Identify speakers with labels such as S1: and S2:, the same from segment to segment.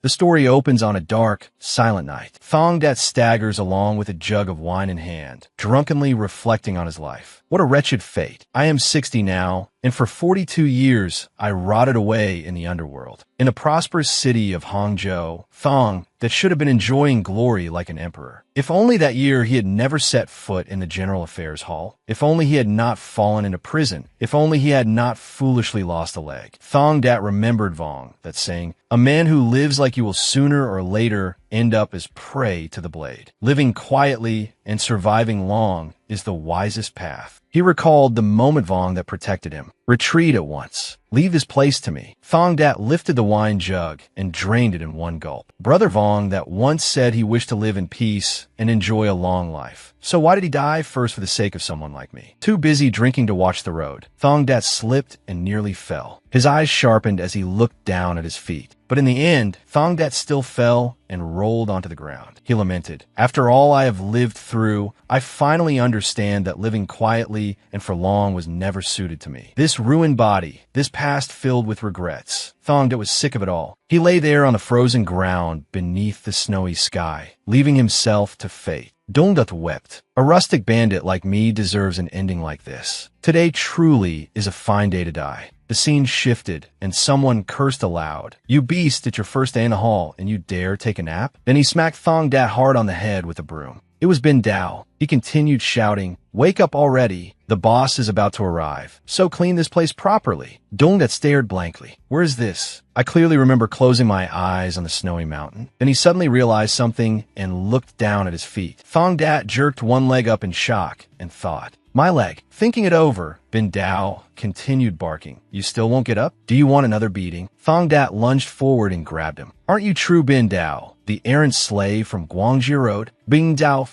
S1: The story opens on a dark, silent night. Thong Dat staggers along with a jug of wine in hand, drunkenly reflecting on his life. What a wretched fate. I am 60 now, and for 42 years, I rotted away in the underworld. In the prosperous city of Hangzhou, Thong that should have been enjoying glory like an emperor. If only that year he had never set foot in the General Affairs Hall. If only he had not fallen into prison. If only he had not foolishly lost a leg. Thong Dat remembered Vong, that saying, "A man who lives like you will sooner or later end up as prey to the blade. Living quietly and surviving long is the wisest path." He recalled the moment Vong that protected him. "Retreat at once. Leave this place to me." Thong Dat lifted the wine jug and drained it in one gulp. Brother Vong that once said he wished to live in peace and enjoy a long life. So why did he die? First for the sake of someone like me. Too busy drinking to watch the road. Thong Dat slipped and nearly fell. His eyes sharpened as he looked down at his feet. But in the end, Thong Dat still fell and rolled onto the ground. He lamented, "After all I have lived through, I finally understand that living quietly and for long was never suited to me. This ruined body, this past filled with regrets." Thong Dat was sick of it all. He lay there on the frozen ground beneath the snowy sky, leaving himself to fate. Dong Dat wept. "A rustic bandit like me deserves an ending like this. Today truly is a fine day to die." The scene shifted, and someone cursed aloud. "You beast, it's your first day in the hall, and you dare take a nap?" Then he smacked Thong Dat hard on the head with a broom. It was Bin Dao. He continued shouting, "Wake up already. The boss is about to arrive. So clean this place properly." Dong Dat stared blankly. "Where is this?" I clearly remember closing my eyes on the snowy mountain. Then he suddenly realized something and looked down at his feet. Thong Dat jerked one leg up in shock and thought, "My leg." Thinking it over, Bin Dao continued barking. "You still won't get up? Do you want another beating?" Thong Dat lunged forward and grabbed him. "Aren't you true Bin Dao, the errant slave from Guangzhou Road?" Bin Dao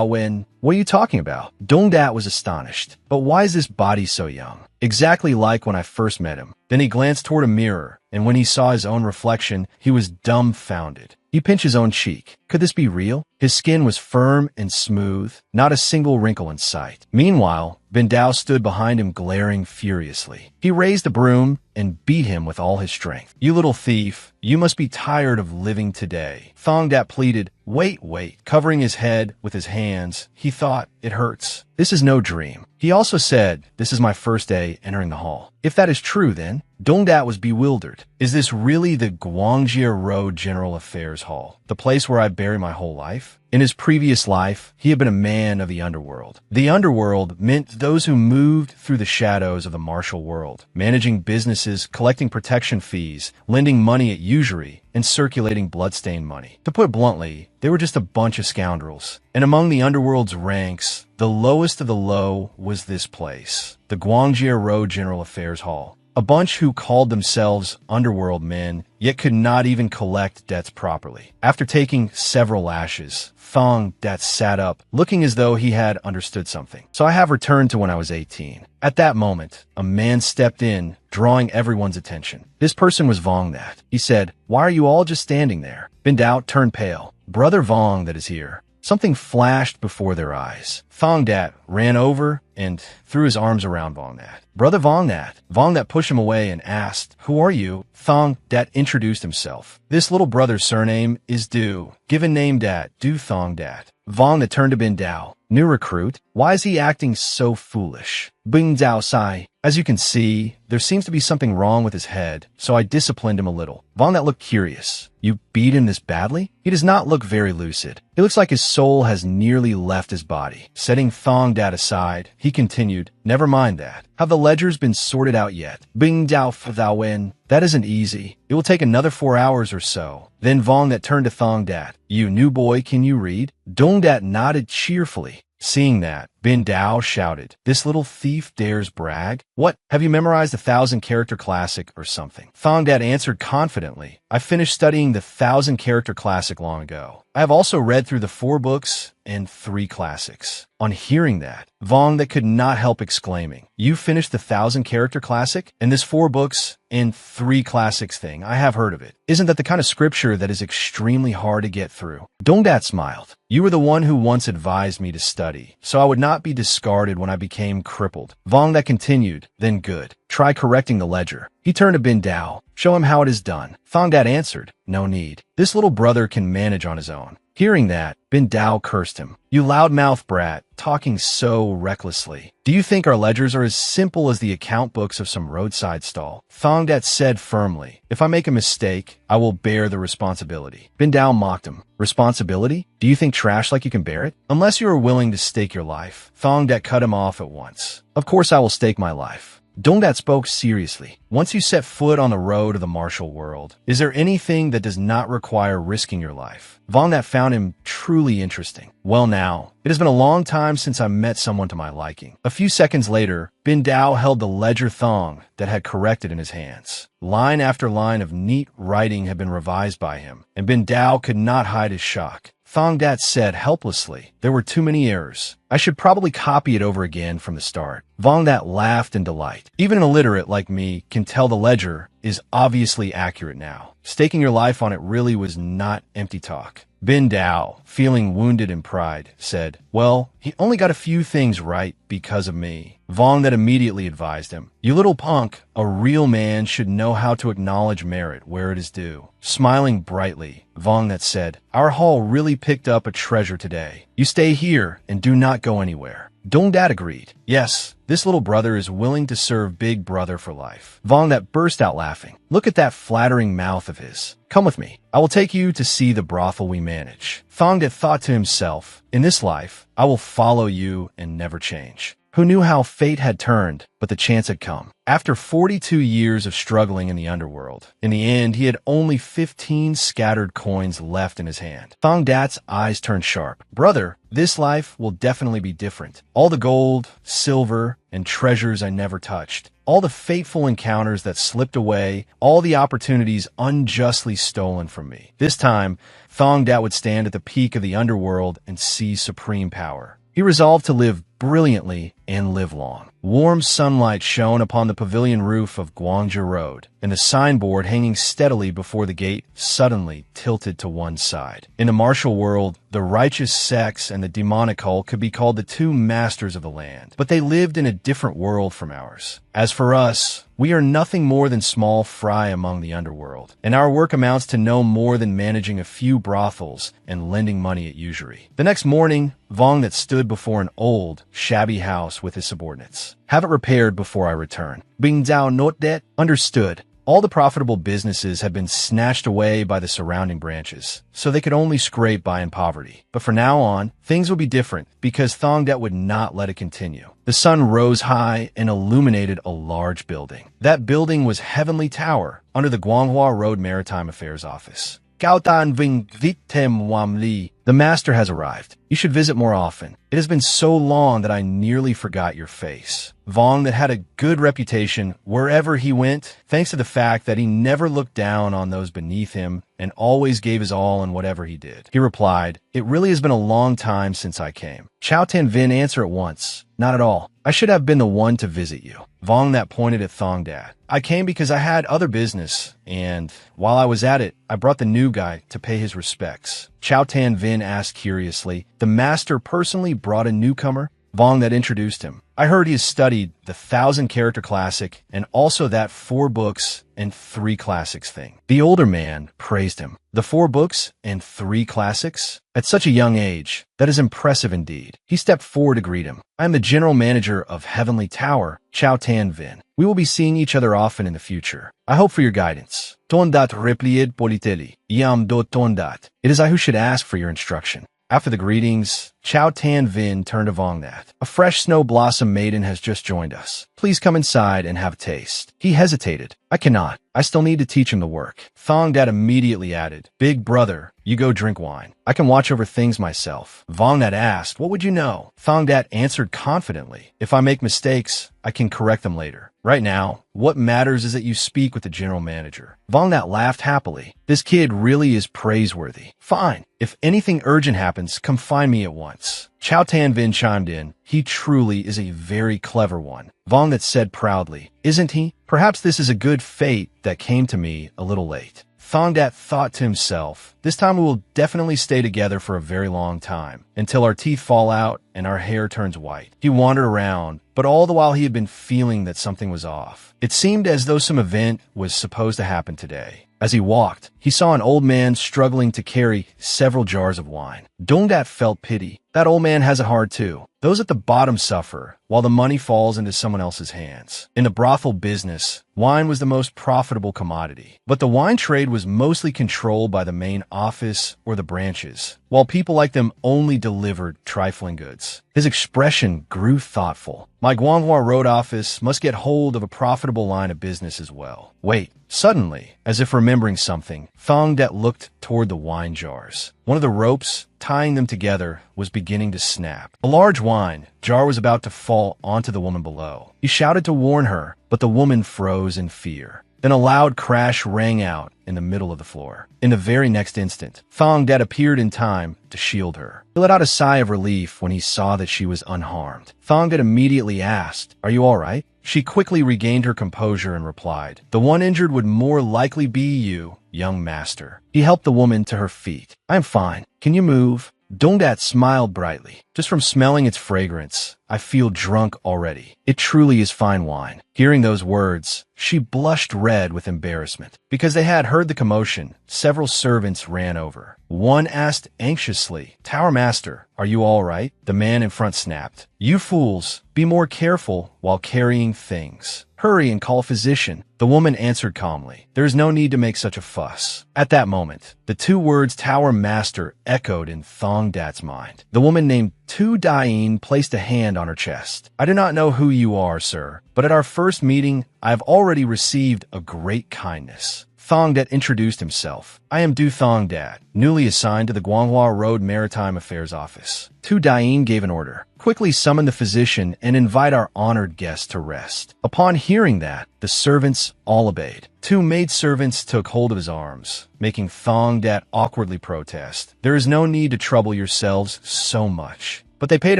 S1: Wen. "What are you talking about?" Dong Dat was astonished. "But why is this body so young? Exactly like when I first met him." Then he glanced toward a mirror, and when he saw his own reflection, he was dumbfounded. He pinched his own cheek. Could this be real? His skin was firm and smooth, not a single wrinkle in sight. Meanwhile, Bin Dao stood behind him glaring furiously. He raised the broom and beat him with all his strength. "You little thief, you must be tired of living today." Thong Dat pleaded, Wait. Covering his head with his hands, he thought, "It hurts. This is no dream." He also said, "This is my first day entering the hall." If that is true, then Dong Dat was bewildered. Is this really the Guangzhou Road General Affairs Hall, the place where I bury my whole life? In his previous life, he had been a man of the underworld. The underworld meant those who moved through the shadows of the martial world, managing businesses, collecting protection fees, lending money at usury, and circulating bloodstained money. To put it bluntly, they were just a bunch of scoundrels. And among the underworld's ranks, the lowest of the low was this place, the Guangzhou Road General Affairs Hall. A bunch who called themselves underworld men, yet could not even collect debts properly. After taking several lashes, Thong Dat sat up, looking as though he had understood something. "So I have returned to when I was 18. At that moment, a man stepped in, drawing everyone's attention. This person was Vong Dat. He said, "Why are you all just standing there?" Bin Dao turned pale. "Brother Vong that is here." Something flashed before their eyes. Thong Dat ran over and threw his arms around Vong Dat. "Brother Vong Dat." Vong Dat pushed him away and asked, "Who are you?" Thong Dat introduced himself. "This little brother's surname is Du. Given name Dat, Du Thong Dat." Vong Dat turned to Bin Dao. "New recruit? Why is he acting so foolish?" Bin Dao sighed. "As you can see, there seems to be something wrong with his head, so I disciplined him a little." Vong Dat looked curious. "You beat him this badly?" He does not look very lucid. It looks like his soul has nearly left his body. Setting Thong Dat aside, he continued, "Never mind that. Have the ledgers been sorted out yet?" Bin Dao Wen. "That isn't easy. It will take another 4 hours or so." Then Vong Dat turned to Thong Dat. "You new boy, can you read?" Dong Dat nodded cheerfully. Seeing that, Bin Dao shouted, "This little thief dares brag? What, have you memorized the 1,000-character classic or something?" Thong Dat answered confidently, "I finished studying the 1,000-character classic long ago. I have also read through the 4 books and 3 classics." On hearing that, Vong Dat could not help exclaiming, "You finished the 1,000-character classic? And this 4 books and 3 classics thing, I have heard of it. Isn't that the kind of scripture that is extremely hard to get through?" Dong Dat smiled. "You were the one who once advised me to study, so I would not not be discarded when I became crippled. Vong that continued, then good. Try correcting the ledger. He turned to Bin Dao. Show him how it is done. Thong Dat answered, no need. This little brother can manage on his own. Hearing that, Bin Dao cursed him. You loudmouth brat, talking so recklessly. Do you think our ledgers are as simple as the account books of some roadside stall? Thong Dat said firmly, if I make a mistake, I will bear the responsibility. Bin Dao mocked him. Responsibility? Do you think trash like you can bear it? Unless you are willing to stake your life. Thong Dat cut him off at once. Of course I will stake my life. Dong Dat spoke seriously. Once you set foot on the road of the martial world, is there anything that does not require risking your life? Vong Dat found him truly interesting. Well now, it has been a long time since I met someone to my liking. A few seconds later, Bin Dao held the ledger Thong that had corrected in his hands. Line after line of neat writing had been revised by him, and Bin Dao could not hide his shock. Thong Dat said helplessly, there were too many errors. I should probably copy it over again from the start. Vong Dat laughed in delight. Even an illiterate like me can tell the ledger is obviously accurate now. Staking your life on it really was not empty talk. Bin Dao, feeling wounded in pride, said, well, he only got a few things right because of me. Vong that immediately advised him, you little punk, a real man should know how to acknowledge merit where it is due. Smiling brightly, Vong that said, our hall really picked up a treasure today. You stay here and do not go anywhere. Dong Dat agreed. Yes, this little brother is willing to serve Big Brother for life. Vong that burst out laughing. Look at that flattering mouth of his. Come with me. I will take you to see the brothel we manage. Thong Dat thought to himself, in this life, I will follow you and never change. Who knew how fate had turned, but the chance had come. After 42 years of struggling in the underworld, in the end, he had only 15 scattered coins left in his hand. Thong Dat's eyes turned sharp. Brother, this life will definitely be different. All the gold, silver, and treasures I never touched. All the fateful encounters that slipped away, all the opportunities unjustly stolen from me. This time, Thong Dat would stand at the peak of the underworld and see supreme power. He resolved to live brilliantly and live long. Warm sunlight shone upon the pavilion roof of Guangzhou Road, and the signboard hanging steadily before the gate suddenly tilted to one side. In the martial world, the righteous sex and the demonic cult could be called the two masters of the land, but they lived in a different world from ours. As for us, we are nothing more than small fry among the underworld, and our work amounts to no more than managing a few brothels and lending money at usury. The next morning, Vong that stood before an old, shabby house with his subordinates. Have it repaired before I return. Bing Zhao note that? Understood. All the profitable businesses had been snatched away by the surrounding branches, so they could only scrape by in poverty. But from now on, things would be different because Thong Dat would not let it continue. The sun rose high and illuminated a large building. That building was Heavenly Tower, under the Guanghua Road Maritime Affairs Office. Gao Dan Ving Vitem Wam Li. The master has arrived. You should visit more often. It has been so long that I nearly forgot your face. Vong that had a good reputation wherever he went, thanks to the fact that he never looked down on those beneath him and always gave his all in whatever he did. He replied, it really has been a long time since I came. Chao Tan Vin answered at once, not at all. I should have been the one to visit you. Vong that pointed at Thong Dat. I came because I had other business, and while I was at it, I brought the new guy to pay his respects. Chao Tan Vin asked curiously, the master personally brought a newcomer? Vong that introduced him. I heard he has studied the 1,000-character classic and also that 4 books and 3 classics thing. The older man praised him. The 4 books and 3 classics? At such a young age, that is impressive indeed. He stepped forward to greet him. I am the general manager of Heavenly Tower, Chao Tan Vin. We will be seeing each other often in the future. I hope for your guidance. Tondat replied politely. Yam do tondat. It is I who should ask for your instruction. After the greetings, Chao Tan Vin turned to Vong Dat. A fresh snow blossom maiden has just joined us. Please come inside and have a taste. He hesitated. I cannot. I still need to teach him the work. Thong Dat immediately added, Big brother, you go drink wine. I can watch over things myself. Vong Dat asked, what would you know? Thong Dat answered confidently, if I make mistakes, I can correct them later. Right now, what matters is that you speak with the general manager. Vong Dat laughed happily. This kid really is praiseworthy. Fine. If anything urgent happens, come find me at once. Chao Tan Vin chimed in. He truly is a very clever one. Vong that said proudly, isn't he? Perhaps this is a good fate that came to me a little late. Thong Dat thought to himself, this time we will definitely stay together for a very long time, until our teeth fall out and our hair turns white. He wandered around, but all the while he had been feeling that something was off. It seemed as though some event was supposed to happen today. As he walked, he saw an old man struggling to carry several jars of wine. Dong Dat felt pity. That old man has it hard too. Those at the bottom suffer, while the money falls into someone else's hands. In the brothel business, wine was the most profitable commodity. But the wine trade was mostly controlled by the main office or the branches, while people like them only delivered trifling goods. His expression grew thoughtful. My Guanghua road office must get hold of a profitable line of business as well. Wait. Suddenly, as if remembering something, Thong Dat looked toward the wine jars. One of the ropes tying them together was beginning to snap. A large wine jar was about to fall onto the woman below. He shouted to warn her, but the woman froze in fear. Then a loud crash rang out in the middle of the floor. In the very next instant, Thong Dat appeared in time to shield her. He let out a sigh of relief when he saw that she was unharmed. Thong Dat immediately asked, "Are you all right?" She quickly regained her composure and replied, "The one injured would more likely be you, young master." He helped the woman to her feet. "I am fine. Can you move?" Dong Dat smiled brightly. "Just from smelling its fragrance, I feel drunk already. It truly is fine wine." Hearing those words, she blushed red with embarrassment. Because they had heard the commotion, several servants ran over. One asked anxiously, "Tower Master, are you all right?" The man in front snapped, "You fools, be more careful while carrying things. Hurry and call a physician." The woman answered calmly, "There is no need to make such a fuss." At that moment, the two words Tower Master echoed in Thong Dat's mind. The woman named Tu Dain placed a hand on her chest. "I do not know who you are, sir, but at our first meeting, I have already received a great kindness." Thong Dat introduced himself. "I am Du Thong Dat, newly assigned to the Guanghua Road Maritime Affairs Office." Tu Dain gave an order. "Quickly summon the physician and invite our honored guest to rest." Upon hearing that, the servants all obeyed. Two maidservants took hold of his arms, making Thong Dat awkwardly protest. "There is no need to trouble yourselves so much." But they paid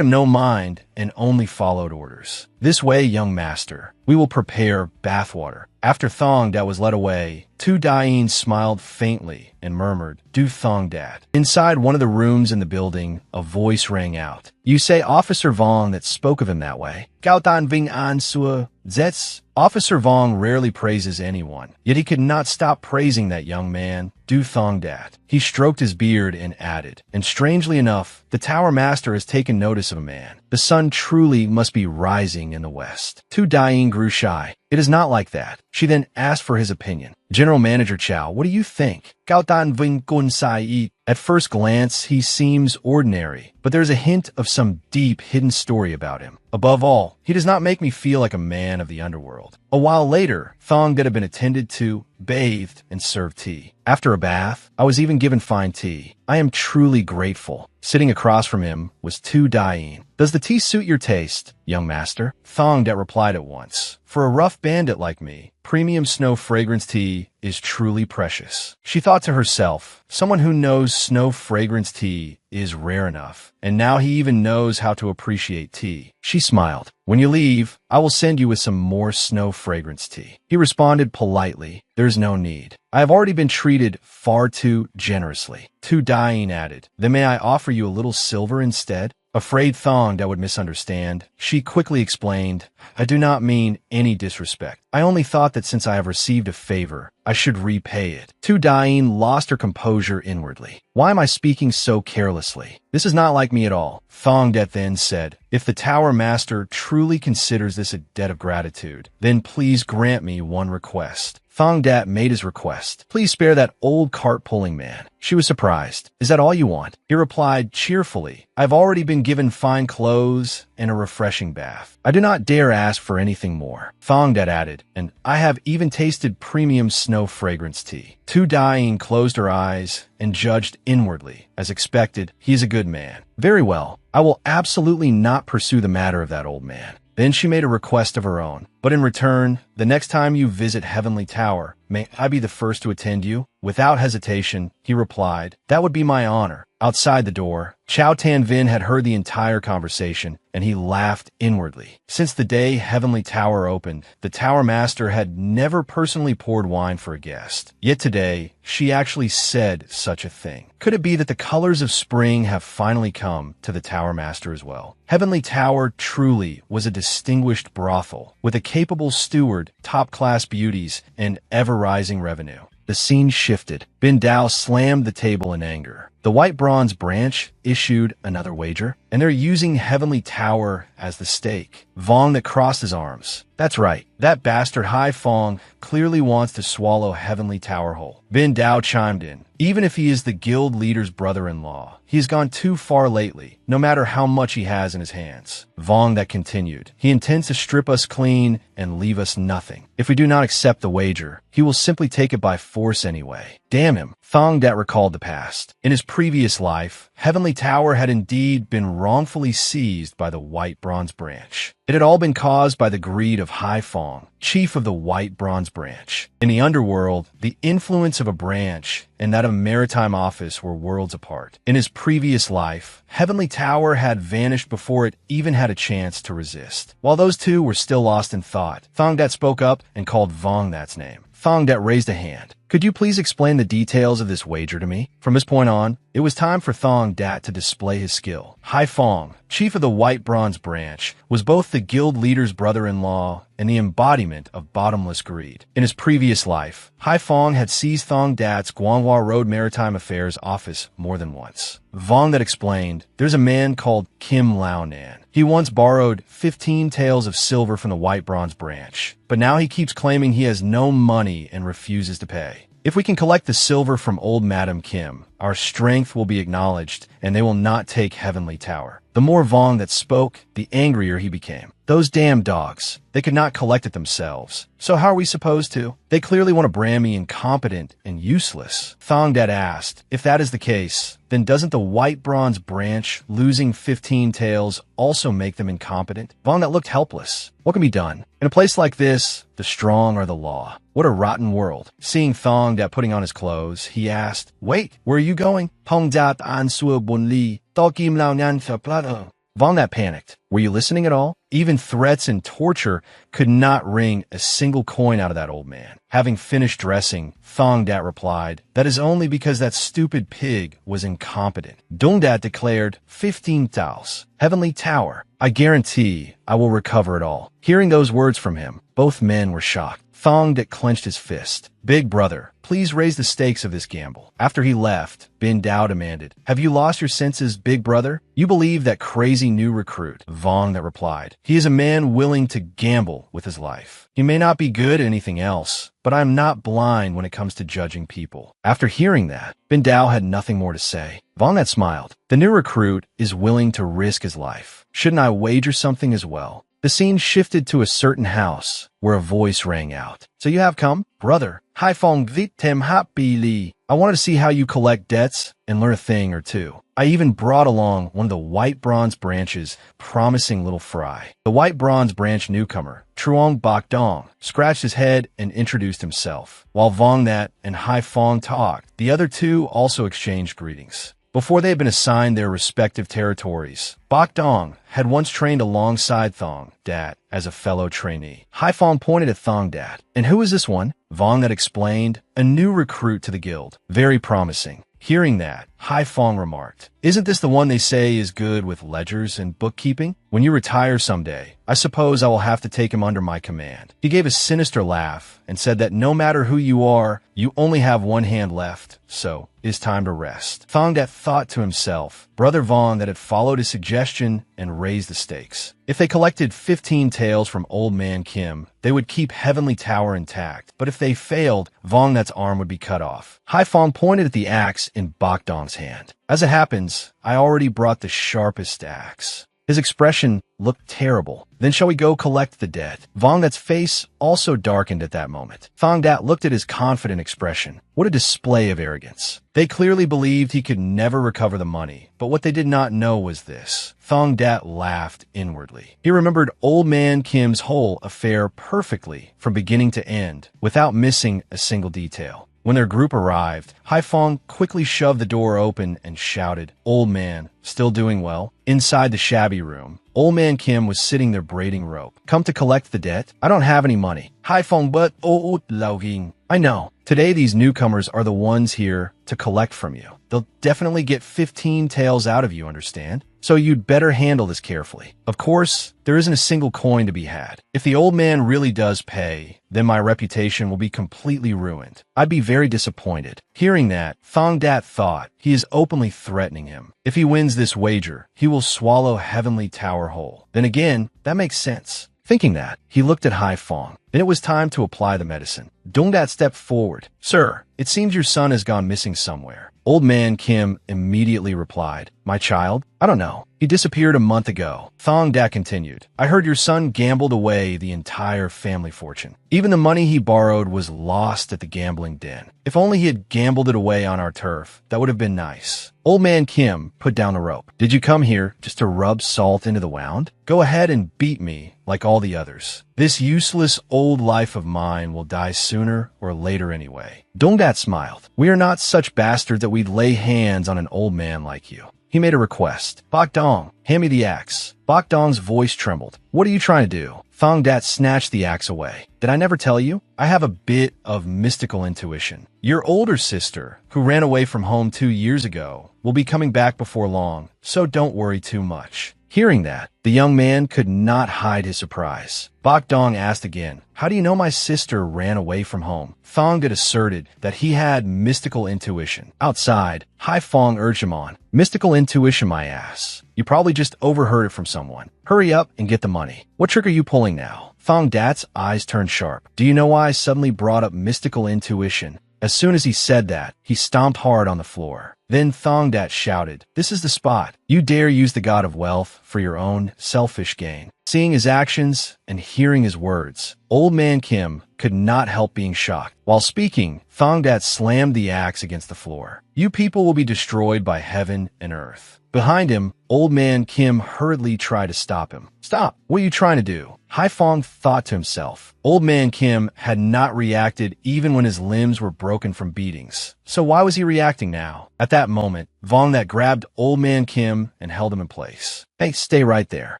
S1: him no mind and only followed orders. "This way, young master. We will prepare bathwater." After Thong Dat was led away, Tu Dain smiled faintly and murmured, "Du Thong Dat." Inside one of the rooms in the building, a voice rang out. "You say Officer Vong that spoke of him that way?" Gao Dan Ving An Sua Zets. Officer Vong rarely praises anyone, yet he could not stop praising that young man, Du Thong Dat. He stroked his beard and added, "And strangely enough, the Tower Master has taken notice of a man. The sun truly must be rising in the west." Tu Dain grew shy. "It is not like that." She then asked for his opinion. "General Manager Chow, what do you think?" Gao Dan Ving Gun Sai. At first glance, he seems ordinary, but there's a hint of some deep hidden story about him. Above all, he does not make me feel like a man of the underworld. A while later, Thong Dat had been attended to, bathed, and served tea. After a bath, I was even given fine tea. I am truly grateful. Sitting across from him was Tu Dain. "Does the tea suit your taste, young master?" Thong Dat replied at once. "For a rough bandit like me, premium snow fragrance tea is truly precious." She thought to herself, someone who knows snow fragrance tea is rare enough, and now he even knows how to appreciate tea. She smiled. "When you leave, I will send you with some more snow fragrance tea." He responded politely, "There's no need. I have already been treated far too generously." Tu Dain added, "Then may I offer you a little silver instead?" Afraid Thong Dat would misunderstand, she quickly explained, "I do not mean any disrespect. I only thought that since I have received a favor, I should repay it." Tu Dain lost her composure inwardly. "Why am I speaking so carelessly? This is not like me at all." Thong Dat then said, "If the Tower Master truly considers this a debt of gratitude, then please grant me one request." Thong Dat made his request. "Please spare that old cart-pulling man." She was surprised. "Is that all you want?" He replied cheerfully, "I've already been given fine clothes and a refreshing bath. I do not dare ask for anything more." Thong Dat added, "And I have even tasted premium snow fragrance tea." Tu Dain closed her eyes and judged inwardly. As expected, he is a good man. "Very well. I will absolutely not pursue the matter of that old man." Then she made a request of her own. But in return, the next time you visit Heavenly Tower, may I be the first to attend you? Without hesitation, he replied, "That would be my honor." Outside the door, Chao Tan Vin had heard the entire conversation, and he laughed inwardly. Since the day Heavenly Tower opened, the Tower Master had never personally poured wine for a guest. Yet today, she actually said such a thing. Could it be that the colors of spring have finally come to the Tower Master as well? Heavenly Tower truly was a distinguished brothel, with a capable steward, top-class beauties, and ever-rising revenue. The scene shifted. Bin Dao slammed the table in anger. The White Bronze Branch issued another wager, and they're using Heavenly Tower as the stake. Vong that crossed his arms. That's right, that bastard Hai Fong clearly wants to swallow Heavenly Tower whole. Bin Dao chimed in. Even if he is the guild leader's brother-in-law, he has gone too far lately, no matter how much he has in his hands. Vong that continued. He intends to strip us clean and leave us nothing. If we do not accept the wager, he will simply take it by force anyway. Damn him. Thong Dat recalled the past. In his previous life, Heavenly Tower had indeed been wrongfully seized by the White Bronze Branch. It had all been caused by the greed of Hai Fong, chief of the White Bronze Branch. In the underworld, the influence of a branch and that of a maritime office were worlds apart. In his previous life, Heavenly Tower had vanished before it even had a chance to resist. While those two were still lost in thought, Thong Dat spoke up and called Vong That's name. Thong Dat raised a hand. Could you please explain the details of this wager to me? From this point on, it was time for Thong Dat to display his skill. Hai Fong, chief of the White Bronze Branch, was both the guild leader's brother-in-law and the embodiment of bottomless greed. In his previous life, Hai Fong had seized Thong Dat's Guanghua Road Maritime Affairs office more than once. Vong that explained, there's a man called Kim Lao Nan. He once borrowed 15 taels of silver from the White Bronze Branch, but now he keeps claiming he has no money and refuses to pay. If we can collect the silver from old Madam Kim, our strength will be acknowledged, and they will not take Heavenly Tower. The more Vong that spoke, the angrier he became. Those damn dogs. They could not collect it themselves. So how are we supposed to? They clearly want to brand me incompetent and useless. Thong Dat asked, if that is the case, then doesn't the White Bronze Branch losing 15 taels also make them incompetent? Vong that looked helpless. What can be done? In a place like this, the strong are the law. What a rotten world. Seeing Thong Dat putting on his clothes, he asked, wait, where are you going? Thong Dat an sua bun li, to kim lao nyan sa plata. Vong that panicked. Were you listening at all? Even threats and torture could not wring a single coin out of that old man. Having finished dressing, Thong Dat replied, that is only because that stupid pig was incompetent. Dung Dat declared, 15 taels. Heavenly Tower. I guarantee I will recover it all. Hearing those words from him, both men were shocked. Thong Dat clenched his fist. Big brother, please raise the stakes of this gamble. After he left, Bin Dao demanded, have you lost your senses, big brother? You believe that crazy new recruit? Vong that replied, he is a man willing to gamble with his life. He may not be good at anything else, but I am not blind when it comes to judging people. After hearing that, Bin Dao had nothing more to say. Vong that smiled. The new recruit is willing to risk his life. Shouldn't I wager something as well? The scene shifted to a certain house, where a voice rang out. So you have come? Brother, Hai Fong Vit Tem Hap Bi Li. I wanted to see how you collect debts and learn a thing or two. I even brought along one of the White Bronze Branch's promising little fry. The White Bronze Branch newcomer, Truong Bok Dong, scratched his head and introduced himself. While Vong That and Hai Fong talked, the other two also exchanged greetings. Before they had been assigned their respective territories, Bok Dong had once trained alongside Thong Dat as a fellow trainee. Hai Fong pointed at Thong Dat. And who is this one? Vong that explained, a new recruit to the guild. Very promising. Hearing that, Hai Fong remarked, isn't this the one they say is good with ledgers and bookkeeping? When you retire someday, I suppose I will have to take him under my command. He gave a sinister laugh and said that no matter who you are, you only have one hand left, so it's time to rest. Thong Dat thought to himself, Brother Vong that had followed his suggestion and raised the stakes. If they collected 15 taels from Old Man Kim, they would keep Heavenly Tower intact, but if they failed, Vong That's arm would be cut off. Hai Fong pointed at the axe in Bok Dong's hand. As it happens, I already brought the sharpest axe. His expression looked terrible. Then shall we go collect the debt? Vongdat's face also darkened at that moment. Thongdat looked at his confident expression. What a display of arrogance. They clearly believed he could never recover the money, but what they did not know was this. Thongdat laughed inwardly. He remembered Old Man Kim's whole affair perfectly from beginning to end, without missing a single detail. When their group arrived, Haifeng quickly shoved the door open and shouted, "Old man, still doing well?" Inside the shabby room, Old Man Kim was sitting there braiding rope. "Come to collect the debt? I don't have any money." Haifeng, but Laoging. I know. Today these newcomers are the ones here to collect from you. They'll definitely get 15 taels out of you, understand? So you'd better handle this carefully. Of course, there isn't a single coin to be had. If the old man really does pay, then my reputation will be completely ruined. I'd be very disappointed. Hearing that, Thongdat thought he is openly threatening him. If he wins this wager, he will swallow Heavenly Tower whole. Then again, that makes sense. Thinking that, he looked at Haifeng. Then it was time to apply the medicine. Dongdat stepped forward. "Sir, it seems your son has gone missing somewhere." Old Man Kim immediately replied, "My child? I don't know. He disappeared a month ago." Thongdat continued, "I heard your son gambled away the entire family fortune. Even the money he borrowed was lost at the gambling den. If only he had gambled it away on our turf, that would have been nice." Old Man Kim put down the rope. "Did you come here just to rub salt into the wound? Go ahead and beat me like all the others. This useless old life of mine will die sooner or later anyway." Dongdat smiled. "We are not such bastards that we'd lay hands on an old man like you." He made a request. "Bokdong, hand me the axe." Bokdong's voice trembled. "What are you trying to do?" Thongdat snatched the axe away. "Did I never tell you? I have a bit of mystical intuition. Your older sister, who ran away from home 2 years ago, will be coming back before long, so don't worry too much." Hearing that, the young man could not hide his surprise. Bokdong asked again, "How do you know my sister ran away from home?" Thongdat asserted that he had mystical intuition. Outside, Haifeng urged him on. "Mystical intuition, my ass. You probably just overheard it from someone. Hurry up and get the money. What trick are you pulling now?" Thongdat's eyes turned sharp. "Do you know why I suddenly brought up mystical intuition?" As soon as he said that, he stomped hard on the floor. Then Thongdat shouted, "This is the spot. You dare use the god of wealth for your own selfish gain." Seeing his actions and hearing his words, Old Man Kim could not help being shocked. While speaking, Thongdat slammed the axe against the floor. "You people will be destroyed by heaven and earth." Behind him, Old Man Kim hurriedly tried to stop him. "Stop! What are you trying to do?" Haifeng thought to himself. Old Man Kim had not reacted even when his limbs were broken from beatings. So why was he reacting now? At that moment, Thongdat grabbed Old Man Kim and held him in place. "Hey, stay right there."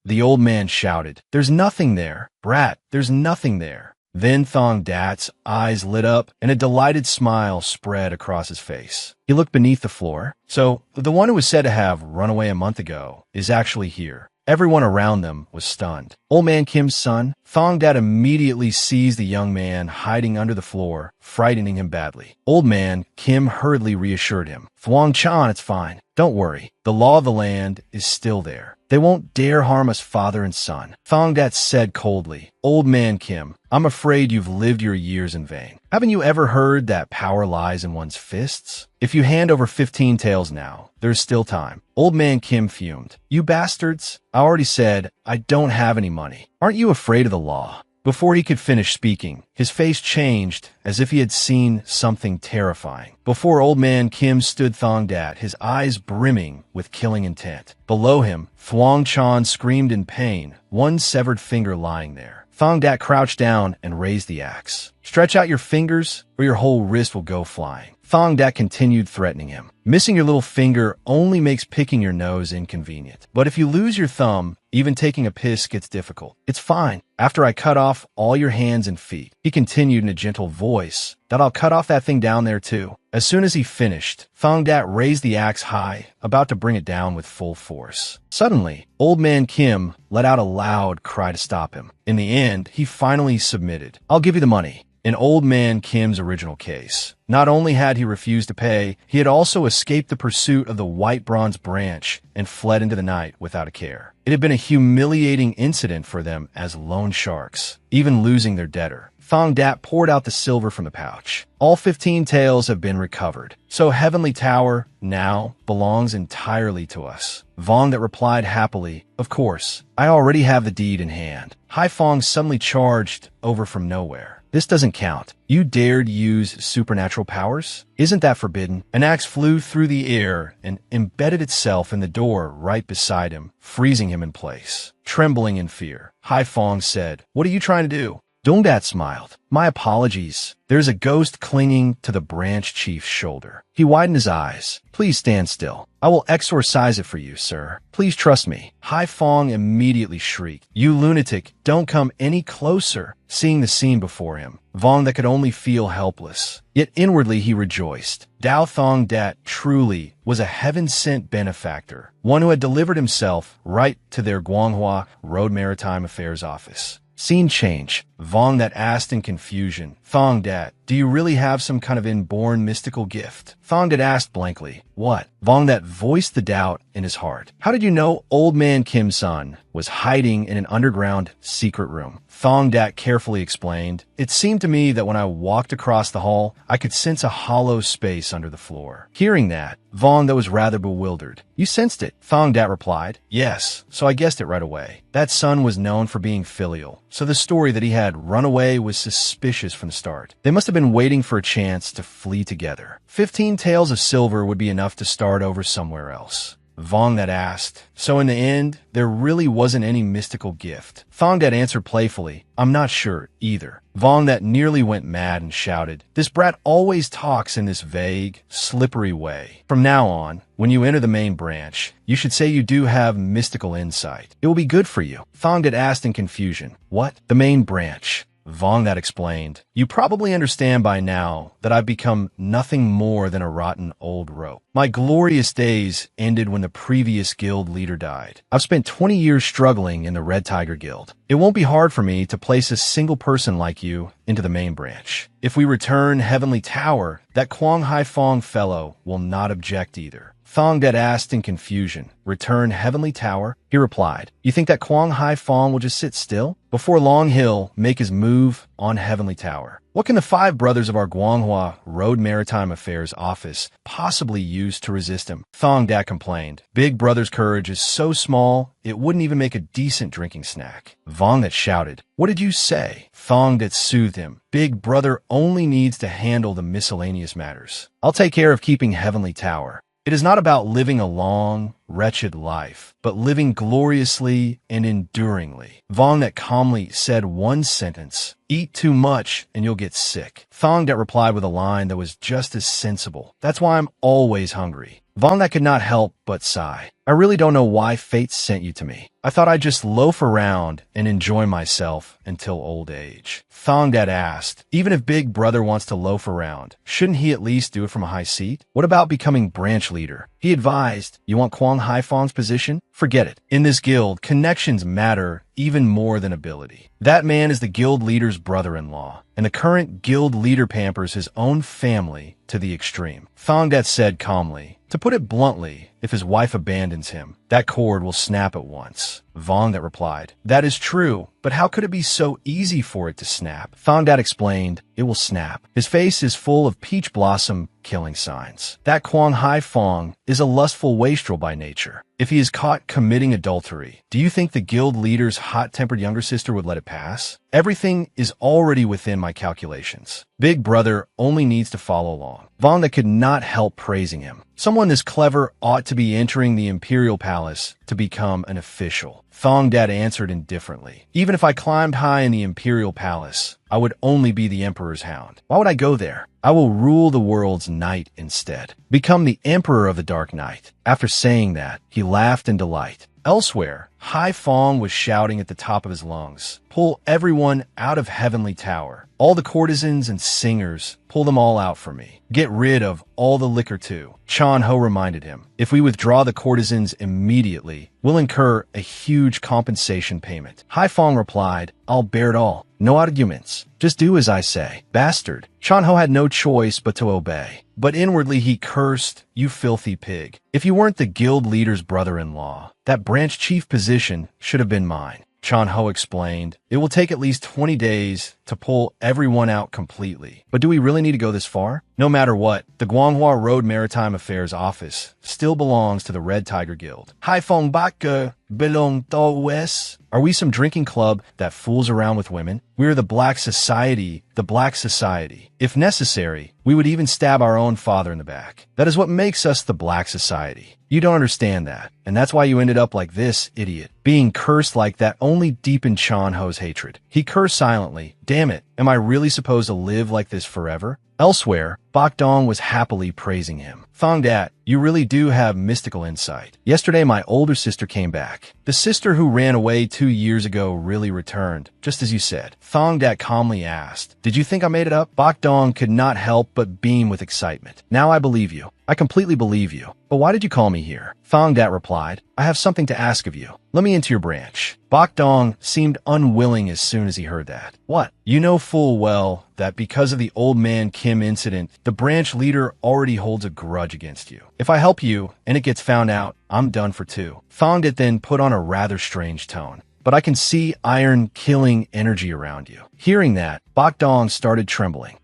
S1: The old man shouted, "There's nothing there. Brat, there's nothing there." Then Thongdat's eyes lit up and a delighted smile spread across his face. He looked beneath the floor. So, the one who was said to have run away a month ago is actually here. Everyone around them was stunned. Old Man Kim's son, Thongdat immediately seized the young man hiding under the floor, frightening him badly. Old Man Kim hurriedly reassured him. "Thuong Chan, it's fine. Don't worry. The law of the land is still there. They won't dare harm us father and son." Thongdat said coldly, "Old Man Kim, I'm afraid you've lived your years in vain. Haven't you ever heard that power lies in one's fists? If you hand over 15 taels now, there's still time." Old Man Kim fumed. "You bastards, I already said I don't have any money. Aren't you afraid of the law?" Before he could finish speaking, his face changed as if he had seen something terrifying. Before Old Man Kim stood Thongdat, his eyes brimming with killing intent. Below him, Thuong Chan screamed in pain, one severed finger lying there. Thongdat crouched down and raised the axe. "Stretch out your fingers or your whole wrist will go flying." Thongdat continued threatening him. "Missing your little finger only makes picking your nose inconvenient. But if you lose your thumb, even taking a piss gets difficult. It's fine. After I cut off all your hands and feet," he continued in a gentle voice, "that I'll cut off that thing down there too." As soon as he finished, Thongdat raised the axe high, about to bring it down with full force. Suddenly, Old Man Kim let out a loud cry to stop him. In the end, he finally submitted. "I'll give you the money." In Old Man Kim's original case, not only had he refused to pay, he had also escaped the pursuit of the white bronze branch and fled into the night without a care. It had been a humiliating incident for them as loan sharks, even losing their debtor. Thong Dat poured out the silver from the pouch. All 15 taels have been recovered. So Heavenly Tower now belongs entirely to us. Vong Dat replied happily, of course, I already have the deed in hand. Hai Fong suddenly charged over from nowhere. This doesn't count. You dared use supernatural powers? Isn't that forbidden? An axe flew through the air and embedded itself in the door right beside him, freezing him in place. Trembling in fear, Hai Fong said, what are you trying to do? Dong Dat smiled. My apologies. There's a ghost clinging to the branch chief's shoulder. He widened his eyes. Please stand still. I will exorcise it for you, sir. Please trust me. Hai Fong immediately shrieked. You lunatic, don't come any closer. Seeing the scene before him, Vong that could only feel helpless. Yet inwardly he rejoiced. Dao Thong Dat truly was a heaven-sent benefactor, one who had delivered himself right to their Guanghua Road Maritime Affairs office. Scene change. Vong that asked in confusion. Thong Dat, do you really have some kind of inborn mystical gift? Thong Dat asked blankly. What? Vong that voiced the doubt in his heart. How did you know Old Man Kim-san was hiding in an underground secret room? Thong Dat carefully explained. It seemed to me that when I walked across the hall, I could sense a hollow space under the floor. Hearing that, Vong that was rather bewildered. You sensed it? Thong Dat replied. Yes, so I guessed it right away. That son was known for being filial, so the story that he had run away was suspicious from the start. They must have been waiting for a chance to flee together. 15 taels of silver would be enough to start over somewhere else. Vong that asked, so in the end, there really wasn't any mystical gift. Thong Dat answered playfully, I'm not sure either. Vong that nearly went mad and shouted, this brat always talks in this vague, slippery way. From now on, when you enter the main branch, you should say you do have mystical insight. It will be good for you. Thong Dat asked in confusion, what? The main branch. Vong that explained, you probably understand by now that I've become nothing more than a rotten old rope. My glorious days ended when the previous guild leader died. I've spent 20 years struggling in the Red Tiger Guild. It won't be hard for me to place a single person like you into the main branch. If we return Heavenly Tower, that Kwang Hai Fong fellow will not object either. Thong Dat asked in confusion, return Heavenly Tower? He replied, you think that Kwang Hai Fong will just sit still? Before long he'll make his move on Heavenly Tower. What can the 5 brothers of our Guanghua Road Maritime Affairs office possibly use to resist him? Thong Dat complained. Big Brother's courage is so small, it wouldn't even make a decent drinking snack. Vong that shouted, what did you say? Thong Dat soothed him. Big Brother only needs to handle the miscellaneous matters. I'll take care of keeping Heavenly Tower. It is not about living a long, wretched life, but living gloriously and enduringly. Vong that calmly said one sentence, eat too much and you'll get sick. Thong Dat replied with a line that was just as sensible. That's why I'm always hungry. Vong that could not help but sigh. I really don't know why fate sent you to me. I thought I'd just loaf around and enjoy myself until old age. Thong Dat asked, even if Big Brother wants to loaf around, shouldn't he at least do it from a high seat? What about becoming branch leader? He advised, you want Kwang Hai Fong's position? Forget it. In this guild, connections matter even more than ability. That man is the guild leader's brother-in-law, and the current guild leader pampers his own family to the extreme. Thong Dat said calmly, to put it bluntly, if his wife abandons him, that cord will snap at once. Vong that replied, that is true, but how could it be so easy for it to snap? Thong Dat explained, it will snap. His face is full of peach blossom killing signs. That Kwang Hai Fong is a lustful wastrel by nature. If he is caught committing adultery, do you think the guild leader's hot-tempered younger sister would let it pass? Everything is already within my calculations. Big Brother only needs to follow along. Vong that could not help praising him. Someone this clever ought to be entering the Imperial Palace to become an official. Thong Dat answered indifferently. Even if I climbed high in the Imperial Palace, I would only be the Emperor's hound. Why would I go there? I will rule the world's night instead. Become the Emperor of the Dark Night. After saying that, he laughed in delight. Elsewhere, Hai Fong was shouting at the top of his lungs, pull everyone out of Heavenly Tower. All the courtesans and singers, pull them all out for me. Get rid of all the liquor too. Chan Ho reminded him, if we withdraw the courtesans immediately, we'll incur a huge compensation payment. Hai Fong replied, I'll bear it all. No arguments. Just do as I say. Bastard. Chan Ho had no choice but to obey. But inwardly he cursed, you filthy pig. If you weren't the guild leader's brother-in-law, that branch chief position should have been mine. Chon-ho explained. It will take at least 20 days to pull everyone out completely. But do we really need to go this far? No matter what, the Guanghua Road Maritime Affairs Office still belongs to the Red Tiger Guild. Haifeng Bakge belong to Wes. Are we some drinking club that fools around with women? We're the Black Society, the Black Society. If necessary, we would even stab our own father in the back. That is what makes us the Black Society. You don't understand that, and that's why you ended up like this, idiot. Being cursed like that only deepened Chon-ho's hatred. He cursed silently. Damn it, am I really supposed to live like this forever? Elsewhere, Bok Dong was happily praising him. Thong Dat, you really do have mystical insight. Yesterday, my older sister came back. The sister who ran away 2 years ago really returned, just as you said. Thong Dat calmly asked, did you think I made it up? Bok Dong could not help but beam with excitement. Now I believe you. I completely believe you. But why did you call me here? Thong Dat replied, I have something to ask of you. Let me into your branch. Bok Dong seemed unwilling as soon as he heard that. What? You know full well that because of the old man Kim incident, the branch leader already holds a grudge against you. If I help you and it gets found out, I'm done for two. Thong Dat then put on a rather strange tone. But I can see iron-killing energy around you. Hearing that, Bok Dong started trembling.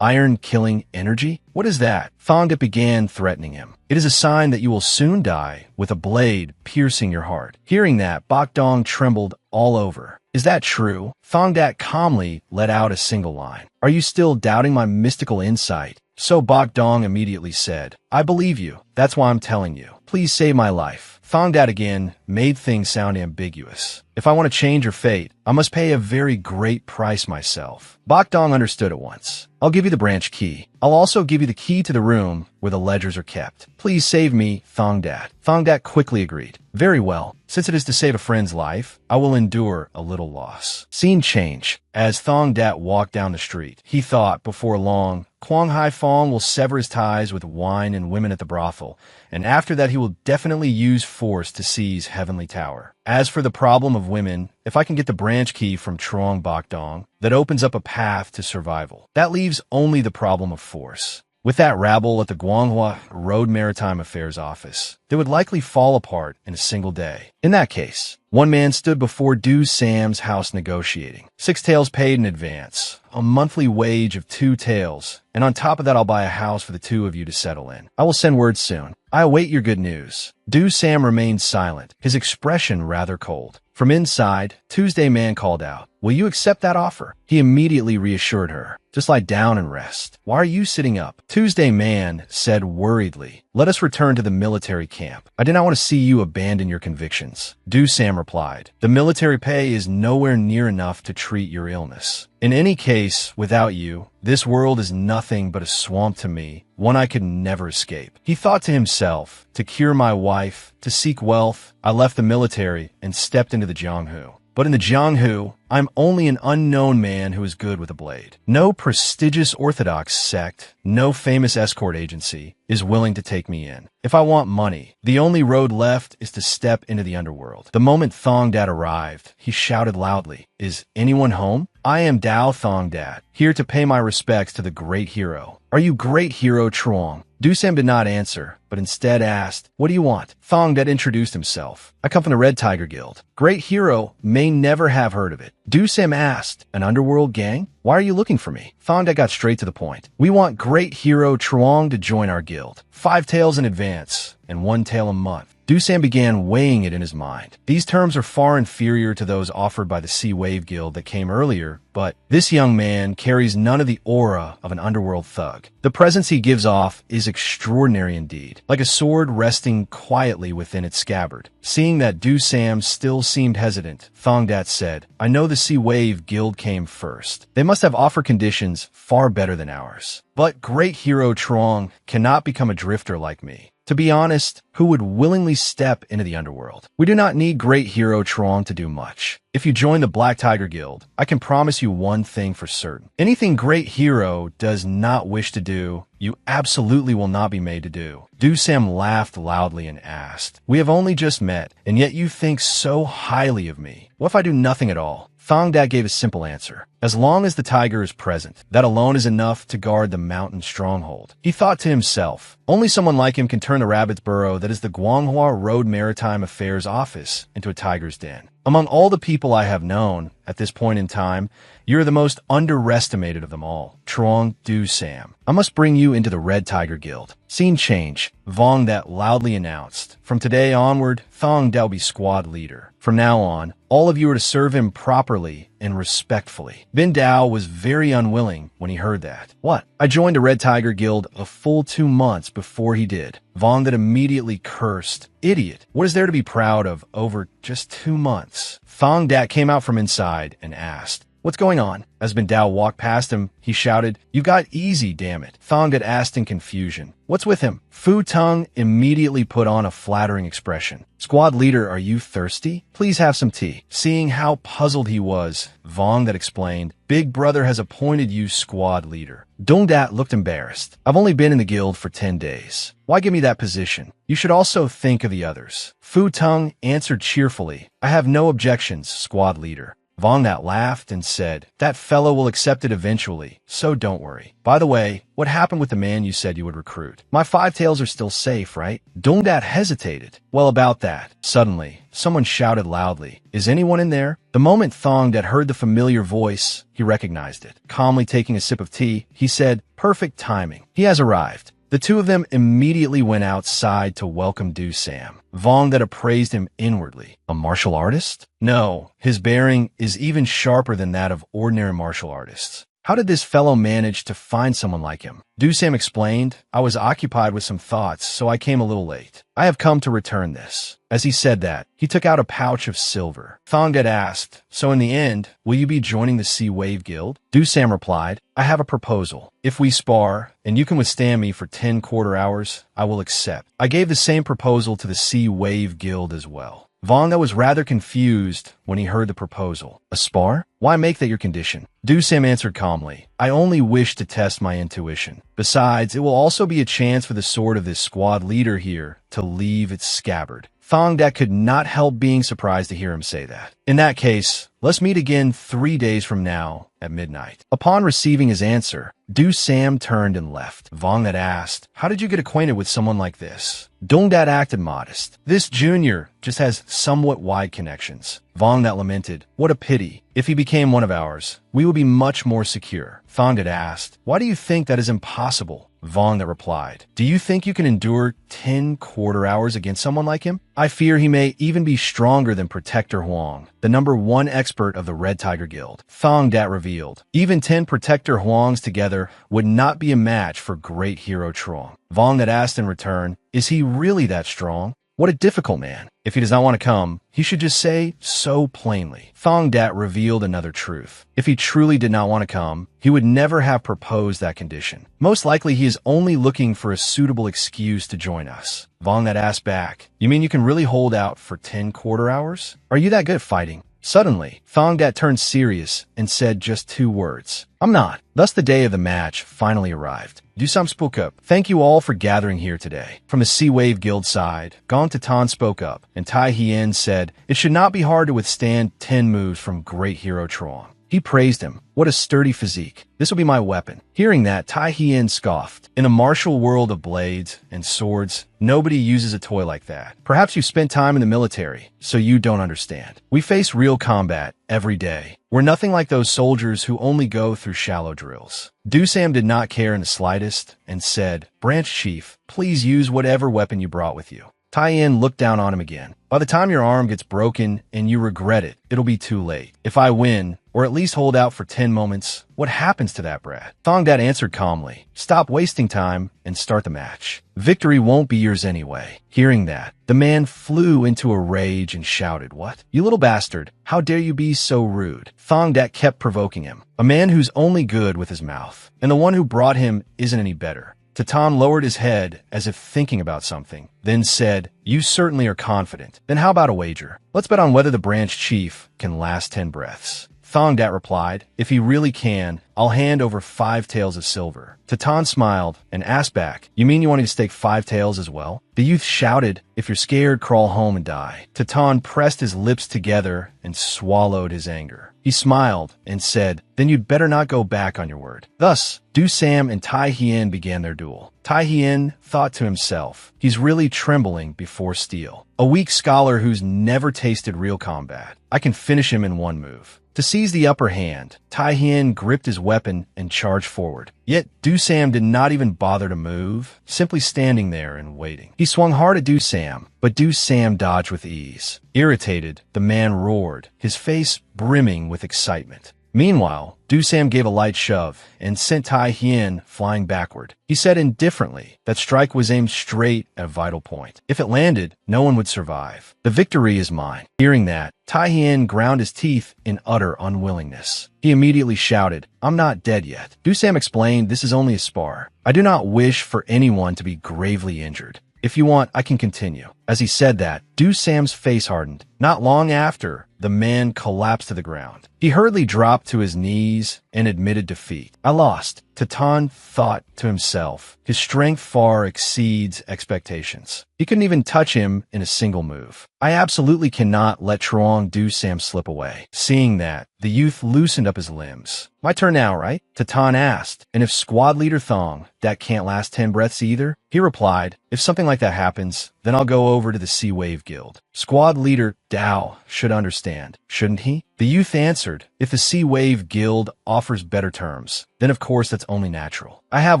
S1: Iron-killing energy? What is that? Thong Dat began threatening him. It is a sign that you will soon die with a blade piercing your heart. Hearing that, Bok Dong trembled all over. Is that true? Thong Dat calmly let out a single line. Are you still doubting my mystical insight? So Bok Dong immediately said, I believe you. That's why I'm telling you. Please save my life. Thong Dat again made things sound ambiguous. If I want to change your fate, I must pay a very great price myself. Bok Dong understood at once. I'll give you the branch key. I'll also give you the key to the room where the ledgers are kept. Please save me, Thong Dat. Thong Dat quickly agreed. Very well. Since it is to save a friend's life, I will endure a little loss. Scene change. As Thong Dat walked down the street, he thought before long, Kwang Hai Fong will sever his ties with wine and women at the brothel, and after that he will definitely use force to seize Heavenly Tower. As for the problem of women, if I can get the branch key from Trong Bok Dong, that opens up a path to survival. That leaves only the problem of force. With that rabble at the Guanghua Road Maritime Affairs Office, they would likely fall apart in a single day. In that case, one man stood before Du Sam's house negotiating. 6 taels paid in advance, a monthly wage of 2 taels, and on top of that I'll buy a house for the 2 of you to settle in. I will send word soon. I await your good news. Du Sam remained silent, his expression rather cold. From inside, Tuesday Man called out, will you accept that offer? He immediately reassured her. Just lie down and rest. Why are you sitting up? Tuesday Man said worriedly, let us return to the military camp. I do not want to see you abandon your convictions. Du Sam replied, the military pay is nowhere near enough to treat your illness. In any case, without you, this world is nothing but a swamp to me, one I could never escape. He thought to himself, to cure my wife, to seek wealth, I left the military and stepped into the Jianghu. But in the Jianghu, I'm only an unknown man who is good with a blade. No prestigious Orthodox sect, no famous escort agency is willing to take me in. If I want money, the only road left is to step into the underworld. The moment Thong Dat arrived, he shouted loudly, is anyone home? I am Dao Thong Dat, here to pay my respects to the great hero. Are you great hero Truong? Du Sam did not answer, but instead asked, what do you want? Thong Dat introduced himself. I come from the Red Tiger Guild. Great hero may never have heard of it. Du Sam asked, an underworld gang? Why are you looking for me? Thong Dat got straight to the point. We want great hero Truong to join our guild. 5 taels in advance, and 1 tael a month. Du Sam began weighing it in his mind. These terms are far inferior to those offered by the Sea Wave Guild that came earlier, but this young man carries none of the aura of an underworld thug. The presence he gives off is extraordinary indeed, like a sword resting quietly within its scabbard. Seeing that Du Sam still seemed hesitant, Thong Dat said, I know the Sea Wave Guild came first. They must have offer conditions far better than ours. But great hero Truong cannot become a drifter like me. To be honest, who would willingly step into the underworld? We do not need great hero Truong to do much. If you join the Black Tiger Guild, I can promise you one thing for certain. Anything great hero does not wish to do, you absolutely will not be made to do. Du Sam laughed loudly and asked, we have only just met, and yet you think so highly of me. What if I do nothing at all? Thong Dat gave a simple answer. As long as the tiger is present, that alone is enough to guard the mountain stronghold. He thought to himself, only someone like him can turn the rabbit's burrow that is the Guanghua Road Maritime Affairs Office into a tiger's den. Among all the people I have known at this point in time, you're the most underestimated of them all. Trong Du Sam. I must bring you into the Red Tiger Guild. Scene change. Vong that loudly announced. From today onward, Thong Dao be squad leader. From now on, all of you are to serve him properly and respectfully. Bin Dao was very unwilling when he heard that. What? I joined the Red Tiger Guild a full 2 months before he did. Vong that immediately cursed. Idiot. What is there to be proud of over just 2 months? Thong Dat came out from inside and asked, "What's going on?" As Bin Dao walked past him, he shouted, "You got easy, damn it." Thong Dat asked in confusion, "What's with him?" Fu Tung immediately put on a flattering expression. "Squad leader, are you thirsty? Please have some tea." Seeing how puzzled he was, Vong that explained, "Big brother has appointed you squad leader." Dong Dat looked embarrassed. "I've only been in the guild for 10 days. Why give me that position? You should also think of the others." Fu Tung answered cheerfully, "I have no objections, squad leader." Vong that laughed and said, "That fellow will accept it eventually, so don't worry. By the way, what happened with the man you said you would recruit? My 5 tails are still safe, right?" Dong Dat hesitated. "Well, about that." Suddenly, someone shouted loudly, "Is anyone in there?" The moment Thong Dat heard the familiar voice, he recognized it. Calmly taking a sip of tea, he said, "Perfect timing. He has arrived." The two of them immediately went outside to welcome Du Sam. Vong that appraised him inwardly. A martial artist? No, his bearing is even sharper than that of ordinary martial artists. How did this fellow manage to find someone like him? Du Sam explained, "I was occupied with some thoughts, so I came a little late. I have come to return this." As he said that, he took out a pouch of silver. Thong Dat asked, "So in the end, will you be joining the Sea Wave Guild?" Du Sam replied, "I have a proposal. If we spar, and you can withstand me for 10 quarter hours, I will accept." I gave the same proposal to the Sea Wave Guild as well. Vong that was rather confused when he heard the proposal. A spar? Why make that your condition? Du Sam answered calmly, "I only wish to test my intuition. Besides, it will also be a chance for the sword of this squad leader here to leave its scabbard." Thong Dat could not help being surprised to hear him say that. "In that case, let's meet again 3 days from now at midnight." Upon receiving his answer, Du Sam turned and left. Vong that asked, "How did you get acquainted with someone like this?" Dong Dat acted modest. "This junior just has somewhat wide connections." Vong that lamented, "What a pity. If he became one of ours, we would be much more secure." Thong Dat asked, "Why do you think that is impossible?" Vong that replied, "Do you think you can endure 10 quarter hours against someone like him? I fear he may even be stronger than Protector Huang, the #1 expert of the Red Tiger Guild." Thong Dat revealed, "Even 10 Protector Huangs together would not be a match for great hero Trong." Vong that asked in return, "Is he really that strong? What a difficult man. If he does not want to come, he should just say so plainly." Thong Dat revealed another truth. If he truly did not want to come, he would never have proposed that condition. Most likely he is only looking for a suitable excuse to join us. Vong that asked back, "You mean you can really hold out for 10 quarter hours? Are you that good at fighting?" Suddenly, Thong Dat turned serious and said just 2 words, "I'm not." Thus the day of the match finally arrived. Du Sam spoke up. "Thank you all for gathering here today." From the Sea Wave Guild side, Gong Tatan spoke up, and Tai Hien said, "It should not be hard to withstand 10 moves from great hero Trong." He praised him. "What a sturdy physique. This will be my weapon." Hearing that, Tai Hien scoffed. "In a martial world of blades and swords, nobody uses a toy like that. Perhaps you spent time in the military, so you don't understand. We face real combat every day. We're nothing like those soldiers who only go through shallow drills." Du Sam did not care in the slightest and said, "Branch Chief, please use whatever weapon you brought with you." Tai Yin looked down on him again. "By the time your arm gets broken and you regret it, it'll be too late. If I win, or at least hold out for 10 moments, what happens to that brat?" Thong Dat answered calmly, "Stop wasting time and start the match. Victory won't be yours anyway." Hearing that, the man flew into a rage and shouted, "What? You little bastard, how dare you be so rude?" Thong Dat kept provoking him. A man who's only good with his mouth, and the one who brought him isn't any better. Tatan lowered his head as if thinking about something, then said, "You certainly are confident. Then how about a wager? Let's bet on whether the branch chief can last 10 breaths." Thongdat replied, if he really can, I'll hand over 5 taels of silver. Tatan smiled and asked back, you mean you want me to stake 5 taels as well? The youth shouted, if you're scared, crawl home and die. Tatan pressed his lips together and swallowed his anger. He smiled and said, then you'd better not go back on your word. Thus, Du Sam and Tai Hien began their duel. Tai Hien thought to himself, he's really trembling before steel. A weak scholar who's never tasted real combat. I can finish him in one move. To seize the upper hand, Tai Hien gripped his weapon and charged forward. Yet, Du Sam did not even bother to move, simply standing there and waiting. He swung hard at Du Sam, but Du Sam dodged with ease. Irritated, the man roared, his face brimming with excitement. Meanwhile, Du Sam gave a light shove and sent Tai Hien flying backward. He said indifferently that strike was aimed straight at a vital point. If it landed, no one would survive. The victory is mine. Hearing that, Tai Hien ground his teeth in utter unwillingness. He immediately shouted, I'm not dead yet. Du Sam explained, this is only a spar. I do not wish for anyone to be gravely injured. If you want, I can continue. As he said that, Du Sam's face hardened. Not long after, the man collapsed to the ground. He hurriedly dropped to his knees and admitted defeat. I lost. Tatan thought to himself, his strength far exceeds expectations. He couldn't even touch him in a single move. I absolutely cannot let Truong Du Sam slip away. Seeing that, the youth loosened up his limbs. My turn now, right? Tatan asked, and if squad leader Thong, that can't last 10 breaths either? He replied, if something like that happens, then I'll go over to the Sea Wave Guild. Squad leader Dao should understand, shouldn't he? The youth answered, if the Sea Wave Guild offers better terms, then of course that's only natural. I have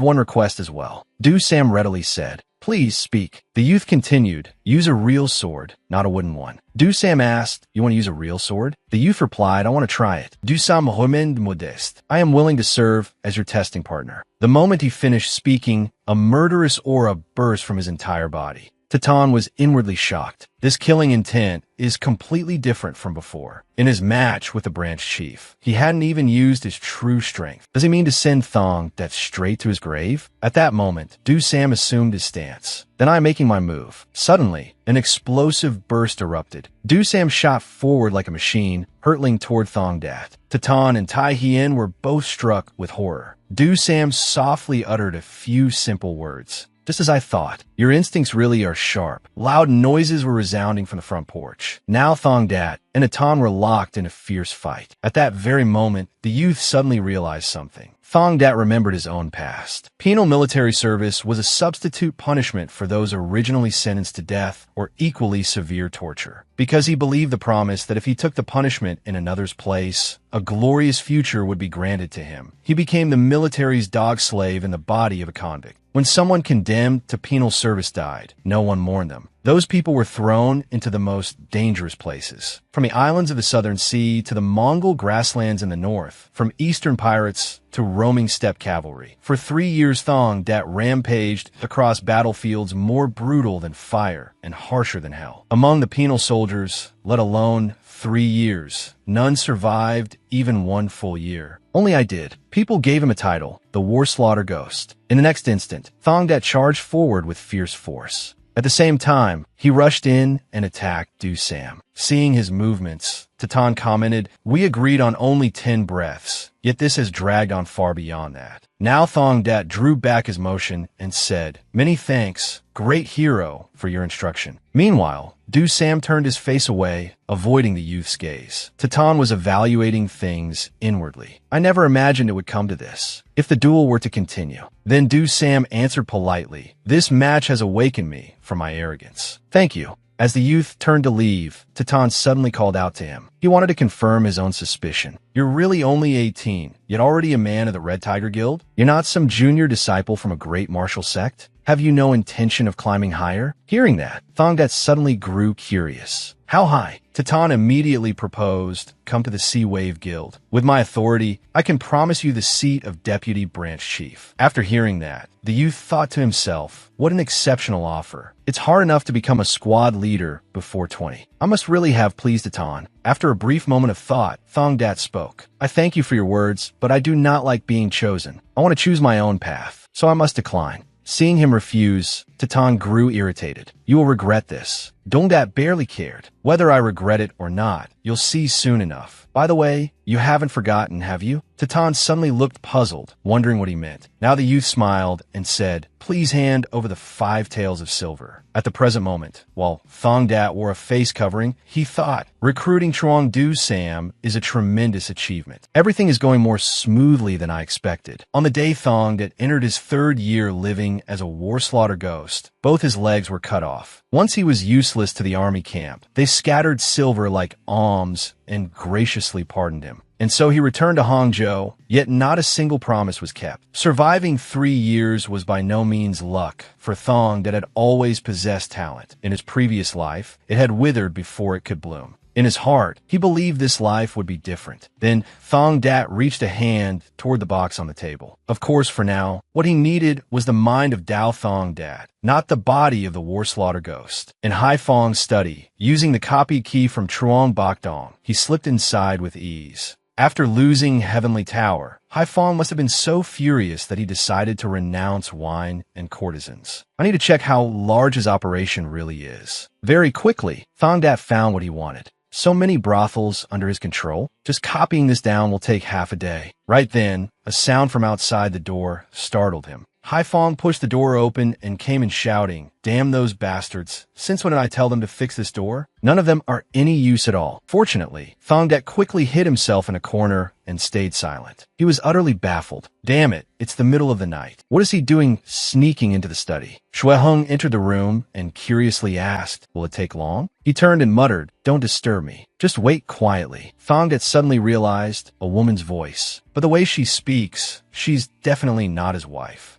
S1: one request as well. Du Sam readily said, please speak. The youth continued, use a real sword, not a wooden one. Du Sam asked, you want to use a real sword? The youth replied, I want to try it. Du Sam remend modeste. I am willing to serve as your testing partner. The moment he finished speaking, a murderous aura burst from his entire body. Tatan was inwardly shocked. This killing intent is completely different from before. In his match with the branch chief, he hadn't even used his true strength. Does he mean to send Thong that straight to his grave? At that moment, Du Sam assumed his stance. Then I'm making my move. Suddenly, an explosive burst erupted. Du Sam shot forward like a machine, hurtling toward Thong Dat. Tatan and Tai Hien were both struck with horror. Du Sam softly uttered a few simple words. Just as I thought, your instincts really are sharp. Loud noises were resounding from the front porch. Now Thong Dat and Atan were locked in a fierce fight. At that very moment, the youth suddenly realized something. Thong Dat remembered his own past. Penal military service was a substitute punishment for those originally sentenced to death or equally severe torture. Because he believed the promise that if he took the punishment in another's place, a glorious future would be granted to him. He became the military's dog slave in the body of a convict. When someone condemned to penal service died, no one mourned them. Those people were thrown into the most dangerous places. From the islands of the southern sea to the Mongol grasslands in the north, from eastern pirates to roaming steppe cavalry. For 3 years Thong Dat rampaged across battlefields more brutal than fire and harsher than hell. Among the penal soldiers, let alone 3 years, none survived even 1 full year. Only I did. People gave him a title, the War Slaughter Ghost. In the next instant, Thong Dat charged forward with fierce force. At the same time, he rushed in and attacked Du Sam. Seeing his movements, Tatan commented, we agreed on only 10 breaths, yet this has dragged on far beyond that. Now Thong Dat drew back his motion and said, many thanks, great hero, for your instruction. Meanwhile, Du Sam turned his face away, avoiding the youth's gaze. Tatan was evaluating things inwardly. I never imagined it would come to this. If the duel were to continue. Then Du Sam answered politely, this match has awakened me from my arrogance. Thank you. As the youth turned to leave, Tatan suddenly called out to him. He wanted to confirm his own suspicion. You're really only 18, yet already a man of the Red Tiger Guild? You're not some junior disciple from a great martial sect? Have you no intention of climbing higher? Hearing that, Thong Dat suddenly grew curious. How high? Tatan immediately proposed, come to the Sea Wave Guild. With my authority, I can promise you the seat of Deputy Branch Chief. After hearing that, the youth thought to himself, what an exceptional offer. It's hard enough to become a squad leader before 20. I must really have pleased Tatan. After a brief moment of thought, Thong Dat spoke. I thank you for your words, but I do not like being chosen. I want to choose my own path, so I must decline. Seeing him refuse, Tatan grew irritated. You will regret this. Dongdat barely cared. Whether I regret it or not, you'll see soon enough. By the way, you haven't forgotten, have you? Tatan suddenly looked puzzled, wondering what he meant. Now the youth smiled and said, please hand over the 5 taels of silver. At the present moment, while Thongdat wore a face covering, he thought, recruiting Truong Du Sam is a tremendous achievement. Everything is going more smoothly than I expected. On the day Thongdat entered his 3rd year living as a war slaughter ghost, both his legs were cut off. Once he was useless to the army camp, they scattered silver like alms and graciously pardoned him. And so he returned to Hangzhou, yet not a single promise was kept. Surviving 3 years was by no means luck for Thong that had always possessed talent. In his previous life, it had withered before it could bloom. In his heart, he believed this life would be different. Then Thong Dat reached a hand toward the box on the table. Of course, for now, what he needed was the mind of Dao Thong Dat, not the body of the war slaughter ghost. In Hai Fong's study, using the copy key from Truong Bakdong, he slipped inside with ease. After losing Heavenly Tower, Hai Fong must have been so furious that he decided to renounce wine and courtesans. I need to check how large his operation really is. Very quickly, Thong Dat found what he wanted. So many brothels under his control. Just copying this down will take half a day. Right then, a sound from outside the door startled him. Hai Fong pushed the door open and came in shouting, damn those bastards. Since when did I tell them to fix this door? None of them are any use at all. Fortunately, Thong Dat quickly hid himself in a corner and stayed silent. He was utterly baffled. Damn it, it's the middle of the night. What is he doing sneaking into the study? Shui Hung entered the room and curiously asked, will it take long? He turned and muttered, don't disturb me. Just wait quietly. Thong Dat suddenly realized a woman's voice. But the way she speaks, she's definitely not his wife.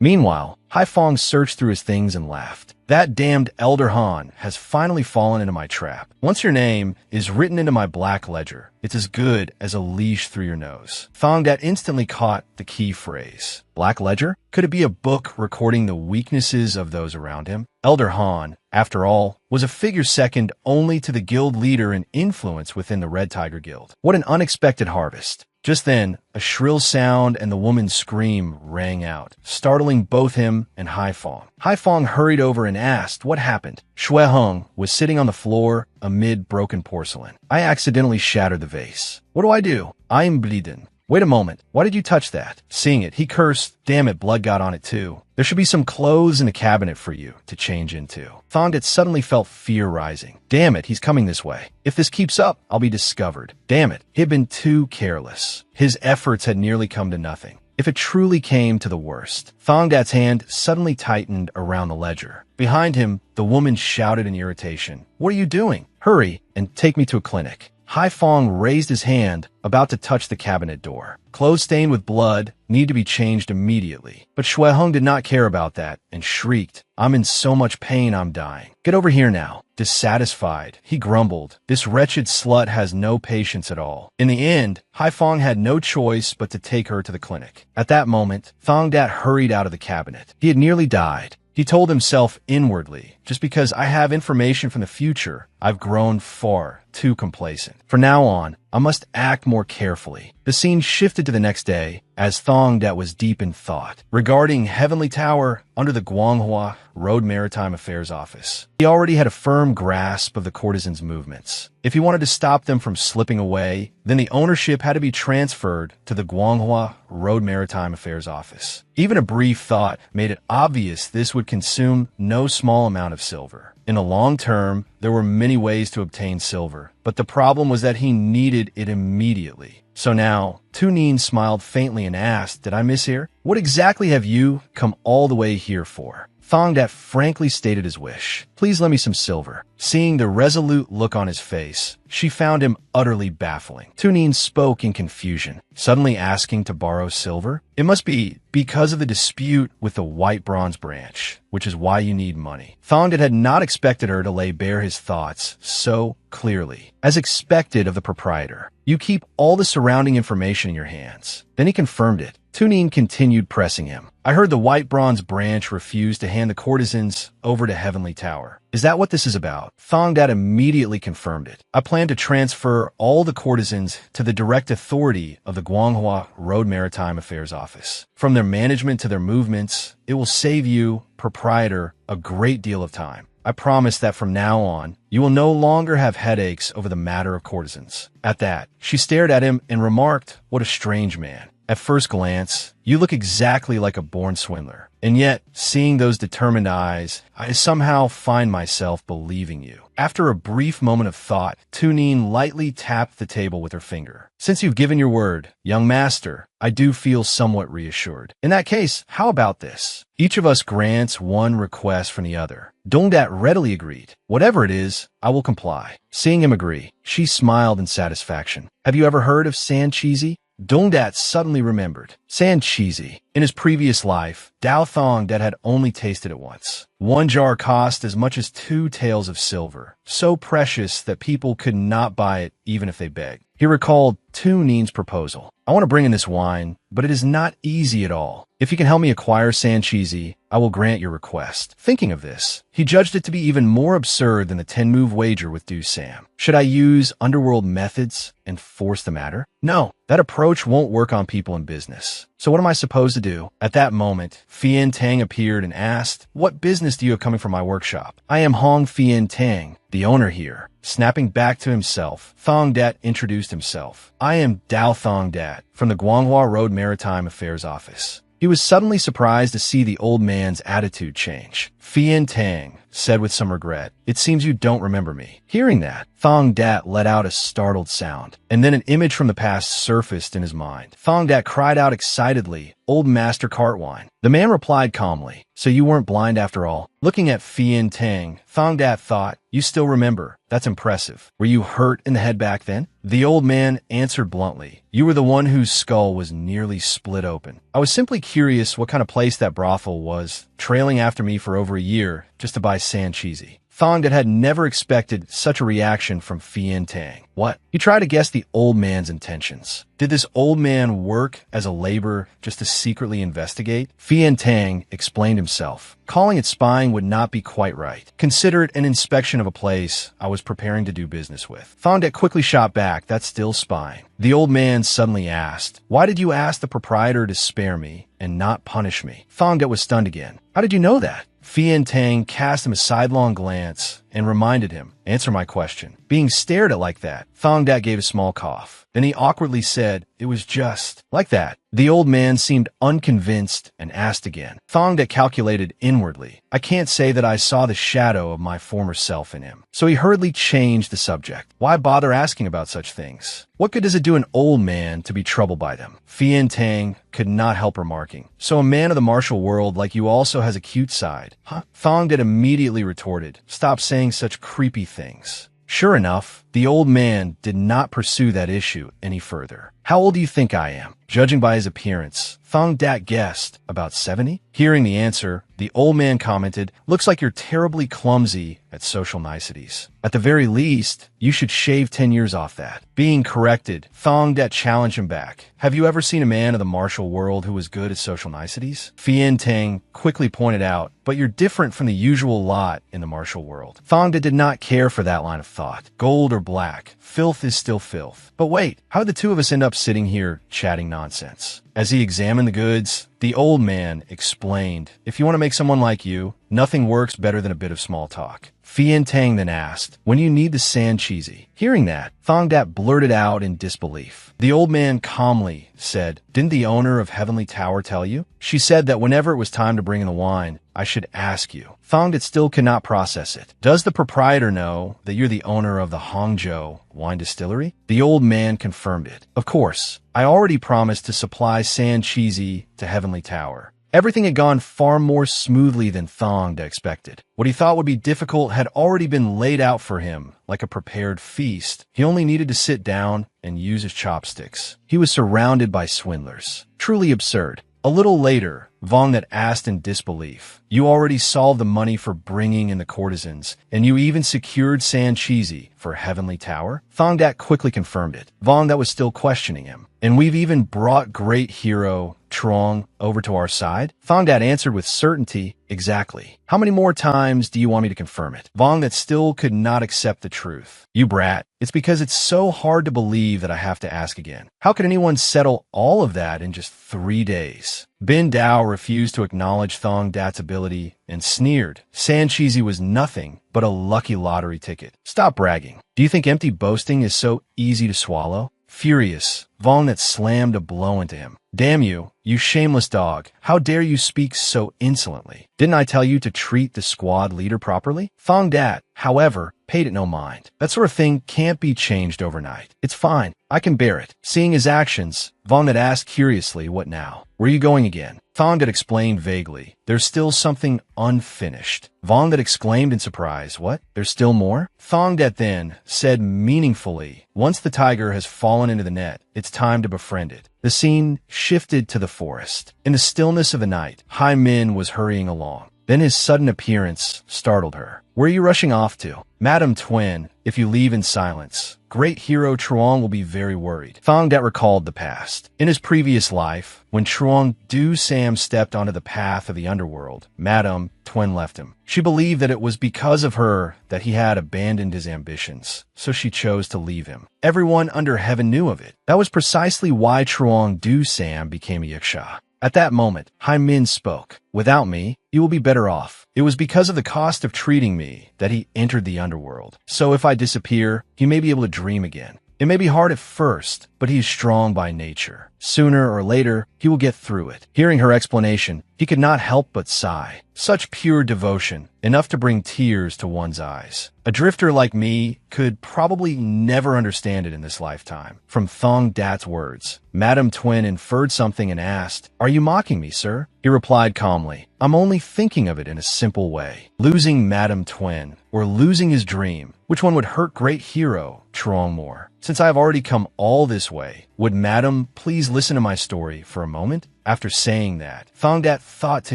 S1: Meanwhile, Hai Fong searched through his things and laughed. That damned Elder Han has finally fallen into my trap. Once your name is written into my black ledger, it's as good as a leash through your nose. Thong Dat instantly caught the key phrase. Black ledger? Could it be a book recording the weaknesses of those around him? Elder Han, after all, was a figure second only to the guild leader in influence within the Red Tiger Guild. What an unexpected harvest. Just then, a shrill sound and the woman's scream rang out, startling both him and Hai Fong. Hai Fong hurried over and asked what happened. Shui Hung was sitting on the floor amid broken porcelain. I accidentally shattered the vase. What do I do? I am bleeding. Wait a moment. Why did you touch that? Seeing it, he cursed. Damn it, blood got on it too. There should be some clothes in the cabinet for you to change into. Thongdat suddenly felt fear rising. Damn it, he's coming this way. If this keeps up, I'll be discovered. Damn it, he had been too careless. His efforts had nearly come to nothing. If it truly came to the worst, Thongdat's hand suddenly tightened around the ledger. Behind him, the woman shouted in irritation. What are you doing? Hurry and take me to a clinic. Hai Fong raised his hand, about to touch the cabinet door. Clothes stained with blood need to be changed immediately. But Shui Hung did not care about that and shrieked, I'm in so much pain I'm dying. Get over here now. Dissatisfied, he grumbled, this wretched slut has no patience at all. In the end, Hai Fong had no choice but to take her to the clinic. At that moment, Thongdat hurried out of the cabinet. He had nearly died. He told himself inwardly, just because I have information from the future, I've grown far too complacent. From now on, I must act more carefully. The scene shifted to the next day, as Thongdat was deep in thought, regarding Heavenly Tower under the Guanghua Road Maritime Affairs Office. He already had a firm grasp of the courtesans' movements. If he wanted to stop them from slipping away, then the ownership had to be transferred to the Guanghua Road Maritime Affairs Office. Even a brief thought made it obvious this would consume no small amount of silver. In the long term, there were many ways to obtain silver, but the problem was that he needed it immediately. So now, Tunin smiled faintly and asked, did I miss here? What exactly have you come all the way here for? Thongdat frankly stated his wish. Please lend me some silver. Seeing the resolute look on his face, she found him utterly baffling. Tunin spoke in confusion, suddenly asking to borrow silver. It must be because of the dispute with the White Bronze Branch, which is why you need money. Thongdat had not expected her to lay bare his thoughts so clearly. As expected of the proprietor, you keep all the surrounding information in your hands. Then he confirmed it. Tunin continued pressing him. I heard the White Bronze Branch refused to hand the courtesans over to Heavenly Tower. Is that what this is about? Thongdat immediately confirmed it. I plan to transfer all the courtesans to the direct authority of the Guanghua Road Maritime Affairs Office. From their management to their movements, it will save you, proprietor, a great deal of time. I promise that from now on, you will no longer have headaches over the matter of courtesans. At that, she stared at him and remarked, "What a strange man. At first glance, you look exactly like a born swindler. And yet, seeing those determined eyes, I somehow find myself believing you." After a brief moment of thought, Tunin lightly tapped the table with her finger. "Since you've given your word, young master, I do feel somewhat reassured. In that case, how about this? Each of us grants one request from the other." Dongdat readily agreed. "Whatever it is, I will comply." Seeing him agree, she smiled in satisfaction. "Have you ever heard of Sancheezy?" Dongdat suddenly remembered. Sancheezy. In his previous life, Dao Thongdat had only tasted it once. One jar cost as much as 2 taels of silver, so precious that people could not buy it even if they begged. He recalled Tunin's proposal. "I want to bring in this wine, but it is not easy at all. If you can help me acquire Sancheezy, I will grant your request." Thinking of this, he judged it to be even more absurd than the 10-move wager with Du Sam. Should I use underworld methods and force the matter? No, that approach won't work on people in business. So what am I supposed to do? At that moment, Fien Tang appeared and asked, "What business do you have coming from my workshop?" "I am Hong Fien Tang, the owner here." Snapping back to himself, Thongdat introduced himself. "I am Dao Thongdat from the Guanghua Road Maritime Affairs Office." He was suddenly surprised to see the old man's attitude change. "Fien Tang," said with some regret, "it seems you don't remember me." Hearing that, Thongdat let out a startled sound, and then an image from the past surfaced in his mind. Thongdat cried out excitedly, "Old Master Cartwine." The man replied calmly, "So you weren't blind after all?" Looking at Fien Tang, Thongdat thought, "You still remember. That's impressive. Were you hurt in the head back then?" The old man answered bluntly, "You were the one whose skull was nearly split open. I was simply curious what kind of place that brothel was, trailing after me for over a year just to buy Sancheezy." Thongdat had never expected such a reaction from Fien Tang. What? He tried to guess the old man's intentions. Did this old man work as a laborer just to secretly investigate? Fien Tang explained himself. "Calling it spying would not be quite right. Consider it an inspection of a place I was preparing to do business with." Thongdat quickly shot back, "That's still spying." The old man suddenly asked, "Why did you ask the proprietor to spare me and not punish me?" Thongdat was stunned again. "How did you know that?" Fien Tang cast him a sidelong glance and reminded him, "Answer my question." Being stared at like that, Thongdat gave a small cough. Then he awkwardly said, "It was just like that." The old man seemed unconvinced and asked again. Thongdat calculated inwardly, "I can't say that I saw the shadow of my former self in him." So he hurriedly changed the subject. "Why bother asking about such things? What good does it do an old man to be troubled by them?" Fien Tang could not help remarking, "So a man of the martial world like you also has a cute side, huh?" Thongdat immediately retorted, "Stop saying such creepy things." Sure enough, the old man did not pursue that issue any further. "How old do you think I am?" Judging by his appearance, Thongdat guessed about 70. Hearing the answer, the old man commented, "Looks like you're terribly clumsy at social niceties. At the very least, you should shave 10 years off that." Being corrected, Thongdat challenged him back. "Have you ever seen a man of the martial world who was good at social niceties?" Fien Tang quickly pointed out, "But you're different from the usual lot in the martial world." Thongdat did not care for that line of thought. Gold or black, filth is still filth. But wait, how did the two of us end up sitting here chatting nonsense? As he examined the goods, the old man explained, "If you want to make someone like you, nothing works better than a bit of small talk." Fien Tang then asked, "When do you need the Sancheezy?" Hearing that, Thongdat blurted out in disbelief. The old man calmly said, "Didn't the owner of Heavenly Tower tell you? She said that whenever it was time to bring in the wine, I should ask you." Thongdat still could not process it. "Does the proprietor know that you're the owner of the Hangzhou wine distillery?" The old man confirmed it. "Of course. I already promised to supply Sancheezy to Heavenly Tower." Everything had gone far more smoothly than Thongdat expected. What he thought would be difficult had already been laid out for him like a prepared feast. He only needed to sit down and use his chopsticks. He was surrounded by swindlers. Truly absurd. A little later, Vong that asked in disbelief. You already solved the money for bringing in the courtesans, and you even secured Sanchizi for Heavenly Tower? Thong Dat quickly confirmed it. Vong that was still questioning him. And we've even brought great hero Trong over to our side? Thong Dat answered with certainty, exactly. How many more times do you want me to confirm it? Vong that still could not accept the truth. You brat. It's because it's so hard to believe that I have to ask again. How could anyone settle all of that in just 3 days? Bin Dao refused to acknowledge Thong Dat's ability and sneered. Sanchizi was nothing but a lucky lottery ticket. Stop bragging. Do you think empty boasting is so easy to swallow? Furious, Vong that slammed a blow into him. Damn you, you shameless dog. How dare you speak so insolently? Didn't I tell you to treat the squad leader properly? Thong Dat, however, paid it no mind. That sort of thing can't be changed overnight. It's fine. I can bear it. Seeing his actions, Vong that asked curiously, what now? Where are you going again? Thong that explained vaguely. There's still something unfinished. Vong that exclaimed in surprise, what? There's still more? Thong that then said meaningfully, once the tiger has fallen into the net, it's time to befriend it. The scene shifted to the forest. In the stillness of the night, Hai Min was hurrying along. Then his sudden appearance startled her. Where are you rushing off to? Madam Twin, if you leave in silence, great hero Truong will be very worried. Thong Dat recalled the past. In his previous life, when Truong Du Sam stepped onto the path of the underworld, Madam Twin left him. She believed that it was because of her that he had abandoned his ambitions, so she chose to leave him. Everyone under heaven knew of it. That was precisely why Truong Du Sam became a yaksha. At that moment, Hai Min spoke. Without me, you will be better off. It was because of the cost of treating me that he entered the underworld. So if I disappear, he may be able to dream again. It may be hard at first, but he is strong by nature. Sooner or later, he will get through it. Hearing her explanation, he could not help but sigh. Such pure devotion, enough to bring tears to one's eyes. A drifter like me could probably never understand it in this lifetime. From Thong Dat's words, Madam Twin inferred something and asked, "Are you mocking me, sir?" He replied calmly, "I'm only thinking of it in a simple way. Losing Madam Twin, or losing his dream, which one would hurt great hero Truong more? Since I have already come all this way, would Madam please listen to my story for a moment?" After saying that, Thong Dat thought to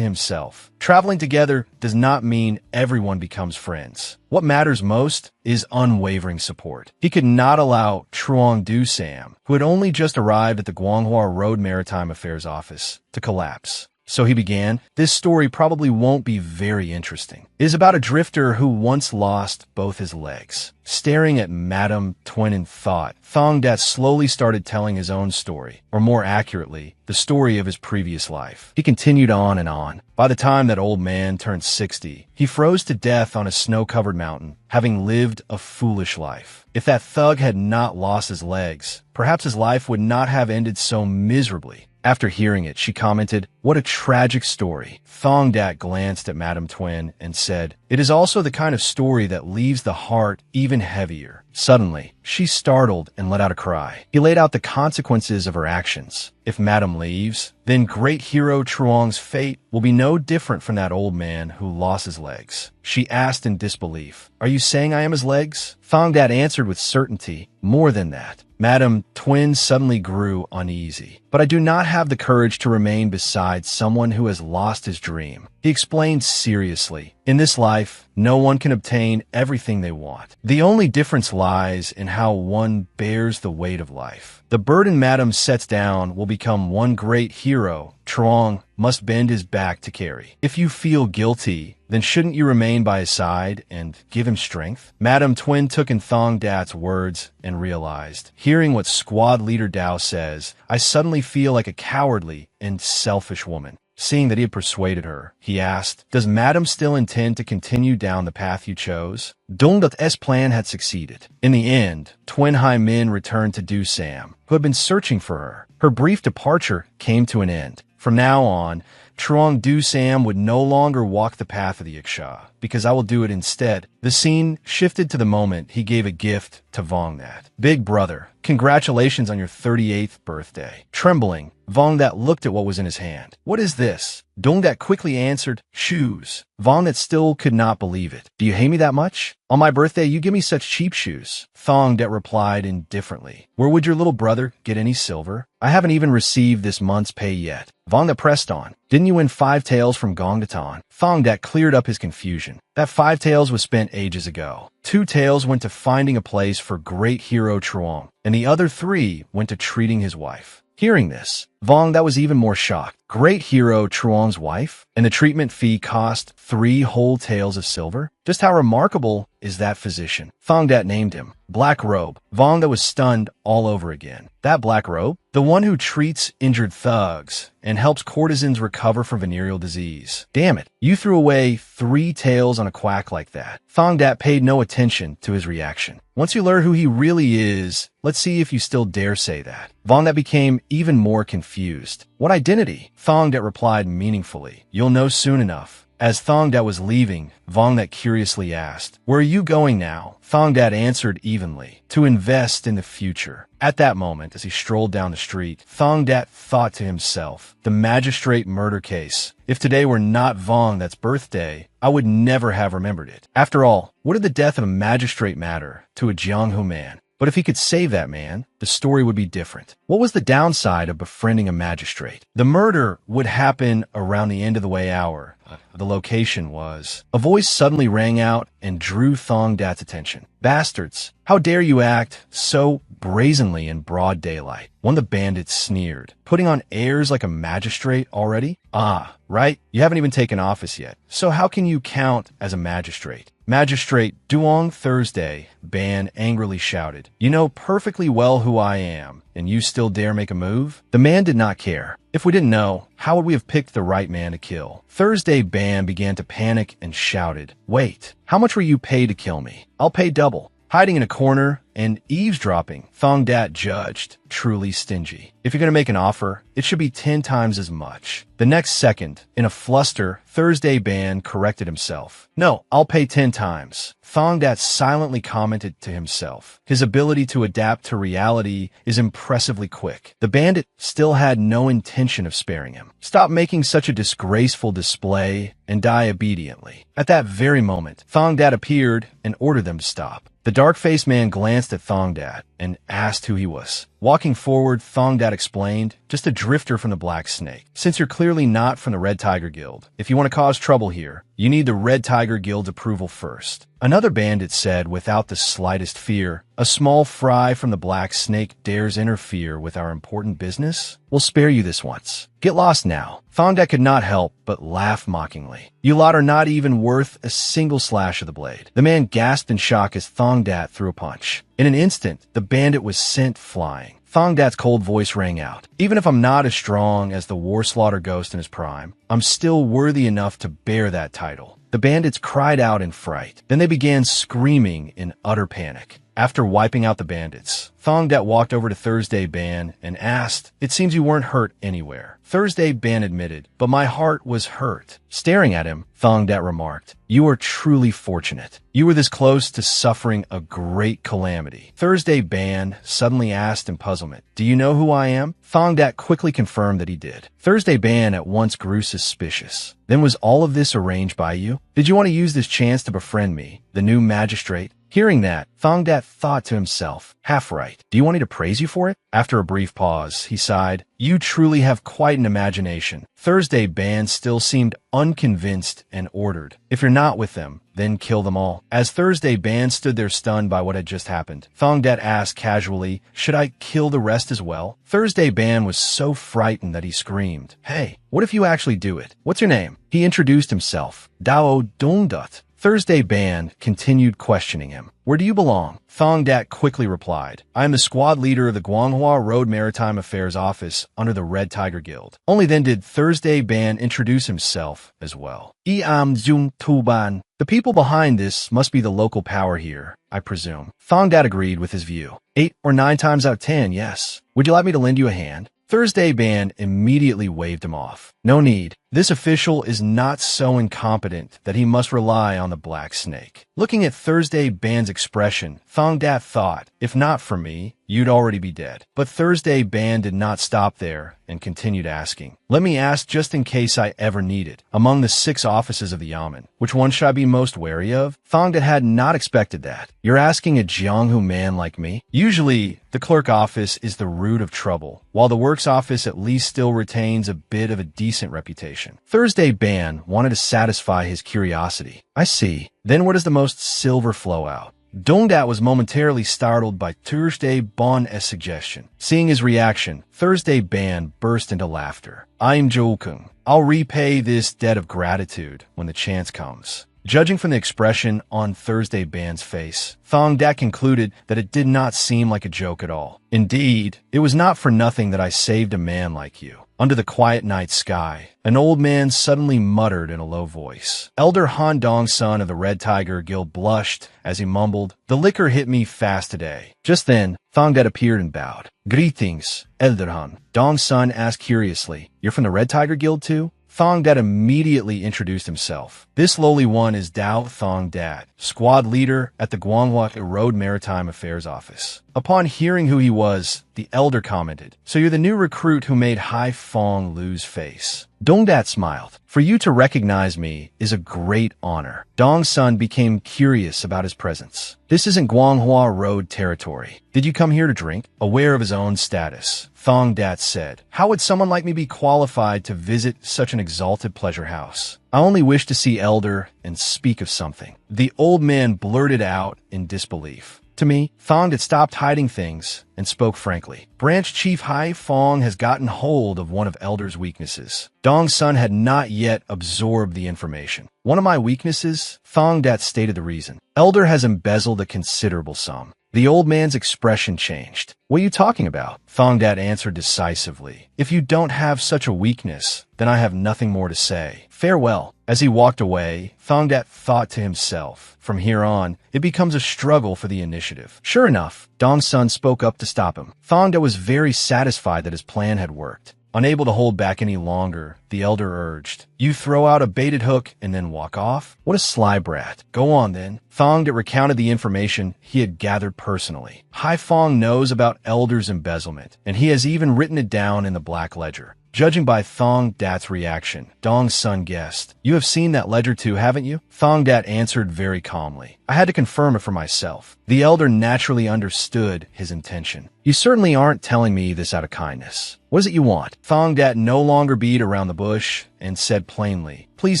S1: himself, traveling together does not mean everyone becomes friends. What matters most is unwavering support. He could not allow Truong Du Sam, who had only just arrived at the Guanghua Road Maritime Affairs office, to collapse. So he began, this story probably won't be very interesting. It is about a drifter who once lost both his legs. Staring at Madam Twin in thought, Thong Dat slowly started telling his own story, or more accurately, the story of his previous life. He continued on and on. By the time that old man turned 60, he froze to death on a snow-covered mountain, having lived a foolish life. If that thug had not lost his legs, perhaps his life would not have ended so miserably. After hearing it, she commented, "What a tragic story." Thong Dat glanced at Madam Twin and said, "It is also the kind of story that leaves the heart even heavier." Suddenly, she startled and let out a cry. He laid out the consequences of her actions. If Madam leaves, then great hero Truong's fate will be no different from that old man who lost his legs. She asked in disbelief, "Are you saying I am his legs?" Thong Dat answered with certainty, "More than that." Madam Twin suddenly grew uneasy. "But I do not have the courage to remain beside someone who has lost his dream." He explained seriously, "In this life, no one can obtain everything they want. The only difference lies in how one bears the weight of life. The burden Madam sets down will become one great hero Truong must bend his back to carry. If you feel guilty, then shouldn't you remain by his side and give him strength?" Madam Twin took in Thong Dat's words and realized, hearing what Squad Leader Dao says, I suddenly feel like a cowardly and selfish woman. Seeing that he had persuaded her, he asked, "Does Madam still intend to continue down the path you chose?" Dong Dat's plan had succeeded. In the end, Twin Hai Min returned to Du Sam, who had been searching for her. Her brief departure came to an end. From now on, Truong Du Sam would no longer walk the path of the Yaksha, because I will do it instead. The scene shifted to the moment he gave a gift to Vong Dat. "Big brother, congratulations on your 38th birthday." Trembling, Vong Dat looked at what was in his hand. "What is this?" Dong Dat quickly answered, "Shoes." Vong Dat still could not believe it. "Do you hate me that much? On my birthday, you give me such cheap shoes." Thong Dat replied indifferently, "Where would your little brother get any silver? I haven't even received this month's pay yet." Vong Dat pressed on, Didn't you win 5 taels from Gongdaton? Thongdat cleared up his confusion. That 5 taels was spent ages ago. 2 taels went to finding a place for great hero Truong, and the other 3 went to treating his wife. Hearing this, That was even more shocked. Great hero Truong's wife? And the treatment fee cost 3 whole taels of silver? Just how remarkable is that physician? Thongdat named him Black Robe. That was stunned all over again. That Black Robe? The one who treats injured thugs and helps courtesans recover from venereal disease. Damn it, you threw away 3 taels on a quack like that. Thongdat paid no attention to his reaction. Once you learn who he really is, let's see if you still dare say that. That became even more confused. What identity? Thongdat replied meaningfully. You'll know soon enough. As Thongdat was leaving, That curiously asked, "Where are you going now?" Thongdat answered evenly, "To invest in the future." At that moment, as he strolled down the street, Thongdat thought to himself, the magistrate murder case. If today were not That's birthday, I would never have remembered it. After all, what did the death of a magistrate matter to a Jianghu man? But if he could save that man, the story would be different. What was the downside of befriending a magistrate? The murder would happen around the end of the way hour. The location was... A voice suddenly rang out and drew Thongdat's attention. "Bastards, how dare you act so brazenly in broad daylight?" One of the bandits sneered. "Putting on airs like a magistrate already? Ah, right, you haven't even taken office yet. So how can you count as a magistrate?" "Magistrate Duong Thursday," Ban angrily shouted. "You know perfectly well who I am, and you still dare make a move?" The man did not care. If we didn't know, how would we have picked the right man to kill? Thursday Ban began to panic and shouted, "Wait, how much were you paid to kill me? I'll pay double." Hiding in a corner and eavesdropping, Thongdat judged, truly stingy. If you're going to make an offer, it should be 10 times as much. The next second, in a fluster, Thursday Ban corrected himself. "No, I'll pay 10 times. Thongdat silently commented to himself. His ability to adapt to reality is impressively quick. The bandit still had no intention of sparing him. "Stop making such a disgraceful display and die obediently." At that very moment, Thongdat appeared and ordered them to stop. The dark-faced man glanced at Thongdat and asked who he was. Walking forward, Thongdat explained, "Just a drifter from the Black Snake. Since you're clearly not from the Red Tiger Guild, if you want to cause trouble here, you need the Red Tiger Guild's approval first." Another bandit said without the slightest fear, "A small fry from the Black Snake dares interfere with our important business? We'll spare you this once. Get lost now." Thongdat could not help but laugh mockingly. "You lot are not even worth a single slash of the blade." The man gasped in shock as Thongdat threw a punch. In an instant, the bandit was sent flying. Thongdat's cold voice rang out. "Even if I'm not as strong as the War Slaughter Ghost in his prime, I'm still worthy enough to bear that title." The bandits cried out in fright. Then they began screaming in utter panic. After wiping out the bandits, Thongdat walked over to Thursday Ban and asked, "It seems you weren't hurt anywhere." Thursday Ban admitted, "But my heart was hurt." Staring at him, Thongdat remarked, "You are truly fortunate. You were this close to suffering a great calamity." Thursday Ban suddenly asked in puzzlement, "Do you know who I am?" Thongdat quickly confirmed that he did. Thursday Ban at once grew suspicious. "Then was all of this arranged by you? Did you want to use this chance to befriend me, the new magistrate?" Hearing that, Thongdat thought to himself, "Half right. Do you want me to praise you for it?" After a brief pause, he sighed, "You truly have quite an imagination." Thursday Ban still seemed unconvinced and ordered, "If you're not with them, then kill them all." As Thursday Ban stood there stunned by what had just happened, Thongdat asked casually, "Should I kill the rest as well?" Thursday Ban was so frightened that he screamed, "Hey, what if you actually do it? What's your name?" He introduced himself, Dao Dongdut. Thursday Ban continued questioning him. "Where do you belong?" Thongdat quickly replied, "I am the squad leader of the Guanghua Road Maritime Affairs Office under the Red Tiger Guild." Only then did Thursday Ban introduce himself as well. "I am Zung Tuban. The people behind this must be the local power here, I presume." Thongdat agreed with his view. 8 or 9 times out of 10, yes. "Would you like me to lend you a hand?" Thursday Ban immediately waved him off. "No need. This official is not so incompetent that he must rely on the Black Snake." Looking at Thursday Ban's expression, Thong Dat thought, if not for me, you'd already be dead. But Thursday Ban did not stop there and continued asking. Let me ask just in case I ever need it. Among the 6 offices of the Yamen, which one should I be most wary of? Thong Dat had not expected that. You're asking a Jianghu man like me? Usually, the clerk office is the root of trouble, while the works office at least still retains a bit of a decent reputation. Thursday Ban wanted to satisfy his curiosity. I see. Then where does the most silver flow out? Dongdat was momentarily startled by Thursday Ban's suggestion. Seeing his reaction, Thursday Ban burst into laughter. I'm joking. I'll repay this debt of gratitude when the chance comes. Judging from the expression on Thursday Ban's face, Thong Dat concluded that it did not seem like a joke at all. Indeed, it was not for nothing that I saved a man like you. Under the quiet night sky, an old man suddenly muttered in a low voice. Elder Han Dong-sun of the Red Tiger Guild blushed as he mumbled, "The liquor hit me fast today." Just then, Thong Dat appeared and bowed. "Greetings, Elder Han." Dong-sun asked curiously, "You're from the Red Tiger Guild too?" Thong Dat immediately introduced himself. "This lowly one is Dao Thong Dat, squad leader at the Guanghua Road Maritime Affairs Office." Upon hearing who he was, the elder commented, "So you're the new recruit who made Hai Fong lose face." Dongdat smiled. "For you to recognize me is a great honor." Dong-sun became curious about his presence. "This isn't Guanghua Road territory. Did you come here to drink?" Aware of his own status, Thong Dat said, "How would someone like me be qualified to visit such an exalted pleasure house? I only wish to see Elder and speak of something." The old man blurted out in disbelief. To me, Thong had stopped hiding things and spoke frankly. "Branch Chief Hai Fong has gotten hold of one of Elder's weaknesses." Dong-sun had not yet absorbed the information. "One of my weaknesses?" Thong Dat stated the reason. "Elder has embezzled a considerable sum." The old man's expression changed. "What are you talking about?" Thong Dat answered decisively. "If you don't have such a weakness, then I have nothing more to say. Farewell." As he walked away, Thong Dat thought to himself, from here on, it becomes a struggle for the initiative. Sure enough, Dong-sun spoke up to stop him. Thong Dat was very satisfied that his plan had worked. Unable to hold back any longer, the elder urged, "You throw out a baited hook and then walk off? What a sly brat. Go on then." Thong Dat recounted the information he had gathered personally. Hai Fong knows about Elder's embezzlement, and he has even written it down in the Black Ledger. Judging by Thong Dat's reaction, Dong-sun guessed, "You have seen that ledger too, haven't you?" Thong Dat answered very calmly, "I had to confirm it for myself." The elder naturally understood his intention. "You certainly aren't telling me this out of kindness. What is it you want?" Thong Dat no longer beat around the bush and said plainly, "Please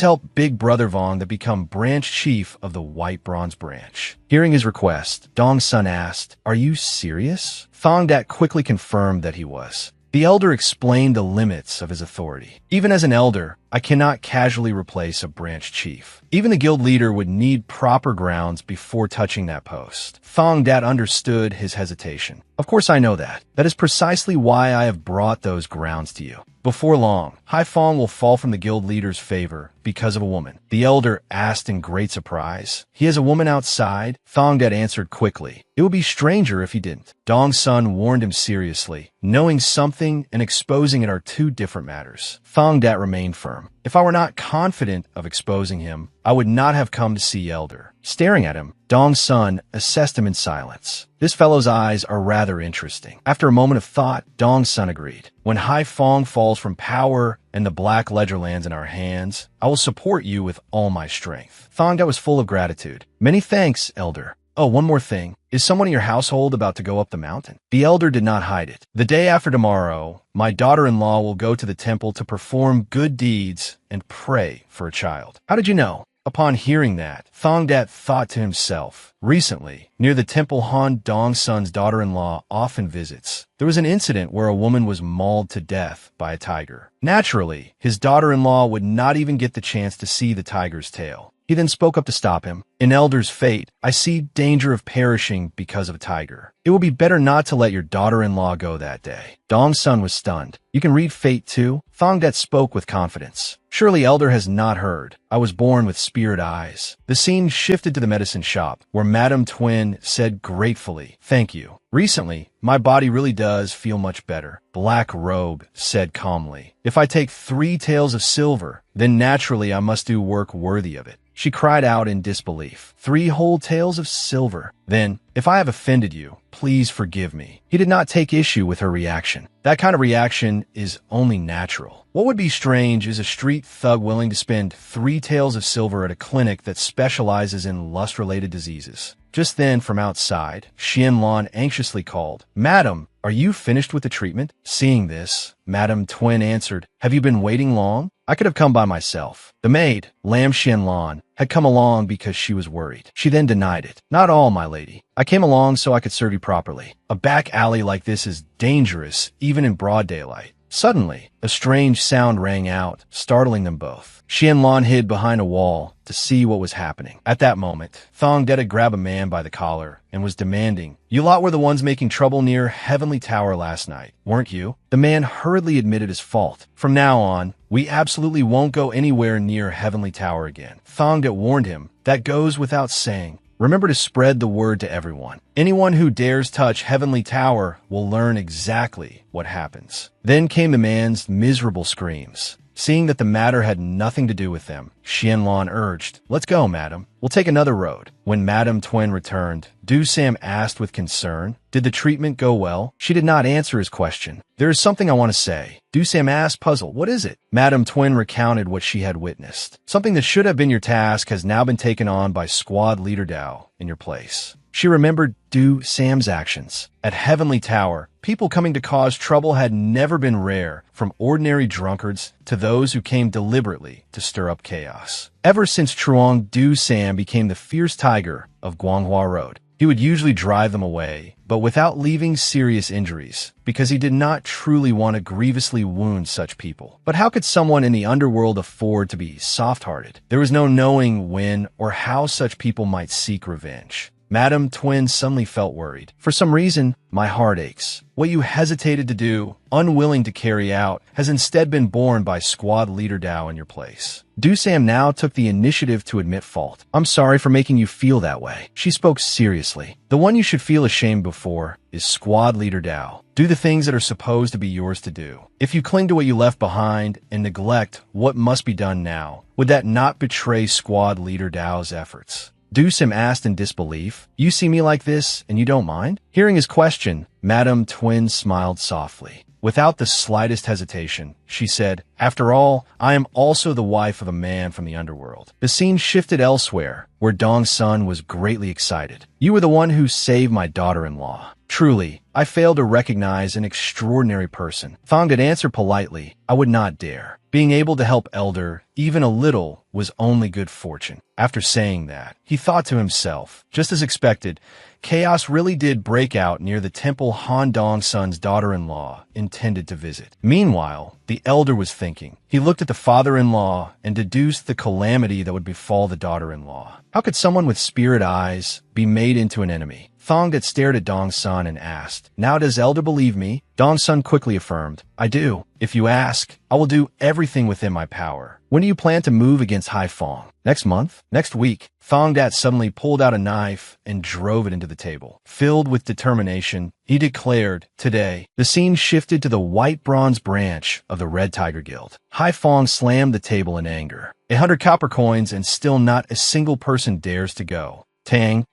S1: help Big Brother Vong to become branch chief of the White Bronze Branch." Hearing his request, Dong-sun asked, "Are you serious?" Thong Dat quickly confirmed that he was. The elder explained the limits of his authority. "Even as an elder, I cannot casually replace a branch chief. Even the guild leader would need proper grounds before touching that post." Thong Dat understood his hesitation. "Of course I know that. That is precisely why I have brought those grounds to you." Before long, Hai Fong will fall from the guild leader's favor because of a woman. The elder asked in great surprise. "He has a woman outside?" Thong Dat answered quickly. "It would be stranger if he didn't." Dong-sun warned him seriously. Knowing something and exposing it are two different matters. Thong Dat remained firm. "If I were not confident of exposing him, I would not have come to see Elder." Staring at him, Dong-sun assessed him in silence. "This fellow's eyes are rather interesting." After a moment of thought, Dong-sun agreed. "When Hai Fong falls from power and the Black Ledger lands in our hands, I will support you with all my strength." Thong Dat was full of gratitude. "Many thanks, Elder. Oh, one more thing. Is someone in your household about to go up the mountain?" The elder did not hide it. "The day after tomorrow, my daughter-in-law will go to the temple to perform good deeds and pray for a child." "How did you know?" Upon hearing that, Thong Dat thought to himself, "Recently, near the temple Han Dong-sun's daughter-in-law often visits, there was an incident where a woman was mauled to death by a tiger. Naturally, his daughter-in-law would not even get the chance to see the tiger's tail." He then spoke up to stop him. "In Elder's fate, I see danger of perishing because of a tiger. It will be better not to let your daughter-in-law go that day. Dong's son was stunned. You can read fate too? Thongdat spoke with confidence. Surely Elder has not heard. I was born with spirit eyes. The scene shifted to the medicine shop, where Madame Twin said gratefully, "Thank you. Recently, my body really does feel much better." Black Robe said calmly, "If I take 3 taels of silver, then naturally I must do work worthy of it." She cried out in disbelief. 3 whole taels of silver. Then, if I have offended you, please forgive me. He did not take issue with her reaction. That kind of reaction is only natural. What would be strange is a street thug willing to spend 3 taels of silver at a clinic that specializes in lust-related diseases. Just then, from outside, Xianlon anxiously called, "Madam, are you finished with the treatment?" Seeing this, Madame Twin answered, "Have you been waiting long? I could have come by myself." The maid, Lam Xianlon, had come along because she was worried. She then denied it. "Not all, my lady. I came along so I could serve you properly. A back alley like this is dangerous, even in broad daylight." Suddenly, a strange sound rang out, startling them both. Xianlon hid behind a wall to see what was happening. At that moment, Thongdet grabbed a man by the collar and was demanding, "You lot were the ones making trouble near Heavenly Tower last night, weren't you?" The man hurriedly admitted his fault. "From now on, we absolutely won't go anywhere near Heavenly Tower again." Thongdet warned him, "That goes without saying. Remember to spread the word to everyone. Anyone who dares touch Heavenly Tower will learn exactly what happens." Then came the man's miserable screams. Seeing that the matter had nothing to do with them, Xianlon urged, "Let's go, madam. We'll take another road." When Madame Twin returned, Du Sam asked with concern, "Did the treatment go well?" She did not answer his question. "There is something I want to say." Du Sam asked, puzzled, "What is it?" Madame Twin recounted what she had witnessed. "Something that should have been your task has now been taken on by Squad Leader Dao in your place." She remembered Du Sam's actions. At Heavenly Tower, people coming to cause trouble had never been rare, from ordinary drunkards to those who came deliberately to stir up chaos. Ever since Truong, Du Sam became the fierce tiger of Guanghua Road. He would usually drive them away, but without leaving serious injuries, because he did not truly want to grievously wound such people. But how could someone in the underworld afford to be soft-hearted? There was no knowing when or how such people might seek revenge. Madame Twin suddenly felt worried. "For some reason, my heart aches. What you hesitated to do, unwilling to carry out, has instead been borne by Squad Leader Dao in your place." Du Sam now took the initiative to admit fault. "I'm sorry for making you feel that way." She spoke seriously. "The one you should feel ashamed before is Squad Leader Dao. Do the things that are supposed to be yours to do. If you cling to what you left behind and neglect what must be done now, would that not betray Squad Leader Dao's efforts?" Du Sam asked in disbelief, "You see me like this, and you don't mind?" Hearing his question, Madame Twin smiled softly. Without the slightest hesitation, she said, "After all, I am also the wife of a man from the underworld." The scene shifted elsewhere, where Dong's son was greatly excited. "You were the one who saved my daughter-in-law. Truly, I fail to recognize an extraordinary person." Thongdet answered politely, "I would not dare. Being able to help Elder, even a little, was only good fortune." After saying that, he thought to himself, just as expected, chaos really did break out near the temple Han Dong's son's daughter-in-law intended to visit. Meanwhile, the elder was thinking. He looked at the father-in-law and deduced the calamity that would befall the daughter-in-law. How could someone with spirit eyes be made into an enemy? Thongdet stared at Dong's son and asked, "Now does Elder believe me?" Dong's son quickly affirmed, "I do. If you ask, I will do everything within my power." "When do you plan to move against Haifeng? Next month? Next week?" Thongdat suddenly pulled out a knife and drove it into the table. Filled with determination, he declared, "Today." The scene shifted to the white bronze branch of the Red Tiger Guild. Haifeng slammed the table in anger. 100 copper coins and still not a single person dares to go. Tan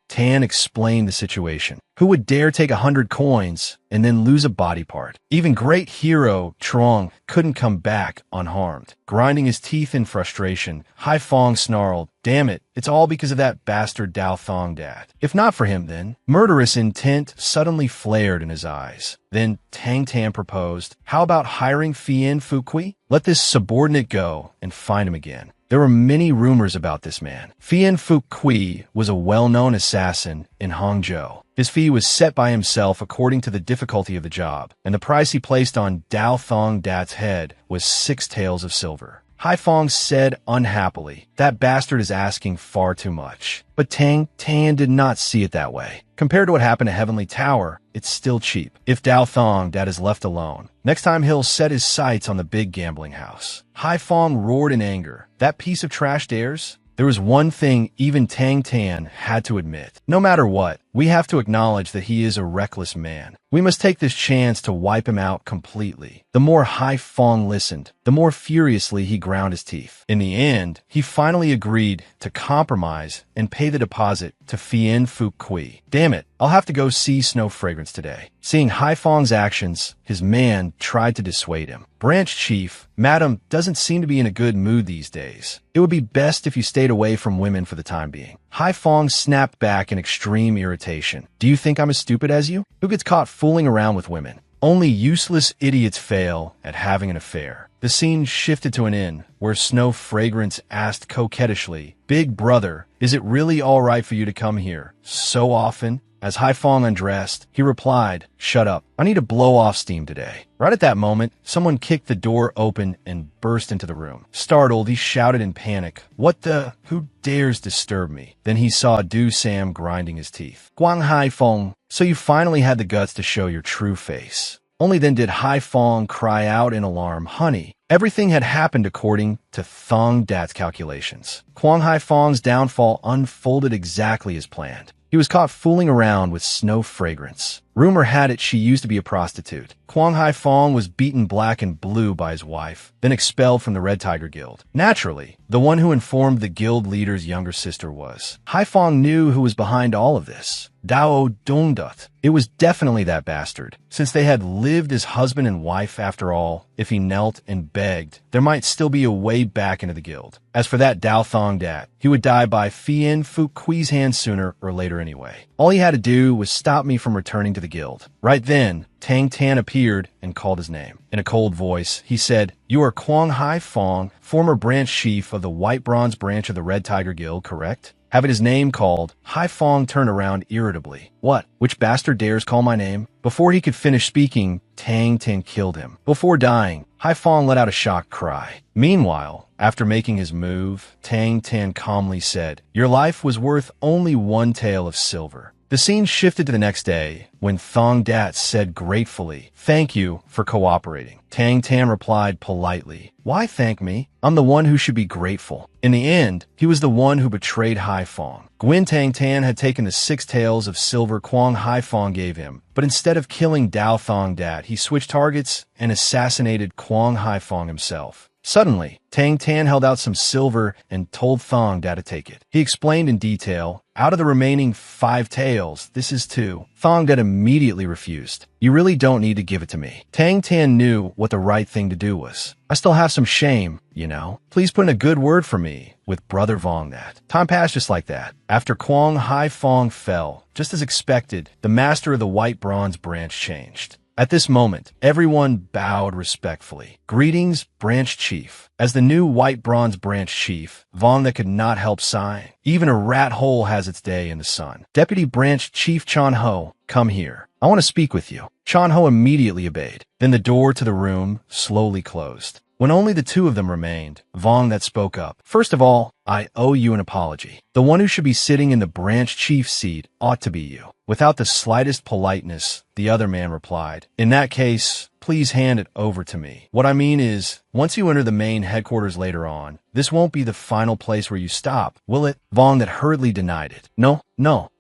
S1: explained the situation. Who would dare take 100 coins and then lose a body part? Even great hero Trong couldn't come back unharmed. Grinding his teeth in frustration, Haifeng snarled, "Damn it, it's all because of that bastard Dao Thongdat. If not for him then." Murderous intent suddenly flared in his eyes. Then Tang Tan proposed, "How about hiring Fien Fukui? Let this subordinate go and find him again." There were many rumors about this man. Fien Fukui was a well-known assassin in Hangzhou. His fee was set by himself according to the difficulty of the job, and the price he placed on Dao Thongdat's head was 6 taels of silver. Haifong said unhappily. That bastard is asking far too much. But Tang Tan did not see it that way. Compared to what happened to Heavenly Tower, it's still cheap. If Dao Thong Dad is left alone, next time he'll set his sights on the big gambling house. Haifong roared in anger. That piece of trash dares? There was one thing even Tang Tan had to admit. No matter what, we have to acknowledge that he is a reckless man. We must take this chance to wipe him out completely. The more Haifong listened, the more furiously he ground his teeth. In the end, he finally agreed to compromise and pay the deposit to Fien Fu Kui. Damn it, I'll have to go see Snow Fragrance today. Seeing Haifong's actions, his man tried to dissuade him. Branch Chief, Madam doesn't seem to be in a good mood these days. It would be best if you stayed away from women for the time being. Haifong snapped back in extreme irritation. Do you think I'm as stupid as you? Who gets caught fooling around with women? Only useless idiots fail at having an affair. The scene shifted to an inn, where Snow Fragrance asked coquettishly, Big brother, is it really all right for you to come here so often? As Haifong undressed, he replied, Shut up. I need to blow off steam today. Right at that moment, someone kicked the door open and burst into the room. Startled, he shouted in panic, What the? Who dares disturb me? Then he saw Du Sam grinding his teeth. Guang Haifong, so you finally had the guts to show your true face. Only then did Haifong cry out in alarm, Honey. Everything had happened according to Thong Dat's calculations. Kwang Haifong's downfall unfolded exactly as planned. He was caught fooling around with Snow Fragrance. Rumor had it she used to be a prostitute. Kwang Haifong was beaten black and blue by his wife, then expelled from the Red Tiger Guild. Naturally, the one who informed the guild leader's younger sister was. Haifong knew who was behind all of this. Dao Dongdut. It was definitely that bastard. Since they had lived as husband and wife after all, if he knelt and begged, there might still be a way back into the guild. As for that Dao Thong Dat, he would die by Fien Fu Kui's hand sooner or later anyway. All he had to do was stop me from returning to the guild. Right then, Tang Tan appeared and called his name. In a cold voice, he said, You are Kwang Haifong, former branch chief of the White Bronze branch of the Red Tiger Guild, correct? Having his name called, Haifong turned around irritably. What? Which bastard dares call my name? Before he could finish speaking, Tang Tan killed him. Before dying, Haifong let out a shocked cry. Meanwhile, after making his move, Tang Tan calmly said, Your life was worth only one tael of silver. The scene shifted to the next day, when Thong Dat said gratefully, Thank you for cooperating. Tang Tan replied politely, Why thank me? I'm the one who should be grateful. In the end, he was the one who betrayed Haifong. Gwyn Tang Tan had taken the 6 taels of silver Kwang Haifong gave him, but instead of killing Dao Thong Dat, he switched targets and assassinated Kwang Haifong himself. Suddenly, Tang Tan held out some silver and told Thong Dat to take it. He explained in detail, Out of the remaining 5 taels, this is 2. Thong Dat immediately refused. You really don't need to give it to me. Tang Tan knew what the right thing to do was. I still have some shame, you know. Please put in a good word for me with Brother Vong Dat. Time passed just like that. After Kwang Haifong fell, just as expected, the master of the White Bronze branch changed. At this moment, everyone bowed respectfully. Greetings, Branch Chief. As the new White Bronze Branch Chief, Vong that could not help sighing. Even a rat hole has its day in the sun. Deputy Branch Chief Chan Ho, come here. I want to speak with you. Chan Ho immediately obeyed. Then the door to the room slowly closed. When only the 2 of them remained, Vong that spoke up. First of all, I owe you an apology. The one who should be sitting in the branch chief seat ought to be you. Without the slightest politeness, the other man replied, In that case, please hand it over to me. What I mean is, once you enter the main headquarters later on, this won't be the final place where you stop, will it? Vong that hurriedly denied it. No.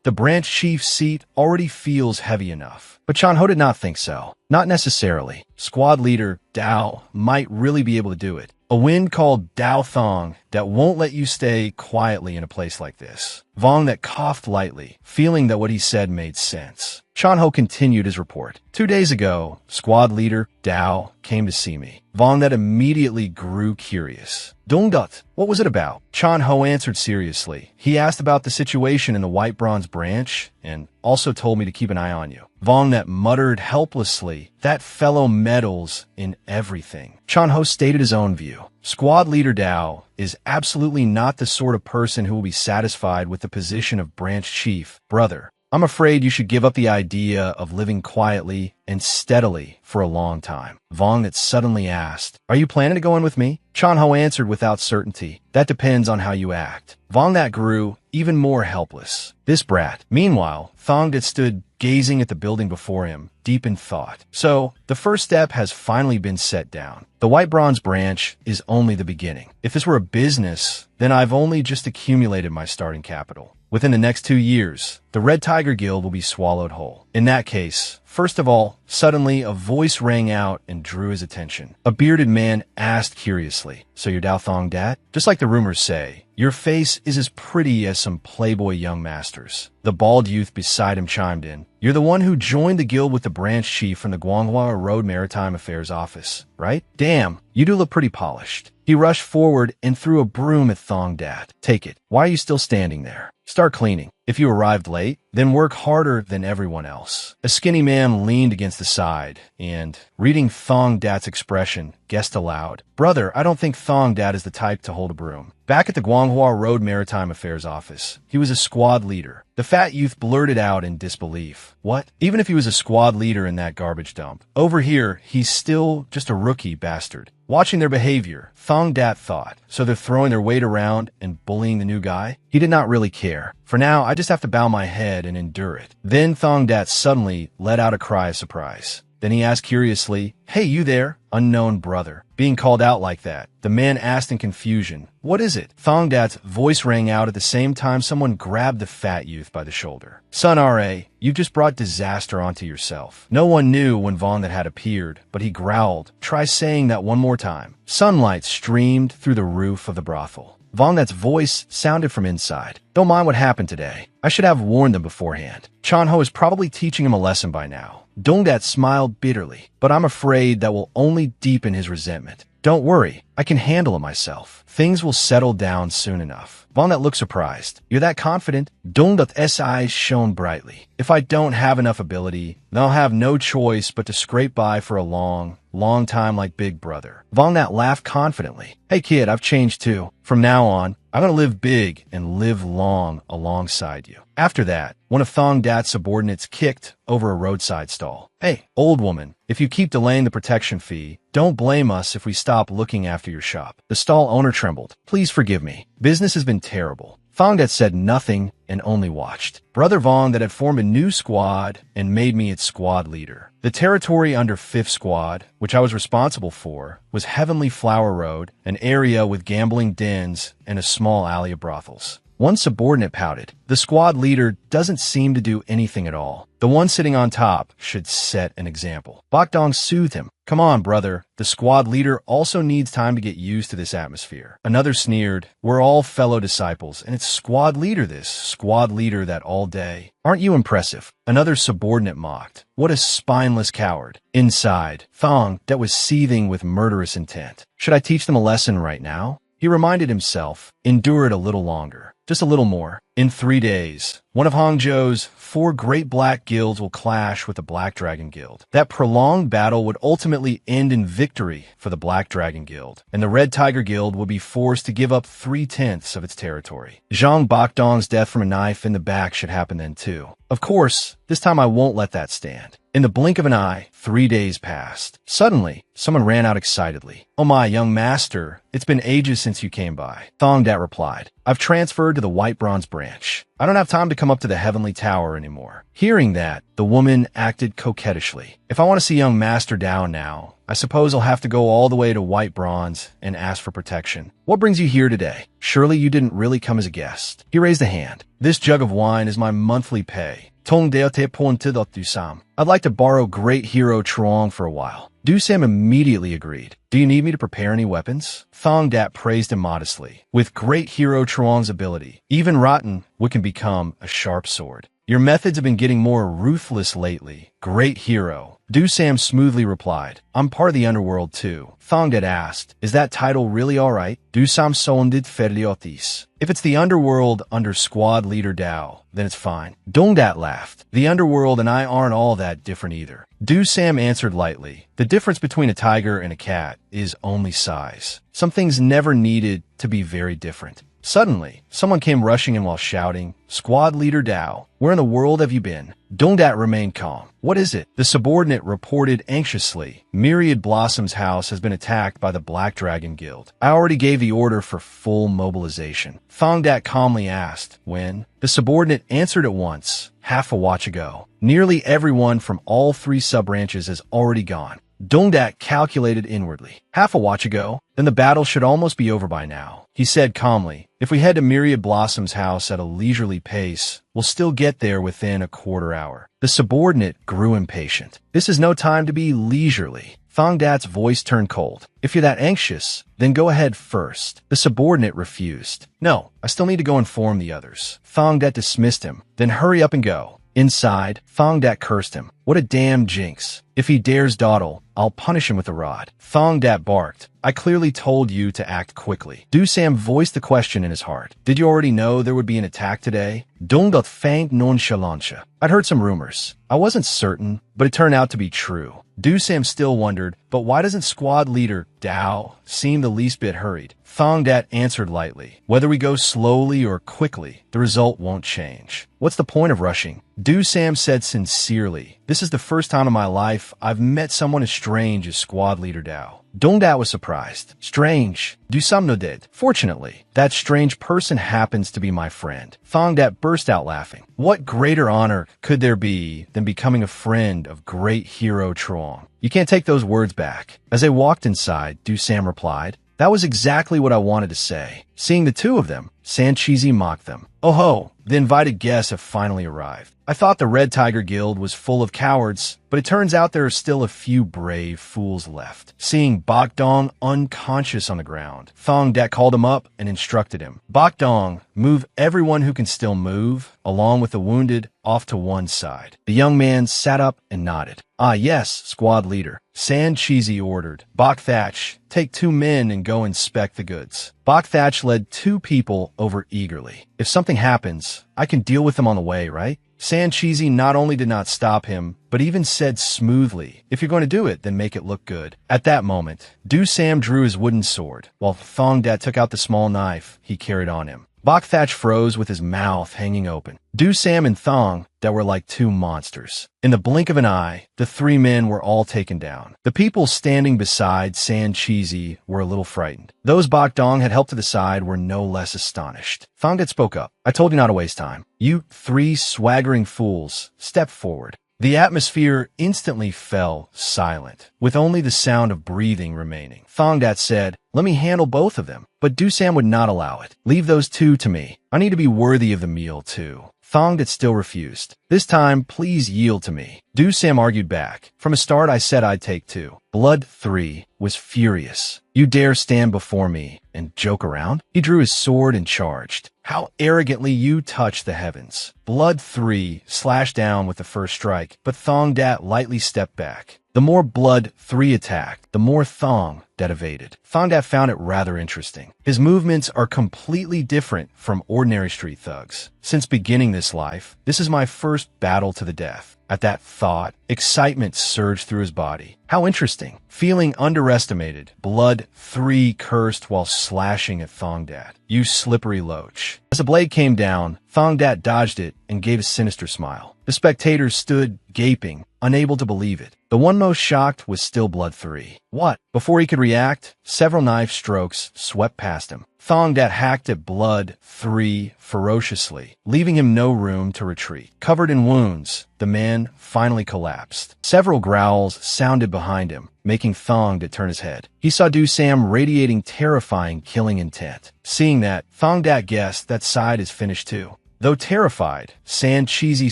S1: The branch chief's seat already feels heavy enough. But Chan Ho did not think so. Not necessarily. Squad leader Dao might really be able to do it. A wind called Dao Thong that won't let you stay quietly in a place like this. Vong that coughed lightly, feeling that what he said made sense. Chan Ho continued his report. 2 days ago, squad leader Dao came to see me. Vong that immediately grew curious. Dongdut, what was it about? Chan Ho answered seriously. He asked about the situation in the White Bronze branch and also told me to keep an eye on you. Vong that muttered helplessly, That fellow meddles in everything. Chan Ho stated his own view. Squad leader Dao is absolutely not the sort of person who will be satisfied with the position of branch chief. Brother, I'm afraid you should give up the idea of living quietly and steadily for a long time. Vong suddenly asked, "Are you planning to go in with me?" Chanho answered without certainty, "That depends on how you act." Vong grew even more helpless. This brat. Meanwhile, Thong stood gazing at the building before him, deep in thought. So, the first step has finally been set down. The White Bronze branch is only the beginning. If this were a business, then I've only just accumulated my starting capital. Within the next 2 years, the Red Tiger Guild will be swallowed whole. In that case, first of all, suddenly a voice rang out and drew his attention. A bearded man asked curiously, "So you're Dao Thong Dat?" Just like the rumors say, your face is as pretty as some playboy young masters. The bald youth beside him chimed in, "You're the one who joined the guild with the branch chief from the Guanghua Road Maritime Affairs office, right? Damn, you do look pretty polished." He rushed forward and threw a broom at Thong Dat. "Take it. Why are you still standing there? Start cleaning. If you arrived late, then work harder than everyone else." A skinny man leaned against the side and, reading Thong Dat's expression, guessed aloud, "Brother, I don't think Thong Dat is the type to hold a broom." Back at the Guanghua Road Maritime Affairs office, he was a squad leader. The fat youth blurted out in disbelief. "What? Even if he was a squad leader in that garbage dump, over here, he's still just a rookie bastard." Watching their behavior, Thong Dat thought, so they're throwing their weight around and bullying the new guy? He did not really care. For now, I just have to bow my head and endure it. Then Thong Dat suddenly let out a cry of surprise. Then he asked curiously, "Hey, you there, unknown brother." Being called out like that, the man asked in confusion, "What is it?" Thong Dat's voice rang out at the same time someone grabbed the fat youth by the shoulder. "Son R.A., you've just brought disaster onto yourself." No one knew when Vong had appeared, but he growled, "Try saying that one more time." Sunlight streamed through the roof of the brothel. Vong's voice sounded from inside. "Don't mind what happened today. I should have warned them beforehand. Chanho is probably teaching him a lesson by now." Dongdat smiled bitterly, "But I'm afraid that will only deepen his resentment." "Don't worry, I can handle it myself. Things will settle down soon enough." Vongdat looked surprised. "You're that confident?" Dongdat's eyes shone brightly. "If I don't have enough ability, then I'll have no choice but to scrape by for a long time like Big Brother." Vongdat laughed confidently. "Hey kid, I've changed too. From now on, I'm gonna live big and live long alongside you." After that, one of Thong Dat's subordinates kicked over a roadside stall. "Hey, old woman, if you keep delaying the protection fee, don't blame us if we stop looking after your shop." The stall owner trembled. "Please forgive me. Business has been terrible." Thong Dat said nothing and only watched. Brother Vong had formed a new squad and made me its squad leader. The territory under 5th Squad, which I was responsible for, was Heavenly Flower Road, an area with gambling dens and a small alley of brothels. One subordinate pouted. "The squad leader doesn't seem to do anything at all. The one sitting on top should set an example." Bokdong soothed him. "Come on, brother. The squad leader also needs time to get used to this atmosphere." Another sneered. "We're all fellow disciples, and it's squad leader this, squad leader that all day. Aren't you impressive?" Another subordinate mocked. "What a spineless coward." Inside, Thong Dat was seething with murderous intent. Should I teach them a lesson right now? He reminded himself, endure it a little longer. Just a little more. In 3 days, one of Hangzhou's 4 great black guilds will clash with the Black Dragon Guild. That prolonged battle would ultimately end in victory for the Black Dragon Guild, and the Red Tiger Guild would be forced to give up 3/10 of its territory. Zhang Bokdong's death from a knife in the back should happen then too. Of course, this time I won't let that stand. In the blink of an eye, 3 days passed. Suddenly, someone ran out excitedly. "Oh my, young master, it's been ages since you came by." Thong Dat replied, "I've transferred to the White Bronze branch. I don't have time to come up to the Heavenly Tower anymore." Hearing that, the woman acted coquettishly. "If I want to see young Master Dao now, I suppose I'll have to go all the way to White Bronze and ask for protection. What brings you here today? Surely you didn't really come as a guest." He raised a hand. "This jug of wine is my monthly pay. I'd like to borrow Great Hero Truong for a while." Dusam immediately agreed. "Do you need me to prepare any weapons?" Thong Dat praised him modestly. "With Great Hero Truong's ability, even rotten wood can become a sharp sword. Your methods have been getting more ruthless lately, Great Hero." Dusam smoothly replied, "I'm part of the underworld too." Thong Dat asked, "Is that title really alright?" Dusam sonded Ferliotis. "If it's the underworld under squad leader Dao, then it's fine." Dongdat laughed. "The underworld and I aren't all that different either." Dusam answered lightly, "The difference between a tiger and a cat is only size. Some things never needed to be very different." Suddenly, someone came rushing in while shouting, "Squad Leader Dao, where in the world have you been?" Dongdat remained calm. "What is it?" The subordinate reported anxiously. "Myriad Blossom's house has been attacked by the Black Dragon Guild. I already gave the order for full mobilization." Thongdat calmly asked, "When?" The subordinate answered at once, "Half a watch ago. Nearly everyone from all 3 sub-branches has already gone." Dongdat calculated inwardly. "Half a watch ago? Then the battle should almost be over by now." He said calmly, "If we head to Myriad Blossom's house at a leisurely pace, we'll still get there within a quarter hour." The subordinate grew impatient. "This is no time to be leisurely." Thongdat's voice turned cold. "If you're that anxious, then go ahead first." The subordinate refused. "No, I still need to go inform the others." Thongdat dismissed him. "Then hurry up and go." Inside, Thongdat cursed him. "What a damn jinx. If he dares dawdle, I'll punish him with a rod." Thongdat barked. "I clearly told you to act quickly." Dusam voiced the question in his heart. "Did you already know there would be an attack today?" Dongdat feigned nonchalance. "I'd heard some rumors. I wasn't certain, but it turned out to be true." Dusam still wondered, "But why doesn't squad leader Dao seem the least bit hurried?" Thongdat answered lightly, "Whether we go slowly or quickly, the result won't change. What's the point of rushing?" Dusam said sincerely, "This is the first time in my life I've met someone as strange as squad leader Dao." Dongdat was surprised. "Strange?" Dusam nodded. "Fortunately, that strange person happens to be my friend." Thongdat burst out laughing. "What greater honor could there be than becoming a friend of great hero Truong?" "You can't take those words back." As they walked inside, Dusam replied, "That was exactly what I wanted to say." Seeing the two of them, Sanchizi mocked them. "Oh ho, the invited guests have finally arrived. I thought the Red Tiger Guild was full of cowards, but it turns out there are still a few brave fools left." Seeing Bokdong unconscious on the ground, Thongdat called him up and instructed him. "Bokdong, move everyone who can still move, along with the wounded, off to one side." The young man sat up and nodded. "Ah yes, squad leader." Sanchizi ordered. "Bokthach, take 2 men and go inspect the goods." Bokthach led 2 people over eagerly. "If something happens, I can deal with them on the way, right?" Sanchizi not only did not stop him, but even said smoothly, "If you're going to do it, then make it look good." At that moment, Dusam drew his wooden sword, while Thongdat took out the small knife he carried on him. Bokthach froze with his mouth hanging open. Dusam and Thong that were like 2 monsters. In the blink of an eye, the 3 men were all taken down. The people standing beside Sanchizi were a little frightened. Those Bokdong had helped to the side were no less astonished. Thongdat spoke up. "I told you not to waste time. You 3 swaggering fools, step forward." The atmosphere instantly fell silent, with only the sound of breathing remaining. Thongdat said, "Let me handle both of them." But Dusam would not allow it. "Leave those 2 to me. I need to be worthy of the meal, too." Thongdat still refused. "This time, please yield to me." Dusam argued back. "From a start, I said I'd take 2. Blood 3 was furious. "You dare stand before me and joke around?" He drew his sword and charged. "How arrogantly you touch the heavens." Blood 3 slashed down with the first strike, but Thongdat lightly stepped back. The more Blood 3 attacked, the more Thongdat evaded. Thongdat found it rather interesting. His movements are completely different from ordinary street thugs. "Since beginning this life, this is my first battle to the death." At that thought, excitement surged through his body. "How interesting." Feeling underestimated, Blood 3 cursed while slashing at Thongdat. "You slippery loach." As the blade came down, Thongdat dodged it and gave a sinister smile. The spectators stood gaping, unable to believe it. The one most shocked was still Blood 3. "What?" Before he could react, several knife strokes swept past him. Thongdat hacked at Blood 3 ferociously, leaving him no room to retreat. Covered in wounds, the man finally collapsed. Several growls sounded behind him, making Thongdat turn his head. He saw Dusam radiating terrifying killing intent. Seeing that, Thongdat guessed that side is finished too. Though terrified, Sanchizi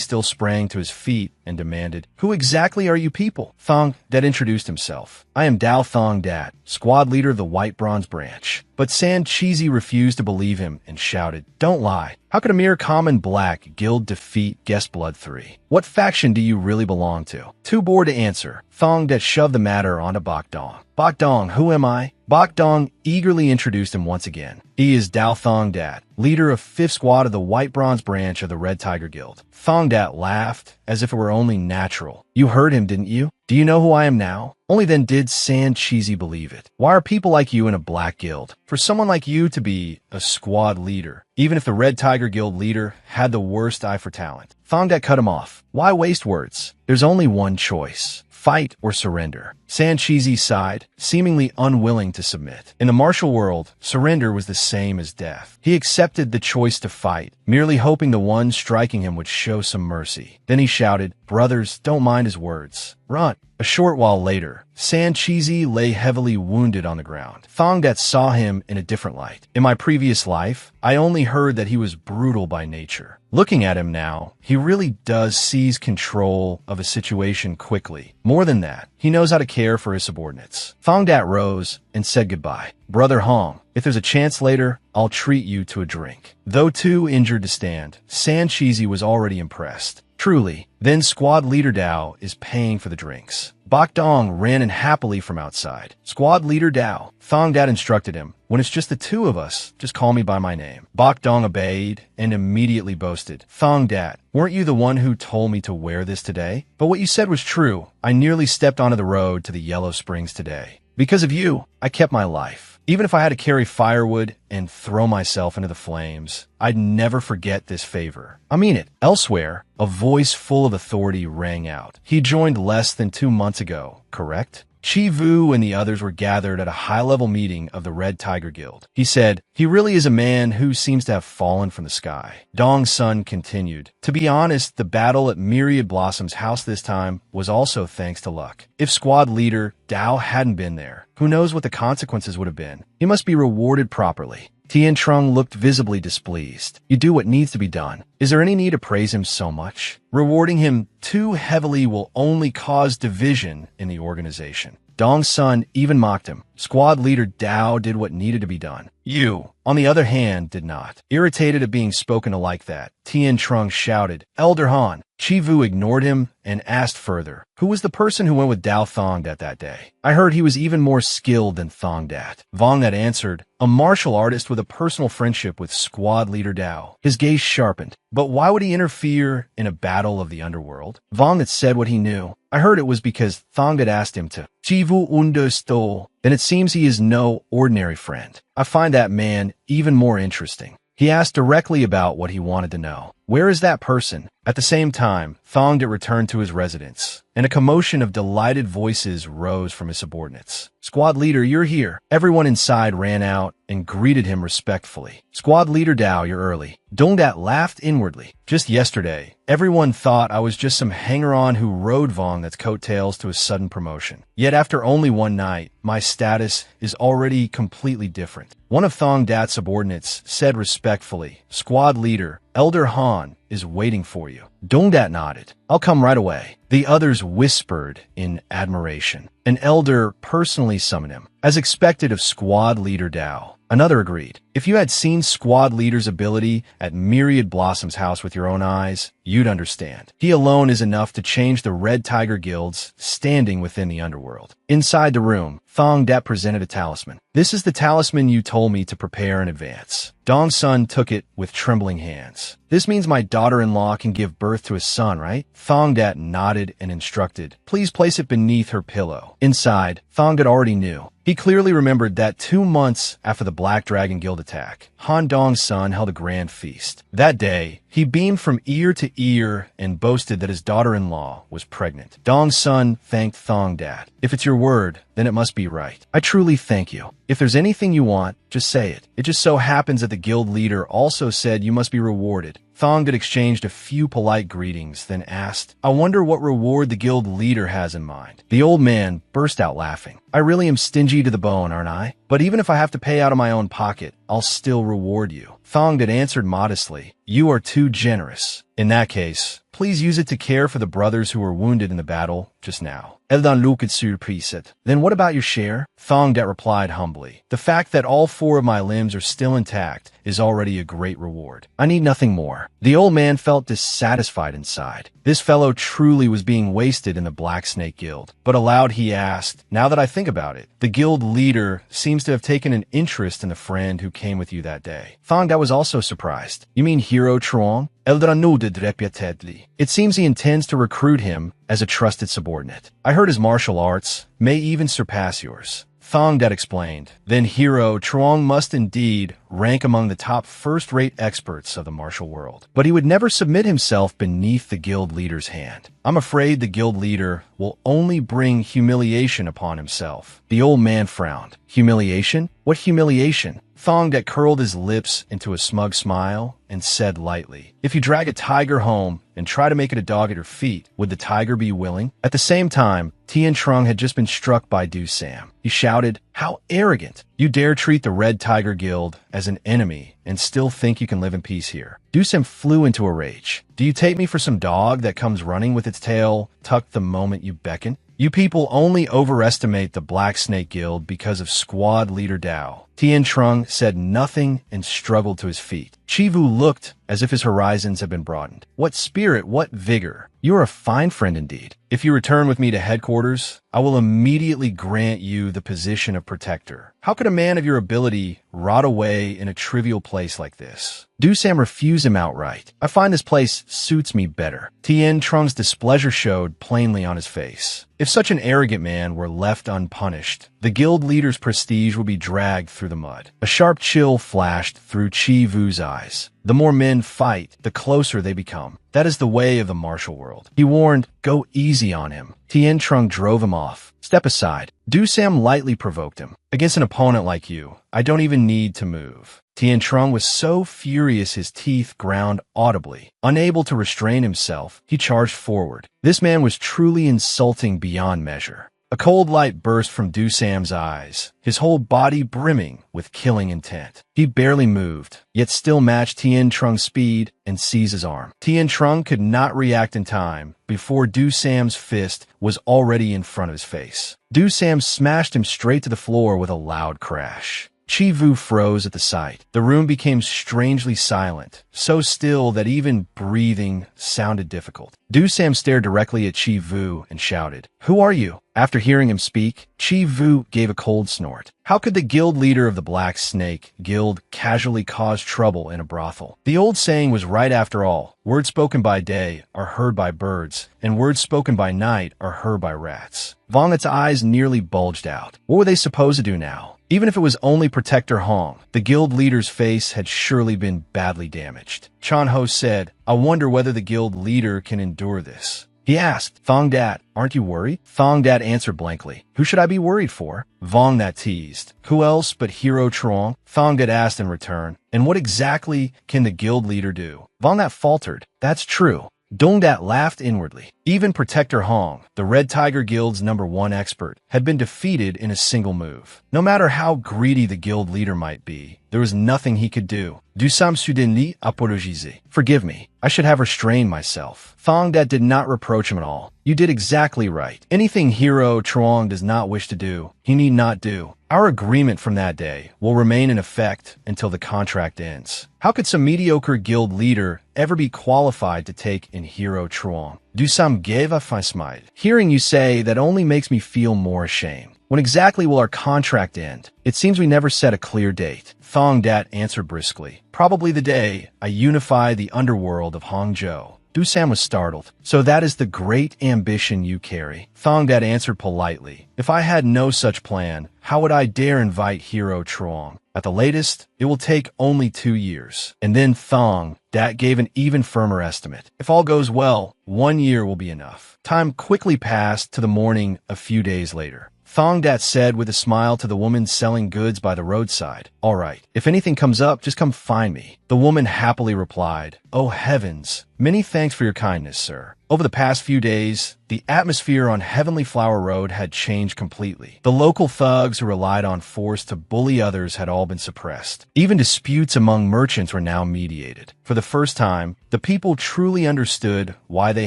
S1: still sprang to his feet and demanded, "Who exactly are you people?" Thongdat introduced himself. "I am Dao Thongdat, squad leader of the White Bronze Branch." But Sanchizi refused to believe him and shouted, "Don't lie. How could a mere common black guild defeat Guest Blood 3? What faction do you really belong to?" Too bored to answer, Thongdat shoved the matter onto Bokdong. "Bokdong, who am I?" Bok Dong eagerly introduced him once again. He is Dao Thong Dat, leader of 5th Squad of the White Bronze branch of the Red Tiger Guild. Thong Dat laughed as if it were only natural. You heard him, didn't you? Do you know who I am now? Only then did San Cheesy believe it. Why are people like you in a black guild? For someone like you to be a squad leader, even if the Red Tiger Guild leader had the worst eye for talent. Thong Dat cut him off. Why waste words? There's only one choice. Fight or surrender. San Cheesy sighed, seemingly unwilling to submit. In the martial world, surrender was the same as death. He accepted the choice to fight, merely hoping the one striking him would show some mercy. Then he shouted, "Brothers, don't mind his words. Run." A short while later, San Cheesy lay heavily wounded on the ground. Thong Dat saw him in a different light. In my previous life, I only heard that he was brutal by nature. Looking at him now, he really does seize control of a situation quickly. More than that, he knows how to care for his subordinates. Thong Dat rose and said goodbye. Brother Hong, if there's a chance later, I'll treat you to a drink. Though too injured to stand, San Cheesy was already impressed. Truly, then Squad Leader Dao is paying for the drinks. Bok Dong ran in happily from outside. Squad Leader Dao, Thong Dat instructed him, when it's just the two of us, just call me by my name. Bok Dong obeyed and immediately boasted. Thong Dat, weren't you the one who told me to wear this today? But what you said was true. I nearly stepped onto the road to the Yellow Springs today. Because of you, I kept my life. Even if I had to carry firewood and throw myself into the flames, I'd never forget this favor. I mean it. Elsewhere, a voice full of authority rang out. He joined less than 2 months ago, correct? Chi Vu and the others were gathered at a high-level meeting of the Red Tiger Guild. He said, he really is a man who seems to have fallen from the sky. Dong's son continued. To be honest, the battle at Myriad Blossom's house this time was also thanks to luck. If squad leader Dao hadn't been there, who knows what the consequences would have been? He must be rewarded properly. Tian Trung looked visibly displeased. You do what needs to be done. Is there any need to praise him so much? Rewarding him too heavily will only cause division in the organization. Dong's son even mocked him. Squad leader Dao did what needed to be done. You, on the other hand, did not. Irritated at being spoken to like that, Tian Trung shouted, Elder Han. Chi Vu ignored him and asked further, who was the person who went with Dao Thong Dat that day? I heard he was even more skilled than Thong Dat. Vong Dat answered, a martial artist with a personal friendship with squad leader Dao. His gaze sharpened. But why would he interfere in a battle of the underworld? Vong Dat said what he knew. I heard it was because Thong Dat asked him to. Chi Vu understood. Then it seems he is no ordinary friend. I find that man even more interesting. He asked directly about what he wanted to know. Where is that person? At the same time, Thong Dat returned to his residence, and a commotion of delighted voices rose from his subordinates. Squad leader, you're here. Everyone inside ran out and greeted him respectfully. Squad leader Dao, you're early. Dong Dat laughed inwardly. Just yesterday, everyone thought I was just some hanger-on who rode Vong Dat's coattails to a sudden promotion. Yet after only one night, my status is already completely different. One of Thong Dat's subordinates said respectfully, Squad leader, Elder Han is waiting for you. Dong Dat nodded. I'll come right away. The others whispered in admiration. An elder personally summoned him, as expected of squad leader Dao. Another agreed. If you had seen squad leader's ability at Myriad Blossom's house with your own eyes, you'd understand. He alone is enough to change the Red Tiger Guild's standing within the underworld. Inside the room, Thong Dat presented a talisman. This is the talisman you told me to prepare in advance. Dong's son took it with trembling hands. This means my daughter-in-law can give birth to a son, right? Thong Dat nodded and instructed. Please place it beneath her pillow. Inside, Thong Dat already knew. He clearly remembered that 2 months after the Black Dragon Guild attack, Han Dong's son held a grand feast. That day, he beamed from ear to ear and boasted that his daughter-in-law was pregnant. Dong's son thanked Thong Dat. If it's your word, then it must be right. I truly thank you. If there's anything you want, just say it. It just so happens that the guild leader also said you must be rewarded. Thong Dat exchanged a few polite greetings, then asked, I wonder what reward the guild leader has in mind. The old man burst out laughing. I really am stingy to the bone, aren't I? But even if I have to pay out of my own pocket, I'll still reward you. Thong Dat answered modestly, you are too generous. In that case, please use it to care for the brothers who were wounded in the battle just now. Eldan looked surprised. Then what about your share? Thong Dat replied humbly. The fact that all 4 of my limbs are still intact is already a great reward. I need nothing more. The old man felt dissatisfied inside. This fellow truly was being wasted in the Black Snake Guild. But aloud he asked, now that I think about it, the guild leader seems to have taken an interest in the friend who came with you that day. Thongdat was also surprised. You mean Hero Truong? It seems he intends to recruit him as a trusted subordinate. I heard his martial arts may even surpass yours. Thongdat explained. Then Hero Truong must indeed rank among the top first-rate experts of the martial world. But he would never submit himself beneath the guild leader's hand. I'm afraid the guild leader will only bring humiliation upon himself. The old man frowned. Humiliation? What humiliation? Thongdat curled his lips into a smug smile and said lightly, if you drag a tiger home and try to make it a dog at your feet, would the tiger be willing? At the same time, Tien Trung had just been struck by Du Sam. He shouted, how arrogant! You dare treat the Red Tiger Guild as an enemy and still think you can live in peace here. Du Sam flew into a rage. Do you take me for some dog that comes running with its tail tucked the moment you beckon? You people only overestimate the Black Snake Guild because of squad leader Dao. Tien Trung said nothing and struggled to his feet. Chivu looked as if his horizons had been broadened. What spirit, what vigor. You are a fine friend indeed. If you return with me to headquarters, I will immediately grant you the position of protector. How could a man of your ability rot away in a trivial place like this? Du Sam refused him outright. I find this place suits me better. Tien Trung's displeasure showed plainly on his face. If such an arrogant man were left unpunished, the guild leader's prestige would be dragged through the mud. A sharp chill flashed through Chi Vu's eyes. The more men fight, the closer they become. That is the way of the martial world. He warned, go easy on him. Tien Trung drove him off. Step aside. Du Sam lightly provoked him. Against an opponent like you, I don't even need to move. Tien Trung was so furious his teeth ground audibly. Unable to restrain himself, he charged forward. This man was truly insulting beyond measure. A cold light burst from Du Sam's eyes, his whole body brimming with killing intent. He barely moved, yet still matched Tien Trung's speed and seized his arm. Tien Trung could not react in time before Du Sam's fist was already in front of his face. Du Sam smashed him straight to the floor with a loud crash. Chi Vu froze at the sight. The room became strangely silent, so still that even breathing sounded difficult. Du Sam stared directly at Chi Vu and shouted, "Who are you?" After hearing him speak, Chi Vu gave a cold snort. How could the guild leader of the Black Snake Guild casually cause trouble in a brothel? The old saying was right after all. Words spoken by day are heard by birds, and words spoken by night are heard by rats. Vong's eyes nearly bulged out. What were they supposed to do now? Even if it was only Protector Hong, the guild leader's face had surely been badly damaged. Chan Ho said, "I wonder whether the guild leader can endure this." He asked, "Thongdat, aren't you worried?" Thongdat answered blankly, "Who should I be worried for?" Vongdat teased, "Who else but Hero Truong?" Thongdat asked in return, "And what exactly can the guild leader do?" Vongdat faltered, "That's true." Dongdat laughed inwardly. Even Protector Hong, the Red Tiger Guild's #1 expert, had been defeated in a single move. No matter how greedy the guild leader might be, there was nothing he could do. Du sam soudainly apologisé. Forgive me. I should have restrained myself. Thongdat did not reproach him at all. You did exactly right. Anything Hero Truong does not wish to do, he need not do. Our agreement from that day will remain in effect until the contract ends. How could some mediocre guild leader ever be qualified to take in Hero Truong? Du sam geva smile. Hearing you say that only makes me feel more ashamed. When exactly will our contract end? It seems we never set a clear date. Thongdat answered briskly. Probably the day I unify the underworld of Hangzhou. Du Sam was startled. So that is the great ambition you carry? Thongdat answered politely. If I had no such plan, how would I dare invite Hero Truong? At the latest, it will take only 2 years. And then Thongdat gave an even firmer estimate. If all goes well, 1 year will be enough. Time quickly passed to the morning a few days later. Thongdat said with a smile to the woman selling goods by the roadside, "All right, if anything comes up, just come find me." The woman happily replied, "Oh heavens, many thanks for your kindness, sir." Over the past few days, the atmosphere on Heavenly Flower Road had changed completely. The local thugs who relied on force to bully others had all been suppressed. Even disputes among merchants were now mediated. For the first time, the people truly understood why they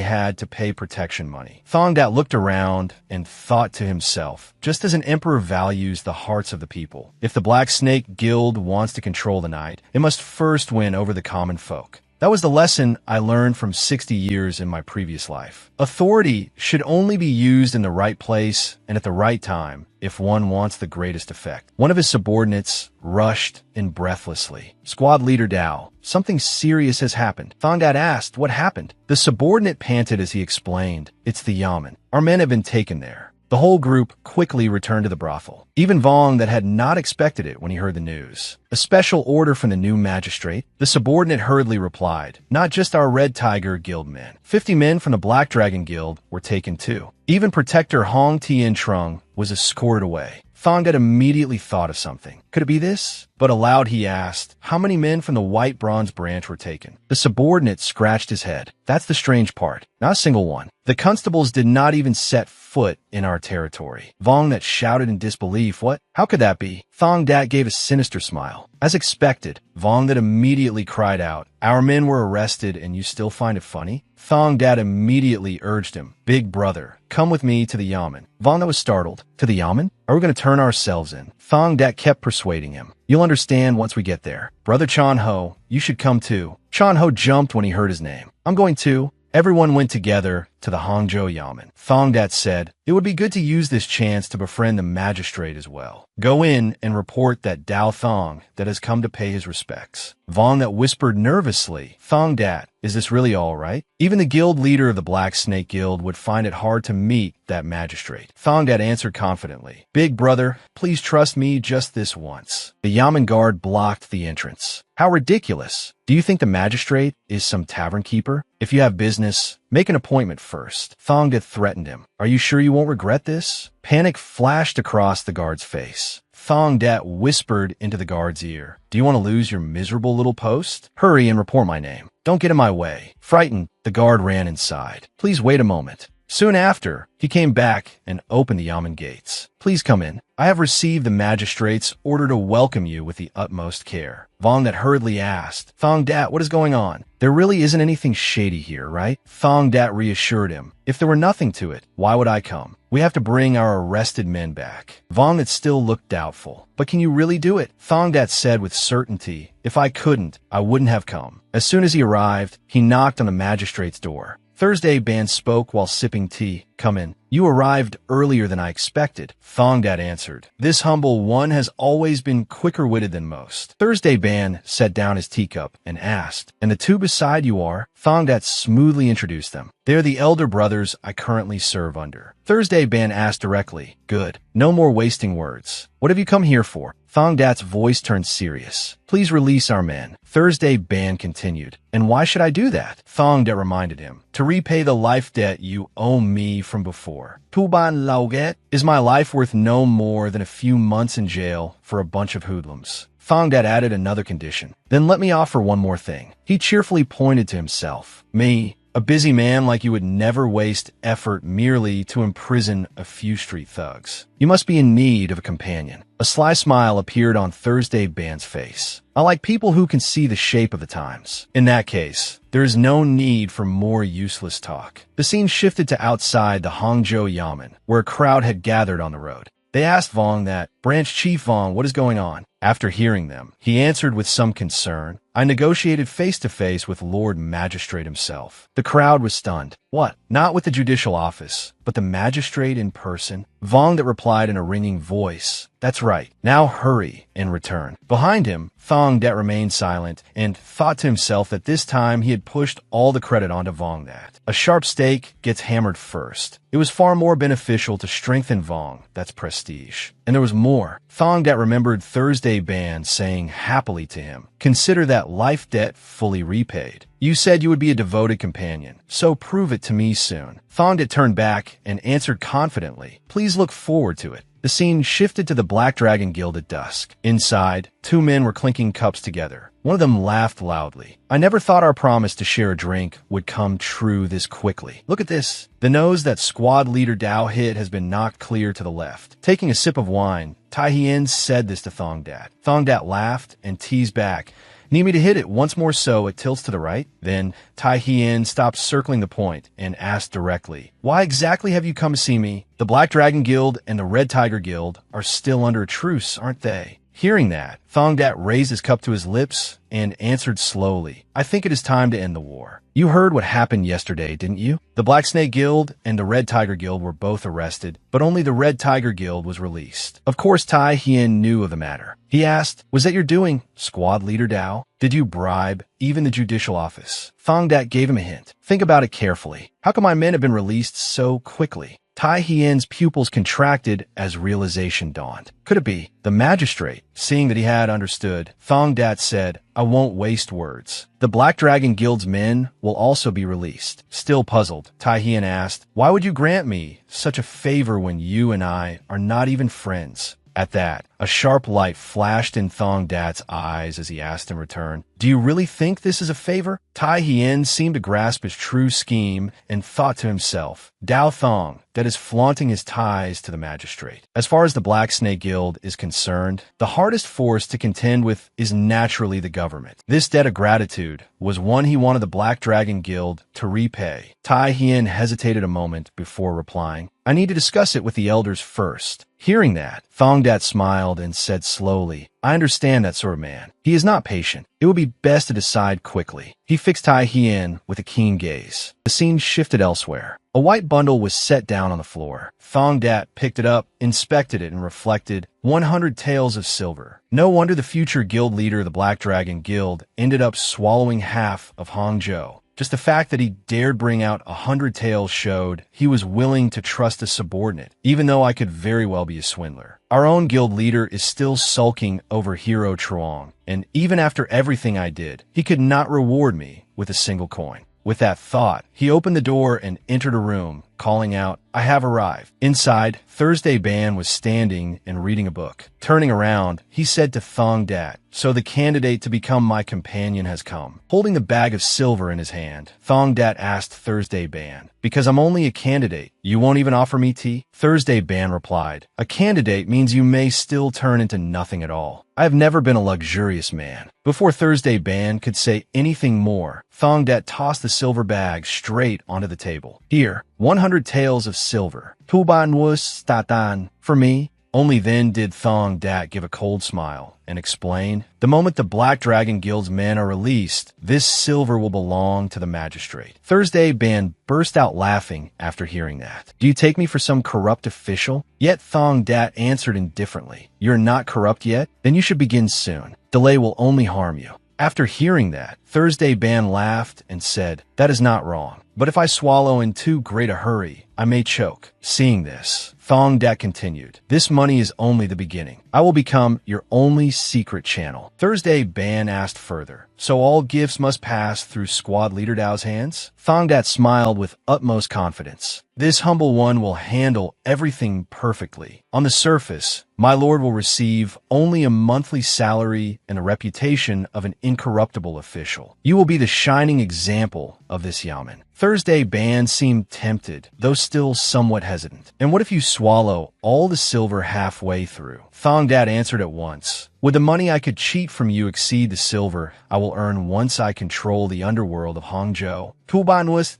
S1: had to pay protection money. Thongdat looked around and thought to himself, just as an emperor values the hearts of the people, if the Black Snake Guild wants to control the night, it must first win over the common folk. That was the lesson I learned from 60 years in my previous life. Authority should only be used in the right place and at the right time if one wants the greatest effect. One of his subordinates rushed in breathlessly. "Squad leader Dao, something serious has happened." Thongdat asked, "What happened?" The subordinate panted as he explained, "It's the Yamen. Our men have been taken there." The whole group quickly returned to the brothel. Even Vong that had not expected it when he heard the news. "A special order from the new magistrate?" The subordinate hurriedly replied, "Not just our Red Tiger Guild men. 50 men from the Black Dragon Guild were taken too. Even Protector Hong Tien Trung was escorted away." Thongdat immediately thought of something. Could it be this? But aloud he asked, "How many men from the White Bronze Branch were taken?" The subordinate scratched his head. "That's the strange part. Not a single one. The constables did not even set foot in our territory." Vongdat shouted in disbelief, "What? How could that be?" Thongdat gave a sinister smile. As expected, Vongdat immediately cried out, "Our men were arrested and you still find it funny?" Thongdat immediately urged him, "Big brother, come with me to the Yamen." Vongdat was startled. "To the Yamen? Are we going to turn ourselves in?" Thongdat kept persuading him. "You'll understand once we get there. Brother Chan Ho, you should come too." Chan Ho jumped when he heard his name. "I'm going too." Everyone went together to the Hangzhou Yamen. Thongdat said, "It would be good to use this chance to befriend the magistrate as well. Go in and report that Dao Thong that has come to pay his respects." Vongdat whispered nervously, "Thongdat, is this really all right?" Even the guild leader of the Black Snake Guild would find it hard to meet that magistrate. Thongdat answered confidently, "Big brother, please trust me just this once." The Yamen guard blocked the entrance. "How ridiculous. Do you think the magistrate is some tavern keeper? If you have business, make an appointment first." Thongdat threatened him. "Are you sure you won't regret this?" Panic flashed across the guard's face. Thongdat whispered into the guard's ear, "Do you want to lose your miserable little post? Hurry and report my name. Don't get in my way." Frightened, the guard ran inside. "Please wait a moment." Soon after, he came back and opened the Yamen gates. "Please come in. I have received the magistrate's order to welcome you with the utmost care." Thongdat hurriedly asked, "Thongdat, what is going on? There really isn't anything shady here, right?" Thongdat reassured him, "If there were nothing to it, why would I come? We have to bring our arrested men back." Thongdat still looked doubtful. "But can you really do it?" Thongdat said with certainty, "If I couldn't, I wouldn't have come." As soon as he arrived, he knocked on the magistrate's door. Thursday Ban spoke while sipping tea. "Come in." "You arrived earlier than I expected," Thongdat answered. This humble one has always been quicker-witted than most. Thursday Ban set down his teacup and asked, "And the two beside you are?" Thongdat smoothly introduced them. "They're the elder brothers I currently serve under." Thursday Ban asked directly, "Good. No more wasting words. What have you come here for?" Thongdat's voice turned serious. "Please release our men." Thursday Ban continued. "And why should I do that?" Thongdat reminded him. "To repay the life debt you owe me from before." Tuban Lauget, is my life worth no more than a few months in jail for a bunch of hoodlums? Thongdat added another condition. "Then let me offer one more thing." He cheerfully pointed to himself. "Me, a busy man like you would never waste effort merely to imprison a few street thugs. You must be in need of a companion." A sly smile appeared on Thursday Ban's face. "I like people who can see the shape of the times. In that case, there is no need for more useless talk." The scene shifted to outside the Hangzhou Yamen, where a crowd had gathered on the road. They asked Vong that, "Branch Chief Vong, what is going on?" After hearing them, he answered with some concern, "I negotiated face-to-face with Lord Magistrate himself." The crowd was stunned. "What? Not with the judicial office, but the magistrate in person?" Vong that replied in a ringing voice, "That's right. Now hurry and return." Behind him, Thongdat remained silent and thought to himself that this time he had pushed all the credit onto Vongdat. A sharp stake gets hammered first. It was far more beneficial to strengthen Vong, that's prestige. And there was more. Thongdat remembered Thursday Ban saying happily to him, "Consider that life debt fully repaid. You said you would be a devoted companion, so prove it to me soon." Thongdat turned back and answered confidently, "Please look forward to it." The scene shifted to the Black Dragon Guild at dusk. Inside, two men were clinking cups together. One of them laughed loudly. I never thought our promise to share a drink would come true this quickly. Look at this. The nose that squad leader Dao hit has been knocked clear to the left. Taking a sip of wine, Tai Hien said this to Thong Dat. Thong Dat laughed and teased back. Need me to hit it once more so it tilts to the right? Then Tai Hien stopped circling the point and asked directly, why exactly have you come to see me? The Black Dragon Guild and the Red Tiger Guild are still under a truce, aren't they? Hearing that, Thong Dat raised his cup to his lips and answered slowly, I think it is time to end the war. You heard what happened yesterday, didn't you? The Black Snake Guild and the Red Tiger Guild were both arrested, but only the Red Tiger Guild was released. Of course, Tai Hien knew of the matter. He asked, was that your doing, squad leader Dao? Did you bribe even the judicial office? Thong Dat gave him a hint. Think about it carefully. How come my men have been released so quickly? Tai Hien's pupils contracted as realization dawned. Could it be the magistrate? Seeing that he had understood, Thong Dat said, I won't waste words. The Black Dragon Guild's men will also be released. Still puzzled, Tai Hien asked, why would you grant me such a favor when you and I are not even friends? At that, a sharp light flashed in Thong Dat's eyes as he asked in return, do you really think this is a favor? Tai Hien seemed to grasp his true scheme and thought to himself, Dao Thong, that is flaunting his ties to the magistrate. As far as the Black Snake Guild is concerned, the hardest force to contend with is naturally the government. This debt of gratitude was one he wanted the Black Dragon Guild to repay. Tai Hien hesitated a moment before replying, I need to discuss it with the elders first. Hearing that, Thong Dat smiled and said slowly, I understand that sort of man. He is not patient. It would be best to decide quickly. He fixed Tai Hien with a keen gaze. The scene shifted elsewhere. A white bundle was set down on the floor. Thong Dat picked it up, inspected it, and reflected, 100 taels of silver. No wonder the future guild leader of the Black Dragon Guild ended up swallowing half of Hangzhou. Just the fact that he dared bring out 100 taels showed he was willing to trust a subordinate, even though I could very well be a swindler. Our own guild leader is still sulking over Hero Truong, and even after everything I did, he could not reward me with a single coin. With that thought, he opened the door and entered a room, calling out, I have arrived. Inside, Thursday Ban was standing and reading a book. Turning around, he said to Thong Dat, so the candidate to become my companion has come. Holding the bag of silver in his hand, Thong Dat asked Thursday Ban, because I'm only a candidate, you won't even offer me tea? Thursday Ban replied, a candidate means you may still turn into nothing at all. I have never been a luxurious man. Before Thursday Ban could say anything more, Thong Dat tossed the silver bag straight onto the table. Here, 100 taels of silver. Tuban was statan. For me. Only then did Thong Dat give a cold smile and explain, the moment the Black Dragon Guild's men are released, this silver will belong to the magistrate. Thursday Ban burst out laughing after hearing that. Do you take me for some corrupt official? Yet Thong Dat answered indifferently, you're not corrupt yet? Then you should begin soon. Delay will only harm you. After hearing that, Thursday Ban laughed and said, that is not wrong. But if I swallow in too great a hurry, I may choke. Seeing this, Thong Dat continued, this money is only the beginning. I will become your only secret channel. Thursday Ban asked further, so all gifts must pass through squad leader Dao's hands? Thong Dat smiled with utmost confidence. This humble one will handle everything perfectly. On the surface, my lord will receive only a monthly salary and the reputation of an incorruptible official. You will be the shining example of this yamen. Thursday Ban seemed tempted, though still somewhat hesitant. And what if you swallow all the silver halfway through? Thong Dat answered at once. Would the money I could cheat from you exceed the silver I will earn once I control the underworld of Hangzhou? Tuban was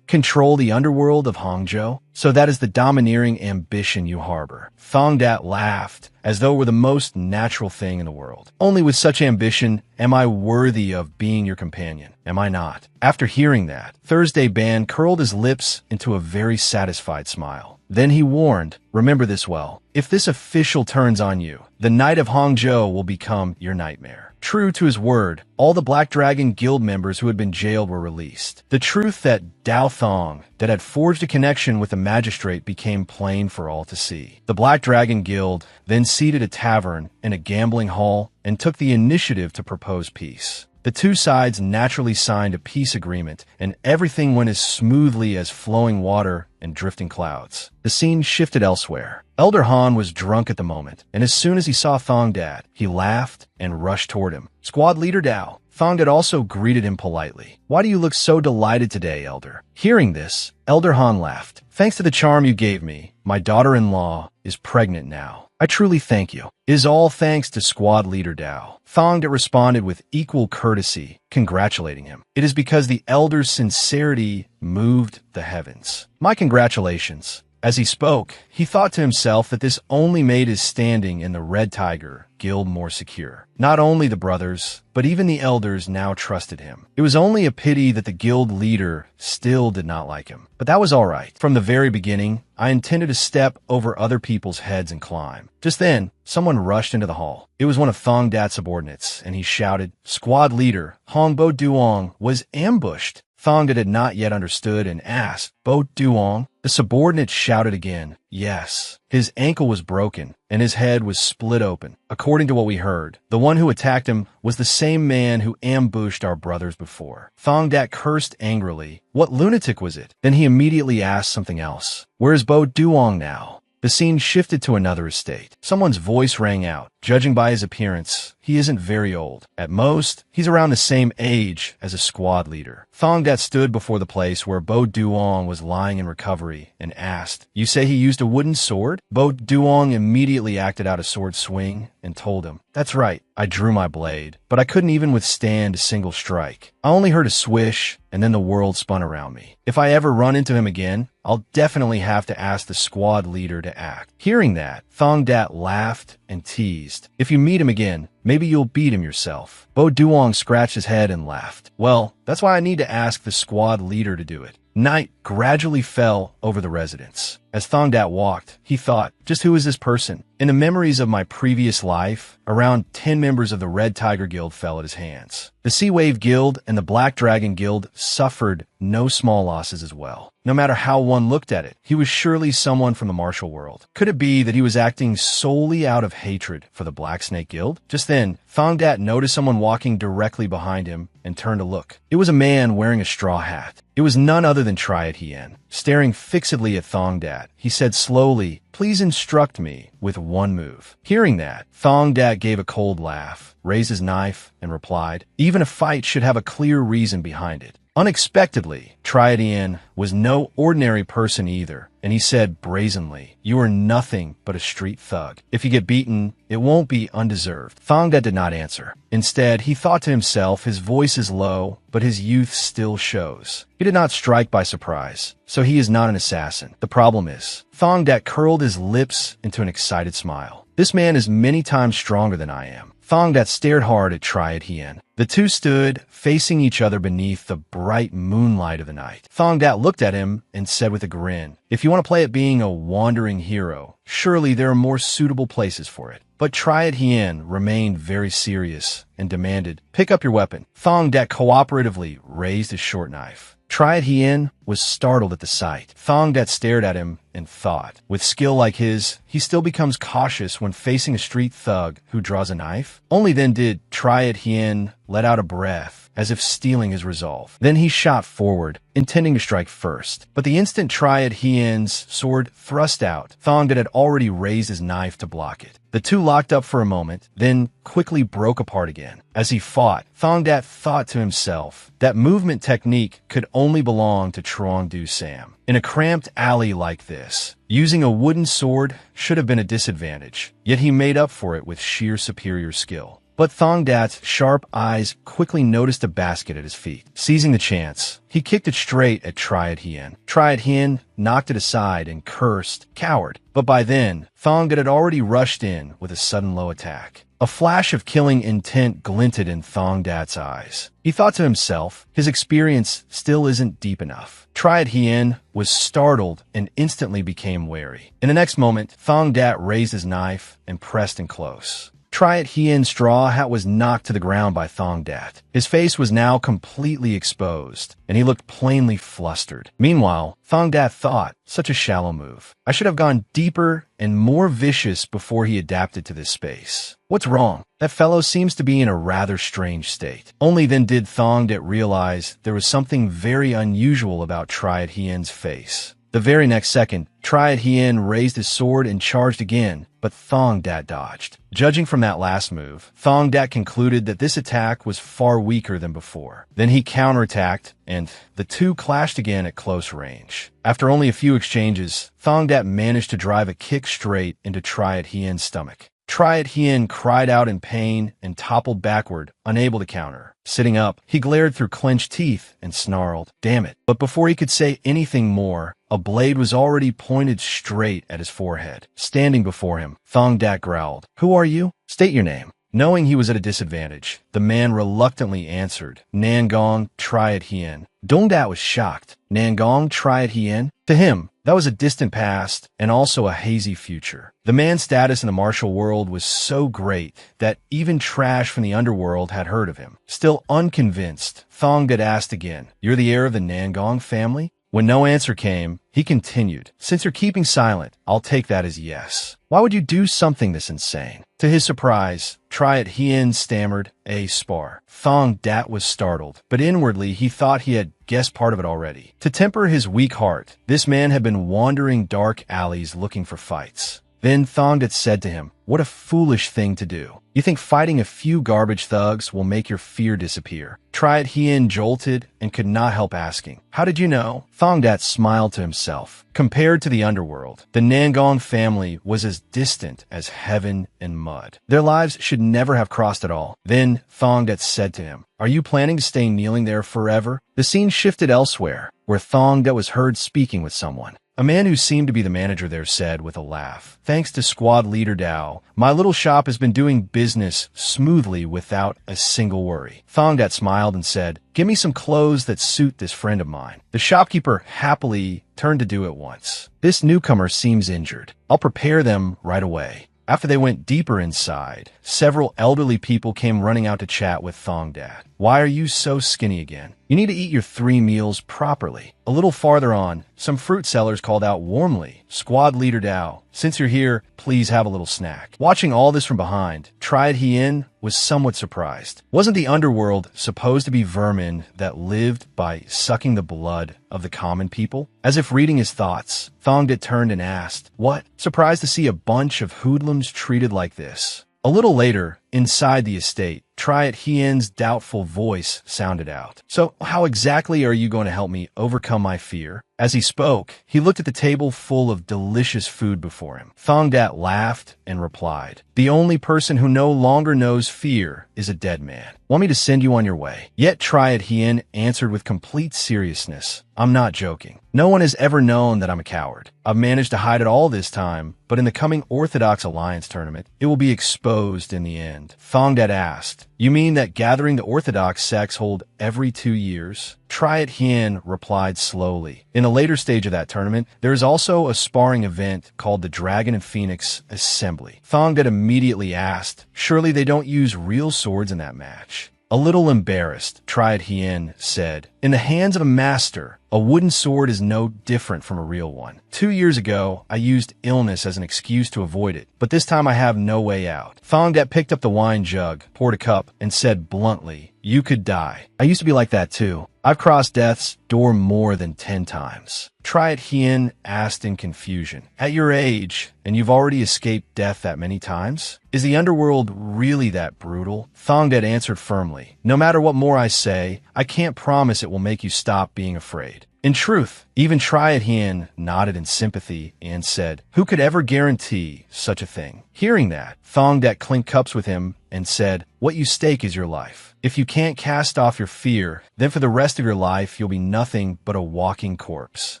S1: control the underworld of Hangzhou? So that is the domineering ambition you harbor. Thong Dat laughed, as though it were the most natural thing in the world. Only with such ambition am I worthy of being your companion, am I not? After hearing that, Thursday Ban curled his lips into a very satisfied smile. Then he warned, remember this well, if this official turns on you, the night of Hangzhou will become your nightmare. True to his word, all the Black Dragon Guild members who had been jailed were released. The truth that Dao Thong that had forged a connection with the magistrate became plain for all to see. The Black Dragon Guild then seated a tavern in a gambling hall and took the initiative to propose peace. The two sides naturally signed a peace agreement, and everything went as smoothly as flowing water and drifting clouds. The scene shifted elsewhere. Elder Han was drunk at the moment, and as soon as he saw Thong Dad, he laughed and rushed toward him. Squad leader Dao. Thong Dad also greeted him politely. "Why do you look so delighted today, Elder?" Hearing this, Elder Han laughed. "Thanks to the charm you gave me, my daughter-in-law is pregnant now. I truly thank you. It is all thanks to squad leader Dao." Thong Dad responded with equal courtesy, congratulating him. "It is because the elder's sincerity moved the heavens. My congratulations." As he spoke, he thought to himself that this only made his standing in the Red Tiger Guild more secure. Not only the brothers, but even the elders now trusted him. It was only a pity that the guild leader still did not like him. But that was all right. From the very beginning, I intended to step over other people's heads and climb. Just then, someone rushed into the hall. It was one of Thong Dat's subordinates, and he shouted, "Squad leader, Hong Bo Duong was ambushed." Thong Dat had not yet understood and asked, "Bo Duong?" The subordinate shouted again, "Yes." His ankle was broken, and his head was split open. According to what we heard, the one who attacked him was the same man who ambushed our brothers before. Thong Dat cursed angrily. What lunatic was it? Then he immediately asked something else. "Where's Bo Duong now?" The scene shifted to another estate. Someone's voice rang out. Judging by his appearance, he isn't very old. At most, he's around the same age as a squad leader. Thong Dat stood before the place where Bo Duong was lying in recovery and asked, "You say he used a wooden sword?" Bo Duong immediately acted out a sword swing and told him, "That's right, I drew my blade, but I couldn't even withstand a single strike. I only heard a swish, and then the world spun around me. If I ever run into him again, I'll definitely have to ask the squad leader to act." Hearing that, Thong Dat laughed and teased, "If you meet him again, maybe you'll beat him yourself." Bo Duong scratched his head and laughed. "Well, that's why I need to ask the squad leader to do it." Night gradually fell over the residence. As Thong Dat walked, he thought, just who is this person? In the memories of my previous life, around 10 members of the Red Tiger Guild fell at his hands. The Sea Wave Guild and the Black Dragon Guild suffered no small losses as well. No matter how one looked at it, he was surely someone from the martial world. Could it be that he was acting solely out of hatred for the Black Snake Guild? Just then, Thong Dat noticed someone walking directly behind him and turned to look. It was a man wearing a straw hat. It was none other than Triad Hien. Staring fixedly at Thong Dat, he said slowly, "Please instruct me with one move." Hearing that, Thong Dat gave a cold laugh, raised his knife, and replied, "Even a fight should have a clear reason behind it." Unexpectedly, Triad Hien was no ordinary person either, and he said brazenly, "You are nothing but a street thug. If you get beaten, it won't be undeserved." Thong Dat did not answer. Instead, he thought to himself, his voice is low, but his youth still shows. He did not strike by surprise, so he is not an assassin. The problem is, Thong Dat curled his lips into an excited smile. This man is many times stronger than I am. Thong Dat stared hard at Triad Hien. The two stood facing each other beneath the bright moonlight of the night. Thong Dat looked at him and said with a grin, "If you want to play at being a wandering hero, surely there are more suitable places for it." But Triad Hien remained very serious and demanded, "Pick up your weapon." Thong Dat cooperatively raised his short knife. Triad Hien was startled at the sight. Thong Dat stared at him and thought, with skill like his, he still becomes cautious when facing a street thug who draws a knife? Only then did Triad Hien let out a breath, as if stealing his resolve. Then he shot forward, intending to strike first. But the instant Triad Hien's sword thrust out, Thong Dat had already raised his knife to block it. The two locked up for a moment, then quickly broke apart again. As he fought, Thong Dat thought to himself that movement technique could only belong to Trong Du Sam. In a cramped alley like this, using a wooden sword should have been a disadvantage, yet he made up for it with sheer superior skill. But Thong Dat's sharp eyes quickly noticed a basket at his feet. Seizing the chance, he kicked it straight at Triad Hien. Triad Hien knocked it aside and cursed, "Coward." But by then, Thong Dat had already rushed in with a sudden low attack. A flash of killing intent glinted in Thong Dat's eyes. He thought to himself, his experience still isn't deep enough. Triad Hien was startled and instantly became wary. In the next moment, Thong Dat raised his knife and pressed in close. Triad Hien's straw hat was knocked to the ground by Thongdat. His face was now completely exposed, and he looked plainly flustered. Meanwhile, Thongdat thought, such a shallow move. I should have gone deeper and more vicious before he adapted to this space. What's wrong? That fellow seems to be in a rather strange state. Only then did Thongdat realize there was something very unusual about Triad Hien's face. The very next second, Triad Hien raised his sword and charged again, but Thongdat dodged. Judging from that last move, Thongdat concluded that this attack was far weaker than before. Then he counterattacked, and the two clashed again at close range. After only a few exchanges, Thongdat managed to drive a kick straight into Triad Hien's stomach. Triad Hien cried out in pain and toppled backward, unable to counter. Sitting up, he glared through clenched teeth and snarled, "Damn it." But before he could say anything more, a blade was already pointed straight at his forehead. Standing before him, Thongdat growled, "Who are you? State your name." Knowing he was at a disadvantage, the man reluctantly answered, "Nangong Triad Hien." Dongdat was shocked. Nangong Triad Hien? To him, that was a distant past and also a hazy future. The man's status in the martial world was so great that even trash from the underworld had heard of him. Still unconvinced, Thongdat asked again, "You're the heir of the Nangong family?" When no answer came, he continued, "Since you're keeping silent, I'll take that as yes. Why would you do something this insane?" To his surprise, Triad Hien stammered, "A spar." Thongdat was startled, but inwardly he thought he had guessed part of it already. To temper his weak heart, this man had been wandering dark alleys looking for fights. Then Thongdat said to him, "What a foolish thing to do. You think fighting a few garbage thugs will make your fear disappear?" Triad Hien jolted and could not help asking, "How did you know?" Thongdat smiled to himself. Compared to the underworld, the Nangong family was as distant as heaven and mud. Their lives should never have crossed at all. Then Thongdat said to him, "Are you planning to stay kneeling there forever?" The scene shifted elsewhere, where Thongdat was heard speaking with someone. A man who seemed to be the manager there said with a laugh, "Thanks to squad leader Dao, my little shop has been doing business smoothly without a single worry." Thongdat smiled and said, "Give me some clothes that suit this friend of mine." The shopkeeper happily turned to do at once. "This newcomer seems injured. I'll prepare them right away." After they went deeper inside, several elderly people came running out to chat with Thongdat. "Why are you so skinny again? You need to eat your 3 meals properly." A little farther on, some fruit sellers called out warmly, "Squad leader Dao, since you're here, please have a little snack." Watching all this from behind, Triad Hien was somewhat surprised. Wasn't the underworld supposed to be vermin that lived by sucking the blood of the common people? As if reading his thoughts, Thongdat turned and asked, "What? Surprised to see a bunch of hoodlums treated like this?" A little later, inside the estate, Triad Hien's doubtful voice sounded out. "So how exactly are you going to help me overcome my fear?" As he spoke, he looked at the table full of delicious food before him. Thongdat laughed and replied, "The only person who no longer knows fear is a dead man. Want me to send you on your way?" Yet Triad Hien answered with complete seriousness, "I'm not joking. No one has ever known that I'm a coward. I've managed to hide it all this time, but in the coming Orthodox Alliance tournament, it will be exposed in the end." Thongdat asked, "You mean that gathering the Orthodox sects hold every 2 years?" Triad Hien replied slowly. "In a later stage of that tournament, there is also a sparring event called the Dragon and Phoenix Assembly." Thongdat immediately asked, "Surely they don't use real swords in that match?" A little embarrassed, Triad Hien said, "In the hands of a master, a wooden sword is no different from a real one. 2 years ago, I used illness as an excuse to avoid it, but this time I have no way out." Thongdat picked up the wine jug, poured a cup, and said bluntly, "You could die. I used to be like that too. I've crossed death's door more than 10 times. Triad Hien asked in confusion, "At your age, and you've already escaped death that many times? Is the underworld really that brutal?" Thongdat answered firmly, "No matter what more I say, I can't promise it will make you stop being afraid." In truth, even Triad Hien nodded in sympathy and said, "Who could ever guarantee such a thing?" Hearing that, Thongdat clinked cups with him and said, "What you stake is your life. If you can't cast off your fear, then for the rest of your life you'll be nothing but a walking corpse."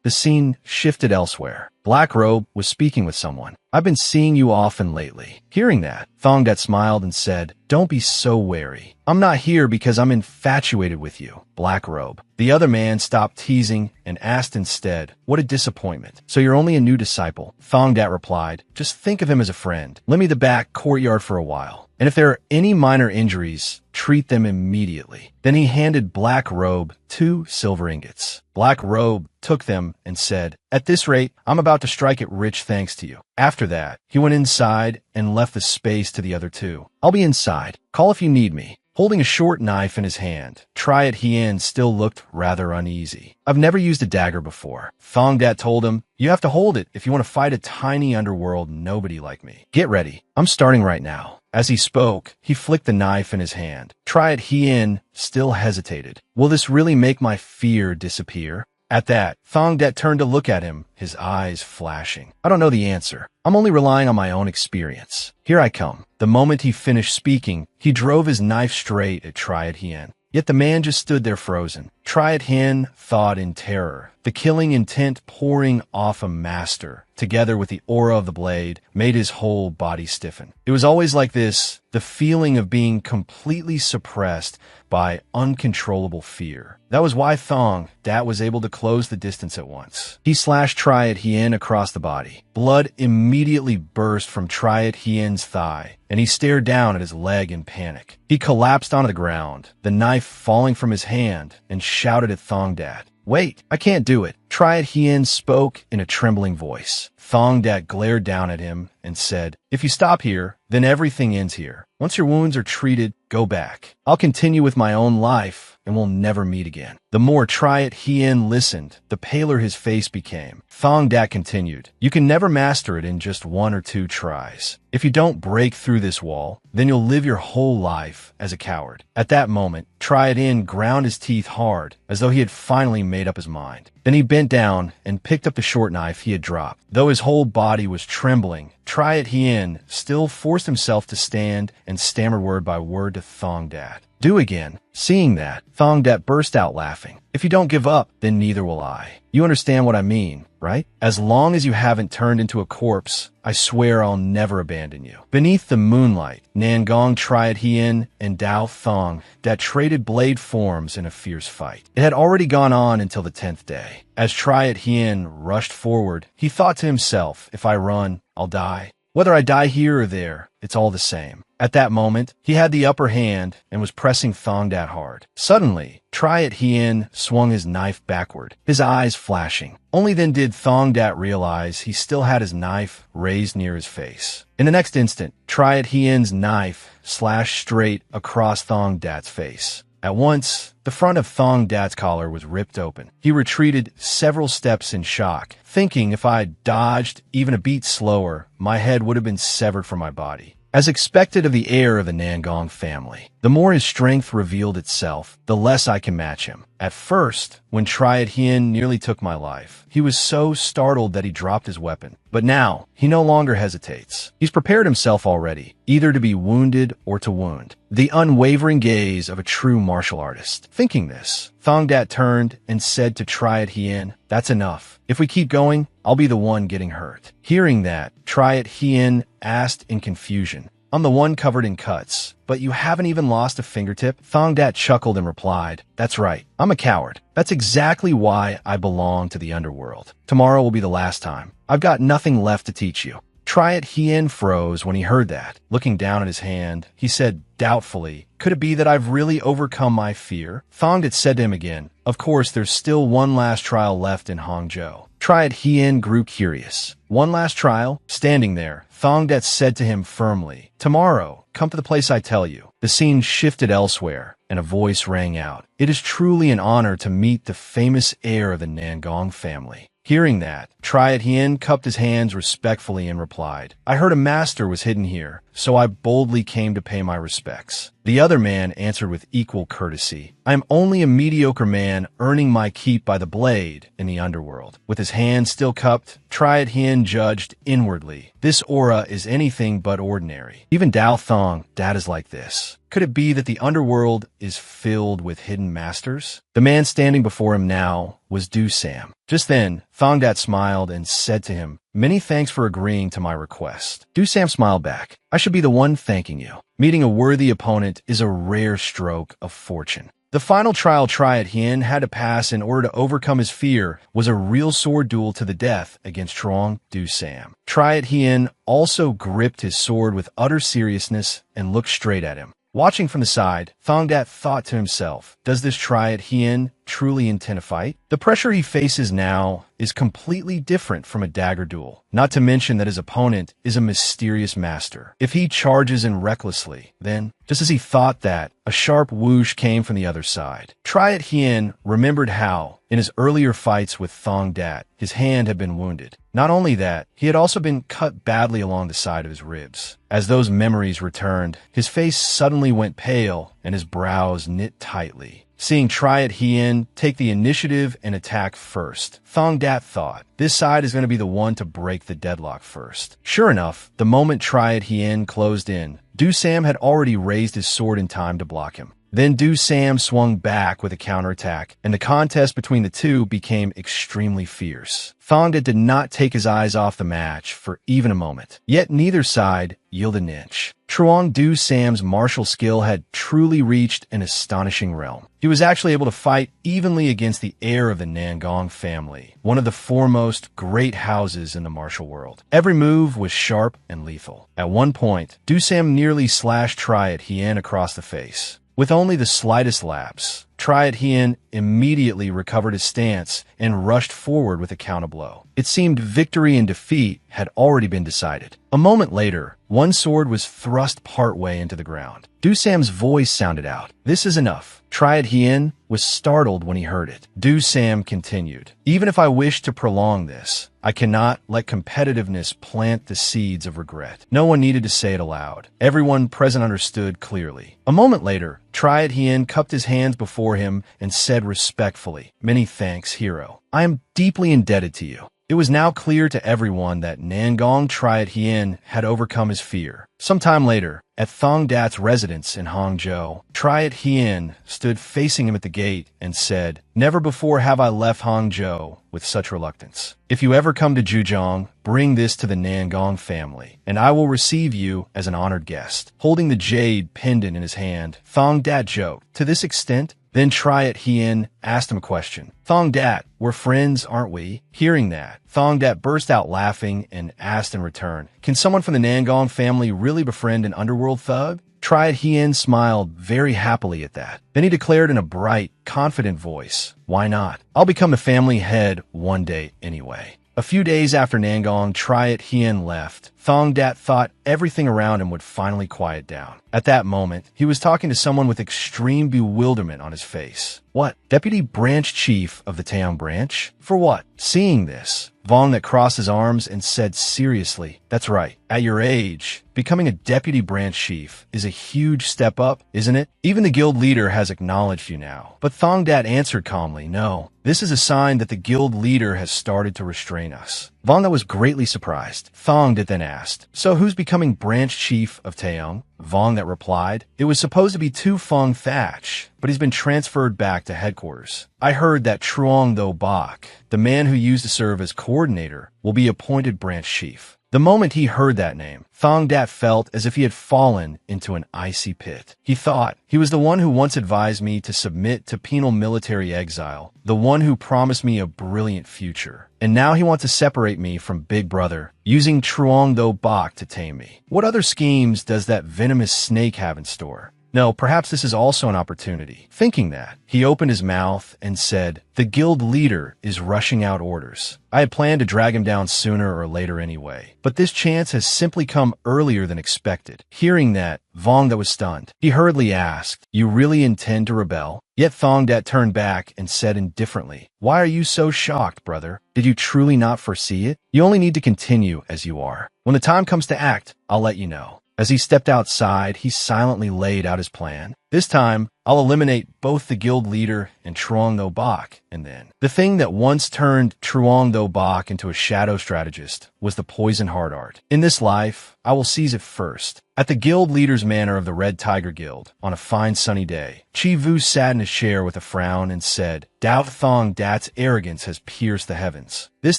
S1: The scene shifted elsewhere. Black Robe was speaking with someone. I've been seeing you often lately. Hearing that, Thongdat smiled and said, "Don't be so wary. I'm not here because I'm infatuated with you, Black Robe." The other man stopped teasing and asked instead, "What a disappointment. So you're only a new disciple?" Thongdat replied, "Just think of him as a friend. Lend me the back courtyard for a while. And if there are any minor injuries, treat them immediately." Then he handed Black Robe 2 silver ingots. Black Robe took them and said, "At this rate, I'm about to strike it rich thanks to you." After that, he went inside and left the space to the other 2. "I'll be inside. Call if you need me." Holding a short knife in his hand, Triad Hien still looked rather uneasy. "I've never used a dagger before." Thongdat told him, "You have to hold it if you want to fight a tiny underworld nobody like me. Get ready. I'm starting right now." As he spoke, he flicked the knife in his hand. Triad Hien still hesitated. "Will this really make my fear disappear?" At that, Thongdat turned to look at him, his eyes flashing. "I don't know the answer. I'm only relying on my own experience. Here I come." The moment he finished speaking, he drove his knife straight at Triad Hien. Yet the man just stood there frozen. Triad Hien thought in terror. The killing intent pouring off a master, together with the aura of the blade, made his whole body stiffen. It was always like this, the feeling of being completely suppressed by uncontrollable fear. That was why Thongdat was able to close the distance at once. He slashed Triad Hien across the body. Blood immediately burst from Triad Hien's thigh, and he stared down at his leg in panic. He collapsed onto the ground, the knife falling from his hand, and shouted at Thongdat, "Wait, I can't do it." Triad Hien spoke in a trembling voice. Thongdat glared down at him and said, "If you stop here, then everything ends here. Once your wounds are treated, go back. I'll continue with my own life, and we'll never meet again." The more Triad Hien listened, the paler his face became. Thongdat continued, "You can never master it in just 1 or 2 tries. If you don't break through this wall, then you'll live your whole life as a coward." At that moment, Triad Hien ground his teeth hard, as though he had finally made up his mind. Then he bent down and picked up the short knife he had dropped. Though his whole body was trembling, Triad Hien still forced himself to stand and stammered word by word to Thongdat. "Do again." Seeing that, Thongdat burst out laughing. "If you don't give up, then neither will I. You understand what I mean, right? As long as you haven't turned into a corpse, I swear I'll never abandon you." Beneath the moonlight, Nangong, Triad Hien, and Dao Thongdat traded blade forms in a fierce fight. It had already gone on until the 10th day. As Triad Hien rushed forward, he thought to himself, "If I run, I'll die. Whether I die here or there, it's all the same." At that moment, he had the upper hand and was pressing Thongdat hard. Suddenly, Triad Hien swung his knife backward, his eyes flashing. Only then did Thongdat realize he still had his knife raised near his face. In the next instant, Triad Hien's knife slashed straight across Thongdat's face. At once, the front of Thongdat's collar was ripped open. He retreated several steps in shock, thinking if I had dodged even a beat slower, my head would have been severed from my body. As expected of the heir of the Nangong family, the more his strength revealed itself, the less I can match him. At first, when Triad Hien nearly took my life, he was so startled that he dropped his weapon. But now, he no longer hesitates. He's prepared himself already, either to be wounded or to wound. The unwavering gaze of a true martial artist. Thinking this, Thongdat turned and said to Triad Hien, "That's enough. If we keep going, I'll be the one getting hurt." Hearing that, Triad Hien asked in confusion, "I'm the one covered in cuts, but you haven't even lost a fingertip?" Thongdat chuckled and replied, "That's right. I'm a coward. That's exactly why I belong to the underworld. Tomorrow will be the last time. I've got nothing left to teach you." Triad Hien froze when he heard that. Looking down at his hand, he said doubtfully, "Could it be that I've really overcome my fear?" Thongdat said to him again, "Of course, there's still one last trial left in Hangzhou." Triad Hien grew curious. "One last trial?" Standing there, Thongdat said to him firmly, "Tomorrow, come to the place I tell you." The scene shifted elsewhere, and a voice rang out. "It is truly an honor to meet the famous heir of the Nangong family." Hearing that, Triad Hien cupped his hands respectfully and replied, "I heard a master was hidden here, so I boldly came to pay my respects." The other man answered with equal courtesy, "I am only a mediocre man earning my keep by the blade in the underworld." With his hands still cupped, Triad Hien judged inwardly, "This aura is anything but ordinary. Even Dao Thongdat is like this. Could it be that the underworld is filled with hidden masters? The man standing before him now was Du Sam. Just then, Thongdat smiled and said to him, "Many thanks for agreeing to my request." Du Sam smiled back. "I should be the one thanking you. Meeting a worthy opponent is a rare stroke of fortune." The final trial Triad Hien had to pass in order to overcome his fear was a real sword duel to the death against Trong Du Sam. Triad Hien also gripped his sword with utter seriousness and looked straight at him. Watching from the side, Thongdat thought to himself, does this Triad Hien truly intend to fight? The pressure he faces now is completely different from a dagger duel, not to mention that his opponent is a mysterious master. If he charges in recklessly, then, just as he thought that, a sharp whoosh came from the other side. Triad Hien remembered how, in his earlier fights with Thongdat, his hand had been wounded. Not only that, he had also been cut badly along the side of his ribs. As those memories returned, his face suddenly went pale and his brows knit tightly. Seeing Triad Hien take the initiative and attack first, Thongdat thought, this side is going to be the one to break the deadlock first. Sure enough, the moment Triad Hien closed in, Du Sam had already raised his sword in time to block him. Then Du Sam swung back with a counterattack, and the contest between the two became extremely fierce. Thongdat did not take his eyes off the match for even a moment, yet neither side yielded an inch. Truong Du Sam's martial skill had truly reached an astonishing realm. He was actually able to fight evenly against the heir of the Nangong family, one of the foremost great houses in the martial world. Every move was sharp and lethal. At one point, Du Sam nearly slashed Triad Hien across the face. With only the slightest lapse, Triad Hien immediately recovered his stance and rushed forward with a counterblow. It seemed victory and defeat had already been decided. A moment later, one sword was thrust partway into the ground. Du Sam's voice sounded out. "This is enough." Triad Hien was startled when he heard it. Du Sam continued, "Even if I wish to prolong this, I cannot let competitiveness plant the seeds of regret." No one needed to say it aloud. Everyone present understood clearly. A moment later, Triad Hien cupped his hands before him and said respectfully, "Many thanks, hero. I am deeply indebted to you." It was now clear to everyone that Nangong Triad Hien had overcome his fear. Sometime later, at Thongdat's residence in Hangzhou, Triad Hien stood facing him at the gate and said, "Never before have I left Hangzhou with such reluctance. If you ever come to Zhejiang, bring this to the Nangong family, and I will receive you as an honored guest." Holding the jade pendant in his hand, Thongdat joked, "To this extent?" Then Triad Hien asked him a question. "Thongdat, we're friends, aren't we?" Hearing that, Thongdat burst out laughing and asked in return, "Can someone from the Nangong family really befriend an underworld thug?" Triad Hien smiled very happily at that. Then he declared in a bright, confident voice, "Why not? I'll become the family head one day anyway." A few days after Nangong Triad Hien left, Thongdat thought everything around him would finally quiet down. At that moment, he was talking to someone with extreme bewilderment on his face. What? Deputy Branch Chief of the Taeyong Branch? For what? Seeing this, Thongdat crossed his arms and said seriously, "That's right. At your age, becoming a Deputy Branch Chief is a huge step up, isn't it? Even the guild leader has acknowledged you now." But Thongdat answered calmly, "No. This is a sign that the guild leader has started to restrain us." Thongdat was greatly surprised. Thongdat then asked, "So who's becoming Branch Chief of Taeyong?" Thongdat replied, "It was supposed to be Tu Feng Thatch, but he's been transferred back to headquarters. I heard that Truong Tho Bak, the man who used to serve as coordinator, will be appointed Branch Chief." The moment he heard that name, Thongdat felt as if he had fallen into an icy pit. He thought, he was the one who once advised me to submit to penal military exile, the one who promised me a brilliant future. And now he wants to separate me from Big Brother, using Truong Tho Bak to tame me. What other schemes does that venomous snake have in store? No, perhaps this is also an opportunity. Thinking that, he opened his mouth and said, "The guild leader is rushing out orders. I had planned to drag him down sooner or later anyway, but this chance has simply come earlier than expected." Hearing that, Thongdat was stunned. He hurriedly asked, "You really intend to rebel?" Yet Thongdat turned back and said indifferently, "Why are you so shocked, brother? Did you truly not foresee it? You only need to continue as you are. When the time comes to act, I'll let you know." As he stepped outside, he silently laid out his plan. "This time, I'll eliminate both the guild leader and Truong Tho Bak, and and then. The thing that once turned Truong Do Bak into a shadow strategist was the poison heart art. In this life, I will seize it first. At the guild leader's manor of the Red Tiger Guild, on a fine sunny day, Chi Vu sat in a chair with a frown and said, Dao Thong Dat's arrogance has pierced the heavens. This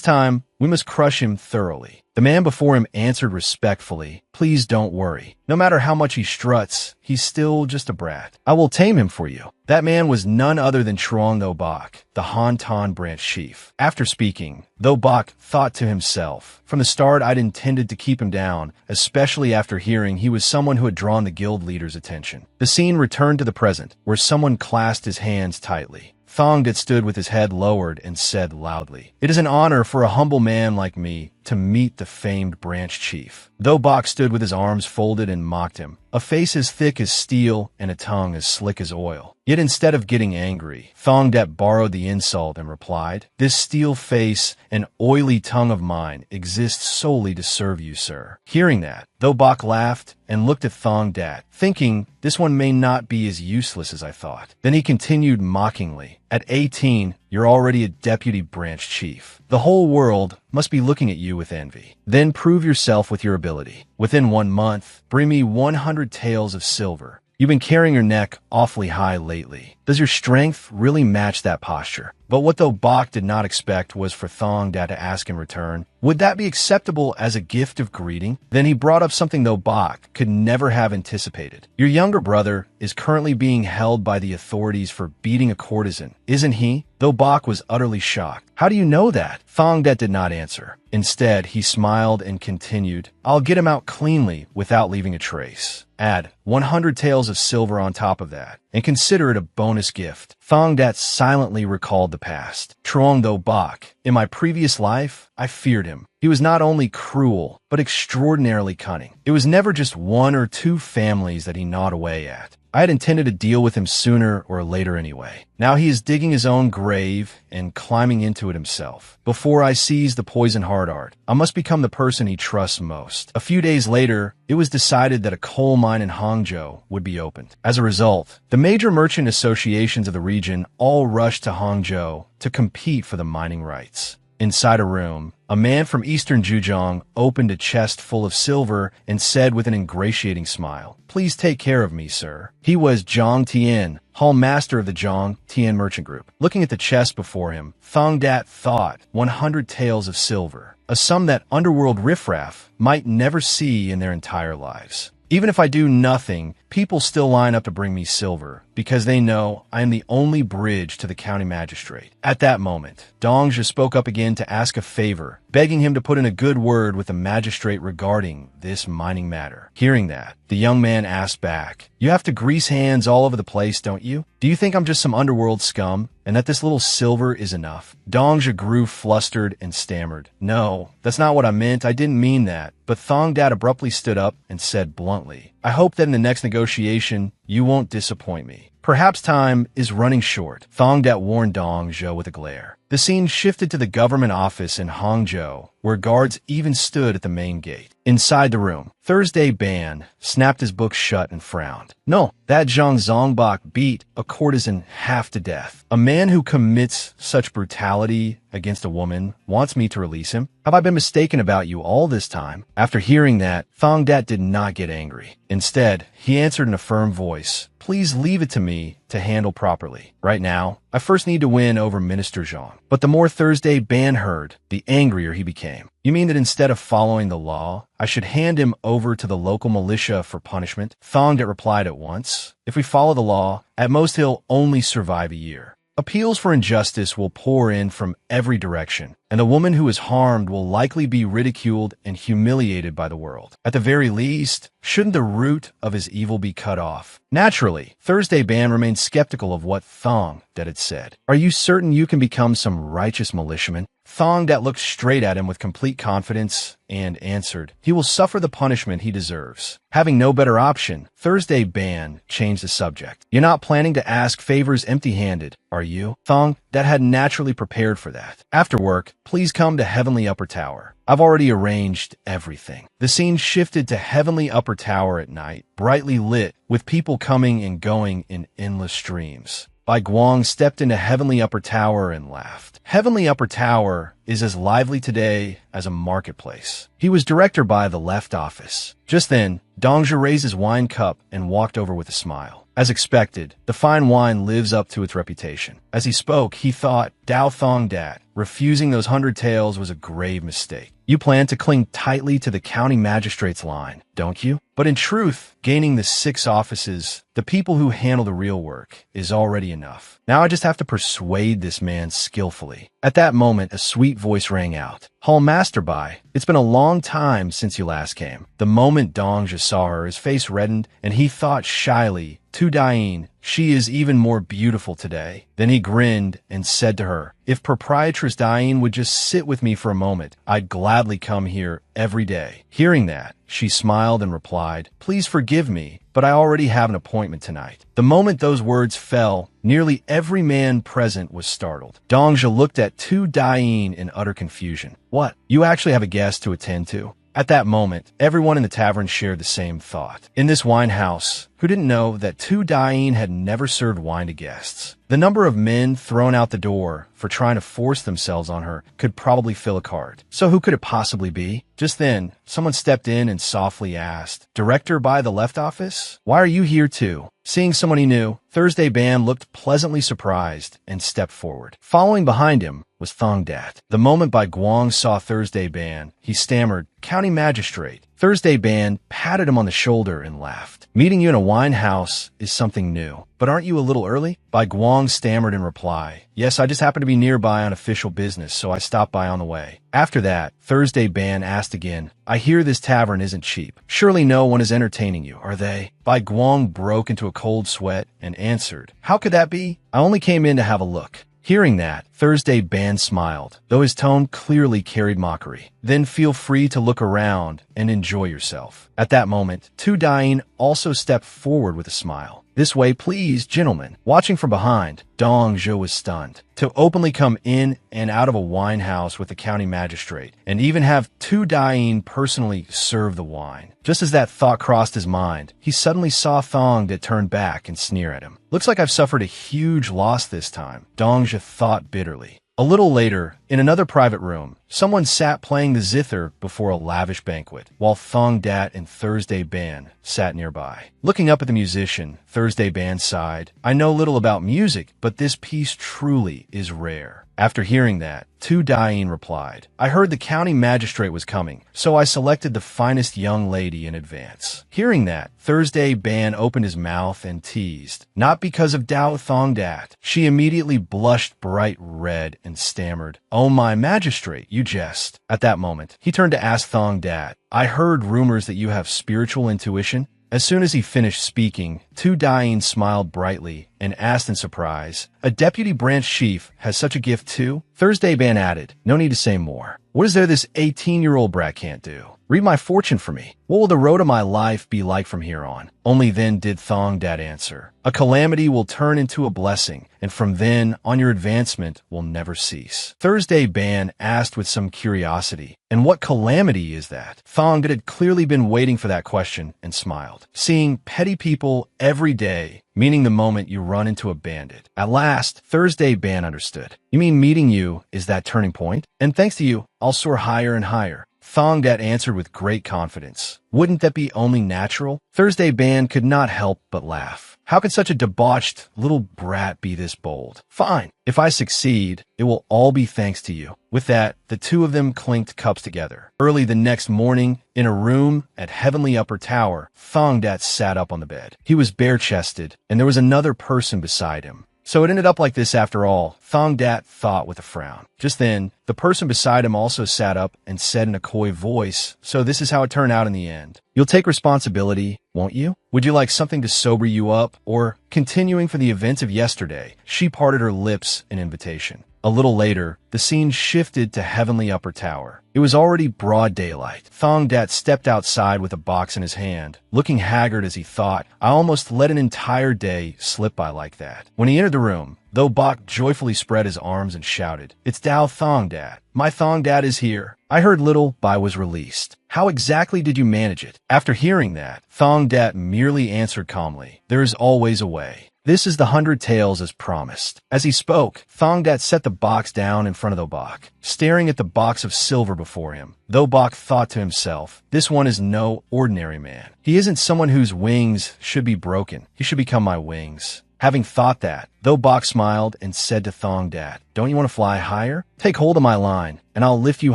S1: time, we must crush him thoroughly. The man before him answered respectfully, Please don't worry. No matter how much he struts, he's still just a brat. I will tame him for you. That man was none other than Truong Do Bak, the Han Tan branch chief. After speaking, Do Bak thought to himself, From the start I'd intended to keep him down, especially after hearing he was someone who had drawn the guild leader's attention. The scene returned to the present, where someone clasped his hands tightly. Thongdat stood with his head lowered and said loudly, It is an honor for a humble man like me to meet the famed branch chief. Do Bak stood with his arms folded and mocked him, a face as thick as steel and a tongue as slick as oil. Yet instead of getting angry, Thongdat borrowed the insult and replied, This steel face and oily tongue of mine exists solely to serve you, sir. Hearing that, Do Bak laughed and looked at Thongdat, thinking, This one may not be as useless as I thought. Then he continued mockingly, At 18, you're already a deputy branch chief. The whole world must be looking at you with envy. Then prove yourself with your ability. Within 1 month, bring me 100 taels of silver. You've been carrying your neck awfully high lately. Does your strength really match that posture? But what Do Bak did not expect was for Thongdat to ask in return, would that be acceptable as a gift of greeting? Then he brought up something Do Bak could never have anticipated. Your younger brother is currently being held by the authorities for beating a courtesan, isn't he? Do Bak was utterly shocked. How do you know that? Thongdat did not answer. Instead, he smiled and continued, I'll get him out cleanly without leaving a trace. Add 100 taels of silver on top of that, and consider it a bonus gift. Thongdat silently recalled the past. Truong Do Bak. In my previous life, I feared him. He was not only cruel, but extraordinarily cunning. It was never just 1 or 2 families that he gnawed away at. I had intended to deal with him sooner or later anyway. Now he is digging his own grave and climbing into it himself. Before I seize the poison heart art, I must become the person he trusts most. A few days later, it was decided that a coal mine in Hangzhou would be opened. As a result, the major merchant associations of the region all rushed to Hangzhou to compete for the mining rights. Inside a room, a man from eastern Zhejiang opened a chest full of silver and said with an ingratiating smile, Please take care of me, sir. He was Zhang Tian, hall master of the Zhang Tian merchant group. Looking at the chest before him, Thongdat thought 100 taels of silver, a sum that underworld riffraff might never see in their entire lives. Even if I do nothing, people still line up to bring me silver, because they know I am the only bridge to the county magistrate. At that moment, Dongzhi spoke up again to ask a favor, begging him to put in a good word with the magistrate regarding this mining matter. Hearing that, the young man asked back, You have to grease hands all over the place, don't you? Do you think I'm just some underworld scum, and that this little silver is enough? Dongzhi grew flustered and stammered, No, that's not what I meant. I didn't mean that. But Thongdat abruptly stood up and said bluntly, I hope that in the next negotiation, you won't disappoint me. Perhaps time is running short, Thongdat warned Dongzhi with a glare. The scene shifted to the government office in Hangzhou, where guards even stood at the main gate. Inside the room, Thursday Ban snapped his book shut and frowned. No, that Zhang Zongbok beat a courtesan half to death. A man who commits such brutality against a woman wants me to release him? Have I been mistaken about you all this time? After hearing that, Thongdat did not get angry. Instead, he answered in a firm voice, Please leave it to me to handle properly. Right now, I first need to win over Minister Zhang. But the more Thursday Ban heard, the angrier he became. You mean that instead of following the law, I should hand him over to the local militia for punishment? Thongdat replied at once, If we follow the law, at most he'll only survive a year. Appeals for injustice will pour in from every direction, and the woman who is harmed will likely be ridiculed and humiliated by the world. At the very least, shouldn't the root of his evil be cut off? Naturally, Thursday Ban remained skeptical of what Thongdat had said. Are you certain you can become some righteous militiaman? Thongdat looked straight at him with complete confidence and answered, He will suffer the punishment he deserves. Having no better option, Thursday Ban changed the subject. You're not planning to ask favors empty-handed, are you? Thongdat had naturally prepared for that. After work, please come to Heavenly Upper Tower. I've already arranged everything. The scene shifted to Heavenly Upper Tower at night, brightly lit, with people coming and going in endless streams. Bai Guang stepped into Heavenly Upper Tower and laughed. Heavenly Upper Tower is as lively today as a marketplace. He was director by the left office. Just then, Dongzhi raised his wine cup and walked over with a smile. As expected, the fine wine lives up to its reputation. As he spoke, he thought, Dao Thong Dat, refusing those 100 taels was a grave mistake. You plan to cling tightly to the county magistrate's line, don't you? But in truth, gaining the 6 offices, the people who handle the real work, is already enough. Now I just have to persuade this man skillfully. At that moment, a sweet voice rang out. Hall Master Bai, it's been a long time since you last came. The moment Dongzhi saw her, his face reddened, and he thought shyly, to Dain, she is even more beautiful today. Then he grinned and said to her, if Proprietress Dain would just sit with me for a moment, I'd gladly come here every day. Hearing that, she smiled and replied, please forgive me, but I already have an appointment tonight. The moment those words fell, nearly every man present was startled. Dongzhi looked at Tu Dain in utter confusion. What? You actually have a guest to attend to? At that moment, everyone in the tavern shared the same thought. In this wine house, who didn't know that Tu Dain had never served wine to guests? The number of men thrown out the door for trying to force themselves on her could probably fill a cart. So who could it possibly be? Just then, someone stepped in and softly asked, Director by the left office? Why are you here too? Seeing someone he knew, Thursday Ban looked pleasantly surprised and stepped forward. Following behind him was Thong Dat. The moment Bai Guang saw Thursday Ban, he stammered, County Magistrate. Thursday Ban patted him on the shoulder and laughed. Meeting you in a wine house is something new. But aren't you a little early? Bai Guang stammered in reply. Yes, I just happened to be nearby on official business, so I stopped by on the way. After that, Thursday Ban asked again, I hear this tavern isn't cheap. Surely no one is entertaining you, are they? Bai Guang broke into a cold sweat and answered, How could that be? I only came in to have a look. Hearing that, Thursday Ban smiled, though his tone clearly carried mockery. Then feel free to look around and enjoy yourself. At that moment, Tu Dain also stepped forward with a smile. This way, please, gentlemen. Watching from behind, Dongzhi was stunned. To openly come in and out of a wine house with the county magistrate, and even have Tu Dain personally serve the wine. Just as that thought crossed his mind, he suddenly saw Thong that turned back and sneer at him. Looks like I've suffered a huge loss this time, Dongzhi thought bitterly. A little later, in another private room, someone sat playing the zither before a lavish banquet, while Thong Dat and Thursday Ban sat nearby. Looking up at the musician, Thursday Ban sighed, I know little about music, but this piece truly is rare. After hearing that, Tu Dain replied, I heard the county magistrate was coming, so I selected the finest young lady in advance. Hearing that, Thursday Ban opened his mouth and teased, not because of Dao Thong Dat. She immediately blushed bright red and stammered, Oh my magistrate, you jest. At that moment, he turned to ask Thong Dat, I heard rumors that you have spiritual intuition. As soon as he finished speaking, Tu Dain smiled brightly and asked in surprise, A deputy branch chief has such a gift too? Thursday Ban added, No need to say more. What is there this 18-year-old brat can't do? Read my fortune for me. What will the road of my life be like from here on? Only then did Thong Dat answer. A calamity will turn into a blessing, and from then on your advancement will never cease. Thursday Ban asked with some curiosity, And what calamity is that? Thong Dat had clearly been waiting for that question and smiled. Seeing petty people every day, meaning the moment you run into a bandit. At last, Thursday Ban understood. You mean meeting you is that turning point? And thanks to you, I'll soar higher and higher. Thong Dat answered with great confidence. Wouldn't that be only natural? Thursday Ban could not help but laugh. How could such a debauched little brat be this bold? Fine. If I succeed, it will all be thanks to you. With that, the two of them clinked cups together. Early the next morning, in a room at Heavenly Upper Tower, Thong Dat sat up on the bed. He was bare-chested, and there was another person beside him. So it ended up like this after all, Thong Dat thought with a frown. Just then, the person beside him also sat up and said in a coy voice, So this is how it turned out in the end. You'll take responsibility, won't you? Would you like something to sober you up? Or, continuing from the events of yesterday, she parted her lips in invitation. A little later, the scene shifted to Heavenly Upper Tower. It was already broad daylight. Thong Dat stepped outside with a box in his hand, looking haggard as he thought, I almost let an entire day slip by like that. When he entered the room, though Bok joyfully spread his arms and shouted, It's Dao Thong Dat. My Thong Dat is here. I heard little Bai was released. How exactly did you manage it? After hearing that, Thong Dat merely answered calmly, There is always a way. This is the 100 taels as promised. As he spoke, Thong Dat set the box down in front of Thobak, staring at the box of silver before him. Thobak thought to himself, this one is no ordinary man. He isn't someone whose wings should be broken. He should become my wings. Having thought that, Thobak smiled and said to Thong Dat, don't you want to fly higher? Take hold of my line, and I'll lift you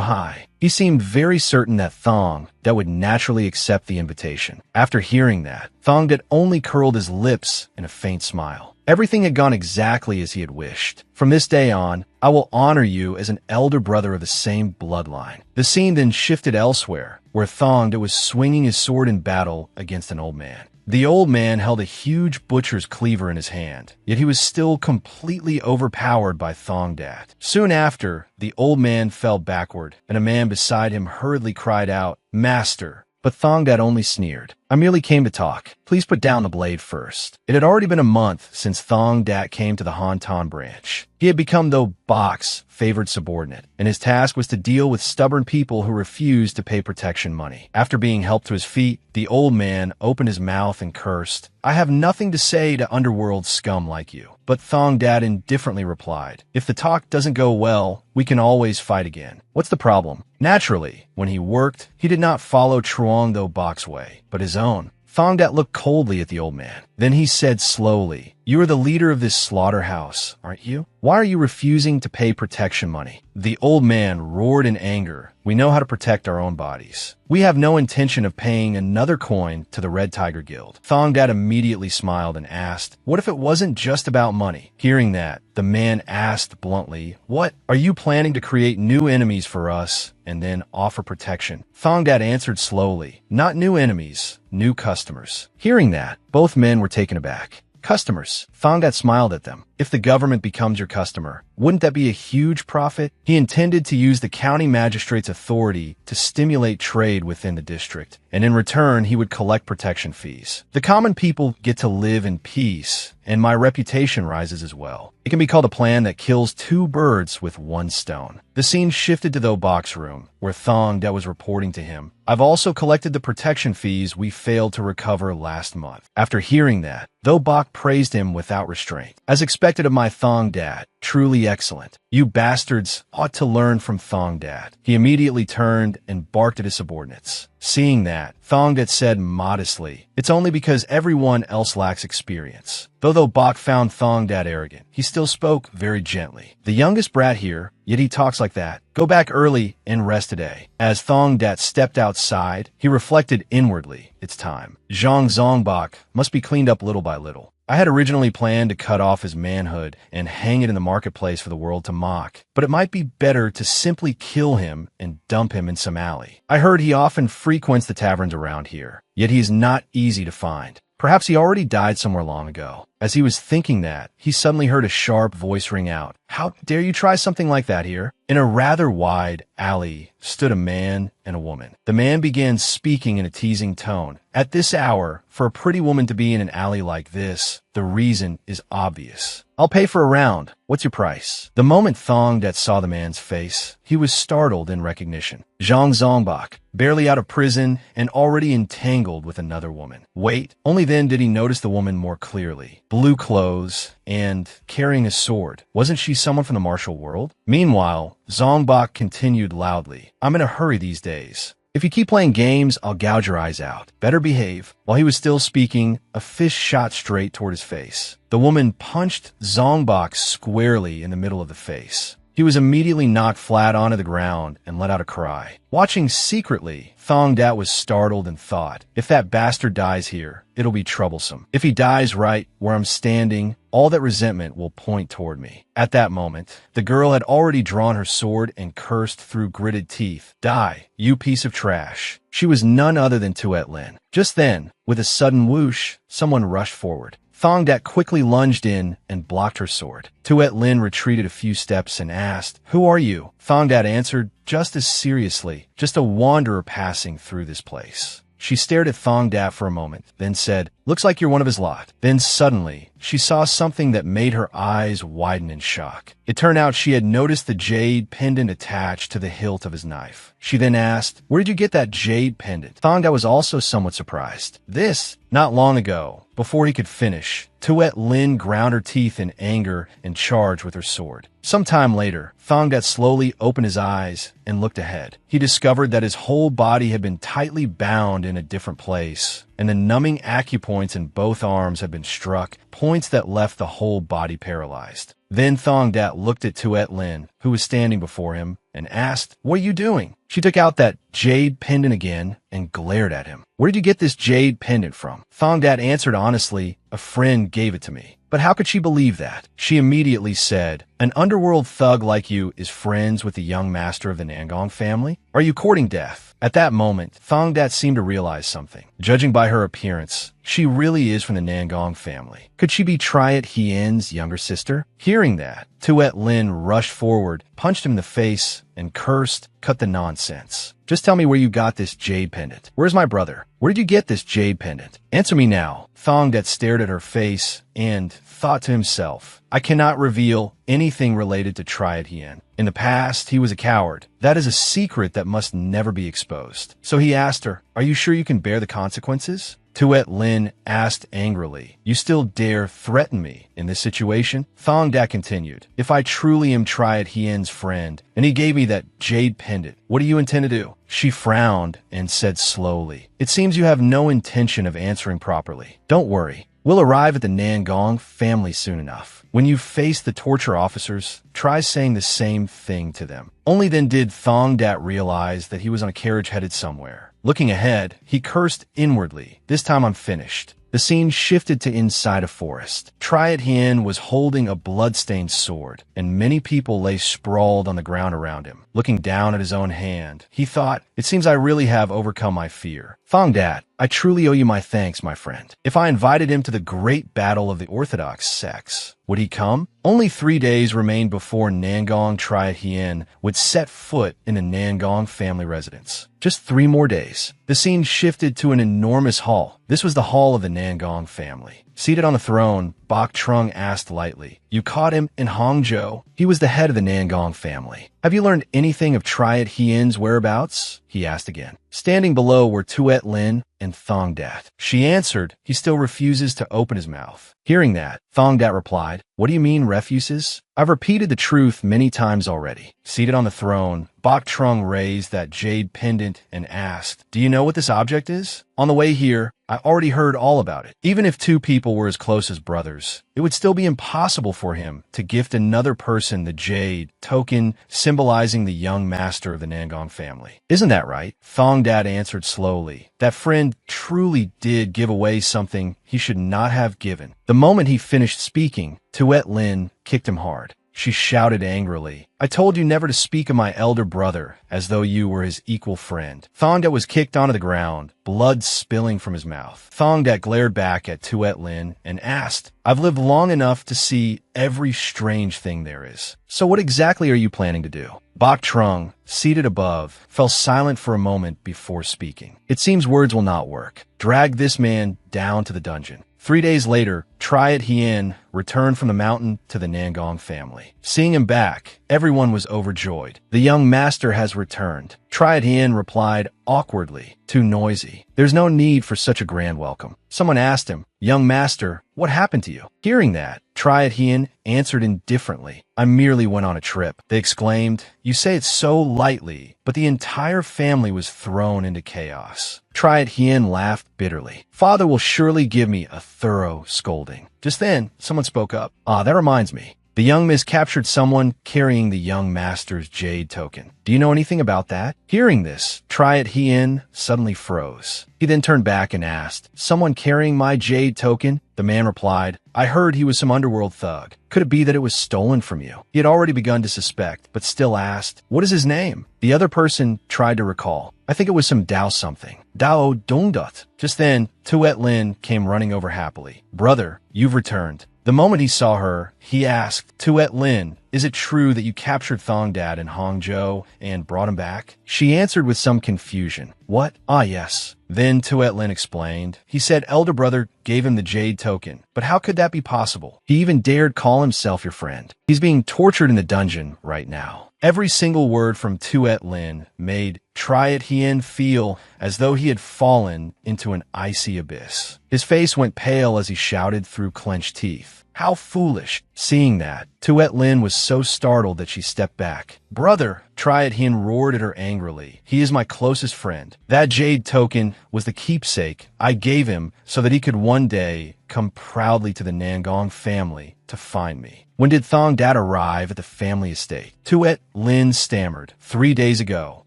S1: high. He seemed very certain that Thong Dat would naturally accept the invitation. After hearing that, Thong Dat only curled his lips in a faint smile. Everything had gone exactly as he had wished. From this day on, I will honor you as an elder brother of the same bloodline. The scene then shifted elsewhere, where Thong Dat was swinging his sword in battle against an old man. The old man held a huge butcher's cleaver in his hand, yet he was still completely overpowered by Thong Dat. Soon after, the old man fell backward, and a man beside him hurriedly cried out, Master! But Thong Dat only sneered. I merely came to talk. Please put down the blade first. It had already been a month since Thong Dat came to the Hantan branch. He had become Thobak's favored subordinate, and his task was to deal with stubborn people who refused to pay protection money. After being helped to his feet, the old man opened his mouth and cursed, I have nothing to say to underworld scum like you. But Thong Dat indifferently replied, if the talk doesn't go well, we can always fight again. What's the problem? Naturally, when he worked, he did not follow Truong Thobak's way, but his own. Thong Dat looked coldly at the old man. Then he said slowly, you are the leader of this slaughterhouse, aren't you? Why are you refusing to pay protection money? The old man roared in anger. We know how to protect our own bodies. We have no intention of paying another coin to the Red Tiger Guild. Thong Dat immediately smiled and asked, what if it wasn't just about money? Hearing that, the man asked bluntly, what? Are you planning to create new enemies for us and then offer protection? Thong Dat answered slowly, not new enemies, new customers. Hearing that, both men were taken aback. Customers. Thong Dat smiled at them. If the government becomes your customer, wouldn't that be a huge profit? He intended to use the county magistrate's authority to stimulate trade within the district, and in return, he would collect protection fees. The common people get to live in peace, and my reputation rises as well. It can be called a plan that kills two birds with one stone. The scene shifted to Thobak's room, where Thong Dat was reporting to him. I've also collected the protection fees we failed to recover last month. After hearing that, Thobak praised him without restraint. As expected of my Thong Dat, truly excellent. You bastards ought to learn from Thong Dat. He immediately turned and barked at his subordinates. Seeing that, Thong Dat said modestly, it's only because everyone else lacks experience. Though Thobak found Thong Dat arrogant, he still spoke very gently. The youngest brat here, yet he talks like that. Go back early and rest today. As Thong Dat stepped outside, he reflected inwardly, it's time. Zhang Zongbak must be cleaned up little by little. I had originally planned to cut off his manhood and hang it in the marketplace for the world to mock, but it might be better to simply kill him and dump him in some alley. I heard he often frequents the taverns around here, yet he is not easy to find. Perhaps he already died somewhere long ago. As he was thinking that, he suddenly heard a sharp voice ring out. How dare you try something like that here? In a rather wide alley stood a man and a woman. The man began speaking in a teasing tone. At this hour, for a pretty woman to be in an alley like this, the reason is obvious. I'll pay for a round. What's your price? The moment Thong Dat saw the man's face, he was startled in recognition. Zhang Zongbak, barely out of prison and already entangled with another woman. Wait, only then did he notice the woman more clearly. Blue clothes and carrying a sword. Wasn't she someone from the martial world? Meanwhile, Zongbak continued loudly. I'm in a hurry these days. If you keep playing games, I'll gouge your eyes out. Better behave. While he was still speaking, a fist shot straight toward his face. The woman punched Zongbak squarely in the middle of the face. He was immediately knocked flat onto the ground and let out a cry. Watching secretly, Thong Dat was startled and thought, if that bastard dies here, it'll be troublesome. If he dies right where I'm standing, all that resentment will point toward me. At that moment, the girl had already drawn her sword and cursed through gritted teeth. Die, you piece of trash. She was none other than Tuet Lin. Just then, with a sudden whoosh, someone rushed forward. Thong Dat quickly lunged in and blocked her sword. Tuet Lin retreated a few steps and asked, Who are you? Thong Dat answered just as seriously, just a wanderer passing through this place. She stared at Thong Dat for a moment, then said, Looks like you're one of his lot. Then suddenly, she saw something that made her eyes widen in shock. It turned out she had noticed the jade pendant attached to the hilt of his knife. She then asked, Where did you get that jade pendant? Thong Dat was also somewhat surprised. This Not long ago, before he could finish, Tuet Lin ground her teeth in anger and charged with her sword. Sometime later, Thongdat slowly opened his eyes and looked ahead. He discovered that his whole body had been tightly bound in a different place, and the numbing acupoints in both arms had been struck, points that left the whole body paralyzed. Then Thongdat looked at Tuet Lin, who was standing before him, and asked, "What are you doing?" She took out that jade pendant again and glared at him. "Where did you get this jade pendant from?" Thongdat answered honestly, "A friend gave it to me." But how could she believe that? She immediately said, "An underworld thug like you is friends with the young master of the Nangong family? Are you courting death?" At that moment, Thongdat seemed to realize something. Judging by her appearance, she really is from the Nangong family. Could she be Triad Hien's younger sister? Hearing that, Tuet Lin rushed forward, punched him in the face, and cursed, "Cut the nonsense. Just tell me where you got this jade pendant. Where's my brother? Where did you get this jade pendant? Answer me now." Thongdat stared at her face and thought to himself, "I cannot reveal anything related to Triad Hien. In the past, he was a coward. That is a secret that must never be exposed." So he asked her, "Are you sure you can bear the consequences?" Tuet Lin asked angrily, "You still dare threaten me in this situation?" Thongdat continued, "If I truly am Triad Hien's friend, and he gave me that jade pendant, what do you intend to do?" She frowned and said slowly, "It seems you have no intention of answering properly. Don't worry. We'll arrive at the Nangong family soon enough. When you face the torture officers, try saying the same thing to them." Only then did Thongdat realize that he was on a carriage headed somewhere. Looking ahead, he cursed inwardly. "This time I'm finished." The scene shifted to inside a forest. Triad Hien was holding a blood-stained sword, and many people lay sprawled on the ground around him. Looking down at his own hand, he thought, "It seems I really have overcome my fear. Thongdat, I truly owe you my thanks, my friend. If I invited him to the great battle of the Orthodox sects, would he come?" Only 3 days remained before Nangong Triad Hien would set foot in the Nangong family residence. Just 3 more days. The scene shifted to an enormous hall. This was the hall of the Nangong family. Seated on a throne, Bok Trung asked lightly, "You caught him in Hangzhou? He was the head of the Nangong family. Have you learned anything of Triad Hien's whereabouts?" he asked again. Standing below were Tuet Lin and Thongdat. She answered, "He still refuses to open his mouth." Hearing that, Thongdat replied, "What do you mean, refuses? I've repeated the truth many times already." Seated on the throne, Bok Trung raised that jade pendant and asked, "Do you know what this object is?" On the way here, I already heard all about it. Even if 2 people were as close as brothers, it would still be impossible for him to gift another person the jade token symbolizing the young master of the Nangong family. Isn't that right? Thongdat answered slowly. That friend truly did give away something he should not have given. The moment he finished speaking, Tuet Lin kicked him hard. She shouted angrily, "I told you never to speak of my elder brother as though you were his equal friend." Thongdat was kicked onto the ground, blood spilling from his mouth. Thongdat glared back at Tuet Lin and asked, "I've lived long enough to see every strange thing there is. So what exactly are you planning to do?" Bok Trung, seated above, fell silent for a moment before speaking. "It seems words will not work. Drag this man down to the dungeon." 3 days later, Triad Hien returned from the mountain to the Nangong family. Seeing him back, everyone was overjoyed. "The young master has returned." Triad Hien replied awkwardly, "Too noisy. There's no need for such a grand welcome." Someone asked him, "Young master, what happened to you?" Hearing that, Triad Hien answered indifferently, "I merely went on a trip." They exclaimed, "You say it so lightly," but the entire family was thrown into chaos. Triad Hien laughed bitterly. "Father will surely give me a thorough scolding." Just then, someone spoke up. That reminds me. The young miss captured someone carrying the young master's jade token. Do you know anything about that?" Hearing this, Triad Hien suddenly froze. He then turned back and asked, "Someone carrying my jade token?" The man replied, "I heard he was some underworld thug. Could it be that it was stolen from you?" He had already begun to suspect, but still asked, "What is his name?" The other person tried to recall. "I think it was some Dao something. Dao Dongdut." Just then, Tuet Lin came running over happily. "Brother, you've returned." The moment he saw her, he asked, "Tuet Lin, is it true that you captured Thong Dad in Hangzhou and brought him back? She answered with some confusion. What? Ah, yes. Then Tuet Lin explained. He said elder brother gave him the jade token. But how could that be possible? He even dared call himself your friend. He's being tortured in the dungeon right now. Every single word from Tuet Lin made Triet Hien feel as though he had fallen into an icy abyss. His face went pale as he shouted through clenched teeth. How foolish. Seeing that, Tuet Lin was so startled that she stepped back. Brother, Triet Hien roared at her angrily. He is my closest friend. That jade token was the keepsake I gave him so that he could one day come proudly to the Nangong family to find me. When did Thong Dad arrive at the family estate? Tuet Lin stammered. 3 days ago.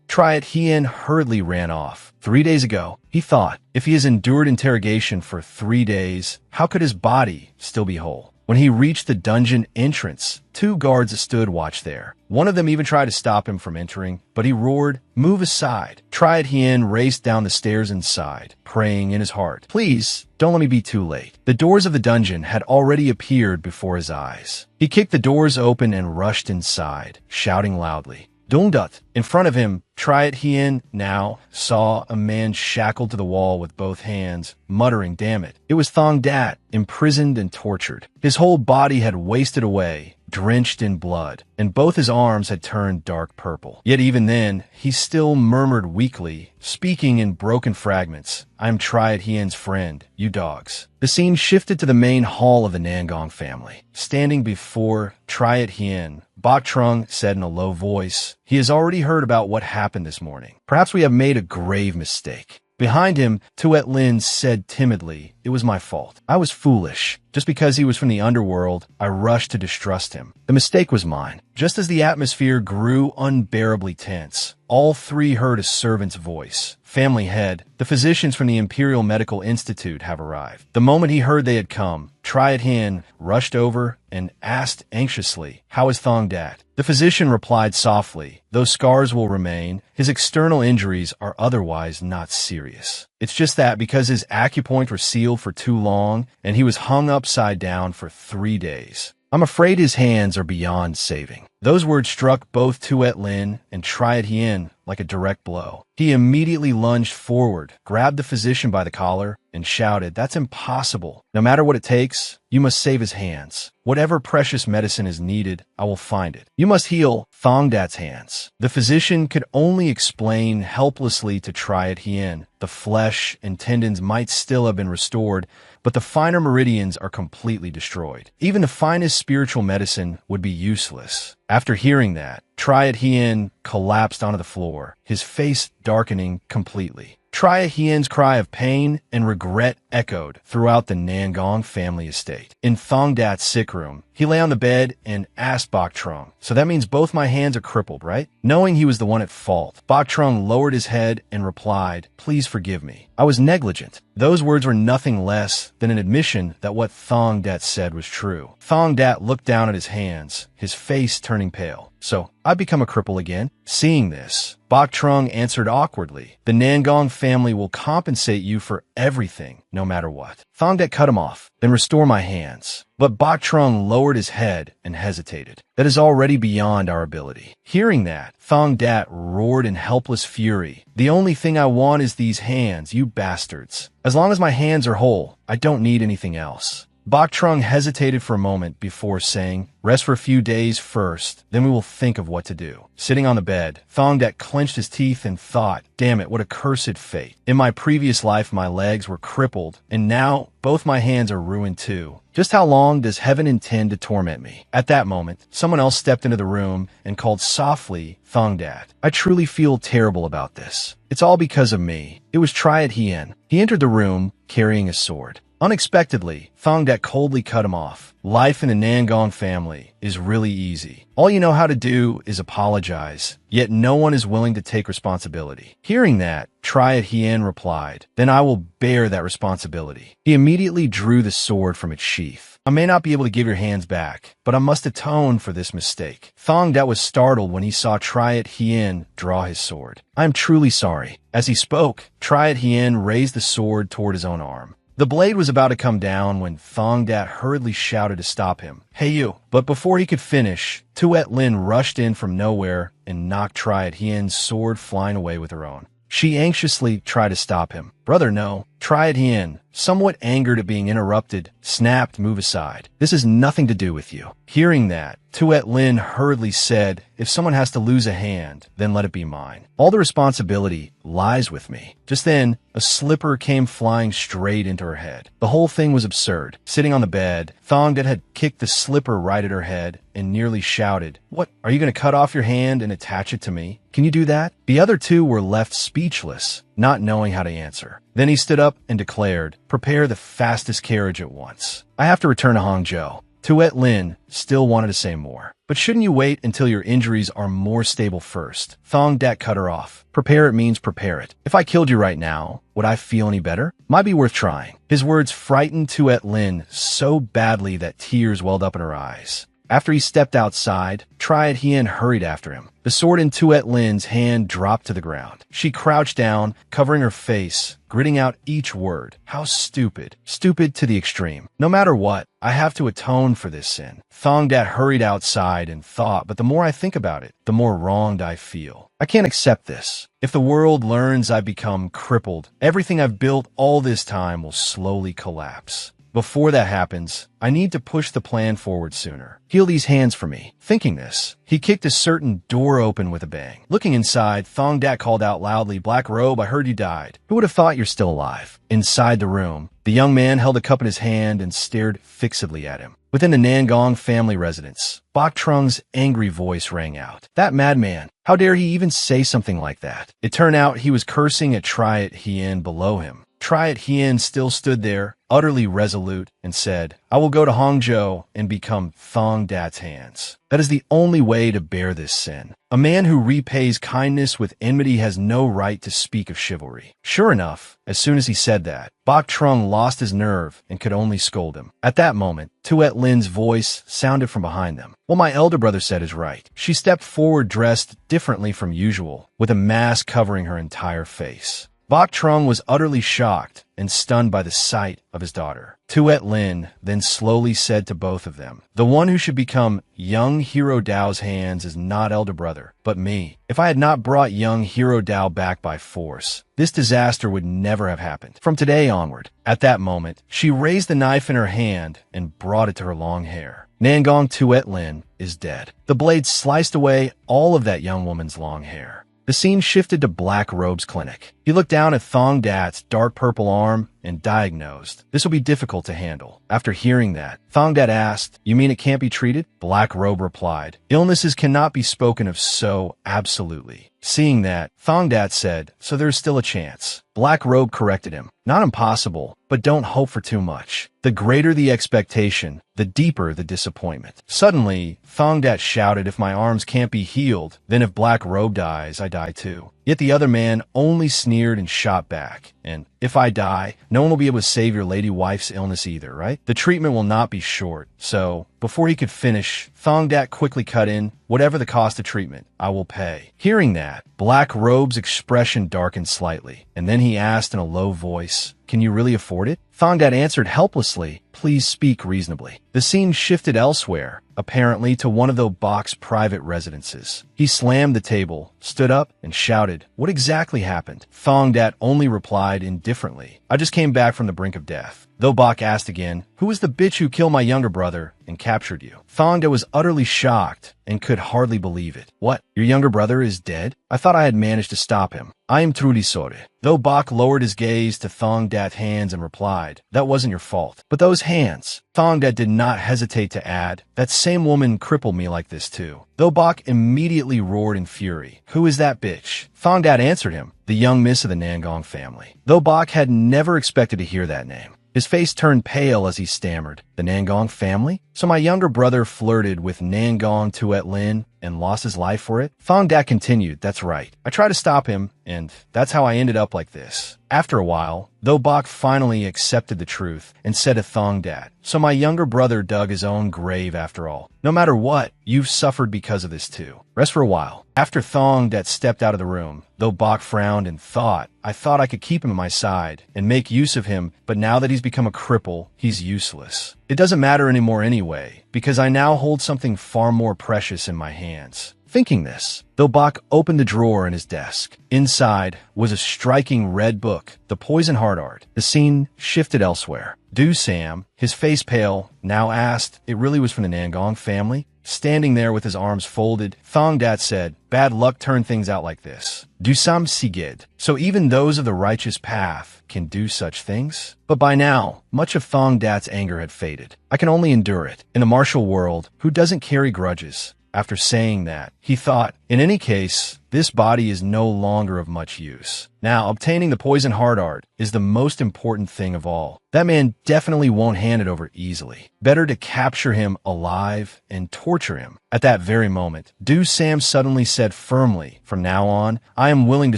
S1: Triet Hien hurriedly ran off. 3 days ago, he thought. If he has endured interrogation for 3 days, how could his body still be whole? When he reached the dungeon entrance, 2 guards stood watch there. One of them even tried to stop him from entering, but he roared, "Move aside." Triet Hien raced down the stairs inside, praying in his heart, "Please, don't let me be too late." The doors of the dungeon had already appeared before his eyes. He kicked the doors open and rushed inside, shouting loudly. Dungdut. In front of him, Triet Hien now saw a man shackled to the wall with both hands, muttering, "Damn it." It was Thong Dat, imprisoned and tortured. His whole body had wasted away, drenched in blood, and both his arms had turned dark purple. Yet even then, he still murmured weakly, speaking in broken fragments, "I'm Triet Hien's friend, you dogs." The scene shifted to the main hall of the Nangong family. Standing before Triet Hien, Bok Trung said in a low voice, "He has already heard about what happened this morning. Perhaps we have made a grave mistake." Behind him, Tuet Lin said timidly, "It was my fault. I was foolish. Just because he was from the underworld, I rushed to distrust him. The mistake was mine." Just as the atmosphere grew unbearably tense, all 3 heard a servant's voice. "Family head, the physicians from the Imperial Medical Institute have arrived." The moment he heard they had come, Triet Hien rushed over and asked anxiously, "How is Thong Dat?" The physician replied softly, "Those scars will remain. His external injuries are otherwise not serious. It's just that because his acupoint were sealed for too long and he was hung upside down for 3 days. I'm afraid his hands are beyond saving." Those words struck both Tuet Lin and Triet Hien like a direct blow. He immediately lunged forward, grabbed the physician by the collar, and shouted, "That's impossible. No matter what it takes, you must save his hands. Whatever precious medicine is needed, I will find it. You must heal Thong Dat's hands." The physician could only explain helplessly to Triet Hien. The flesh and tendons might still have been restored, but the finer meridians are completely destroyed. Even the finest spiritual medicine would be useless. After hearing that, Triet Hien collapsed onto the floor, his face darkening completely. Triet Hien's cry of pain and regret echoed throughout the Nangong family estate. In Thong Dat's sick room, he lay on the bed and asked Bok Trung, "So that means both my hands are crippled, right?" Knowing he was the one at fault, Bok Trung lowered his head and replied, "Please forgive me. I was negligent." Those words were nothing less than an admission that what Thong Dat said was true. Thong Dat looked down at his hands, his face turning pale. "So, I've become a cripple again?" Seeing this, Bok Trung answered awkwardly, "The Nangong family will compensate you for everything, no matter what." Thong Dat cut him off, "Then restore my hands." But Bok Trung lowered his head and hesitated. "That is already beyond our ability." Hearing that, Thong Dat roared in helpless fury, "The only thing I want is these hands, you bastards. As long as my hands are whole, I don't need anything else." Bok Trung hesitated for a moment before saying, "Rest for a few days first, then we will think of what to do." Sitting on the bed, Thong Dat clenched his teeth and thought, "Damn it, what a cursed fate. In my previous life, my legs were crippled, and now both my hands are ruined too. Just how long does heaven intend to torment me?" At that moment, someone else stepped into the room and called softly, "Thong Dat, I truly feel terrible about this. It's all because of me. It was Triet Hien." He entered the room carrying a sword. Unexpectedly, Thong Dat coldly cut him off. "Life in the Nangong family is really easy. All you know how to do is apologize, yet no one is willing to take responsibility." Hearing that, Triet Hien replied, "Then I will bear that responsibility." He immediately drew the sword from its sheath. "I may not be able to give your hands back, but I must atone for this mistake." Thong Dat was startled when he saw Triet Hien draw his sword. "I am truly sorry." As he spoke, Triet Hien raised the sword toward his own arm. The blade was about to come down when Thong Dat hurriedly shouted to stop him. "Hey you!" But before he could finish, Tuet Lin rushed in from nowhere and knocked Triad Hien's sword flying away with her own. She anxiously tried to stop him. "Brother, no." Triad Hien, somewhat angered at being interrupted, snapped, "Move aside. This has nothing to do with you." Hearing that, Tuet Lin hurriedly said, "If someone has to lose a hand, then let it be mine. All the responsibility lies with me." Just then, a slipper came flying straight into her head. The whole thing was absurd. Sitting on the bed, Thong Dat had kicked the slipper right at her head and nearly shouted, "What, are you going to cut off your hand and attach it to me? Can you do that?" The other two were left speechless, not knowing how to answer. Then he stood up and declared, "Prepare the fastest carriage at once. I have to return to Hangzhou." Tuet Lin still wanted to say more. "But shouldn't you wait until your injuries are more stable first?" Thong Dat cut her off. "Prepare it means prepare it. If I killed you right now, would I feel any better? Might be worth trying." His words frightened Tuet Lin so badly that tears welled up in her eyes. After he stepped outside, Triad Hien hurried after him. The sword in Tuet Lin's hand dropped to the ground. She crouched down, covering her face, gritting out each word. "How stupid. Stupid to the extreme. No matter what, I have to atone for this sin." Thong Dat hurried outside and thought, "But the more I think about it, the more wronged I feel. I can't accept this. If the world learns I've become crippled, everything I've built all this time will slowly collapse. Before that happens, I need to push the plan forward sooner. Heal these hands for me." Thinking this, he kicked a certain door open with a bang. Looking inside, Thong Dat called out loudly, "Black Robe, I heard you died. Who would have thought you're still alive?" Inside the room, the young man held a cup in his hand and stared fixedly at him. Within the Nangong family residence, Bok Trung's angry voice rang out. "That madman! How dare he even say something like that?" It turned out he was cursing at Triad Hien below him. Triad Hien still stood there, utterly resolute, and said, "I will go to Hangzhou and become Thong Dat's hands. That is the only way to bear this sin. A man who repays kindness with enmity has no right to speak of chivalry." Sure enough, as soon as he said that, Bok Trung lost his nerve and could only scold him. At that moment, Tuet Lin's voice sounded from behind them. "What my elder brother said is right." She stepped forward dressed differently from usual, with a mask covering her entire face. Bok Trung was utterly shocked and stunned by the sight of his daughter. Tuet Lin then slowly said to both of them, "The one who should become young Hero Dao's hands is not elder brother, but me. If I had not brought young Hero Dao back by force, this disaster would never have happened. From today onward." At that moment, she raised the knife in her hand and brought it to her long hair. Nangong Tuet Lin is dead. The blade sliced away all of that young woman's long hair. The scene shifted to Black Robe's clinic. He looked down at Thong Dat's dark purple arm and diagnosed, "This will be difficult to handle." After hearing that, Thong Dat asked, "You mean it can't be treated?" Black Robe replied, "Illnesses cannot be spoken of so absolutely." Seeing that, Thong Dat said, "So there's still a chance." Black Robe corrected him, "Not impossible, but don't hope for too much. The greater the expectation, the deeper the disappointment." Suddenly, Thong Dat shouted, "If my arms can't be healed, then if Black Robe dies, I die too." Yet the other man only sneered and shot back, and "If I die, no one will be able to save your lady wife's illness either, right? The treatment will not be short." So, before he could finish, Thong Dat quickly cut in, "Whatever the cost of treatment, I will pay." Hearing that, Black Robe's expression darkened slightly, and then he asked in a low voice, "Can you really afford it?" Thong Dat answered helplessly, "Please speak reasonably." The scene shifted elsewhere, apparently to one of the Bok's private residences. He slammed the table, stood up, and shouted, "What exactly happened?" Thong Dat only replied indifferently, "I just came back from the brink of death." Though Bok asked again, "Who was the bitch who killed my younger brother and captured you?" Thong Dat was utterly shocked and could hardly believe it. "What? Your younger brother is dead? I thought I had managed to stop him. I am truly sorry." Though Bok lowered his gaze to Thong Dat's hands and replied, "That wasn't your fault." "But those hands," Thong Dat did not hesitate to add, "that same woman crippled me like this too." Though Bok immediately roared in fury, "Who is that bitch?" Thong Dat answered him, "The young miss of the Nangong family." Though Bok had never expected to hear that name, his face turned pale as he stammered, "The Nangong family? So my younger brother flirted with Nangong Tuet Lin and lost his life for it? Thong Dat continued, that's right. I tried to stop him, and that's how I ended up like this. After a while, though Bok finally accepted the truth and said to Thong Dat, so my younger brother dug his own grave after all. No matter what, you've suffered because of this too. Rest for a while. After Thong Dat stepped out of the room, though Bok frowned and thought, I thought I could keep him at my side and make use of him, but now that he's become a cripple, he's useless. It doesn't matter anymore anyway, because I now hold something far more precious in my hands. Thinking this, though Bok opened the drawer in his desk. Inside was a striking red book, The Poison Heart Art. The scene shifted elsewhere. Do Sam, his face pale, now asked, it really was from the Nangong family? Standing there with his arms folded, Thong Dat said, bad luck turned things out like this. Do Sam Sigid. So even those of the righteous path can do such things? But by now, much of Thong Dat's anger had faded. I can only endure it. In a martial world, who doesn't carry grudges? After saying that, he thought, in any case, this body is no longer of much use. Now, obtaining the Poison Heart Art is the most important thing of all. That man definitely won't hand it over easily. Better to capture him alive and torture him. At that very moment, Do Sam suddenly said firmly, from now on, I am willing to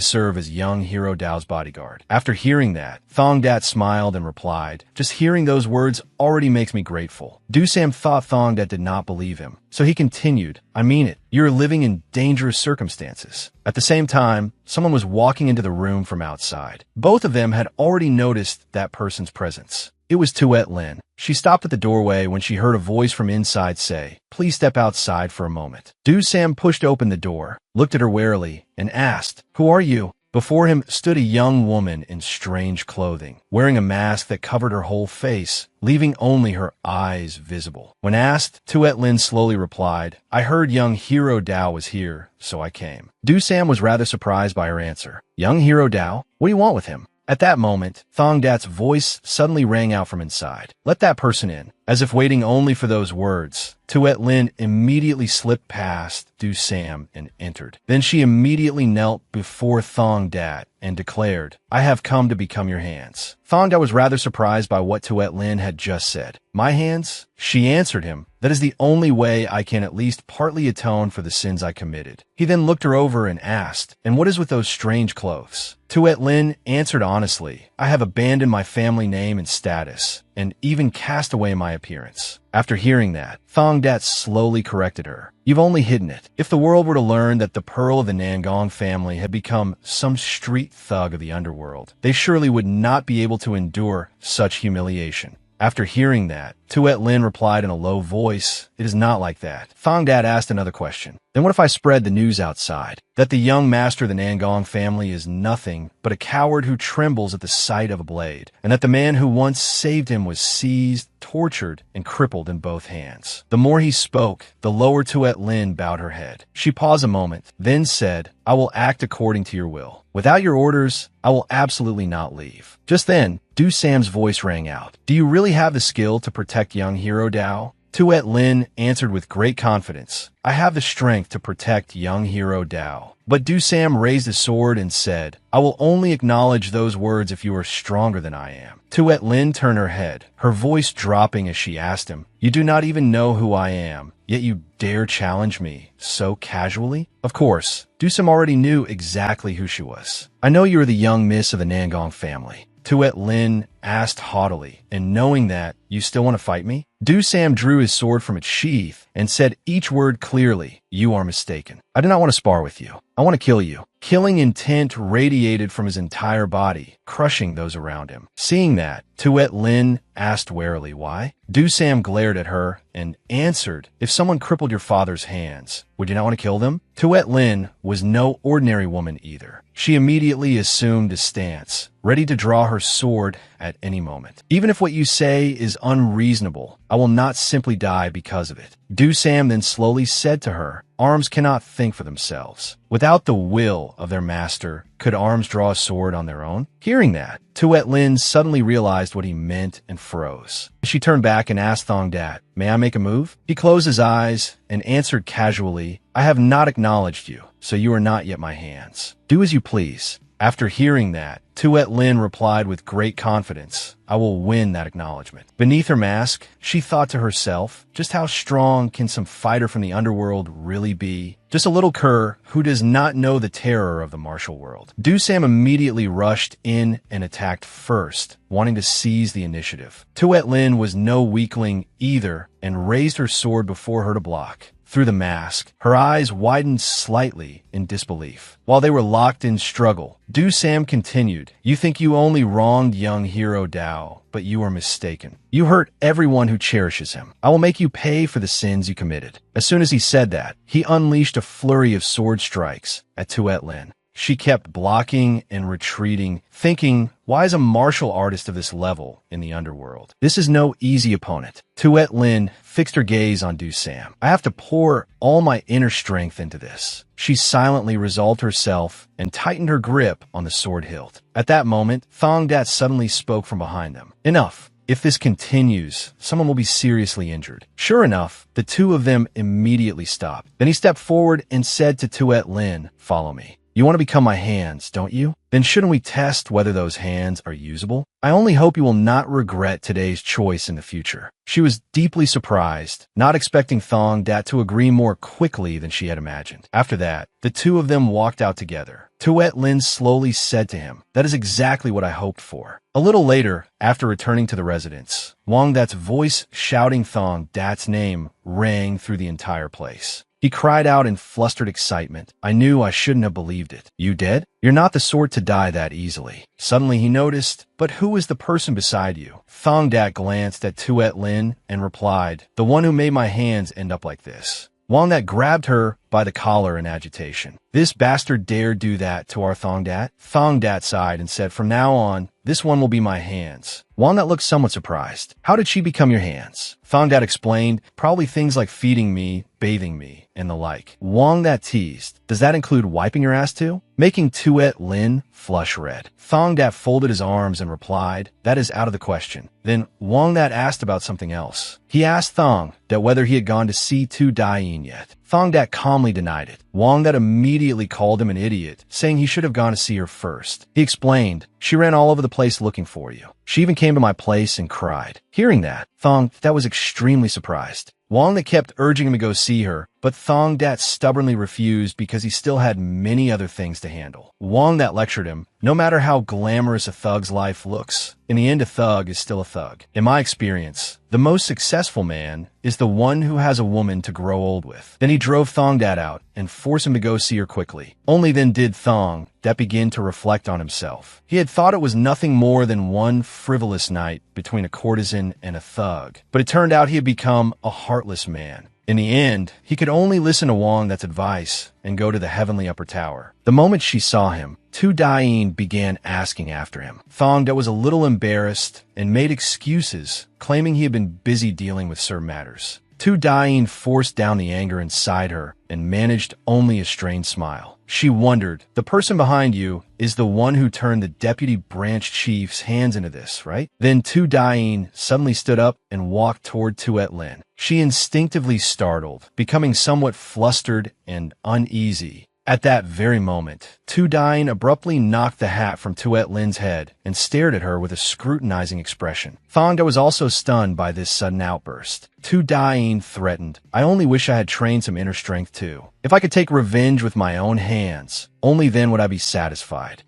S1: serve as young Hero Dao's bodyguard. After hearing that, Thong Dat smiled and replied, just hearing those words already makes me grateful. Do Sam thought Thong Dat did not believe him, so he continued, I mean it. You're living in dangerous circumstances. At the same time, someone was walking into the room from outside. Both of them had already noticed that person's presence. It was Tuet Lin. She stopped at the doorway when she heard a voice from inside say, please step outside for a moment. Do Sam pushed open the door, looked at her warily, and asked, who are you? Before him stood a young woman in strange clothing, wearing a mask that covered her whole face, leaving only her eyes visible. When asked, Tuet Lin slowly replied, I heard young Hero Dao was here, so I came. Do Sam was rather surprised by her answer. Young Hero Dao? What do you want with him? At that moment, Thong Dat's voice suddenly rang out from inside. Let that person in. As if waiting only for those words, Tuet Lin immediately slipped past Du Sam and entered. Then she immediately knelt before Thong Dat and declared, I have come to become your hands. Thong Dat was rather surprised by what Tuet Lin had just said. My hands? She answered him, that is the only way I can at least partly atone for the sins I committed. He then looked her over and asked, and what is with those strange clothes? Tuet Lin answered honestly, I have abandoned my family name and status, and even cast away my appearance. After hearing that, Thong Dat slowly corrected her. You've only hidden it. If the world were to learn that the pearl of the Nangong family had become some street thug of the underworld, they surely would not be able to endure such humiliation. After hearing that, Tuet Lin replied in a low voice, it is not like that. Thong Dat asked another question. Then what if I spread the news outside, that the young master of the Nangong family is nothing but a coward who trembles at the sight of a blade, and that the man who once saved him was seized, tortured, and crippled in both hands? The more he spoke, the lower Tuet Lin bowed her head. She paused a moment, then said, I will act according to your will. Without your orders, I will absolutely not leave. Just then, Du Sam's voice rang out. Do you really have the skill to protect young Hero Dao? Tuet Lin answered with great confidence, I have the strength to protect young Hero Dao. But Du Sam raised his sword and said, I will only acknowledge those words if you are stronger than I am. Tuet Lin turned her head, her voice dropping as she asked him, you do not even know who I am, yet you dare challenge me so casually? Of course, Du Sam already knew exactly who she was. I know you are the young miss of the Nangong family. Tuet Lin asked haughtily, and knowing that, you still want to fight me? Du Sam drew his sword from its sheath and said each word clearly, you are mistaken. I do not want to spar with you. I want to kill you. Killing intent radiated from his entire body, crushing those around him. Seeing that, Tuet Lin asked warily why. Du Sam glared at her and answered, if someone crippled your father's hands, would you not want to kill them? Tuet Lin was no ordinary woman either. She immediately assumed a stance, ready to draw her sword at any moment. Even if what you say is unreasonable, I will not simply die because of it. Du Sam then slowly said to her, arms cannot think for themselves. Without the will of their master, could arms draw a sword on their own? Hearing that, Tuet Lin suddenly realized what he meant and froze. She turned back and asked Thong Dat, may I make a move? He closed his eyes and answered casually, I have not acknowledged you, so you are not yet my hands. Do as you please. After hearing that, Tuet Lin replied with great confidence, I will win that acknowledgement. Beneath her mask, she thought to herself, just how strong can some fighter from the underworld really be? Just a little cur who does not know the terror of the martial world. Du Sam immediately rushed in and attacked first, wanting to seize the initiative. Tuet Lin was no weakling either and raised her sword before her to block. Through the mask, her eyes widened slightly in disbelief. While they were locked in struggle, Du Sam continued, You think you only wronged young hero Dao, but you are mistaken. You hurt everyone who cherishes him. I will make you pay for the sins you committed. As soon as he said that, he unleashed a flurry of sword strikes at Tuet Lin. She kept blocking and retreating, thinking, why is a martial artist of this level in the underworld? This is no easy opponent. Tuet Lin fixed her gaze on Du Sam. I have to pour all my inner strength into this. She silently resolved herself and tightened her grip on the sword hilt. At that moment, Thong Dat suddenly spoke from behind them. Enough. If this continues, someone will be seriously injured. Sure enough, the two of them immediately stopped. Then he stepped forward and said to Tuet Lin, Follow me. You want to become my hands, don't you? Then shouldn't we test whether those hands are usable? I only hope you will not regret today's choice in the future. She was deeply surprised, not expecting Thong Dat to agree more quickly than she had imagined. After that, the two of them walked out together. Tuet Lin slowly said to him, That is exactly what I hoped for. A little later, after returning to the residence, Wang Dat's voice shouting Thong Dat's name rang through the entire place. He cried out in flustered excitement. I knew I shouldn't have believed it. You dead? You're not the sort to die that easily. Suddenly he noticed, but who is the person beside you? Thong Dat glanced at Tuet Lin and replied, The one who made my hands end up like this. Wang Dat grabbed her by the collar in agitation. This bastard dared do that to our Thong Dat? Thong Dat sighed and said, From now on, this one will be my hands. Wang Dat looked somewhat surprised. How did she become your hands? Thong Dat explained, probably things like feeding me, bathing me, and the like. Wang Dat teased, Does that include wiping your ass too? Making Tuet Lin flush red. Thong Dat folded his arms and replied, That is out of the question. Then Wang Dat asked about something else. He asked Thong Dat whether he had gone to see Tu Dayin yet. Thong Dat calmly denied it. Wang Dat immediately called him an idiot, saying he should have gone to see her first. He explained, She ran all over the place looking for you. She even came to my place and cried. Hearing that, Thong Dat was extremely surprised. Wang Dat kept urging him to go see her, but Thong Dat stubbornly refused because he still had many other things to handle. Wang Dat lectured him, no matter how glamorous a thug's life looks, in the end a thug is still a thug. In my experience, the most successful man is the one who has a woman to grow old with. Then he drove Thong Dat out and forced him to go see her quickly. Only then did Thong Dat begin to reflect on himself. He had thought it was nothing more than one frivolous night between a courtesan and a thug, but it turned out he had become a heartless man. In the end, he could only listen to Wang Dat's advice and go to the heavenly upper tower. The moment she saw him, Tu Dayin began asking after him. Thong Dat was a little embarrassed and made excuses, claiming he had been busy dealing with certain matters. Tu Dayin forced down the anger inside her and managed only a strained smile. She wondered, the person behind you is the one who turned the deputy branch chief's hands into this, right? Then Tu Dayin suddenly stood up and walked toward Tuet Lin. She instinctively startled, becoming somewhat flustered and uneasy. At that very moment, Tu Dayin abruptly knocked the hat from Tuet Lin's head and stared at her with a scrutinizing expression. Thong Dat was also stunned by this sudden outburst. Tu Dayin threatened, I only wish I had trained some inner strength too. If I could take revenge with my own hands, only then would I be satisfied.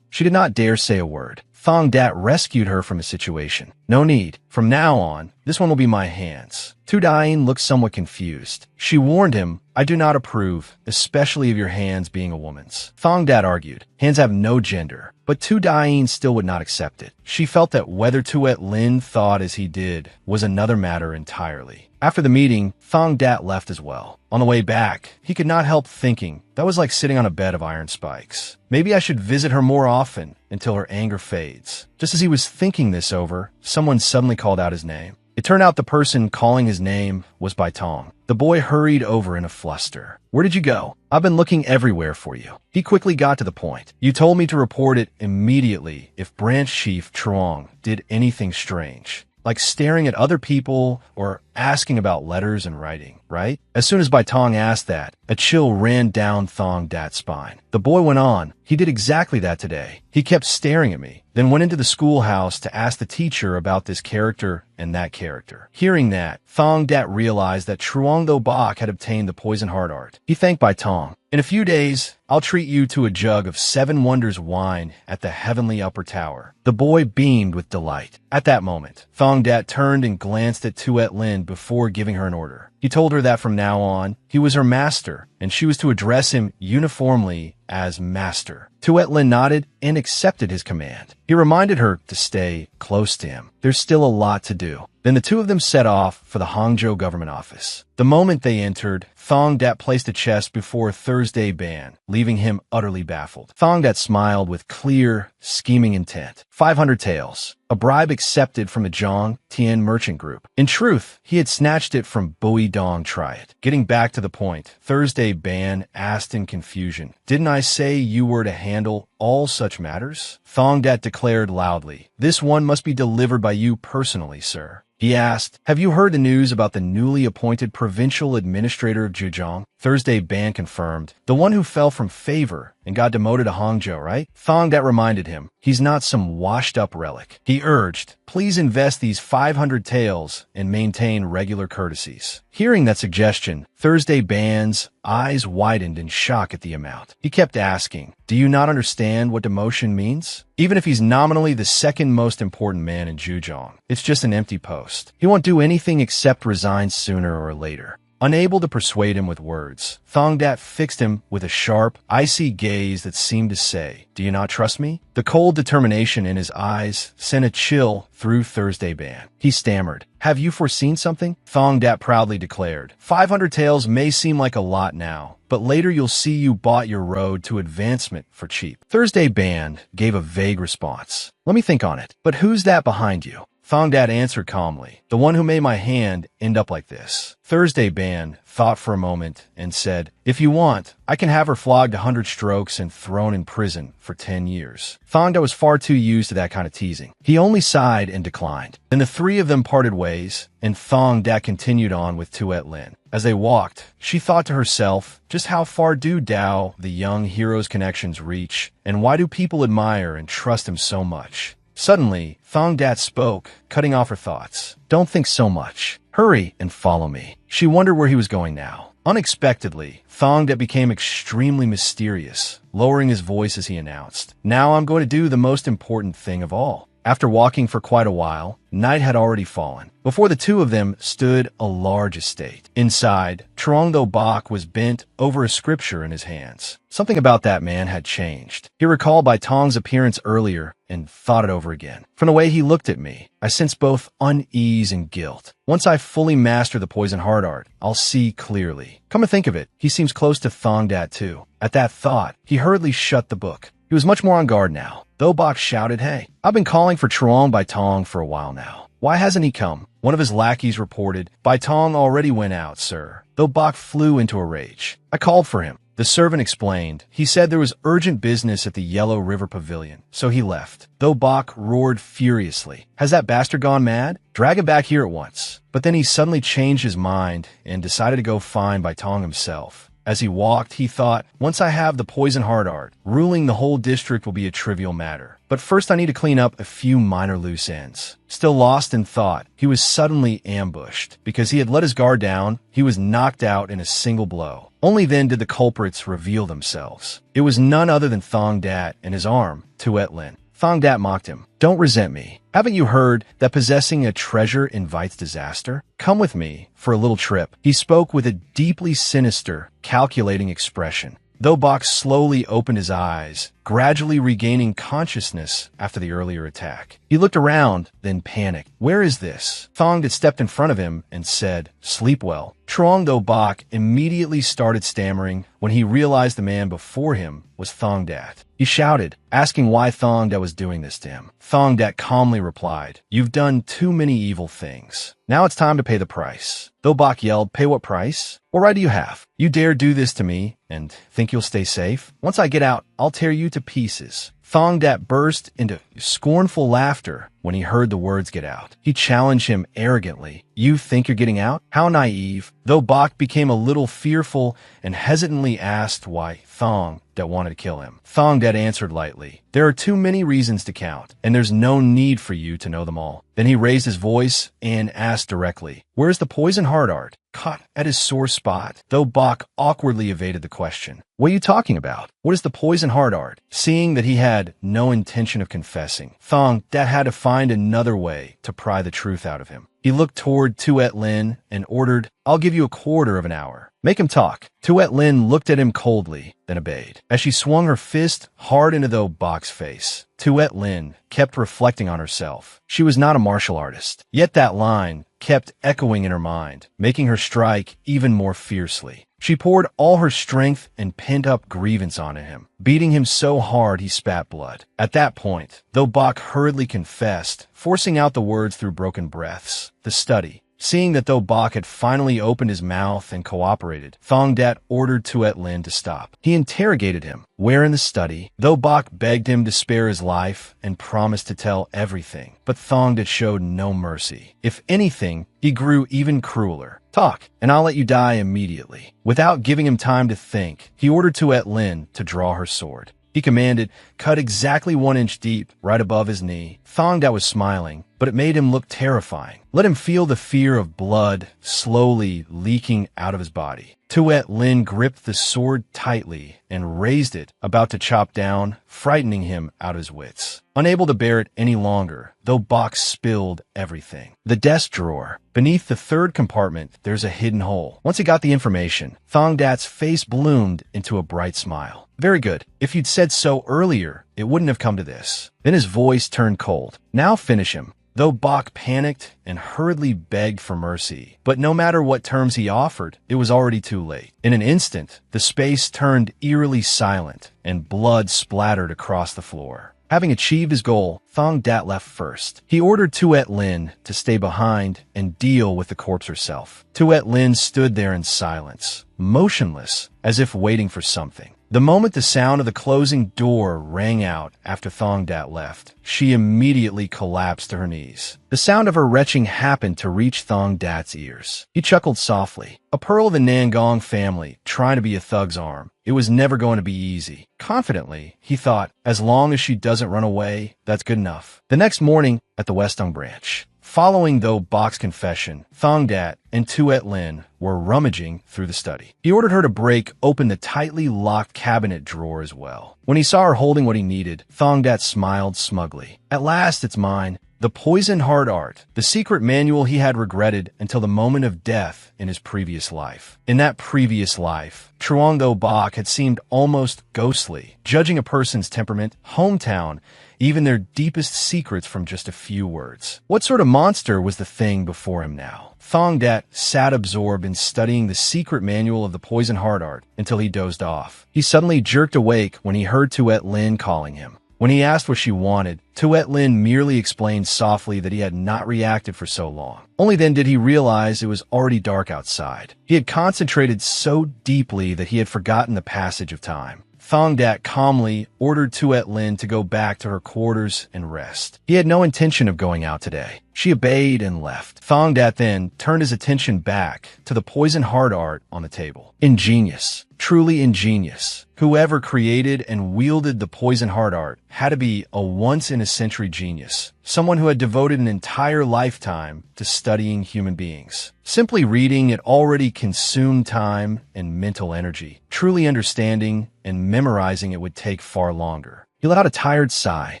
S1: She did not dare say a word. Thong Dat rescued her from a situation. No need. From now on, this one will be my hands. Tu Dayin looked somewhat confused. She warned him, I do not approve, especially of your hands being a woman's. Thong Dat argued, hands have no gender. But Tu Dayin still would not accept it. She felt that whether Tuet Lin thought as he did was another matter entirely. After the meeting, Thong Dat left as well. On the way back, he could not help thinking, that was like sitting on a bed of iron spikes. Maybe I should visit her more often until her anger fades. Just as he was thinking this over, someone suddenly called out his name. It turned out the person calling his name was Bai Tong. The boy hurried over in a fluster. Where did you go? I've been looking everywhere for you. He quickly got to the point. You told me to report it immediately if Branch Chief Truong did anything strange, like staring at other people or asking about letters and writing, right? As soon as Bai Tong asked that, a chill ran down Thong Dat's spine. The boy went on, he did exactly that today. He kept staring at me, then went into the schoolhouse to ask the teacher about this character and that character. Hearing that, Thong Dat realized that Truong Tho Bok had obtained the poison heart art. He thanked Bai Tong. In a few days, I'll treat you to a jug of 7 Wonders wine at the heavenly upper tower. The boy beamed with delight. At that moment, Thong Dat turned and glanced at Tuet Lin before giving her an order. He told her that from now on, he was her master, and she was to address him uniformly as master. Tuet Lin nodded and accepted his command. He reminded her to stay close to him. There's still a lot to do. Then the two of them set off for the Hangzhou government office. The moment they entered, Thong Dat placed a chest before Thursday Ban, leaving him utterly baffled. Thong Dat smiled with clear, scheming intent. 500 taels. A bribe accepted from the Zhang Tian merchant group. In truth, he had snatched it from Bui Dong Triad. Getting back to the point, Thursday Ban asked in confusion, "Didn't I say you were to handle all such matters?" Thong Dat declared loudly, "This one must be delivered by you personally, sir." He asked, "Have you heard the news about the newly appointed provincial administrator of Zhejiang?" Thursday Ban confirmed, "The one who fell from favor and got demoted to Hangzhou, right?" Thong Dat reminded him, "He's not some washed-up relic." He urged, "Please invest these 500 taels and maintain regular courtesies." Hearing that suggestion, Thursday Ban's eyes widened in shock at the amount. He kept asking, "Do you not understand what demotion means? Even if he's nominally the second most important man in Zhejiang, it's just an empty post. He won't do anything except resign sooner or later." Unable to persuade him with words, Thong Dat fixed him with a sharp, icy gaze that seemed to say, "Do you not trust me?" The cold determination in his eyes sent a chill through Thursday Ban. He stammered, "Have you foreseen something?" Thong Dat proudly declared, 500 taels may seem like a lot now, but later you'll see you bought your road to advancement for cheap." Thursday Ban gave a vague response. "Let me think on it. But who's that behind you?" Thong Dat answered calmly, "The one who made my hand end up like this." Thursday Ban thought for a moment and said, "If you want, I can have her flogged 100 strokes and thrown in prison for 10 years. Thong Dat was far too used to that kind of teasing. He only sighed and declined. Then the three of them parted ways, and Thong Dat continued on with Tuet Lin. As they walked, she thought to herself, just how far do Dao, the young hero's connections, reach, and why do people admire and trust him so much? Suddenly, Thong Dat spoke, cutting off her thoughts. "Don't think so much. Hurry and follow me." She wondered where he was going now. Unexpectedly, Thong Dat became extremely mysterious, lowering his voice as he announced, "Now I'm going to do the most important thing of all." After walking for quite a while, night had already fallen. Before the two of them stood a large estate. Inside, Truong Tho Bok was bent over a scripture in his hands. Something about that man had changed. He recalled Bai Tong's appearance earlier and thought it over again. From the way he looked at me, I sensed both unease and guilt. Once I fully master the poison heart art, I'll see clearly. Come to think of it, he seems close to Thong Dat too. At that thought, he hurriedly shut the book. He was much more on guard now. Tho Bok shouted, "Hey, I've been calling for Truong Bai Tong for a while now. Why hasn't he come?" One of his lackeys reported, "Bai Tong already went out, sir." Tho Bok flew into a rage. "I called for him." The servant explained. "He said there was urgent business at the Yellow River Pavilion, so he left." Tho Bok roared furiously. "Has that bastard gone mad? Drag him back here at once." But then he suddenly changed his mind and decided to go find Bai Tong himself. As he walked, he thought, once I have the poison heart art, ruling the whole district will be a trivial matter. But first I need to clean up a few minor loose ends. Still lost in thought, he was suddenly ambushed. Because he had let his guard down, he was knocked out in a single blow. Only then did the culprits reveal themselves. It was none other than Thong Dat and his arm, Tuet Lin. Thong Dat mocked him. "Don't resent me. Haven't you heard that possessing a treasure invites disaster? Come with me for a little trip." He spoke with a deeply sinister, calculating expression. Tho Bok slowly opened his eyes, gradually regaining consciousness after the earlier attack. He looked around, then panicked. "Where is this?" Thong Dat stepped in front of him and said, "Sleep well." Truong Tho Bok immediately started stammering when he realized the man before him was Thong Dat. He shouted, asking why Thong Dat was doing this to him. Thong Dat calmly replied, "You've done too many evil things. Now it's time to pay the price." Tho Bok yelled, "Pay what price? What right do you have? You dare do this to me and think you'll stay safe? Once I get out, I'll tear you to pieces." Thong Dat burst into scornful laughter when he heard the words get out. He challenged him arrogantly. You think you're getting out? How naive. Though Bok became a little fearful and hesitantly asked why Thong Dat wanted to kill him. Thong Dat answered lightly, there are too many reasons to count, and there's no need for you to know them all. Then he raised his voice and asked directly, where's the poison heart art? Caught at his sore spot, though Bok awkwardly evaded the question. What are you talking about? What is the poison heart art? Seeing that he had no intention of confessing, Thong Dat had to find another way to pry the truth out of him. He looked toward Tuet Lin and ordered, I'll give you a quarter of an hour. Make him talk. Tuet Lin looked at him coldly, then obeyed. As she swung her fist hard into the Bok's face, Tuet Lin kept reflecting on herself. She was not a martial artist, yet that line kept echoing in her mind, making her strike even more fiercely. She poured all her strength and pent-up grievance onto him, beating him so hard he spat blood. At that point, though Bok hurriedly confessed, forcing out the words through broken breaths, the study, seeing that though Bok had finally opened his mouth and cooperated, Thong Dat ordered Tuet Lin to stop. He interrogated him. Where in the study? Though Bok begged him to spare his life and promised to tell everything, but Thong Dat showed no mercy. If anything, he grew even crueler. Talk, and I'll let you die immediately. Without giving him time to think, he ordered Tuet Lin to draw her sword. He commanded, cut exactly 1 inch deep, right above his knee. Thong Dat was smiling, but it made him look terrifying. Let him feel the fear of blood slowly leaking out of his body. Tuet Lin gripped the sword tightly and raised it, about to chop down, frightening him out of his wits. Unable to bear it any longer, though Bok spilled everything. The desk drawer. Beneath the third compartment, there's a hidden hole. Once he got the information, Thong Dat's face bloomed into a bright smile. Very good. If you'd said so earlier, it wouldn't have come to this. Then his voice turned cold. Now finish him. Though Bok panicked and hurriedly begged for mercy, but no matter what terms he offered, it was already too late. In an instant, the space turned eerily silent, and blood splattered across the floor. Having achieved his goal, Thong Dat left first. He ordered Tuet Lin to stay behind and deal with the corpse herself. Tuet Lin stood there in silence, motionless, as if waiting for something. The moment the sound of the closing door rang out after Thong Dat left, she immediately collapsed to her knees. The sound of her retching happened to reach Thong Dat's ears. He chuckled softly. A pearl of the Nangong family, trying to be a thug's arm. It was never going to be easy. Confidently, he thought, as long as she doesn't run away, that's good enough. The next morning, at the Westong branch, following though Bok's confession, Thong Dat and Tuet Lin were rummaging through the study. He ordered her to break open the tightly locked cabinet drawer as well. When he saw her holding what he needed, Thong Dat smiled smugly. At last, it's mine. The poison heart art, the secret manual he had regretted until the moment of death in his previous life. In that previous life, Truong Do Bok had seemed almost ghostly, judging a person's temperament, hometown, even their deepest secrets from just a few words. What sort of monster was the thing before him now? Thong Dat sat absorbed in studying the secret manual of the poison heart art until he dozed off. He suddenly jerked awake when he heard Tuet Lin calling him. When he asked what she wanted, Tuet Lin merely explained softly that he had not reacted for so long. Only then did he realize it was already dark outside. He had concentrated so deeply that he had forgotten the passage of time. Thong Dat calmly ordered Tuet Lin to go back to her quarters and rest. He had no intention of going out today. She obeyed and left. Thong Dat then turned his attention back to the poison heart art on the table. Ingenious. Truly ingenious. Whoever created and wielded the poison heart art had to be a once-in-a-century genius. Someone who had devoted an entire lifetime to studying human beings. Simply reading it already consumed time and mental energy. Truly understanding and memorizing it would take far longer. He let out a tired sigh.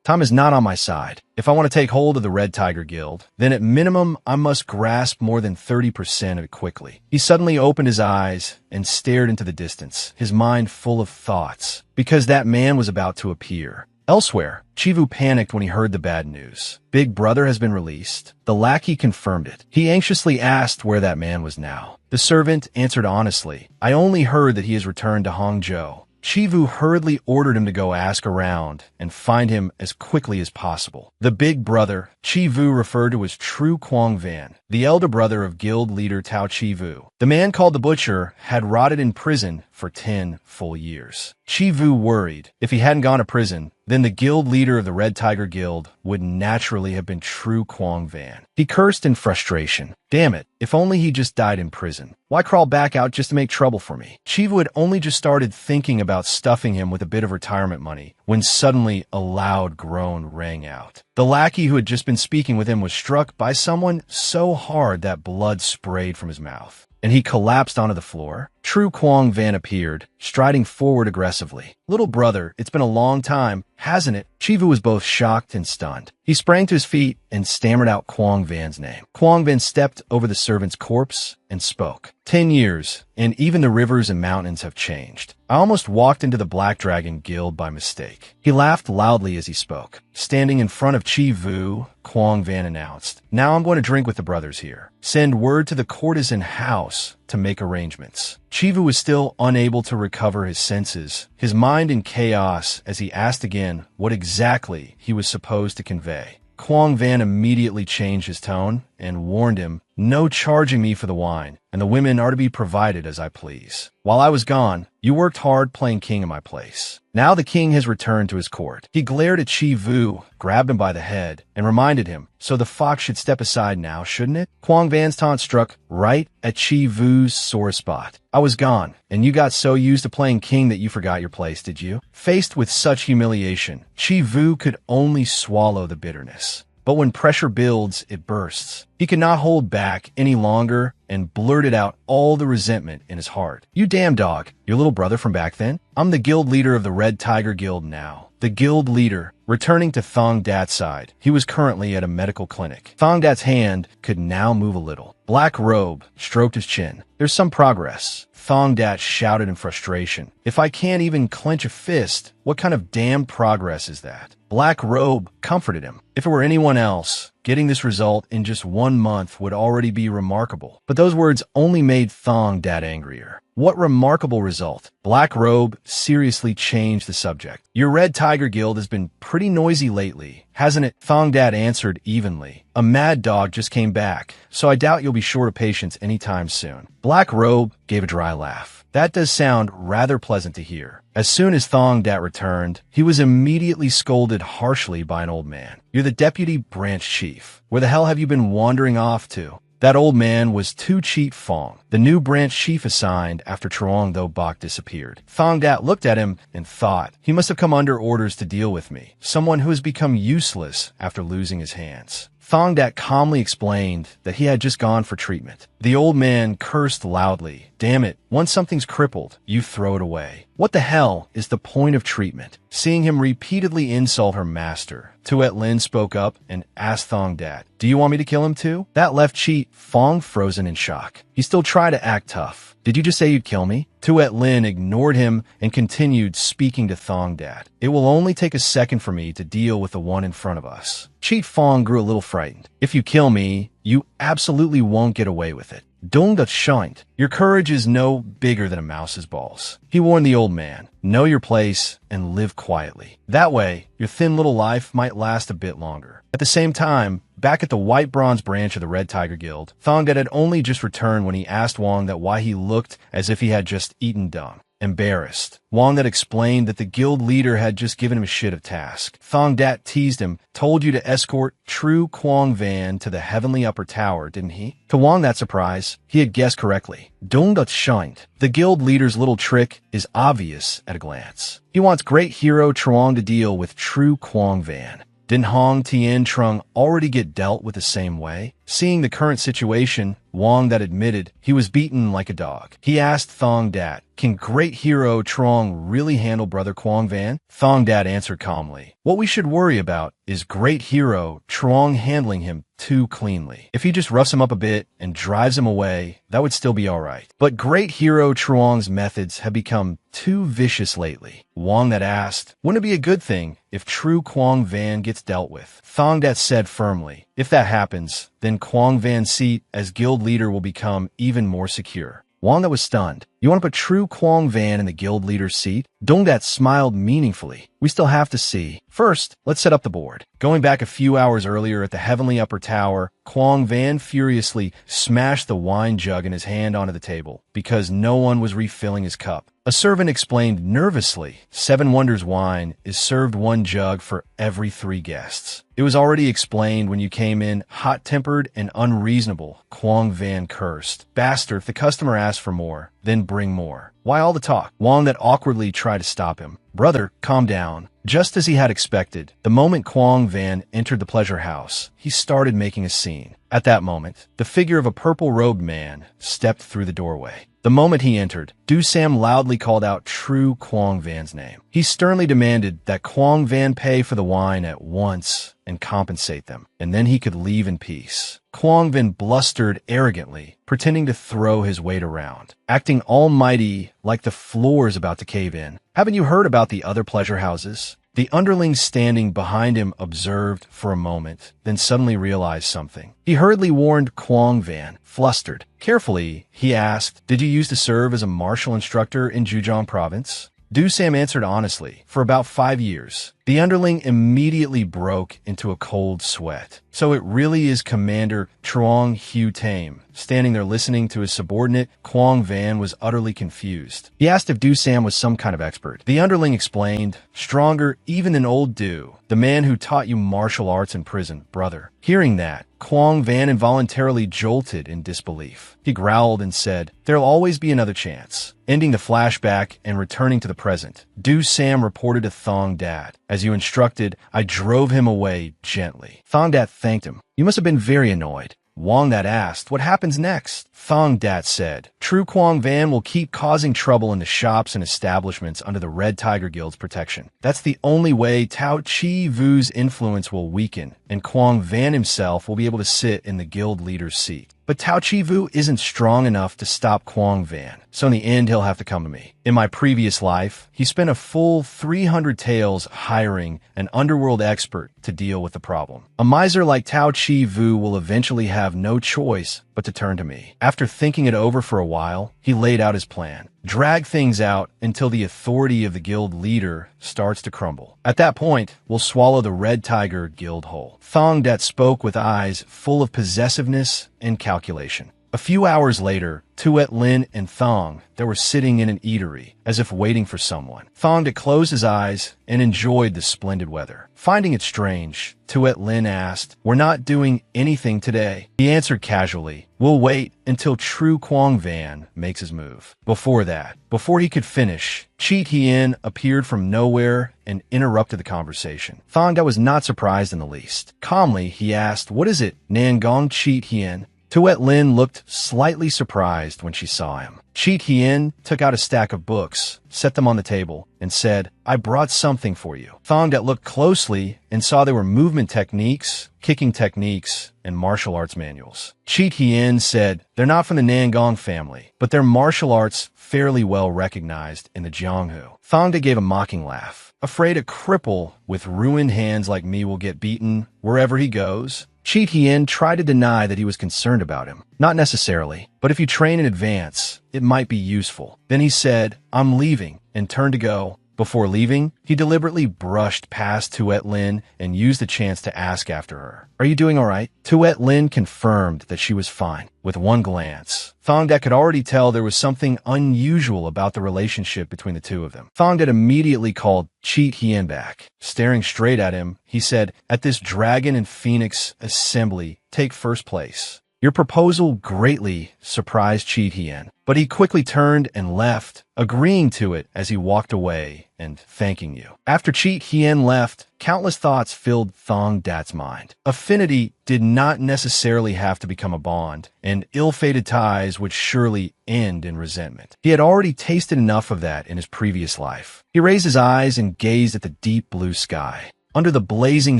S1: Time is not on my side. If I want to take hold of the Red Tiger Guild, then at minimum, I must grasp more than 30% of it quickly. He suddenly opened his eyes and stared into the distance, his mind full of thoughts, because that man was about to appear. Elsewhere, Chivu panicked when he heard the bad news. Big Brother has been released. The lackey confirmed it. He anxiously asked where that man was now. The servant answered honestly, I only heard that he has returned to Hangzhou. Chivu hurriedly ordered him to go ask around and find him as quickly as possible. The big brother, Chivu referred to as True Quang Van, the elder brother of guild leader Tao Chivu. The man called the Butcher had rotted in prison for 10 full years. Chi Vu worried. If he hadn't gone to prison, then the guild leader of the Red Tiger Guild would naturally have been True Quang Van. He cursed in frustration. Damn it, if only he just died in prison. Why crawl back out just to make trouble for me? Chi Vu had only just started thinking about stuffing him with a bit of retirement money when suddenly a loud groan rang out. The lackey who had just been speaking with him was struck by someone so hard that blood sprayed from his mouth, and he collapsed onto the floor. True Quang Van appeared, striding forward aggressively. Little brother, it's been a long time, hasn't it? Chi Vu was both shocked and stunned. He sprang to his feet and stammered out Quang Van's name. Quang Van stepped over the servant's corpse and spoke. 10 years, and even the rivers and mountains have changed. I almost walked into the Black Dragon Guild by mistake. He laughed loudly as he spoke. Standing in front of Chi Vu, Quang Van announced, "Now I'm going to drink with the brothers here. Send word to the courtesan house to make arrangements." Chi Vu was still unable to recover his senses, his mind in chaos as he asked again what exactly he was supposed to convey. Quang Van immediately changed his tone and warned him, "No charging me for the wine, and the women are to be provided as I please. While I was gone, you worked hard playing king in my place. Now the king has returned to his court." He glared at Chi Vu, grabbed him by the head, and reminded him, "So the fox should step aside now, shouldn't it?" Quang Van's taunt struck right at Chi Vu's sore spot. "I was gone, and you got so used to playing king that you forgot your place, did you?" Faced with such humiliation, Chi Vu could only swallow the bitterness. But when pressure builds, it bursts. He could not hold back any longer and blurted out all the resentment in his heart. "You damn dog, your little brother from back then? I'm the guild leader of the Red Tiger Guild now." The guild leader, returning to Thong Dat's side. He was currently at a medical clinic. Thong Dat's hand could now move a little. Black Robe stroked his chin. "There's some progress." Thong Dat shouted in frustration. "If I can't even clench a fist, what kind of damn progress is that?" Black Robe comforted him. If it were anyone else, getting this result in just 1 month would already be remarkable. But those words only made Thong Dat angrier. What remarkable result? Black Robe seriously changed the subject. "Your Red Tiger Guild has been pretty noisy lately, hasn't it?" Thong Dat answered evenly. "A mad dog just came back, so I doubt you'll be short of patience anytime soon." Black Robe gave a dry laugh. "That does sound rather pleasant to hear." As soon as Thong Dat returned, he was immediately scolded harshly by an old man. "You're the deputy branch chief. Where the hell have you been wandering off to?" That old man was Tu Cheat Fong, the new branch chief assigned after Truong Tho Bok disappeared. Thong Dat looked at him and thought, he must have come under orders to deal with me, someone who has become useless after losing his hands. Thong Dat calmly explained that he had just gone for treatment. The old man cursed loudly. "Damn it, once something's crippled, you throw it away. What the hell is the point of treatment?" Seeing him repeatedly insult her master, Tuet Lin spoke up and asked Thong Dat, "Do you want me to kill him too?" That left Chi Fong frozen in shock. He still tried to act tough. "Did you just say you'd kill me?" Tuet Lin ignored him and continued speaking to Thong Dat. "It will only take a second for me to deal with the one in front of us." Cheat Fong grew a little frightened. "If you kill me, you absolutely won't get away with it. Dung dat scheint. Your courage is no bigger than a mouse's balls." He warned the old man, "Know your place and live quietly. That way, your thin little life might last a bit longer." At the same time, back at the White Bronze branch of the Red Tiger Guild, Thong Dat had only just returned when he asked Wong that why he looked as if he had just eaten dung. Embarrassed, Wong Dat explained that the guild leader had just given him a shit of task. Thong Dat teased him, "Told you to escort True Quang Van to the heavenly upper tower, didn't he?" To Wong Dat's surprise, he had guessed correctly. Dung dat scheint. The guild leader's little trick is obvious at a glance. He wants great hero Truong to deal with True Quang Van. Didn't Hong Tien Trung already get dealt with the same way? Seeing the current situation, Wong Dat admitted he was beaten like a dog. He asked Thong Dat, "Can great hero Truong really handle brother Quang Van?" Thong Dat answered calmly, "What we should worry about is great hero Truong handling him too cleanly. If he just roughs him up a bit and drives him away, that would still be alright. But great hero Truong's methods have become too vicious lately." Wong Dat asked, "Wouldn't it be a good thing if True Quang Van gets dealt with?" Thong Dat said firmly, "If that happens, then Quang Van's seat as guild leader will become even more secure." Wong Dat was stunned. You want to put true Quang Van in the guild leader's seat? Dongdat smiled meaningfully. We still have to see. First, let's set up the board. Going back a few hours earlier at the heavenly upper tower, Quang Van furiously smashed the wine jug in his hand onto the table because no one was refilling his cup. A servant explained nervously, 7 Wonders wine is served 1 jug for every 3 guests. It was already explained when you came in, hot-tempered and unreasonable. Quang Van cursed. Bastard, if the customer asks for more, then bring more. Why all the talk? Wong that awkwardly tried to stop him. Brother, calm down. Just as he had expected, the moment Quang Van entered the pleasure house, he started making a scene. At that moment, the figure of a purple-robed man stepped through the doorway. The moment he entered, Du Sam loudly called out true Quang Van's name. He sternly demanded that Quang Van pay for the wine at once and compensate them, and then he could leave in peace. Quang Van blustered arrogantly, pretending to throw his weight around, acting almighty like the floor is about to cave in. Haven't you heard about the other pleasure houses? The underling standing behind him observed for a moment, then suddenly realized something. He hurriedly warned Quang Van, flustered. Carefully, he asked, did you used to serve as a martial instructor in Zhejiang province? Du Sam answered honestly, for about 5 years. The underling immediately broke into a cold sweat. So it really is Commander Truong Hu Tame. Standing there listening to his subordinate, Quang Van was utterly confused. He asked if Du Sam was some kind of expert. The underling explained, stronger even than old Du, the man who taught you martial arts in prison, brother. Hearing that, Quang Van involuntarily jolted in disbelief. He growled and said, there'll always be another chance. Ending the flashback and returning to the present, Du Sam reported to Thong Dat. As you instructed, I drove him away gently. Thong Dat thanked him. You must have been very annoyed. Wong Dat asked, what happens next? Thong Dat said, true Quang Van will keep causing trouble in the shops and establishments under the Red Tiger Guild's protection. That's the only way Tao Chi Vu's influence will weaken, and Quang Van himself will be able to sit in the guild leader's seat. But Tao Chi Vu isn't strong enough to stop Quang Van, so in the end he'll have to come to me. In my previous life, he spent a full 300 taels hiring an underworld expert to deal with the problem. A miser like Tao Chi Vu will eventually have no choice but to turn to me. After thinking it over for a while, he laid out his plan. Drag things out until the authority of the guild leader starts to crumble. At that point, we'll swallow the Red Tiger Guild whole. Thong Dat spoke with eyes full of possessiveness and calculation. A few hours later, Tuet Lin and Thong that were sitting in an eatery, as if waiting for someone. Thong Dat closed his eyes and enjoyed the splendid weather. Finding it strange, Tuet Lin asked, we're not doing anything today. He answered casually, we'll wait until true Quang Van makes his move. Before he could finish, Cheat Hien appeared from nowhere and interrupted the conversation. Thong Dat was not surprised in the least. Calmly, he asked, what is it, Nangong Cheat Hien? Tuet Lin looked slightly surprised when she saw him. Cheat Hien took out a stack of books, set them on the table, and said, I brought something for you. Thong Dat looked closely and saw there were movement techniques, kicking techniques, and martial arts manuals. Cheat Hien said, they're not from the Nangong family, but they're martial arts fairly well recognized in the Jianghu. Thong Dat gave a mocking laugh. Afraid a cripple with ruined hands like me will get beaten wherever he goes? Cheat Hien tried to deny that he was concerned about him. Not necessarily, but if you train in advance, it might be useful. Then he said, I'm leaving, and turned to go. Before leaving, he deliberately brushed past Tuet Lin and used the chance to ask after her. Are you doing all right? Tuet Lin confirmed that she was fine. With one glance, Thong Dat could already tell there was something unusual about the relationship between the two of them. Thong Dat immediately called Cheat Hien back. Staring straight at him, he said, at this Dragon and Phoenix assembly, take first place. Your proposal greatly surprised Cheat Hien, but he quickly turned and left, agreeing to it as he walked away and thanking you. After Cheat Hien left, countless thoughts filled Thong Dat's mind. Affinity did not necessarily have to become a bond, and ill-fated ties would surely end in resentment. He had already tasted enough of that in his previous life. He raised his eyes and gazed at the deep blue sky. Under the blazing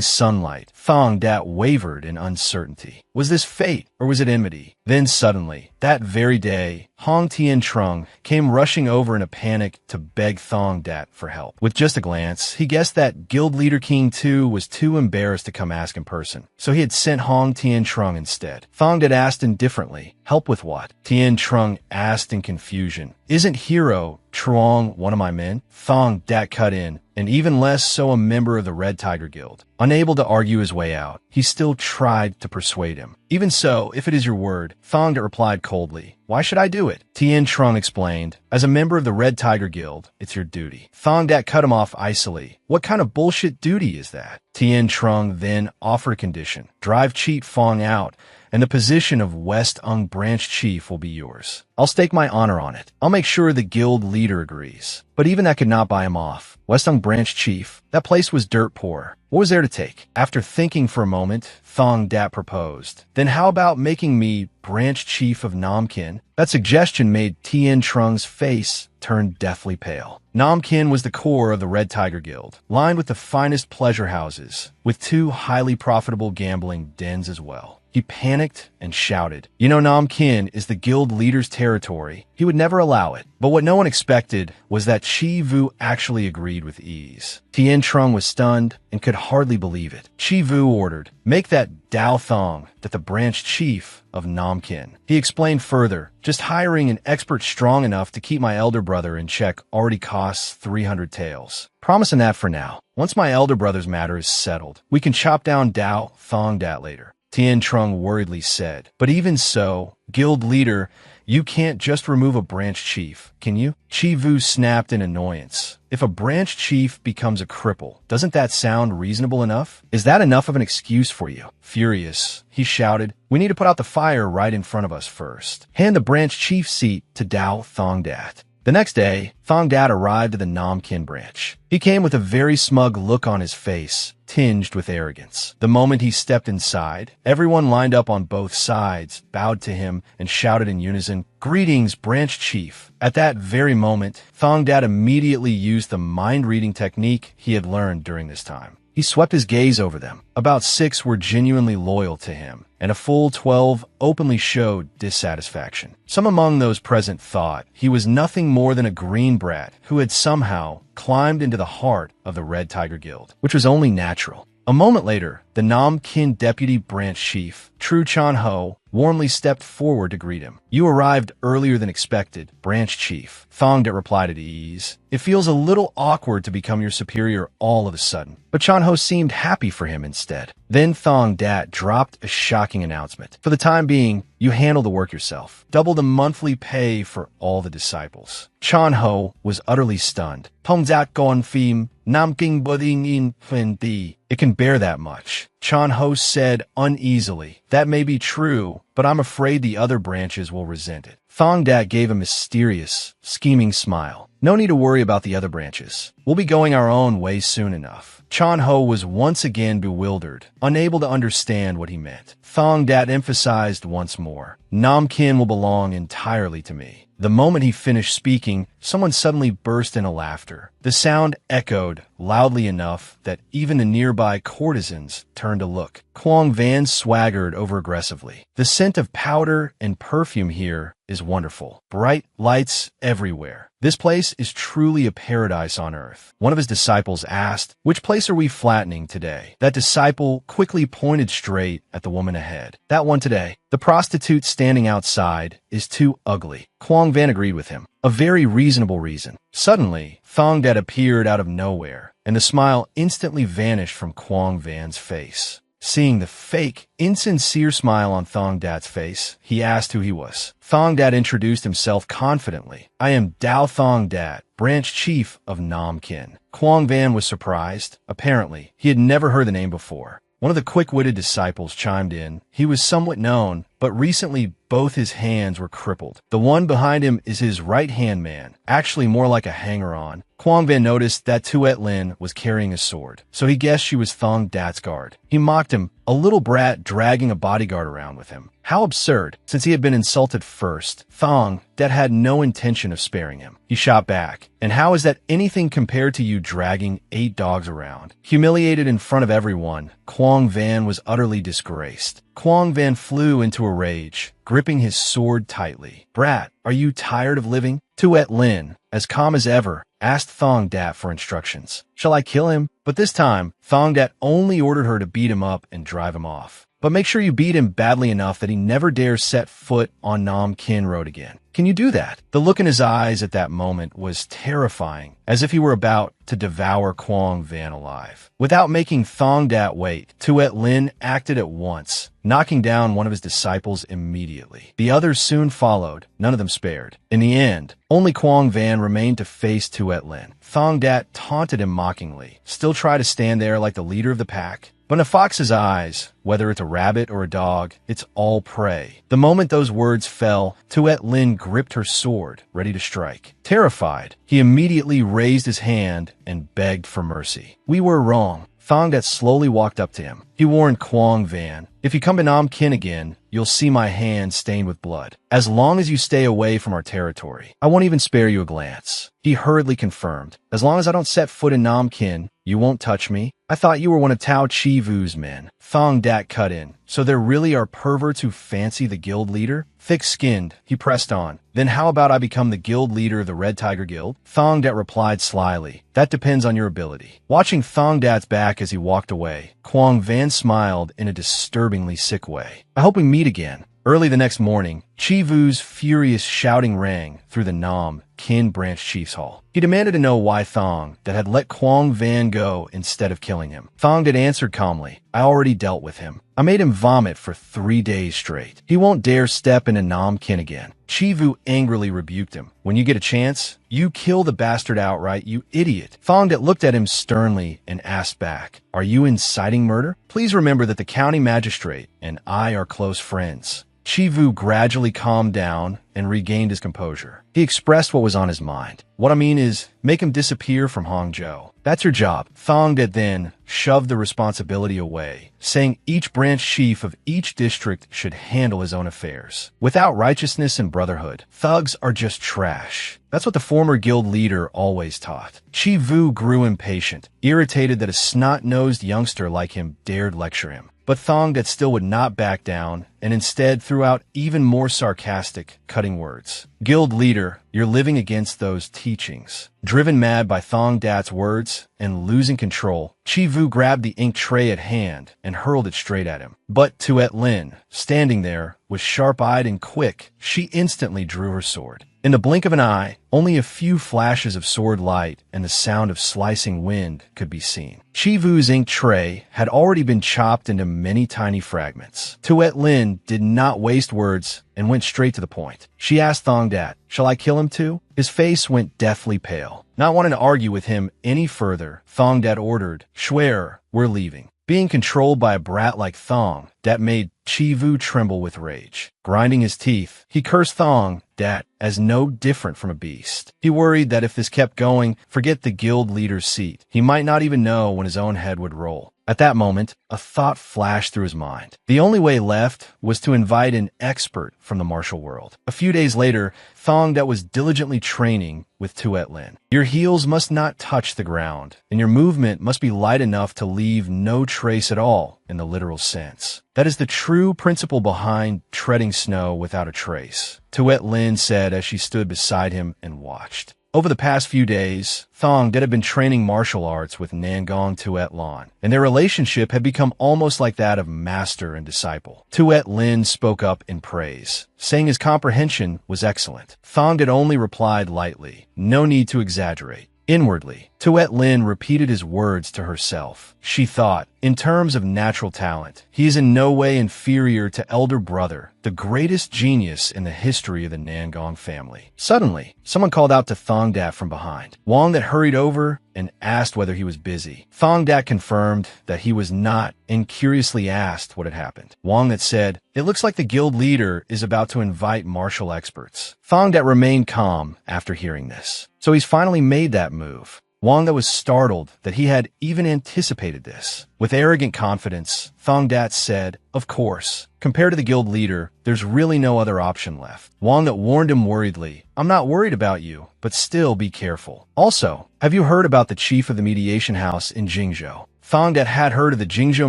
S1: sunlight, Thong Dat wavered in uncertainty. Was this fate, or was it enmity? Then suddenly, that very day, Hong Tien Trung came rushing over in a panic to beg Thong Dat for help. With just a glance, he guessed that Guild Leader King 2 was too embarrassed to come ask in person, so he had sent Hong Tien Trung instead. Thong Dat asked indifferently, "Help with what?" Tien Trung asked in confusion, "Isn't Hero Truong one of my men?" Thong Dat cut in, and even less so a member of the Red Tiger Guild. Unable to argue his way out, he still tried to persuade him. "Even so, if it is your word," Thong Dat replied coldly. "Why should I do it?" Tien Trung explained, "As a member of the Red Tiger Guild, it's your duty." Thong Dat cut him off icily. "What kind of bullshit duty is that?" Tien Trung then offered a condition. "Drive Cheat Fong out, and the position of West Ung Branch Chief will be yours. I'll stake my honor on it. I'll make sure the guild leader agrees." But even that could not buy him off. West Ung Branch Chief, that place was dirt poor. What was there to take? After thinking for a moment, Thong Dat proposed, "Then how about making me Branch Chief of Nam Kin?" That suggestion made Tien Trung's face turn deathly pale. Nam Kin was the core of the Red Tiger Guild, lined with the finest pleasure houses, with 2 highly profitable gambling dens as well. He panicked and shouted, "You know, Nam Kin is the guild leader's territory. He would never allow it." But what no one expected was that Chi Vu actually agreed with ease. Tien Trung was stunned and could hardly believe it. Chi Vu ordered, "Make that Dao Thong that the branch chief of Nam Kin." He explained further, "Just hiring an expert strong enough to keep my elder brother in check already costs 300 taels. Promising that for now. Once my elder brother's matter is settled, we can chop down Dao Thong Dat later." Tien Trung worriedly said, "But even so, guild leader, you can't just remove a branch chief, can you?" Chi Vu snapped in annoyance. "If a branch chief becomes a cripple, doesn't that sound reasonable enough? Is that enough of an excuse for you?" Furious, he shouted, "We need to put out the fire right in front of us first. Hand the branch chief seat to Dao Thong Dat." The next day, Thong Dat arrived at the Nam Kin branch. He came with a very smug look on his face, tinged with arrogance. The moment he stepped inside, everyone lined up on both sides, bowed to him, and shouted in unison, "Greetings, Branch Chief." At that very moment, Thong Dat immediately used the mind-reading technique he had learned during this time. He swept his gaze over them. About 6 were genuinely loyal to him, and a full 12 openly showed dissatisfaction. Some among those present thought he was nothing more than a green brat who had somehow climbed into the heart of the Red Tiger Guild, which was only natural. A moment later, the Nam Kin Deputy Branch Chief, Tru Chan Ho, warmly stepped forward to greet him. "You arrived earlier than expected, Branch Chief," Thong Dat replied at ease. "It feels a little awkward to become your superior all of a sudden." But Chan Ho seemed happy for him instead. Then Thong Dat dropped a shocking announcement. "For the time being, you handle the work yourself. Double the monthly pay for all the disciples." Chan Ho was utterly stunned. "Tong Zat Gon Phim, Nam King Boding In Phen Di." "It can bear that much," Chan Ho said uneasily. "That may be true, but I'm afraid the other branches will resent it." Thong Dat gave a mysterious, scheming smile. "No need to worry about the other branches. We'll be going our own way soon enough." Chan Ho was once again bewildered, unable to understand what he meant. Thong Dat emphasized once more, "Nam Kin will belong entirely to me." The moment he finished speaking, someone suddenly burst into laughter. The sound echoed loudly enough that even the nearby courtesans turned to look. Quang Van swaggered over aggressively. "The scent of powder and perfume here is wonderful. Bright lights everywhere. This place is truly a paradise on earth." One of his disciples asked, "Which place are we flattening today?" That disciple quickly pointed straight at the woman ahead. "That one today. The prostitute standing outside is too ugly." Quang Van agreed with him. A very reasonable reason. Suddenly, Thong Dat appeared out of nowhere, and the smile instantly vanished from Quang Van's face. Seeing the fake, insincere smile on Thong Dat's face, he asked who he was. Thong Dat introduced himself confidently. "I am Dao Thong Dat, Branch Chief of Nam Kin." Quang Van was surprised. Apparently, he had never heard the name before. One of the quick-witted disciples chimed in. He was somewhat known, but recently both his hands were crippled. The one behind him is his right-hand man, actually more like a hanger-on. Quang Van noticed that Tuet Lin was carrying a sword, so he guessed she was Thong Dat's guard. He mocked him, a little brat dragging a bodyguard around with him. How absurd, since he had been insulted first. Thong Dat had no intention of sparing him. He shot back. "And how is that anything compared to you dragging 8 dogs around?" Humiliated in front of everyone, Quang Van was utterly disgraced. Quang Van flew into a rage, gripping his sword tightly. "Brat, are you tired of living?" Tuet Lin, as calm as ever, asked Thong Dat for instructions. "Shall I kill him?" But this time, Thong Dat only ordered her to beat him up and drive him off. "But make sure you beat him badly enough that he never dares set foot on Nam Kin Road again. Can you do that?" The look in his eyes at that moment was terrifying, as if he were about to devour Quang Van alive. Without making Thong Dat wait, Tuet Lin acted at once, knocking down one of his disciples immediately. The others soon followed, none of them spared. In the end, only Quang Van remained to face Tuet Lin. Thong Dat taunted him mockingly, still tried to stand there like the leader of the pack. But in a fox's eyes, whether it's a rabbit or a dog, it's all prey. The moment those words fell, Tuet Lin gripped her sword, ready to strike. Terrified, he immediately raised his hand and begged for mercy. "We were wrong." Thong Dat slowly walked up to him. He warned Quang Van, "If you come to Nam Kin again, you'll see my hand stained with blood. As long as you stay away from our territory, I won't even spare you a glance." He hurriedly confirmed, "As long as I don't set foot in Nam Kin, you won't touch me. I thought you were one of Tao Chi Vu's men." Thong Dat cut in. "So there really are perverts who fancy the guild leader?" Thick-skinned, he pressed on. "Then how about I become the guild leader of the Red Tiger Guild?" Thong Dat replied slyly, "That depends on your ability." Watching Thong Dat's back as he walked away, Quang Van smiled in a disturbingly sick way. "I hope we meet again." Early the next morning, Chi Vu's furious shouting rang through the Nam Kin Branch Chief's Hall. He demanded to know why Thong Dat had let Quang Van go instead of killing him. Thong Dat answered calmly, "I already dealt with him. I made him vomit for 3 days straight. He won't dare step into Nam Kin again." Chi Vu angrily rebuked him. "When you get a chance, you kill the bastard outright, you idiot." Thong Dat looked at him sternly and asked back, "Are you inciting murder? Please remember that the county magistrate and I are close friends." Chi Vu gradually calmed down and regained his composure. He expressed what was on his mind. "What I mean is, make him disappear from Hangzhou. That's your job." Thong Dat then shoved the responsibility away, saying each branch chief of each district should handle his own affairs. Without righteousness and brotherhood, thugs are just trash. That's what the former guild leader always taught. Chi Vu grew impatient, irritated that a snot-nosed youngster like him dared lecture him. But Thong Dat still would not back down, and instead threw out even more sarcastic, cutting words. "Guild leader, you're living against those teachings." Driven mad by Thong Dat's words and losing control, Chi Vu grabbed the ink tray at hand and hurled it straight at him. But Tuet Lin, standing there, was sharp-eyed and quick. She instantly drew her sword. In the blink of an eye, only a few flashes of sword light and the sound of slicing wind could be seen. Chi Vu's ink tray had already been chopped into many tiny fragments. Tuet Lin did not waste words and went straight to the point. She asked Thong Dat, "Shall I kill him too?" His face went deathly pale. Not wanting to argue with him any further, Thong Dat ordered, "Schwerer, we're leaving." Being controlled by a brat like Thong Dat made Chi Vu tremble with rage. Grinding his teeth, he cursed Thong Dat as no different from a beast. He worried that if this kept going, forget the guild leader's seat. He might not even know when his own head would roll. At that moment, a thought flashed through his mind. The only way left was to invite an expert from the martial world. A few days later, Thong Dat was diligently training with Tuet Lin. "Your heels must not touch the ground, and your movement must be light enough to leave no trace at all in the literal sense. That is the true principle behind treading snow without a trace," Tuet Lin said as she stood beside him and watched. Over the past few days, Thong Dat had been training martial arts with Nangong Tuet Lin, and their relationship had become almost like that of master and disciple. Tuet Lin spoke up in praise, saying his comprehension was excellent. Thong Dat only replied lightly, "No need to exaggerate." Inwardly, Tuet Lin repeated his words to herself. She thought, in terms of natural talent, he is in no way inferior to elder brother, the greatest genius in the history of the Nangong family. Suddenly, someone called out to Thong Dat from behind. Wong Dat hurried over and asked whether he was busy. Thong Dat confirmed that he was not and curiously asked what had happened. Wong Dat said, "It looks like the guild leader is about to invite martial experts." Thong Dat remained calm after hearing this. So he's finally made that move. Wong Dat was startled that he had even anticipated this. With arrogant confidence, Thong Dat said, "Of course. Compared to the guild leader, there's really no other option left." Wong Dat warned him worriedly, "I'm not worried about you, but still be careful. Also, have you heard about the chief of the mediation house in Jingzhou?" Thong Dat had heard of the Jingzhou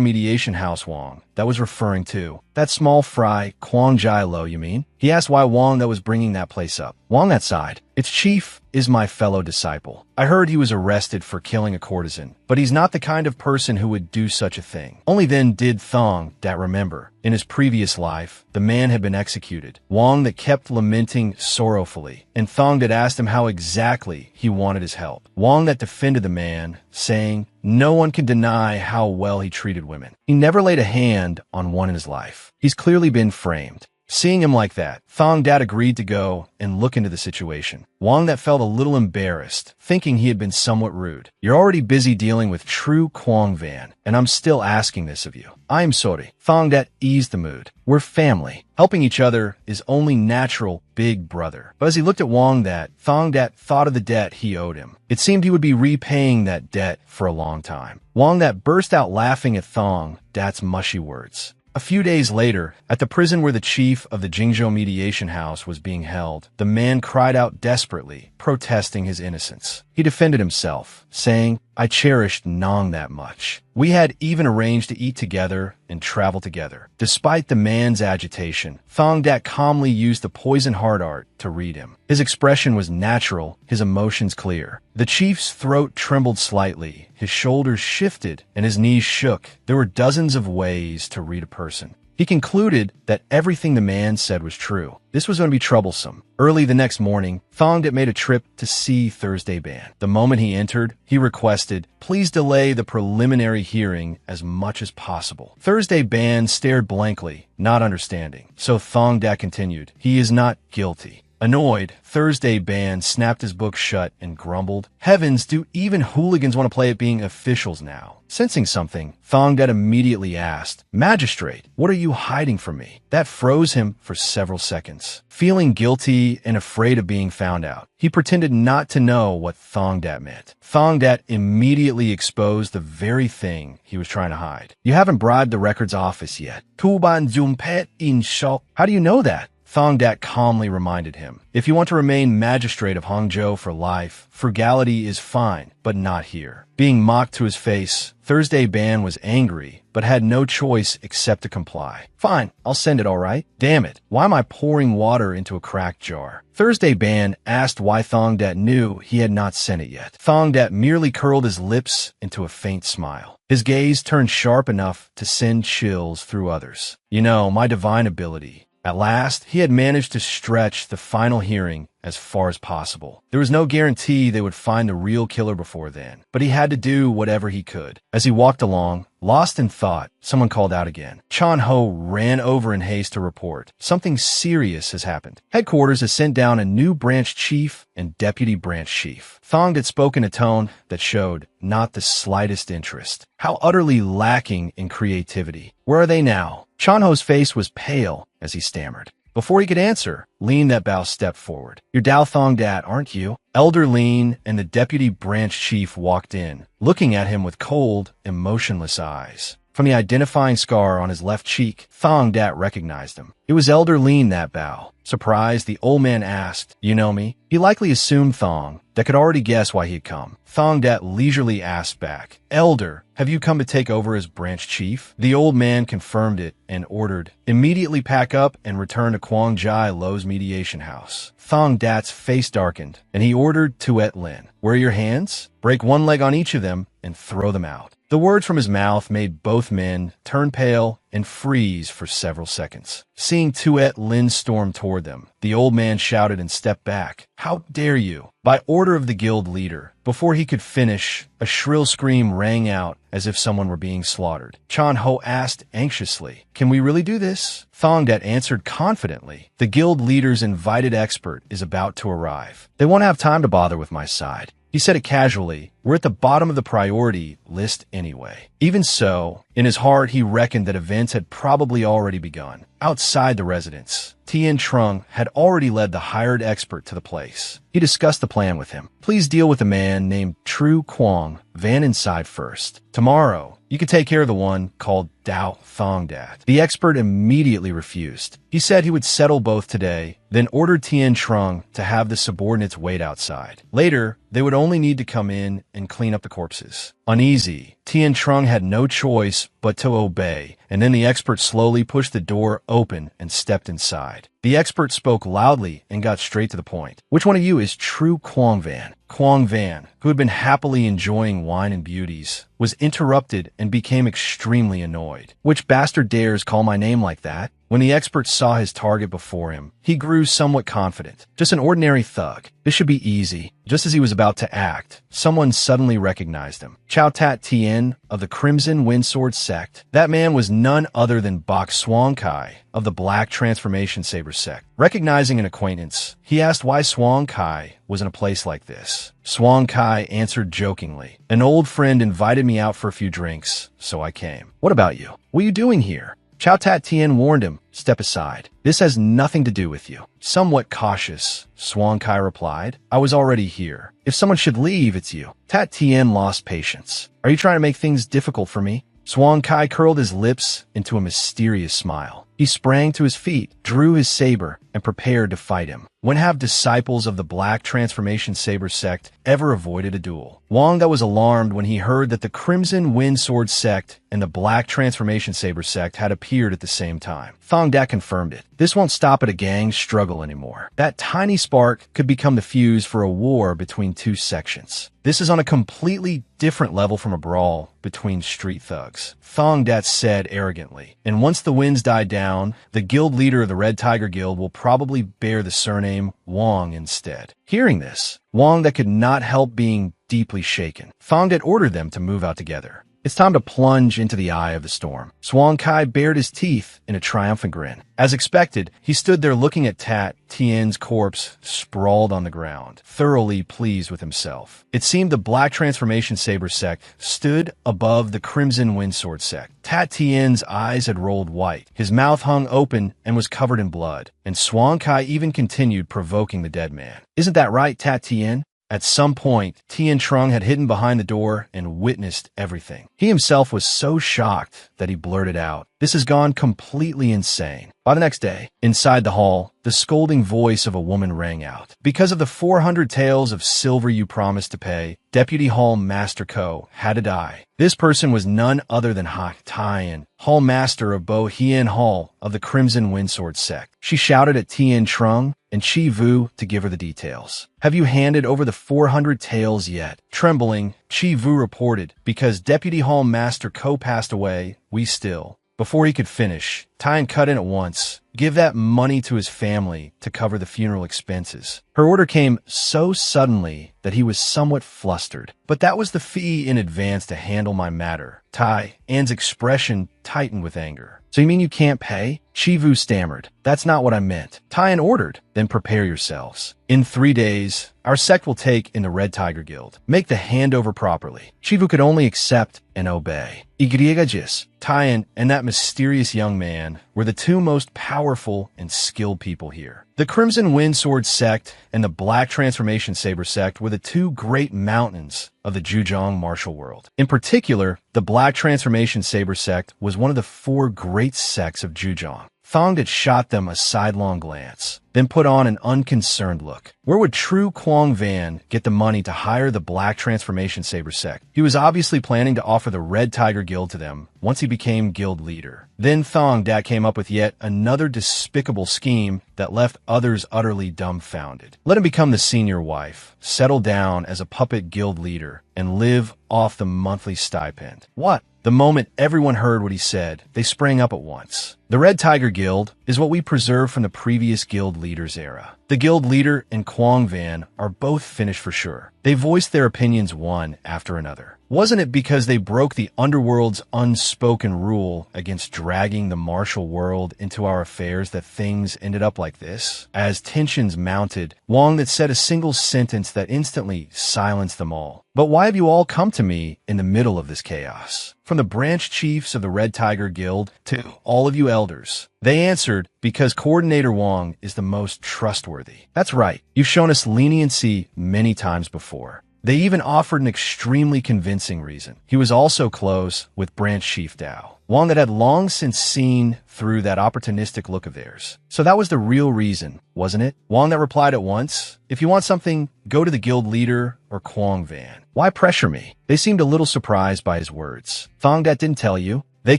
S1: mediation house, Wong. that was referring to. That small fry, Kwang Yahello, you mean? He asked why Wang that was bringing that place up. Wang that sighed. Its chief is my fellow disciple. I heard he was arrested for killing a courtesan, but he's not the kind of person who would do such a thing. Only then did Thong dat remember. In his previous life, the man had been executed. Wang that kept lamenting sorrowfully, and Thong dat asked him how exactly he wanted his help. Wang that defended the man, saying, no one can deny how well he treated women. He never laid a hand on one in his life. He's clearly been framed. Seeing him like that, Thong dat agreed to go and look into the situation. Wang that felt a little embarrassed, thinking he had been somewhat rude. You're already busy dealing with true Kwang Van, and I'm still asking this of you. I'm sorry. Thong dat eased the mood. We're family. Helping each other is only natural, big brother. But as he looked at Wang that, Thong dat thought of the debt he owed him. It seemed he would be repaying that debt for a long time. Wang that burst out laughing at Thong dat's mushy words. A few days later, at the prison where the chief of the Jingzhou mediation house was being held, the man cried out desperately, protesting his innocence. He defended himself, saying, I cherished Nong that much. We had even arranged to eat together and travel together. Despite the man's agitation, Thong dat calmly used the poison heart art to read him. His expression was natural, his emotions clear. The chief's throat trembled slightly, his shoulders shifted, and his knees shook. There were dozens of ways to read a person. He concluded that everything the man said was true. This was going to be troublesome. Early the next morning, Thong dat made a trip to see Thursday Ban. The moment he entered, he requested, please delay the preliminary hearing as much as possible. Thursday Ban stared blankly, not understanding. So Thong dat continued, he is not guilty. Annoyed, Thursday Ban snapped his book shut and grumbled, heavens, do even hooligans want to play at being officials now? Sensing something, Thong dat immediately asked, Magistrate, what are you hiding from me? That froze him for several seconds. Feeling guilty and afraid of being found out, he pretended not to know what Thong dat meant. Thong dat immediately exposed the very thing he was trying to hide. You haven't bribed the records office yet. Tuban Zumpet in Shok. How do you know that? Thong dat calmly reminded him, if you want to remain magistrate of Hangzhou for life, frugality is fine, but not here. Being mocked to his face, Thursday Ban was angry, but had no choice except to comply. Fine, I'll send it all right. Damn it, why am I pouring water into a cracked jar? Thursday Ban asked why Thong dat knew he had not sent it yet. Thong dat merely curled his lips into a faint smile. His gaze turned sharp enough to send chills through others. You know, my divine ability. At last, he had managed to stretch the final hearing as far as possible. There was no guarantee they would find the real killer before then, but he had to do whatever he could. As he walked along, lost in thought, someone called out again. Chan Ho ran over in haste to report. Something serious has happened. Headquarters has sent down a new branch chief and deputy branch chief. Thong had spoken a tone that showed not the slightest interest. How utterly lacking in creativity. Where are they now? Chan Ho's face was pale as he stammered. Before he could answer, Lean that Bao stepped forward. You're Dao Thong dat, aren't you? Elder Lean and the deputy branch chief walked in, looking at him with cold, emotionless eyes. From the identifying scar on his left cheek, Thong dat recognized him. It was Elder Lean that Bao. Surprised, the old man asked, you know me? He likely assumed Thong dat could already guess why he had come. Thong dat leisurely asked back, Elder, have you come to take over as branch chief? The old man confirmed it and ordered, immediately pack up and return to Kwang Yahello's mediation house. Thong dat's face darkened, and he ordered Tuet Lin, where are your hands? Break one leg on each of them and throw them out. The words from his mouth made both men turn pale and freeze for several seconds. Seeing Tuet Lin storm toward them, the old man shouted and stepped back. How dare you? By order of the guild leader. Before he could finish, a shrill scream rang out as if someone were being slaughtered. Chan Ho asked anxiously, can we really do this? Thong dat answered confidently, the guild leader's invited expert is about to arrive. They won't have time to bother with my side. He said it casually. We're at the bottom of the priority list anyway. Even so, in his heart, he reckoned that events had probably already begun. Outside the residence, Tien Trung had already led the hired expert to the place. He discussed the plan with him. Please deal with a man named True Kwang Van inside first. Tomorrow, you can take care of the one called Dao Thong dat. The expert immediately refused. He said he would settle both today, then ordered Tien Trung to have the subordinates wait outside. Later, they would only need to come in and clean up the corpses. Uneasy, Tian Trung had no choice but to obey, and then the expert slowly pushed the door open and stepped inside. The expert spoke loudly and got straight to the point. Which one of you is true Quang Van? Quang Van, who had been happily enjoying wine and beauties, was interrupted and became extremely annoyed. Which bastard dares call my name like that? When the expert saw his target before him, he grew somewhat confident. Just an ordinary thug. This should be easy. Just as he was about to act, someone suddenly recognized him. Chao Tat Tien of the Crimson Windsword sect. That man was none other than Bok Swang Kai of the Black Transformation Saber sect. Recognizing an acquaintance, he asked why Swang Kai was in a place like this. Swang Kai answered jokingly, "An old friend invited me out for a few drinks, so I came." "What about you? What are you doing here?" Chao Tat Tien warned him, "Step aside. This has nothing to do with you." Somewhat cautious, Swang Kai replied, "I was already here. If someone should leave, it's you." Tat Tien lost patience. "Are you trying to make things difficult for me?" Swang Kai curled his lips into a mysterious smile. He sprang to his feet, drew his saber, and prepared to fight him. When have disciples of the Black Transformation Saber sect ever avoided a duel? Wang that was alarmed when he heard that the Crimson Windsword sect and the Black Transformation Saber sect had appeared at the same time. Thong Dat confirmed it. This won't stop at a gang struggle anymore. That tiny spark could become the fuse for a war between two sections. This is on a completely different level from a brawl between street thugs, Thong Dat said arrogantly. And once the winds die down, the guild leader of the Red Tiger Guild will probably bear the surname Wang instead. Hearing this, Wang that could not help being deeply shaken. Thong Dat ordered them to move out together. It's time to plunge into the eye of the storm. Swang Kai bared his teeth in a triumphant grin. As expected, he stood there looking at Tat Tien's corpse sprawled on the ground, thoroughly pleased with himself. It seemed the Black Transformation Saber sect stood above the Crimson Windsword sect. Tat Tien's eyes had rolled white. His mouth hung open and was covered in blood. And Swang Kai even continued provoking the dead man. "Isn't that right, Tat Tien?" At some point, Tian Trung had hidden behind the door and witnessed everything. He himself was so shocked that he blurted out, "This has gone completely insane." By the next day, inside the hall, the scolding voice of a woman rang out. "Because of the 400 taels of silver you promised to pay, Deputy Hall Master Ko had to die." This person was none other than Ha Tian, Hall Master of Bo Hien Hall of the Crimson Windsword sect. She shouted at Tian Trung and Chi Vu to give her the details. "Have you handed over the 400 taels yet?" Trembling, Chi Vu reported, "Because Deputy Hall Master Ko passed away, we still." Before he could finish, Tian cut in at once. "Give that money to his family to cover the funeral expenses." Her order came so suddenly that he was somewhat flustered. "But that was the fee in advance to handle my matter." Tai An's expression tightened with anger. "So you mean you can't pay?" Chi Vu stammered. "That's not what I meant." Tian ordered, "Then prepare yourselves. In 3 days, our sect will take in the Red Tiger Guild. Make the handover properly." Chi Vu could only accept and obey. Igrigajis, Tian, and that mysterious young man were the two most powerful and skilled people here. The Crimson Windsword sect and the Black Transformation Saber sect were the two great mountains of the Zhejiang martial world. In particular, the Black Transformation Saber sect was one of the 4 great sects of Zhejiang. Thong had shot them a sidelong glance, then put on an unconcerned look. Where would true Quang Van get the money to hire the Black Transformation Saber sect? He was obviously planning to offer the Red Tiger Guild to them once he became guild leader. Then Thong Dat came up with yet another despicable scheme that left others utterly dumbfounded. Let him become the senior wife, settle down as a puppet guild leader, and live off the monthly stipend. What? The moment everyone heard what he said, they sprang up at once. The Red Tiger Guild is what we preserve from the previous guild leader's era. The guild leader and Quang Van are both finished for sure. They voiced their opinions one after another. Wasn't it because they broke the underworld's unspoken rule against dragging the martial world into our affairs that things ended up like this? As tensions mounted, Wang that said a single sentence that instantly silenced them all. "But why have you all come to me in the middle of this chaos?" From the branch chiefs of the Red Tiger Guild to all of you elders, they answered, "Because Coordinator Wang is the most trustworthy." That's right. You've shown us leniency many times before. They even offered an extremely convincing reason. He was also close with Branch Chief Dao. Wong that had long since seen through that opportunistic look of theirs. So that was the real reason, wasn't it? Wong that replied at once, if you want something, go to the guild leader or Kwong Van. Why pressure me? They seemed a little surprised by his words. Thong Dat didn't tell you. They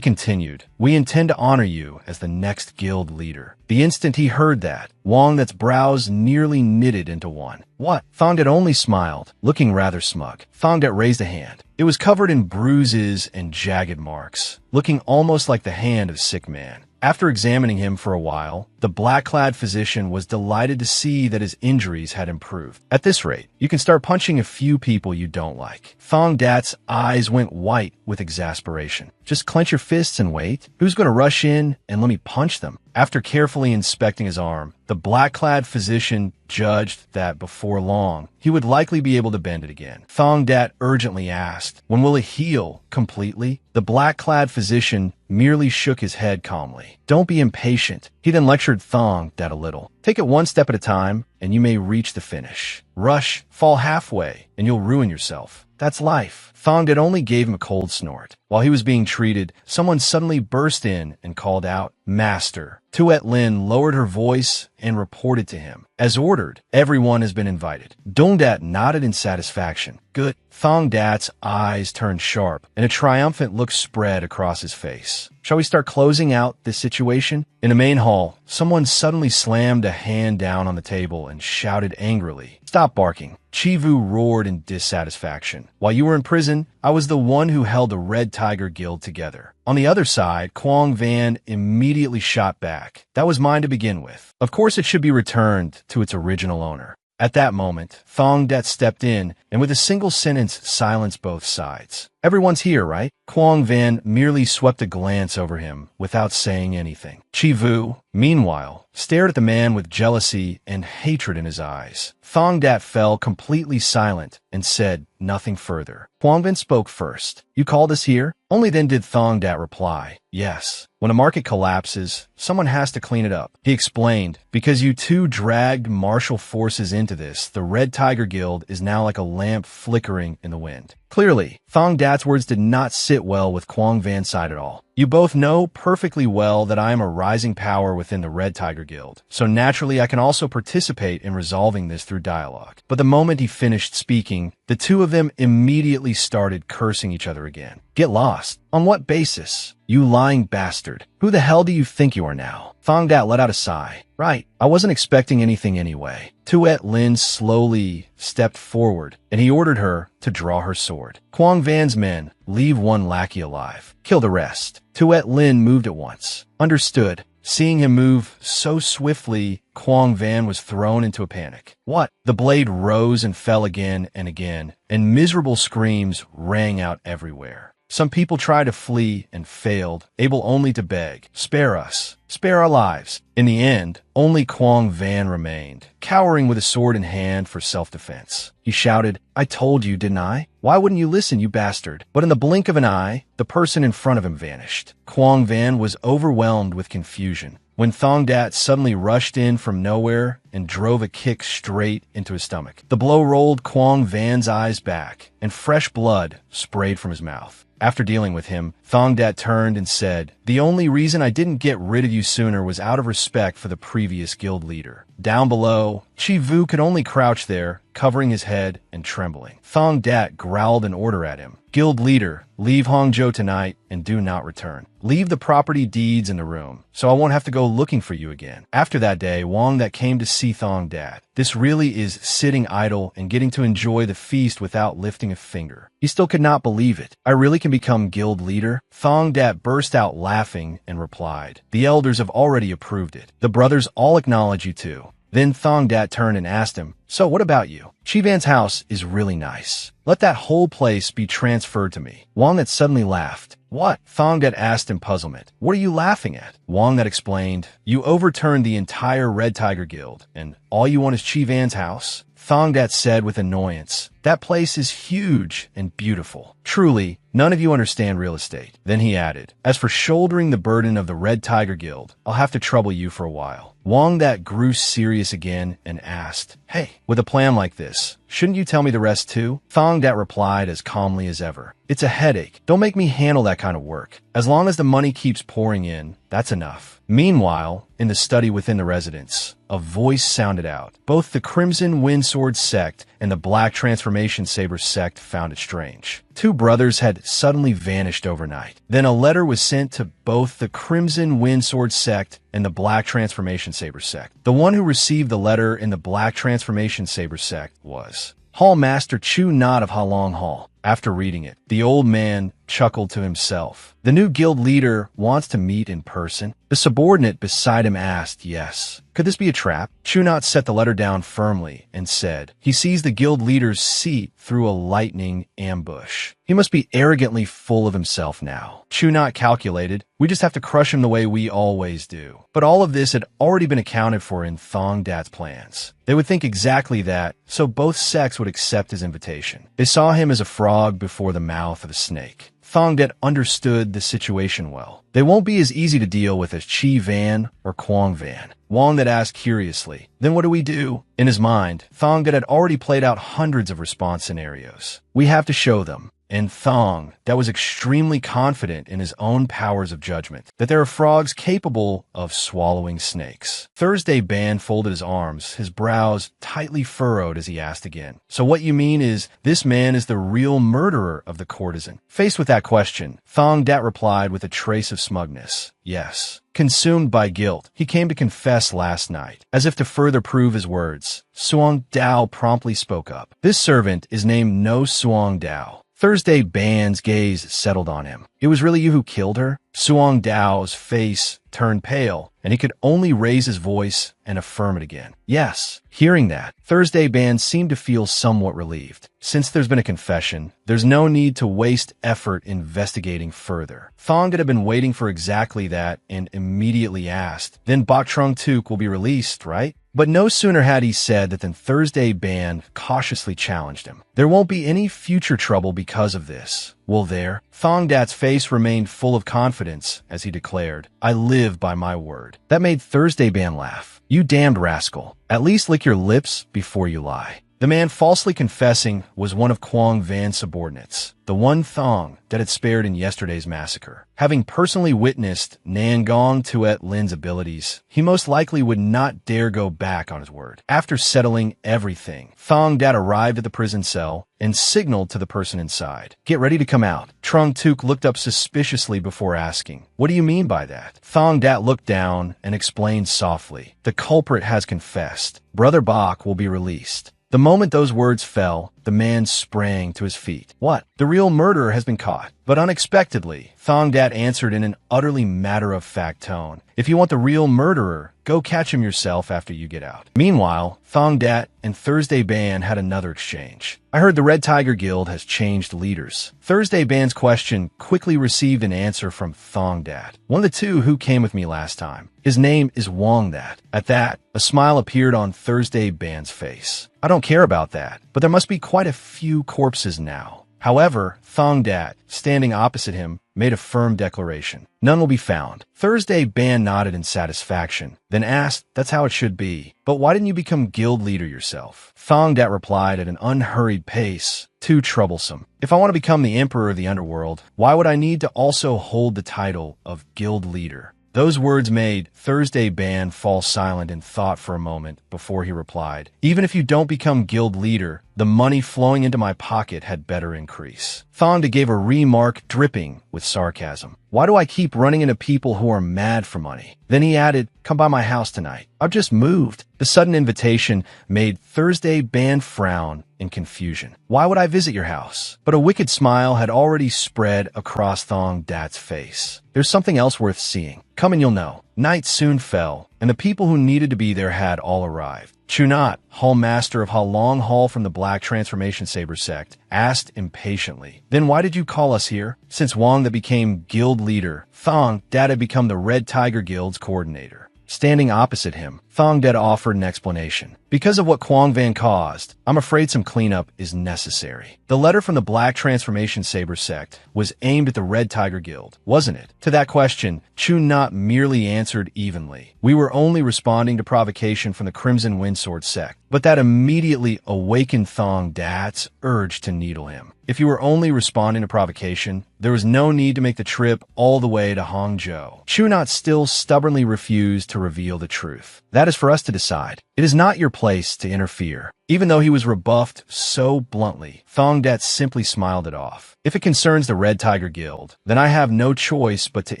S1: continued, we intend to honor you as the next guild leader. The instant he heard that, Wong That's brows nearly knitted into one. What? Thong Dat only smiled, looking rather smug. Thong Dat raised a hand. It was covered in bruises and jagged marks, looking almost like the hand of a sick man. After examining him for a while, the black-clad physician was delighted to see that his injuries had improved. At this rate, you can start punching a few people you don't like. Thong Dat's eyes went white with exasperation. Just clench your fists and wait. Who's going to rush in and let me punch them? After carefully inspecting his arm, the black-clad physician judged that before long, he would likely be able to bend it again. Thong Dat urgently asked, when will it heal completely? The black-clad physician merely shook his head calmly. Don't be impatient. He then lectured Thong Dat a little. Take it one step at a time, and you may reach the finish. Rush, fall halfway, and you'll ruin yourself. That's life. Thong Dat only gave him a cold snort. While he was being treated, someone suddenly burst in and called out, Master. Tuet Lin lowered her voice and reported to him. As ordered, everyone has been invited. Dong Dat nodded in satisfaction. Good. Thong Dat's eyes turned sharp, and a triumphant look spread across his face. Shall we start closing out this situation? In the main hall, someone suddenly slammed a hand down on the table and shouted angrily, Stop barking. Chivu roared in dissatisfaction. While you were in prison, I was the one who held the Red Tiger Guild together. On the other side, Kwong Van immediately shot back. That was mine to begin with. Of course it should be returned to its original owner. At that moment, Thong Dat stepped in and with a single sentence silenced both sides. Everyone's here, right? Kwong Van merely swept a glance over him without saying anything. Chivu, meanwhile, stared at the man with jealousy and hatred in his eyes. Thong Dat fell completely silent and said nothing further. Kwong Van spoke first. You called us here? Only then did Thong Dat reply, yes. When a market collapses, someone has to clean it up. He explained, because you two dragged martial forces into this, the Red Tiger Guild is now like a lamp flickering in the wind. Clearly, Thong Dat's words did not sit well with Kwong Van's side at all. You both know perfectly well that I am a rising power within the Red Tiger Guild, so naturally I can also participate in resolving this through dialogue. But the moment he finished speaking, the two of them immediately started cursing each other again. Get lost. On what basis? You lying bastard. Who the hell do you think you are now? Thong Dat let out a sigh. Right, I wasn't expecting anything anyway. Tuet Lin slowly stepped forward, and he ordered her to draw her sword. Kwong Van's men, leave one lackey alive. Kill the rest. Tuet Lin moved at once. Understood. Seeing him move so swiftly, Kwong Van was thrown into a panic. What? The blade rose and fell again and again, and miserable screams rang out everywhere. Some people tried to flee and failed, able only to beg, spare us, spare our lives. In the end, only Kwong Van remained, cowering with a sword in hand for self-defense. He shouted, I told you, didn't I? Why wouldn't you listen, you bastard? But in the blink of an eye, the person in front of him vanished. Kwong Van was overwhelmed with confusion when Thong Dat suddenly rushed in from nowhere and drove a kick straight into his stomach. The blow rolled Kwong Van's eyes back, and fresh blood sprayed from his mouth. After dealing with him, Thong Dat turned and said, the only reason I didn't get rid of you sooner was out of respect for the previous guild leader. Down below, Chi Vu could only crouch there, covering his head and trembling. Thong Dat growled an order at him. Guild leader, leave Hangzhou tonight and do not return. Leave the property deeds in the room, so I won't have to go looking for you again. After that day, Wong that came to see Thong Dat. This really is sitting idle and getting to enjoy the feast without lifting a finger. He still could not believe it. I really can become guild leader? Thong Dat burst out laughing and replied, the elders have already approved it. The brothers all acknowledge you too. Then Thong Dat turned and asked him, so what about you? Chi Van's house is really nice. Let that whole place be transferred to me. Wong that suddenly laughed. What? Thong Dat asked in puzzlement. What are you laughing at? Wong that explained, you overturned the entire Red Tiger Guild, and all you want is Chi Van's house? Thong Dat said with annoyance, that place is huge and beautiful. Truly, none of you understand real estate. Then he added, as for shouldering the burden of the Red Tiger Guild, I'll have to trouble you for a while. Wong that grew serious again and asked, hey, with a plan like this, Shouldn't you tell me the rest too? Thong Dat replied as calmly as ever. It's a headache. Don't make me handle that kind of work. As long as the money keeps pouring in, that's enough. Meanwhile, in the study within the residence, a voice sounded out. Both the Crimson Windsword sect and the Black Transformation Saber sect found it strange. Two brothers had suddenly vanished overnight. Then a letter was sent to both the Crimson Windsword sect and the Black Transformation Saber sect. The one who received the letter in the Black Transformation Saber sect was Hall Master Chu Not of Halong Hall. After reading it, the old man chuckled to himself. The new guild leader wants to meet in person? The subordinate beside him asked, yes. Could this be a trap? Chunat set the letter down firmly and said, he sees the guild leader's seat through a lightning ambush. He must be arrogantly full of himself now. Chunat calculated, we just have to crush him the way we always do. But all of this had already been accounted for in Thong Dat's plans. They would think exactly that, so both sects would accept his invitation. They saw him as a frog before the mouth of a snake. Thong Dat understood the situation well. They won't be as easy to deal with as Chi Van or Quang Van. Wong that asked curiously, then what do we do? In his mind, Thong Dat had already played out hundreds of response scenarios. We have to show them. And Thong, that was extremely confident in his own powers of judgment, that there are frogs capable of swallowing snakes. Thursday Ban folded his arms, his brows tightly furrowed as he asked again. So what you mean is, this man is the real murderer of the courtesan? Faced with that question, Thong Dat replied with a trace of smugness. Yes. Consumed by guilt, he came to confess last night. As if to further prove his words, Suong Dao promptly spoke up. This servant is named No Suong Dao. Thursday Ban's gaze settled on him. It was really you who killed her? Suong Dao's face turned pale, and he could only raise his voice and affirm it again. Yes. Hearing that, Thursday Ban seemed to feel somewhat relieved. Since there's been a confession, there's no need to waste effort investigating further. Thong had been waiting for exactly that and immediately asked, then Bok Trung Tuk will be released, right? But no sooner had he said that than Thursday Ban cautiously challenged him. There won't be any future trouble because of this, will there? Thong Dat's face remained full of confidence as he declared, I live by my word. That made Thursday Ban laugh. You damned rascal. At least lick your lips before you lie. The man falsely confessing was one of Quang Van's subordinates, the one Thong that had spared in yesterday's massacre. Having personally witnessed Nangong Tuet Lin's abilities, he most likely would not dare go back on his word. After settling everything, Thong Dat arrived at the prison cell and signaled to the person inside. Get ready to come out. Trung Tuk looked up suspiciously before asking, what do you mean by that? Thong Dat looked down and explained softly, the culprit has confessed. Brother Bok will be released. The moment those words fell, the man sprang to his feet. What? The real murderer has been caught. But unexpectedly, Thong Dat answered in an utterly matter-of-fact tone. If you want the real murderer, go catch him yourself after you get out. Meanwhile, Thong Dat and Thursday Ban had another exchange. I heard the Red Tiger Guild has changed leaders. Thursday Ban's question quickly received an answer from Thong Dat. One of the two who came with me last time. His name is Wong Dat. At that, a smile appeared on Thursday Ban's face. I don't care about that, but there must be quite a few corpses now. However, Thong Dat, standing opposite him, made a firm declaration. None will be found. Thursday Ban nodded in satisfaction, then asked, that's how it should be. But why didn't you become guild leader yourself? Thong Dat replied at an unhurried pace. Too troublesome. If I want to become the emperor of the underworld, why would I need to also hold the title of guild leader? Those words made Thursday Ban fall silent in thought for a moment before he replied, even if you don't become guild leader, the money flowing into my pocket had better increase. Thong Dat gave a remark dripping with sarcasm. Why do I keep running into people who are mad for money? Then he added, come by my house tonight. I've just moved. The sudden invitation made Thursday Ban frown in confusion. Why would I visit your house? But a wicked smile had already spread across Thong Dat's face. There's something else worth seeing. Come and you'll know. Night soon fell, and the people who needed to be there had all arrived. Chunat, Hall Master of Halong Hall from the Black Transformation Saber sect, asked impatiently, then why did you call us here? Since Wong that became guild leader, Thong Dat had become the Red Tiger Guild's coordinator. Standing opposite him, Thong Det offered an explanation. Because of what Quang Van caused, I'm afraid some cleanup is necessary. The letter from the Black Transformation Saber sect was aimed at the Red Tiger Guild, wasn't it? To that question, Chu Not merely answered evenly. We were only responding to provocation from the Crimson Windsword sect. But that immediately awakened Thong Dat's urge to needle him. If you were only responding to provocation, there was no need to make the trip all the way to Hangzhou. Chu Not still stubbornly refused to reveal the truth. That is for us to decide. It is not your place to interfere. Even though he was rebuffed so bluntly, Thong Dat simply smiled it off. If it concerns the Red Tiger Guild, then I have no choice but to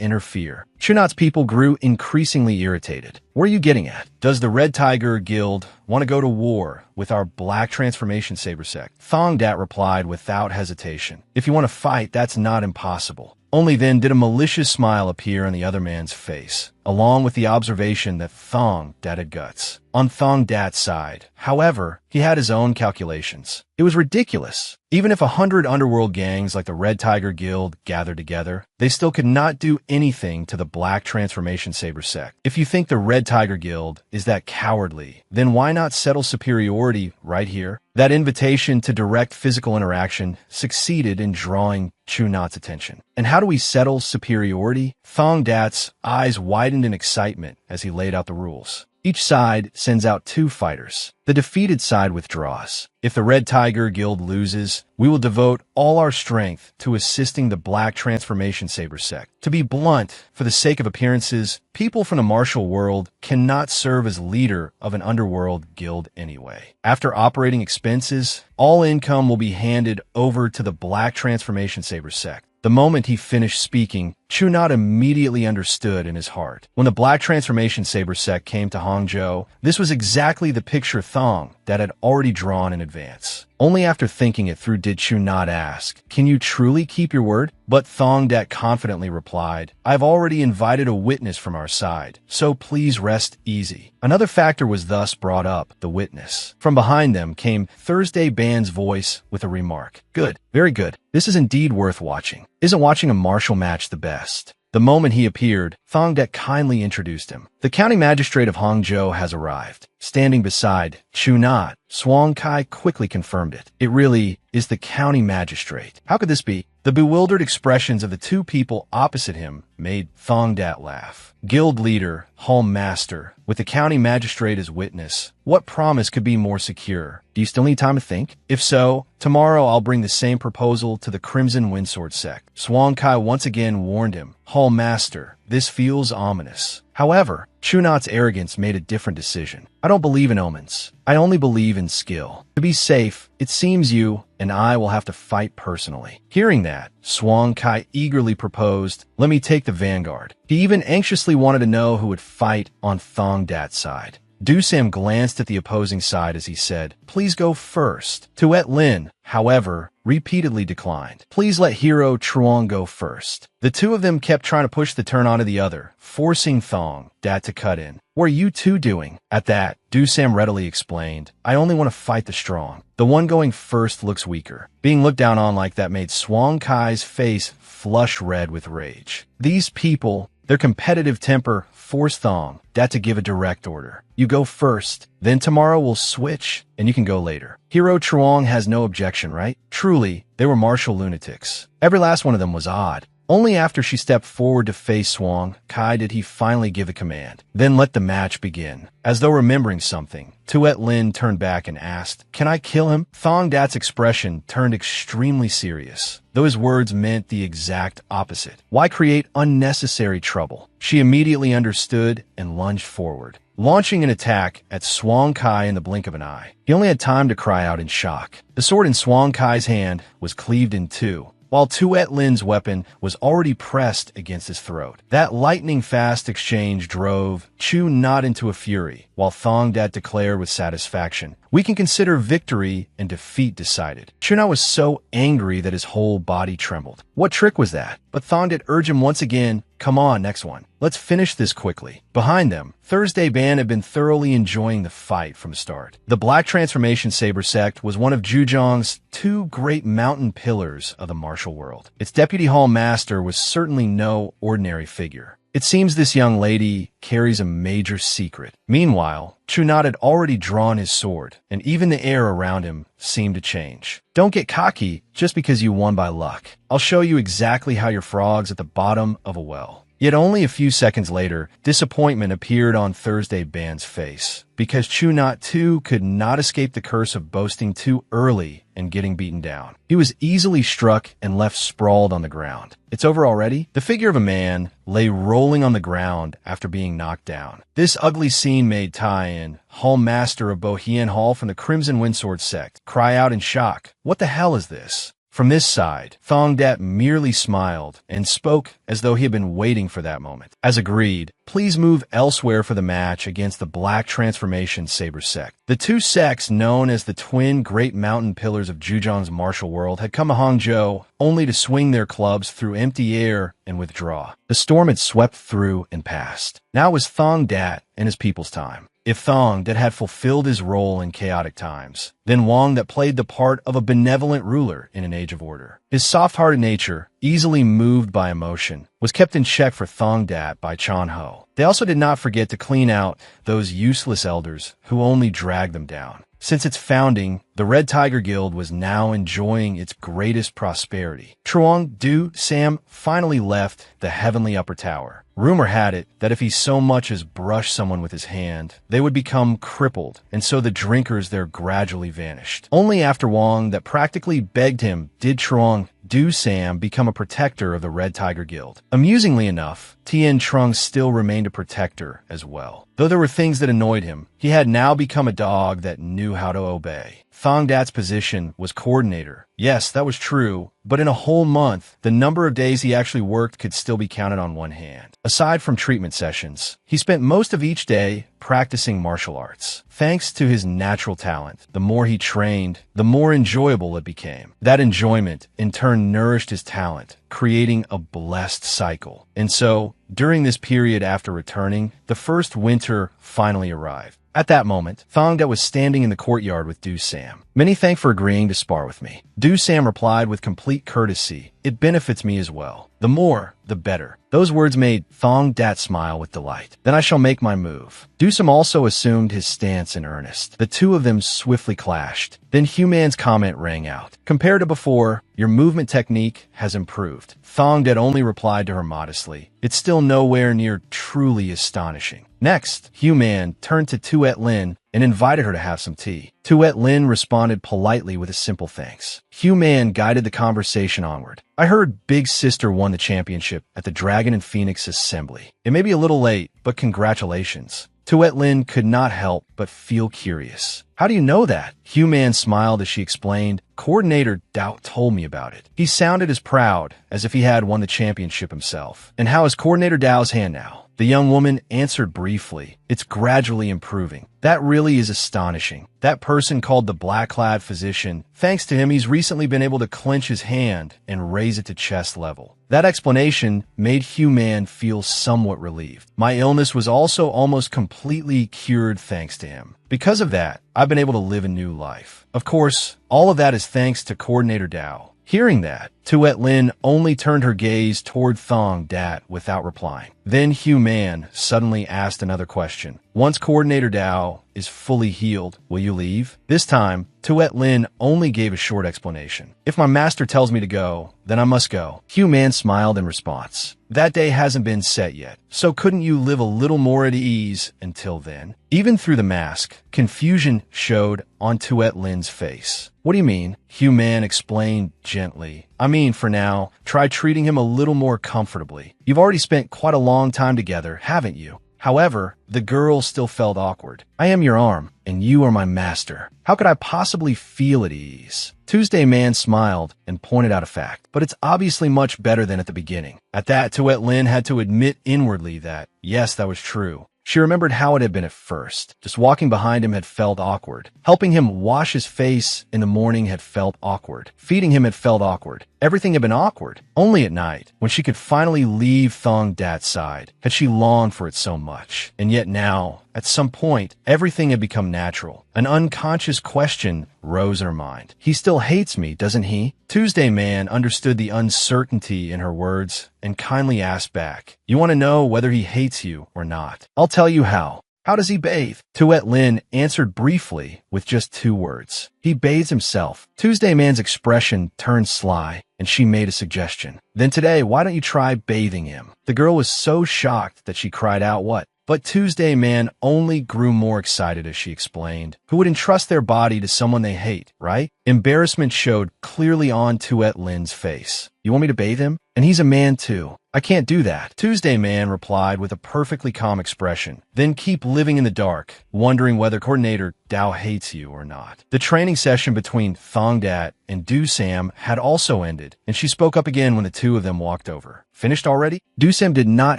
S1: interfere. Chu Not's people grew increasingly irritated. Where are you getting at? Does the Red Tiger Guild want to go to war with our Black Transformation Saber sect? Thong Dat replied without hesitation. If you want to fight, that's not impossible. Only then did a malicious smile appear on the other man's face, along with the observation that Thong Dat had guts. On Thong Dat's side, however, he had his own calculations. It was ridiculous. Even if 100 underworld gangs like the Red Tiger Guild gathered together, they still could not do anything to the Black Transformation Saber sect. If you think the Red Tiger Guild is that cowardly, then why not settle superiority right here? That invitation to direct physical interaction succeeded in drawing Chu Not's attention. And how do we settle superiority? Thong Dat's eyes widened in excitement as he laid out the rules. Each side sends out 2 fighters. The defeated side withdraws. If the Red Tiger Guild loses, we will devote all our strength to assisting the Black Transformation Saber sect. To be blunt, for the sake of appearances, people from the martial world cannot serve as leader of an underworld guild anyway. After operating expenses, all income will be handed over to the Black Transformation Saber sect. The moment he finished speaking, Chu Not immediately understood in his heart. When the Black Transformation Saber sect came to Hangzhou, this was exactly the picture Thong that had already drawn in advance. Only after thinking it through did Chu Not ask, "Can you truly keep your word?" But Thong Dat confidently replied, "I've already invited a witness from our side, so please rest easy." Another factor was thus brought up, the witness. From behind them came Thursday Band's voice with a remark. "Good, very good. This is indeed worth watching. Isn't watching a martial match the best?" The moment he appeared, Thong Dat kindly introduced him. "The county magistrate of Hangzhou has arrived." Standing beside Chu Not, Swang Kai quickly confirmed it. It really is the county magistrate. How could this be? The bewildered expressions of the 2 people opposite him made Thong Dat laugh. Guild leader, home master, with the county magistrate as witness. What promise could be more secure? Do you still need time to think? If so, tomorrow I'll bring the same proposal to the Crimson Windsword sect. Swang Kai once again warned him. Hall Master, this feels ominous. However, Chu Not's arrogance made a different decision. "I don't believe in omens. I only believe in skill. To be safe, it seems you and I will have to fight personally." Hearing that, Swang Kai eagerly proposed, "Let me take the vanguard." He even anxiously wanted to know who would fight on Thong Dat's side. Du Sam glanced at the opposing side as he said, "Please go first." Tuet Lin, however, repeatedly declined. "Please let Hero Truong go first." The 2 of them kept trying to push the turn onto the other, forcing Thong Dat to cut in. "What are you 2 doing?" At that, Du Sam readily explained, "I only want to fight the strong. The one going first looks weaker." Being looked down on like that made Swang Kai's face flush red with rage. These people, their competitive temper forced Thong Dat to give a direct order. "You go first, then tomorrow we'll switch, and you can go later." Hero Truong has no objection, right? Truly, they were martial lunatics. Every last one of them was odd. Only after she stepped forward to face Swang Kai did he finally give a command. Then let the match begin. As though remembering something, Tuet Lin turned back and asked, "Can I kill him?" Thong Dat's expression turned extremely serious, though his words meant the exact opposite. Why create unnecessary trouble? She immediately understood and lunged forward, launching an attack at Swang Kai in the blink of an eye. He only had time to cry out in shock. The sword in Swang Kai's hand was cleaved in 2, while Tuet Lin's weapon was already pressed against his throat. That lightning-fast exchange drove Chu Not into a fury, while Thong Dat declared with satisfaction, "We can consider victory and defeat decided." Chu Not was so angry that his whole body trembled. What trick was that? But Thong Dat urged him once again, "Come on, next one. Let's finish this quickly." Behind them, Thursday Band had been thoroughly enjoying the fight from the start. The Black Transformation Saber sect was one of Zhujiang's 2 great mountain pillars of the martial world. Its deputy hall master was certainly no ordinary figure. It seems this young lady carries a major secret. Meanwhile, Chunat had already drawn his sword, and even the air around him seemed to change. Don't get cocky just because you won by luck. I'll show you exactly how your frog's at the bottom of a well. Yet only a few seconds later, disappointment appeared on Thursday Band's face, because Chunat too could not escape the curse of boasting too early and getting beaten down. He was easily struck and left sprawled on the ground. It's over already? The figure of a man lay rolling on the ground after being knocked down. This ugly scene made Tai-in, Hall Master of Bohien Hall from the Crimson Windsword sect, cry out in shock. What the hell is this? From this side, Thong Dat merely smiled and spoke as though he had been waiting for that moment. As agreed, please move elsewhere for the match against the Black Transformation Saber sect. The two sects, known as the twin Great Mountain Pillars of Zhujiang's martial world, had come to Hangzhou only to swing their clubs through empty air and withdraw. The storm had swept through and passed. Now it was Thong Dat and his people's time. If Thong that had fulfilled his role in chaotic times, then Wang that played the part of a benevolent ruler in an age of order. His soft-hearted nature, easily moved by emotion, was kept in check for Thong Dat by Chan Ho. They also did not forget to clean out those useless elders who only dragged them down. Since its founding, the Red Tiger Guild was now enjoying its greatest prosperity. Truong Du Sam finally left the heavenly upper tower. Rumor had it that if he so much as brushed someone with his hand, they would become crippled, and so the drinkers there gradually vanished. Only after Wang that practically begged him did Truong Du Sam become a protector of the Red Tiger Guild. Amusingly enough, Tien Trung still remained a protector as well. Though there were things that annoyed him, he had now become a dog that knew how to obey. Thong Dat's position was coordinator. Yes, that was true, but in a whole month, the number of days he actually worked could still be counted on one hand. Aside from treatment sessions, he spent most of each day practicing martial arts. Thanks to his natural talent, the more he trained, the more enjoyable it became. That enjoyment, in turn, nourished his talent, creating a blessed cycle. And so, during this period after returning, the first winter finally arrived. At that moment, Thong Dat was standing in the courtyard with Du Sam. Many thank for agreeing to spar with me. Du Sam replied with complete courtesy. It benefits me as well. The more, the better. Those words made Thong Dat smile with delight. Then I shall make my move. Du Sam also assumed his stance in earnest. The two of them swiftly clashed. Then Human's comment rang out. Compared to before, your movement technique has improved. Thong Dat only replied to her modestly. It's still nowhere near truly astonishing. Next, Human turned to Tuet Lin and invited her to have some tea. Tuet Lin responded politely with a simple thanks. Human guided the conversation onward. I heard Big Sister won the championship at the Dragon and Phoenix Assembly. It may be a little late, but congratulations. Tuet Lin could not help but feel curious. How do you know that? Human smiled as she explained. Coordinator Dao told me about it. He sounded as proud as if he had won the championship himself. And how is Coordinator Dao's hand now? The young woman answered briefly. It's gradually improving. That really is astonishing. That person called the black-clad physician, thanks to him, he's recently been able to clench his hand and raise it to chest level. That explanation made Human feel somewhat relieved. My illness was also almost completely cured thanks to him. Because of that, I've been able to live a new life. Of course, all of that is thanks to Coordinator Dao. Hearing that, Tuet Lin only turned her gaze toward Thong Dat without replying. Then Human suddenly asked another question. Once Coordinator Dao is fully healed, will you leave? This time, Tuet Lin only gave a short explanation. If my master tells me to go, then I must go. Human smiled in response. That day hasn't been set yet, so couldn't you live a little more at ease until then? Even through the mask, confusion showed on Tuet Lin's face. What do you mean? Human explained gently. I mean, for now, try treating him a little more comfortably. You've already spent quite a long time together, haven't you? However, the girl still felt awkward. I am your arm, and you are my master. How could I possibly feel at ease? Tuesday Man smiled and pointed out a fact, but it's obviously much better than at the beginning. At that, Tuet Lin had to admit inwardly that, yes, that was true. She remembered how it had been at first. Just walking behind him had felt awkward. Helping him wash his face in the morning had felt awkward. Feeding him had felt awkward. Everything had been awkward. Only at night, when she could finally leave Thong Dat's side, had she longed for it so much. And yet now, at some point, everything had become natural. An unconscious question rose in her mind. He still hates me, doesn't he? Tuesday Man understood the uncertainty in her words and kindly asked back, "You want to know whether he hates you or not? I'll tell you how. How does he bathe?" Tuet Lin answered briefly with just 2 words. "He bathes himself." Tuesday Man's expression turned sly, and she made a suggestion. "Then today, why don't you try bathing him?" The girl was so shocked that she cried out, "What?" But Tuesday Man only grew more excited as she explained. Who would entrust their body to someone they hate, right? Embarrassment showed clearly on Tuet Lin's face. "You want me to bathe him? And he's a man too. I can't do that." Tuesday Man replied with a perfectly calm expression. "Then keep living in the dark, wondering whether Coordinator Dao hates you or not." The training session between Thong Dat and Du Sam had also ended, and she spoke up again when the two of them walked over. "Finished already?" Du Sam did not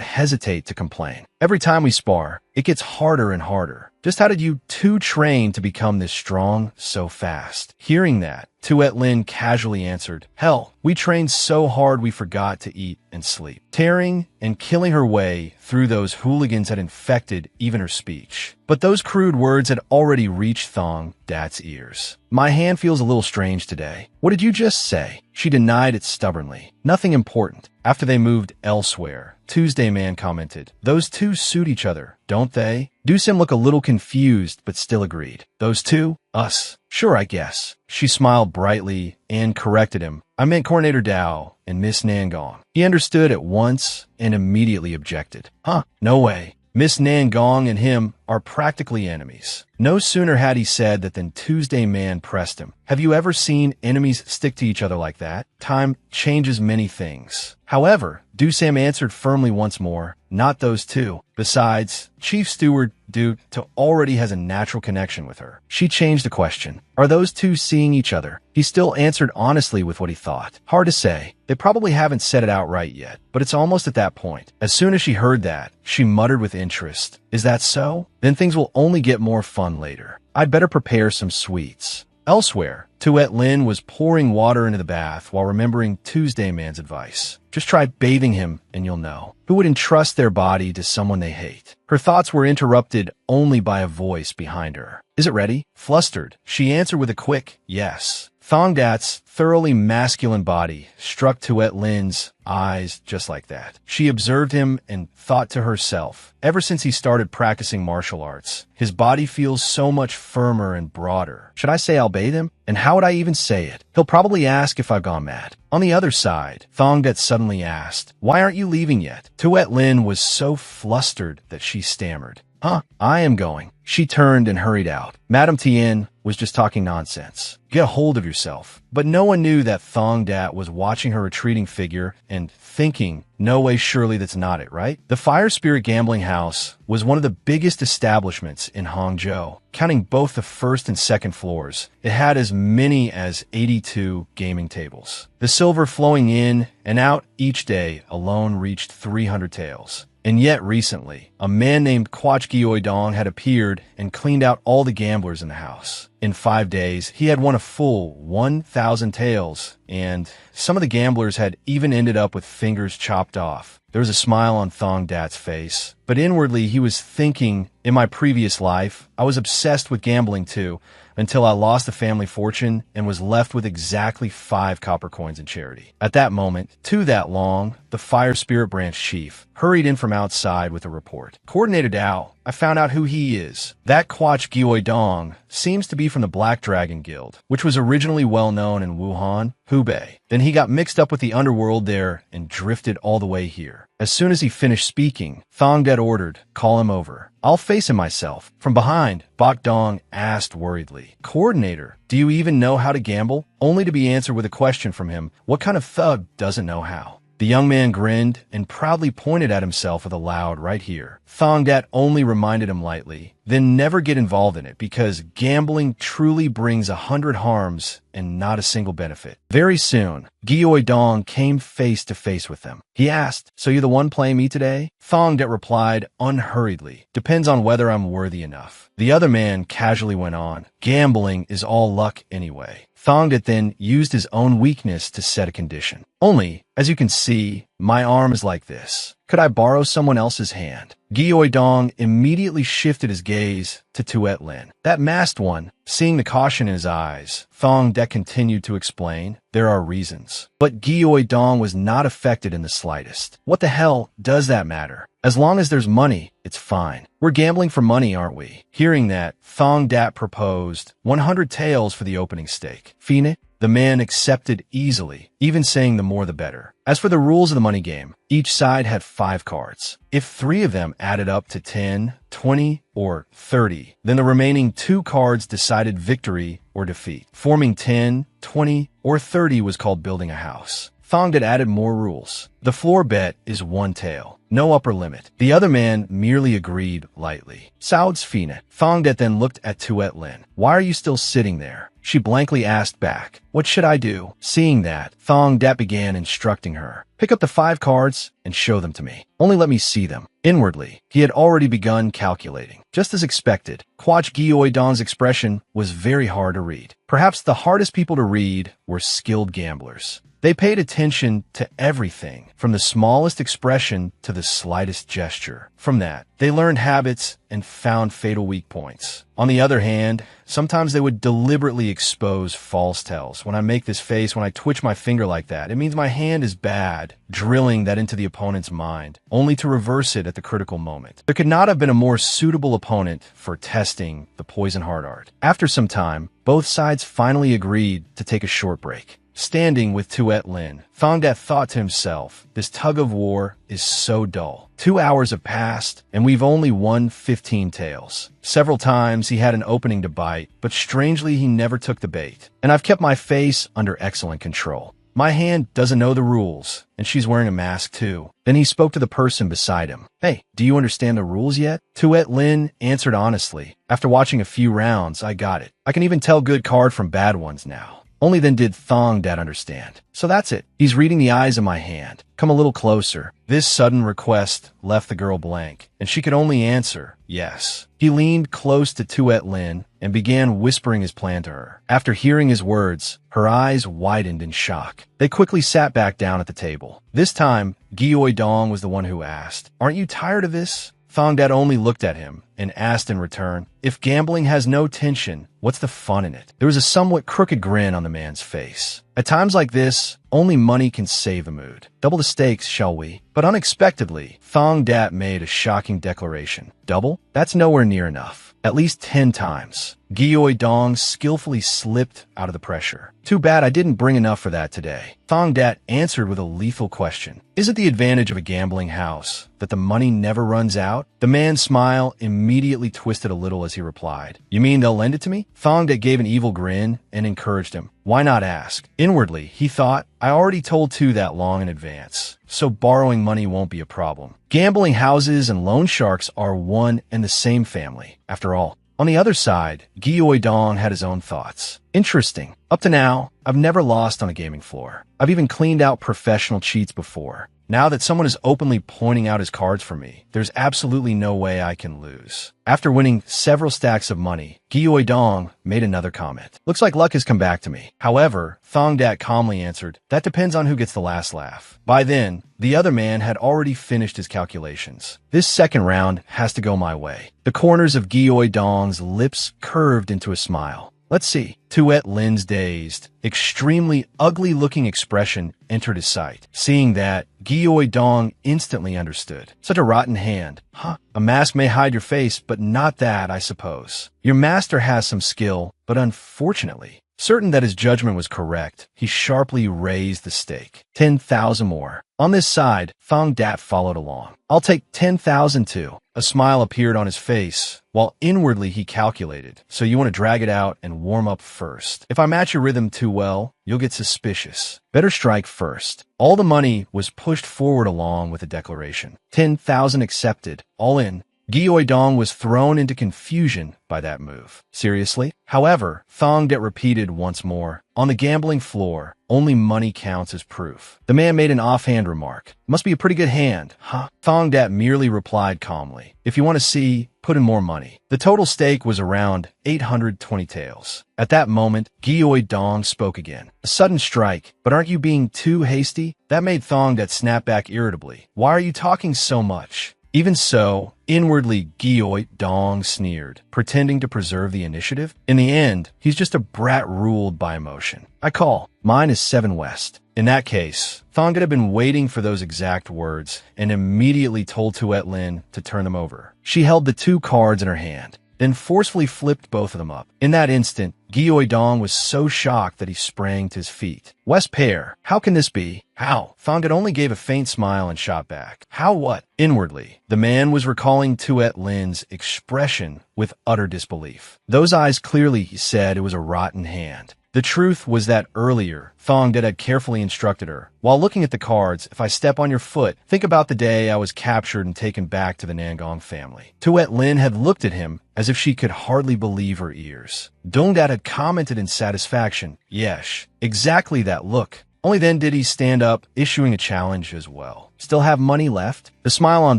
S1: hesitate to complain. "Every time we spar, it gets harder and harder. Just how did you two train to become this strong so fast?" Hearing that, Tuet Lin casually answered, "Hell, we trained so hard we forgot to eat and sleep." Tearing and killing her way through those hooligans had infected even her speech. But those crude words had already reached Thong Dat's ears. "My hand feels a little strange today." "What did you just say?" She denied it stubbornly. "Nothing important." After they moved elsewhere, Tuesday Man commented, "Those two suit each other, don't they?" Doosim looked a little confused, but still agreed. "Those two? Us? Sure, I guess." She smiled brightly and corrected him. "I meant Coordinator Dao and Miss Nangong." He understood at once and immediately objected. "Huh, no way. Miss Nangong and him are practically enemies." No sooner had he said that than Tuesday Man pressed him. "Have you ever seen enemies stick to each other like that? Time changes many things." However, Dusam answered firmly once more, "Not those two. Besides, Chief Steward Duke already has a natural connection with her." She changed the question. "Are those two seeing each other?" He still answered honestly with what he thought. "Hard to say. They probably haven't said it outright yet, but it's almost at that point." As soon as she heard that, she muttered with interest, "Is that so? Then things will only get more fun later. I'd better prepare some sweets." Elsewhere, Tuet Lin was pouring water into the bath while remembering Tuesday Man's advice. "Just try bathing him and you'll know. Who would entrust their body to someone they hate?" Her thoughts were interrupted only by a voice behind her. "Is it ready?" Flustered, she answered with a quick yes. Thong Dat's thoroughly masculine body struck Tuet Lin's eyes just like that. She observed him and thought to herself, ever since he started practicing martial arts, his body feels so much firmer and broader. Should I say I'll bathe him? And how would I even say it? He'll probably ask if I've gone mad. On the other side, Thong Dat suddenly asked, "Why aren't you leaving yet?" Tuet Lin was so flustered that she stammered, "Huh, I am going." She turned and hurried out. Madame Tien was just talking nonsense. Get a hold of yourself. But no one knew that Thong Dat was watching her retreating figure and thinking, no way, surely that's not it, right? The Fire Spirit Gambling House was one of the biggest establishments in Hangzhou, counting both the first and second floors. It had as many as 82 gaming tables. The silver flowing in and out each day alone reached 300 taels. And yet recently, a man named Quach Gioi Dong had appeared and cleaned out all the gamblers in the house. In 5 days, he had won a full 1,000 taels, and some of the gamblers had even ended up with fingers chopped off. There was a smile on Thong Dat's face, but inwardly he was thinking, in my previous life, I was obsessed with gambling too, until I lost the family fortune and was left with exactly 5 copper coins in charity. At that moment, To That Long, the Fire Spirit Branch Chief, hurried in from outside with a report. "Coordinator Dao, I found out who he is. That Quach Gioi Dong seems to be from the Black Dragon Guild, which was originally well known in Wuhan, Hubei. Then he got mixed up with the underworld there and drifted all the way here." As soon as he finished speaking, Thong Dat ordered, "Call him over." "I'll face him myself." From behind, Bok Dong asked worriedly, "Coordinator, do you even know how to gamble?" Only to be answered with a question from him, what kind of thug doesn't know how? The young man grinned and proudly pointed at himself with a loud "right here." Thong Dat only reminded him lightly, then never get involved in it because gambling truly brings 100 harms and not a single benefit. Very soon, Gioi Dong came face to face with them. He asked, "So you're the one playing me today?" Thong Dat replied unhurriedly, "Depends on whether I'm worthy enough." The other man casually went on, "Gambling is all luck anyway." Thongdet then used his own weakness to set a condition. Only, as you can see, my arm is like this. Could I borrow someone else's hand? Gyeoidong immediately shifted his gaze to Tuet Lin. That masked one, seeing the caution in his eyes, Thongdet continued to explain, there are reasons. But Gyeoidong was not affected in the slightest. What the hell does that matter? As long as there's money, it's fine. We're gambling for money, aren't we? Hearing that, Thongdat proposed 100 taels for the opening stake. Fine? The man accepted easily, even saying the more the better. As for the rules of the money game, each side had 5 cards. If 3 of them added up to 10, 20, or 30, then the remaining 2 cards decided victory or defeat. Forming 10, 20, or 30 was called building a house. Thongdet added more rules. The floor bet is 1 tael. No upper limit. The other man merely agreed lightly. Saud's fine. Thongdet then looked at Tuet Lin. Why are you still sitting there? She blankly asked back. What should I do? Seeing that, Thongdet began instructing her. Pick up the 5 cards and show them to me. Only let me see them. Inwardly, he had already begun calculating. Just as expected, Kwach Gyeoidong's expression was very hard to read. Perhaps the hardest people to read were skilled gamblers. They paid attention to everything, from the smallest expression to the slightest gesture. From that, they learned habits and found fatal weak points. On the other hand, sometimes they would deliberately expose false tells. When I make this face, when I twitch my finger like that, it means my hand is bad, drilling that into the opponent's mind, only to reverse it at the critical moment. There could not have been a more suitable opponent for testing the poison heart art. After some time, both sides finally agreed to take a short break. Standing with Tuet Lin, Thongdet thought to himself, this tug of war is so dull. 2 hours have passed, and we've only won 15 taels. Several times he had an opening to bite, but strangely he never took the bait. And I've kept my face under excellent control. My hand doesn't know the rules, and she's wearing a mask too. Then he spoke to the person beside him. Hey, do you understand the rules yet? Tuet Lin answered honestly. After watching a few rounds, I got it. I can even tell good card from bad ones now. Only then did Thongdet understand. So that's it. He's reading the eyes of my hand. Come a little closer. This sudden request left the girl blank, and she could only answer, yes. He leaned close to Tuet Lin and began whispering his plan to her. After hearing his words, her eyes widened in shock. They quickly sat back down at the table. This time, Gyeoidong was the one who asked, aren't you tired of this? Thongdet only looked at him and asked in return, if gambling has no tension, what's the fun in it? There was a somewhat crooked grin on the man's face. At times like this, only money can save the mood. Double the stakes, shall we? But unexpectedly, Thongdet made a shocking declaration. Double? That's nowhere near enough. At least 10 times. Gyeoidong skillfully slipped out of the pressure. Too bad I didn't bring enough for that today. Thongdet answered with a lethal question. Is it the advantage of a gambling house that the money never runs out? The man's smile immediately twisted a little as he replied. You mean they'll lend it to me? Thongdet gave an evil grin and encouraged him. Why not ask? Inwardly, he thought, I already told Tu that long in advance, so borrowing money won't be a problem. Gambling houses and loan sharks are one and the same family, after all. On the other side, Gyeoidong had his own thoughts. Interesting. Up to now, I've never lost on a gaming floor. I've even cleaned out professional cheats before. Now that someone is openly pointing out his cards for me, there's absolutely no way I can lose. After winning several stacks of money, Gyeoidong made another comment. Looks like luck has come back to me. However, Thongdet calmly answered, that depends on who gets the last laugh. By then, the other man had already finished his calculations. This second round has to go my way. The corners of Gyeoidong's lips curved into a smile. Let's see. Tuet Lin's dazed, extremely ugly-looking expression entered his sight. Seeing that, Gyeoidong instantly understood. Such a rotten hand. Huh? A mask may hide your face, but not that, I suppose. Your master has some skill, but unfortunately, certain that his judgment was correct, he sharply raised the stake. 10,000 more. On this side, Thongdet followed along. I'll take 10,000 too. A smile appeared on his face, while inwardly he calculated. So you want to drag it out and warm up first. If I match your rhythm too well, you'll get suspicious. Better strike first. All the money was pushed forward along with the declaration. 10,000 accepted. All in. Gioi Dong was thrown into confusion by that move. Seriously? However, Thong Det repeated once more, on the gambling floor, only money counts as proof. The man made an offhand remark. Must be a pretty good hand, huh? Thong Dat merely replied calmly, if you want to see, put in more money. The total stake was around 820 taels. At that moment, Gioi Dong spoke again. A sudden strike, but aren't you being too hasty? That made Thong Dat snap back irritably. Why are you talking so much? Even so, inwardly, Gioi Dong sneered, pretending to preserve the initiative. In the end, he's just a brat ruled by emotion. I call. Mine is 7 west. In that case, Thong had been waiting for those exact words and immediately told Tuet Lin to turn them over. She held the 2 cards in her hand, then forcefully flipped both of them up. In that instant, Gioi Dong was so shocked that he sprang to his feet. West pair, how can this be? How? Thongat only gave a faint smile and shot back. How what? Inwardly, the man was recalling Tuet Lin's expression with utter disbelief. Those eyes clearly, he said, it was a rotten hand. The truth was that earlier, Thongdet had carefully instructed her. While looking at the cards, if I step on your foot, think about the day I was captured and taken back to the Nangong family. Tuet Lin had looked at him as if she could hardly believe her ears. Dongdat had commented in satisfaction. Yes, exactly that look. Only then did he stand up, issuing a challenge as well. Still have money left? The smile on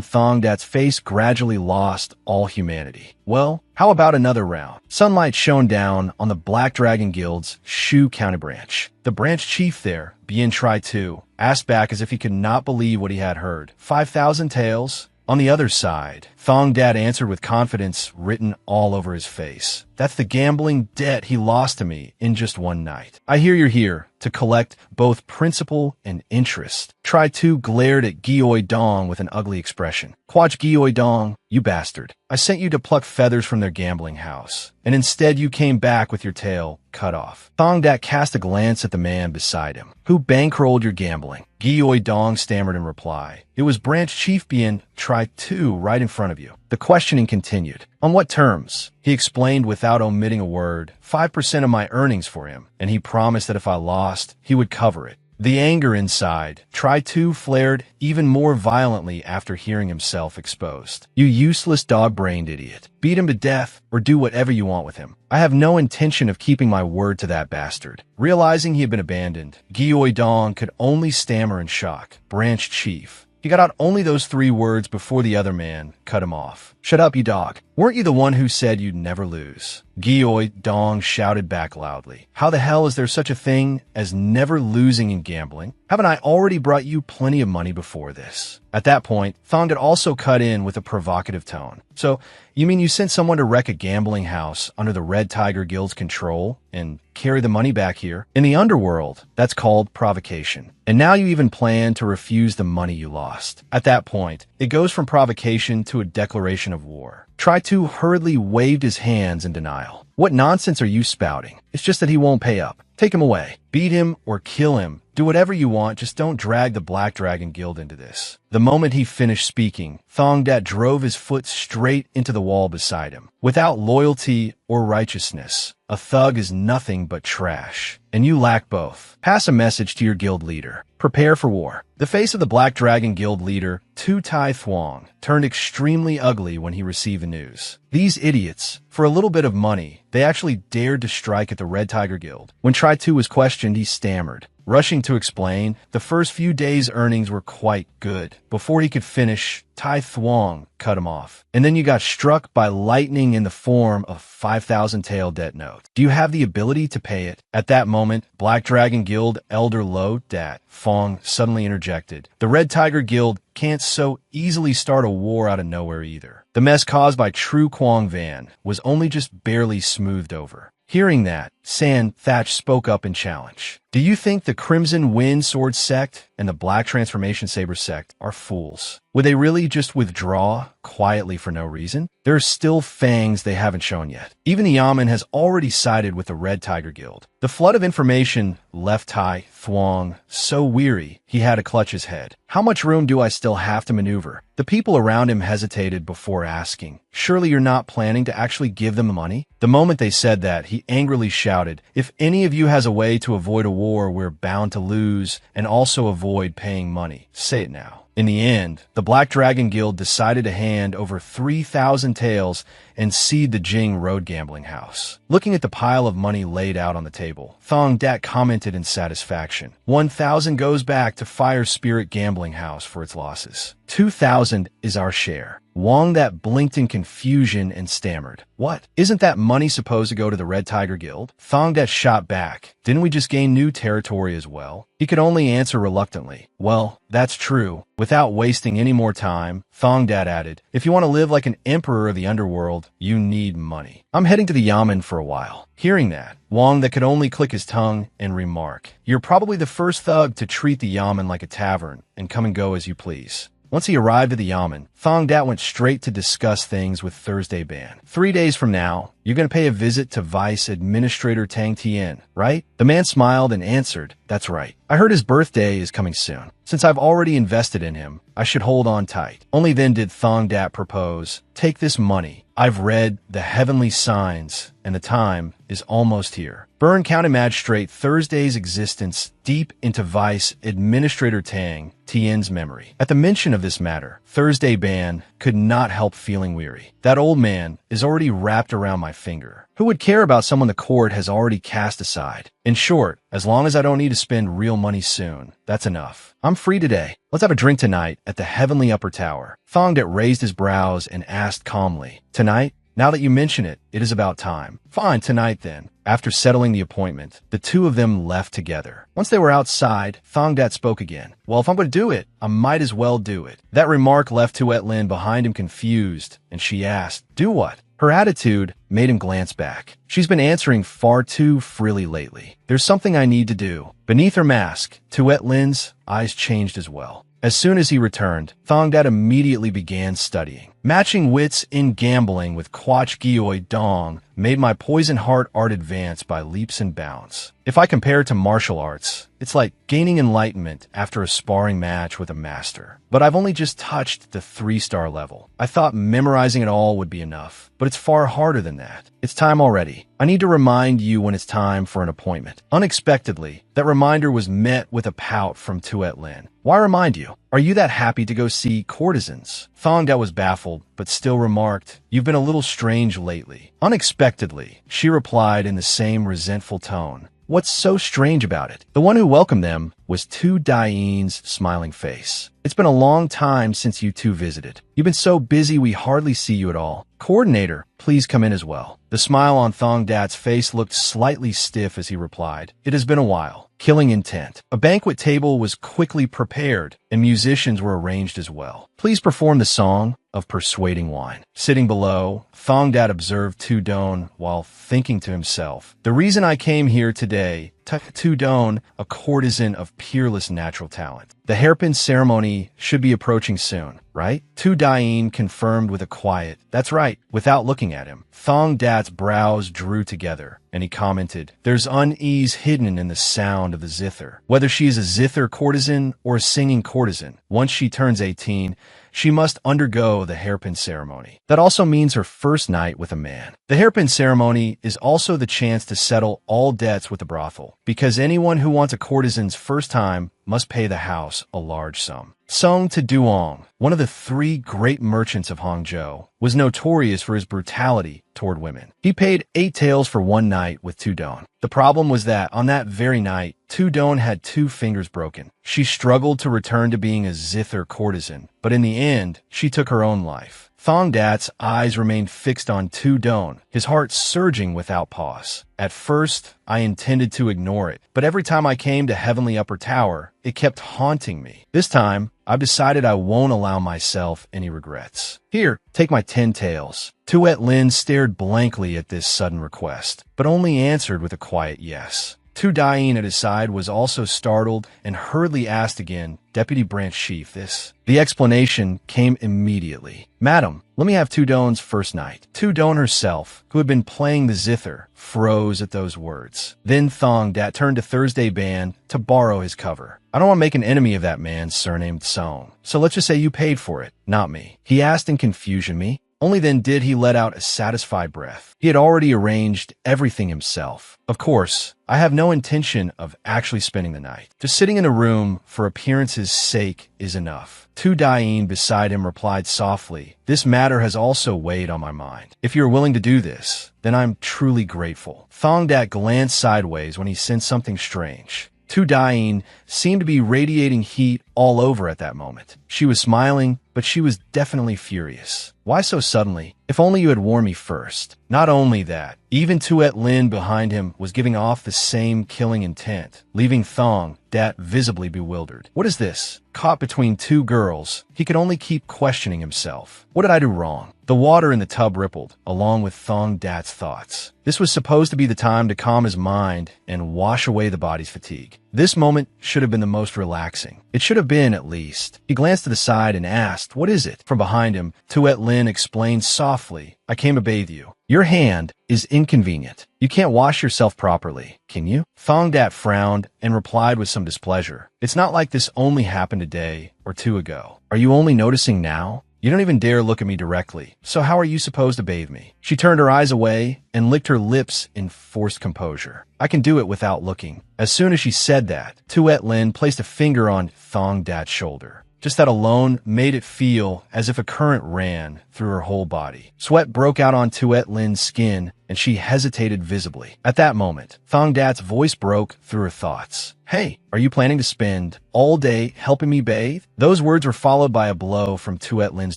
S1: Thongdat's face gradually lost all humanity. Well, how about another round? Sunlight shone down on the Black Dragon Guild's Shu County branch. The branch chief there, Bien Tri Tu, asked back as if he could not believe what he had heard. 5,000 taels? On the other side, Thongdat answered with confidence written all over his face. That's the gambling debt he lost to me in just one night. I hear you're here to collect both principal and interest. Tri Tu glared at Gioi Dong with an ugly expression. Quach Gioi Dong, you bastard. I sent you to pluck feathers from their gambling house, and instead you came back with your tail cut off. Thongdat cast a glance at the man beside him. Who bankrolled your gambling? Gioi Dong stammered in reply. It was Branch Chief Bien Tri Tu right in front of you. The questioning continued. On what terms? He explained without omitting a word. 5% of my earnings for him, and he promised that if I lost, he would cover it. The anger inside, Tri Tu flared even more violently after hearing himself exposed. You useless dog-brained idiot. Beat him to death, or do whatever you want with him. I have no intention of keeping my word to that bastard. Realizing he had been abandoned, Gioi Dong could only stammer in shock. Branch Chief. He got out only those 3 words before the other man cut him off. Shut up, you dog. Weren't you the one who said you'd never lose? Gioi Dong shouted back loudly. How the hell is there such a thing as never losing in gambling? Haven't I already brought you plenty of money before this? At that point, Thongdet also cut in with a provocative tone. So, you mean you sent someone to wreck a gambling house under the Red Tiger Guild's control and carry the money back here? In the underworld, that's called provocation. And now you even plan to refuse the money you lost. At that point, it goes from provocation to a declaration of war. Tri Tu hurriedly waved his hands in denial. What nonsense are you spouting? It's just that he won't pay up. Take him away. Beat him or kill him. Do whatever you want, just don't drag the Black Dragon Guild into this. The moment he finished speaking, Thongdat drove his foot straight into the wall beside him. Without loyalty or righteousness, a thug is nothing but trash. And you lack both. Pass a message to your guild leader. Prepare for war. The face of the Black Dragon Guild leader, Tu Tai Thuong, turned extremely ugly when he received the news. These idiots, for a little bit of money, they actually dared to strike at the Red Tiger Guild. When Tri Tu was questioned, he stammered. Rushing to explain, the first few days' earnings were quite good. Before he could finish, Tai Thuong cut him off. And then you got struck by lightning in the form of 5,000 tael debt note. Do you have the ability to pay it? At that moment, Black Dragon Guild Elder Lo Dat Fong suddenly interjected. The Red Tiger Guild can't so easily start a war out of nowhere either. The mess caused by True Quang Van was only just barely smoothed over. Hearing that, San Thatch spoke up in challenge. Do you think the Crimson Wind Sword Sect and the Black Transformation Saber Sect are fools? Would they really just withdraw quietly for no reason? There are still fangs they haven't shown yet. Even the Yamen has already sided with the Red Tiger Guild. The flood of information left Tai Thuong so weary he had to clutch his head. How much room do I still have to maneuver? The people around him hesitated before asking. Surely you're not planning to actually give them the money? The moment they said that, he angrily shouted, if any of you has a way to avoid a war we're bound to lose and also avoid paying money, say it now. In the end, the Black Dragon Guild decided to hand over 3,000 taels and cede the Jing Road gambling house. Looking at the pile of money laid out on the table, Thong Dat commented in satisfaction. 1,000 goes back to Fire Spirit Gambling House for its losses. 2,000 is our share. Wong Dat blinked in confusion and stammered. What? Isn't that money supposed to go to the Red Tiger Guild? Thong Dat shot back. Didn't we just gain new territory as well? He could only answer reluctantly. Well, that's true. Without wasting any more time, Thong Dat added, if you want to live like an emperor of the underworld, you need money. I'm heading to the Yamen for a while. Hearing that, Wong that could only click his tongue and remark, you're probably the first thug to treat the Yamen like a tavern and come and go as you please. Once he arrived at the Yamen, Thong Dat went straight to discuss things with Thursday Ban. 3 days from now, you're going to pay a visit to Vice Administrator Tang Tien, right? The man smiled and answered, that's right. I heard his birthday is coming soon. Since I've already invested in him, I should hold on tight. Only then did Thong Dat propose, take this money. I've read the heavenly signs, and the time is almost here. Byrne County Magistrate Thursday's existence deep into Vice Administrator Tang Tien's memory. At the mention of this matter, Thursday Ban could not help feeling weary. That old man is already wrapped around my finger. Who would care about someone the court has already cast aside? In short, as long as I don't need to spend real money soon, that's enough. I'm free today. Let's have a drink tonight at the Heavenly Upper Tower. Thong Dat raised his brows and asked calmly, tonight? Now that you mention it, it is about time. Fine, tonight then. After settling the appointment, the two of them left together. Once they were outside, Thong Dat spoke again. Well, if I'm going to do it, I might as well do it. That remark left Tuet Lin behind him confused, and she asked, do what? Her attitude made him glance back. She's been answering far too freely lately. There's something I need to do. Beneath her mask, Tuet Lin's eyes changed as well. As soon as he returned, Thong Dat immediately began studying. Matching wits in gambling with Quach Gioi Dong made my poison heart art advance by leaps and bounds. If I compare it to martial arts, it's like gaining enlightenment after a sparring match with a master. But I've only just touched the 3-star level. I thought memorizing it all would be enough, but it's far harder than that. It's time already. I need to remind you when it's time for an appointment. Unexpectedly, that reminder was met with a pout from Tuet Lin. Why remind you? Are you that happy to go see courtesans? Thong Dat was baffled, but still remarked, you've been a little strange lately. Unexpectedly, she replied in the same resentful tone. What's so strange about it? The one who welcomed them was Tu Dain's smiling face. It's been a long time since you two visited. You've been so busy we hardly see you at all. Coordinator, please come in as well. The smile on Thong Dat's face looked slightly stiff as he replied, it has been a while. Killing intent. A banquet table was quickly prepared, and musicians were arranged as well. Please perform the song of Persuading Wine. Sitting below, Thong Dat observed Tu Don while thinking to himself, the reason I came here today, Tu Don, a courtesan of peerless natural talent. The hairpin ceremony should be approaching soon, right? Tu Dain confirmed with a quiet, that's right, without looking at him. Thong Dat's brows drew together, and he commented, there's unease hidden in the sound of the zither. Whether she is a zither courtesan or a singing courtesan, once she turns 18, she must undergo the hairpin ceremony. That also means her first night with a man. The hairpin ceremony is also the chance to settle all debts with the brothel, because anyone who wants a courtesan's first time must pay the house a large sum. Song to Duong, one of the 3 great merchants of Hangzhou, was notorious for his brutality toward women. He paid 8 taels for one night with Tu Don. The problem was that on that very night, Tu Don had 2 fingers broken. She struggled to return to being a zither courtesan, but in the end, she took her own life. Thong Dat's eyes remained fixed on Tu Don, his heart surging without pause. At first, I intended to ignore it, but every time I came to Heavenly Upper Tower, it kept haunting me. This time, I've decided I won't allow myself any regrets. Here, take my 10 taels. Tuet Lin stared blankly at this sudden request, but only answered with a quiet yes. Tu Dain at his side was also startled and hurriedly asked again, Deputy Branch Chief, this? The explanation came immediately. Madam, let me have Tu Don's first night. Tu Don herself, who had been playing the zither, froze at those words. Then Thong Dat turned to Thursday Ban to borrow his cover. I don't want to make an enemy of that man surnamed Song, so let's just say you paid for it, not me. He asked in confusion me. Only then did he let out a satisfied breath. He had already arranged everything himself. Of course, I have no intention of actually spending the night. Just sitting in a room for appearance's sake is enough. Tu Dain beside him replied softly, "This matter has also weighed on my mind. If you are willing to do this, then I'm truly grateful." Thongdat glanced sideways when he sensed something strange. Tu Dain seemed to be radiating heat all over at that moment. She was smiling, but she was definitely furious. Why so suddenly? If only you had warned me first. Not only that, even Tuet Lin behind him was giving off the same killing intent, leaving Thong Dat visibly bewildered. What is this? Caught between two girls, he could only keep questioning himself. What did I do wrong? The water in the tub rippled, along with Thong Dat's thoughts. This was supposed to be the time to calm his mind and wash away the body's fatigue. This moment should have been the most relaxing. It should have been, at least. He glanced to the side and asked, "What is it?" From behind him, Tuet Lin explained softly, "I came to bathe you. Your hand is inconvenient. You can't wash yourself properly, can you?" Thong Dat frowned and replied with some displeasure. "It's not like this only happened a day or two ago. Are you only noticing now? You don't even dare look at me directly, so how are you supposed to bathe me?" She turned her eyes away and licked her lips in forced composure. "I can do it without looking." As soon as she said that, Tuet Lin placed a finger on Thong Dat's shoulder. Just that alone made it feel as if a current ran through her whole body. Sweat broke out on Tuet Lin's skin, and she hesitated visibly. At that moment, Thong Dat's voice broke through her thoughts. "Hey, are you planning to spend all day helping me bathe?" Those words were followed by a blow from Tuet Lin's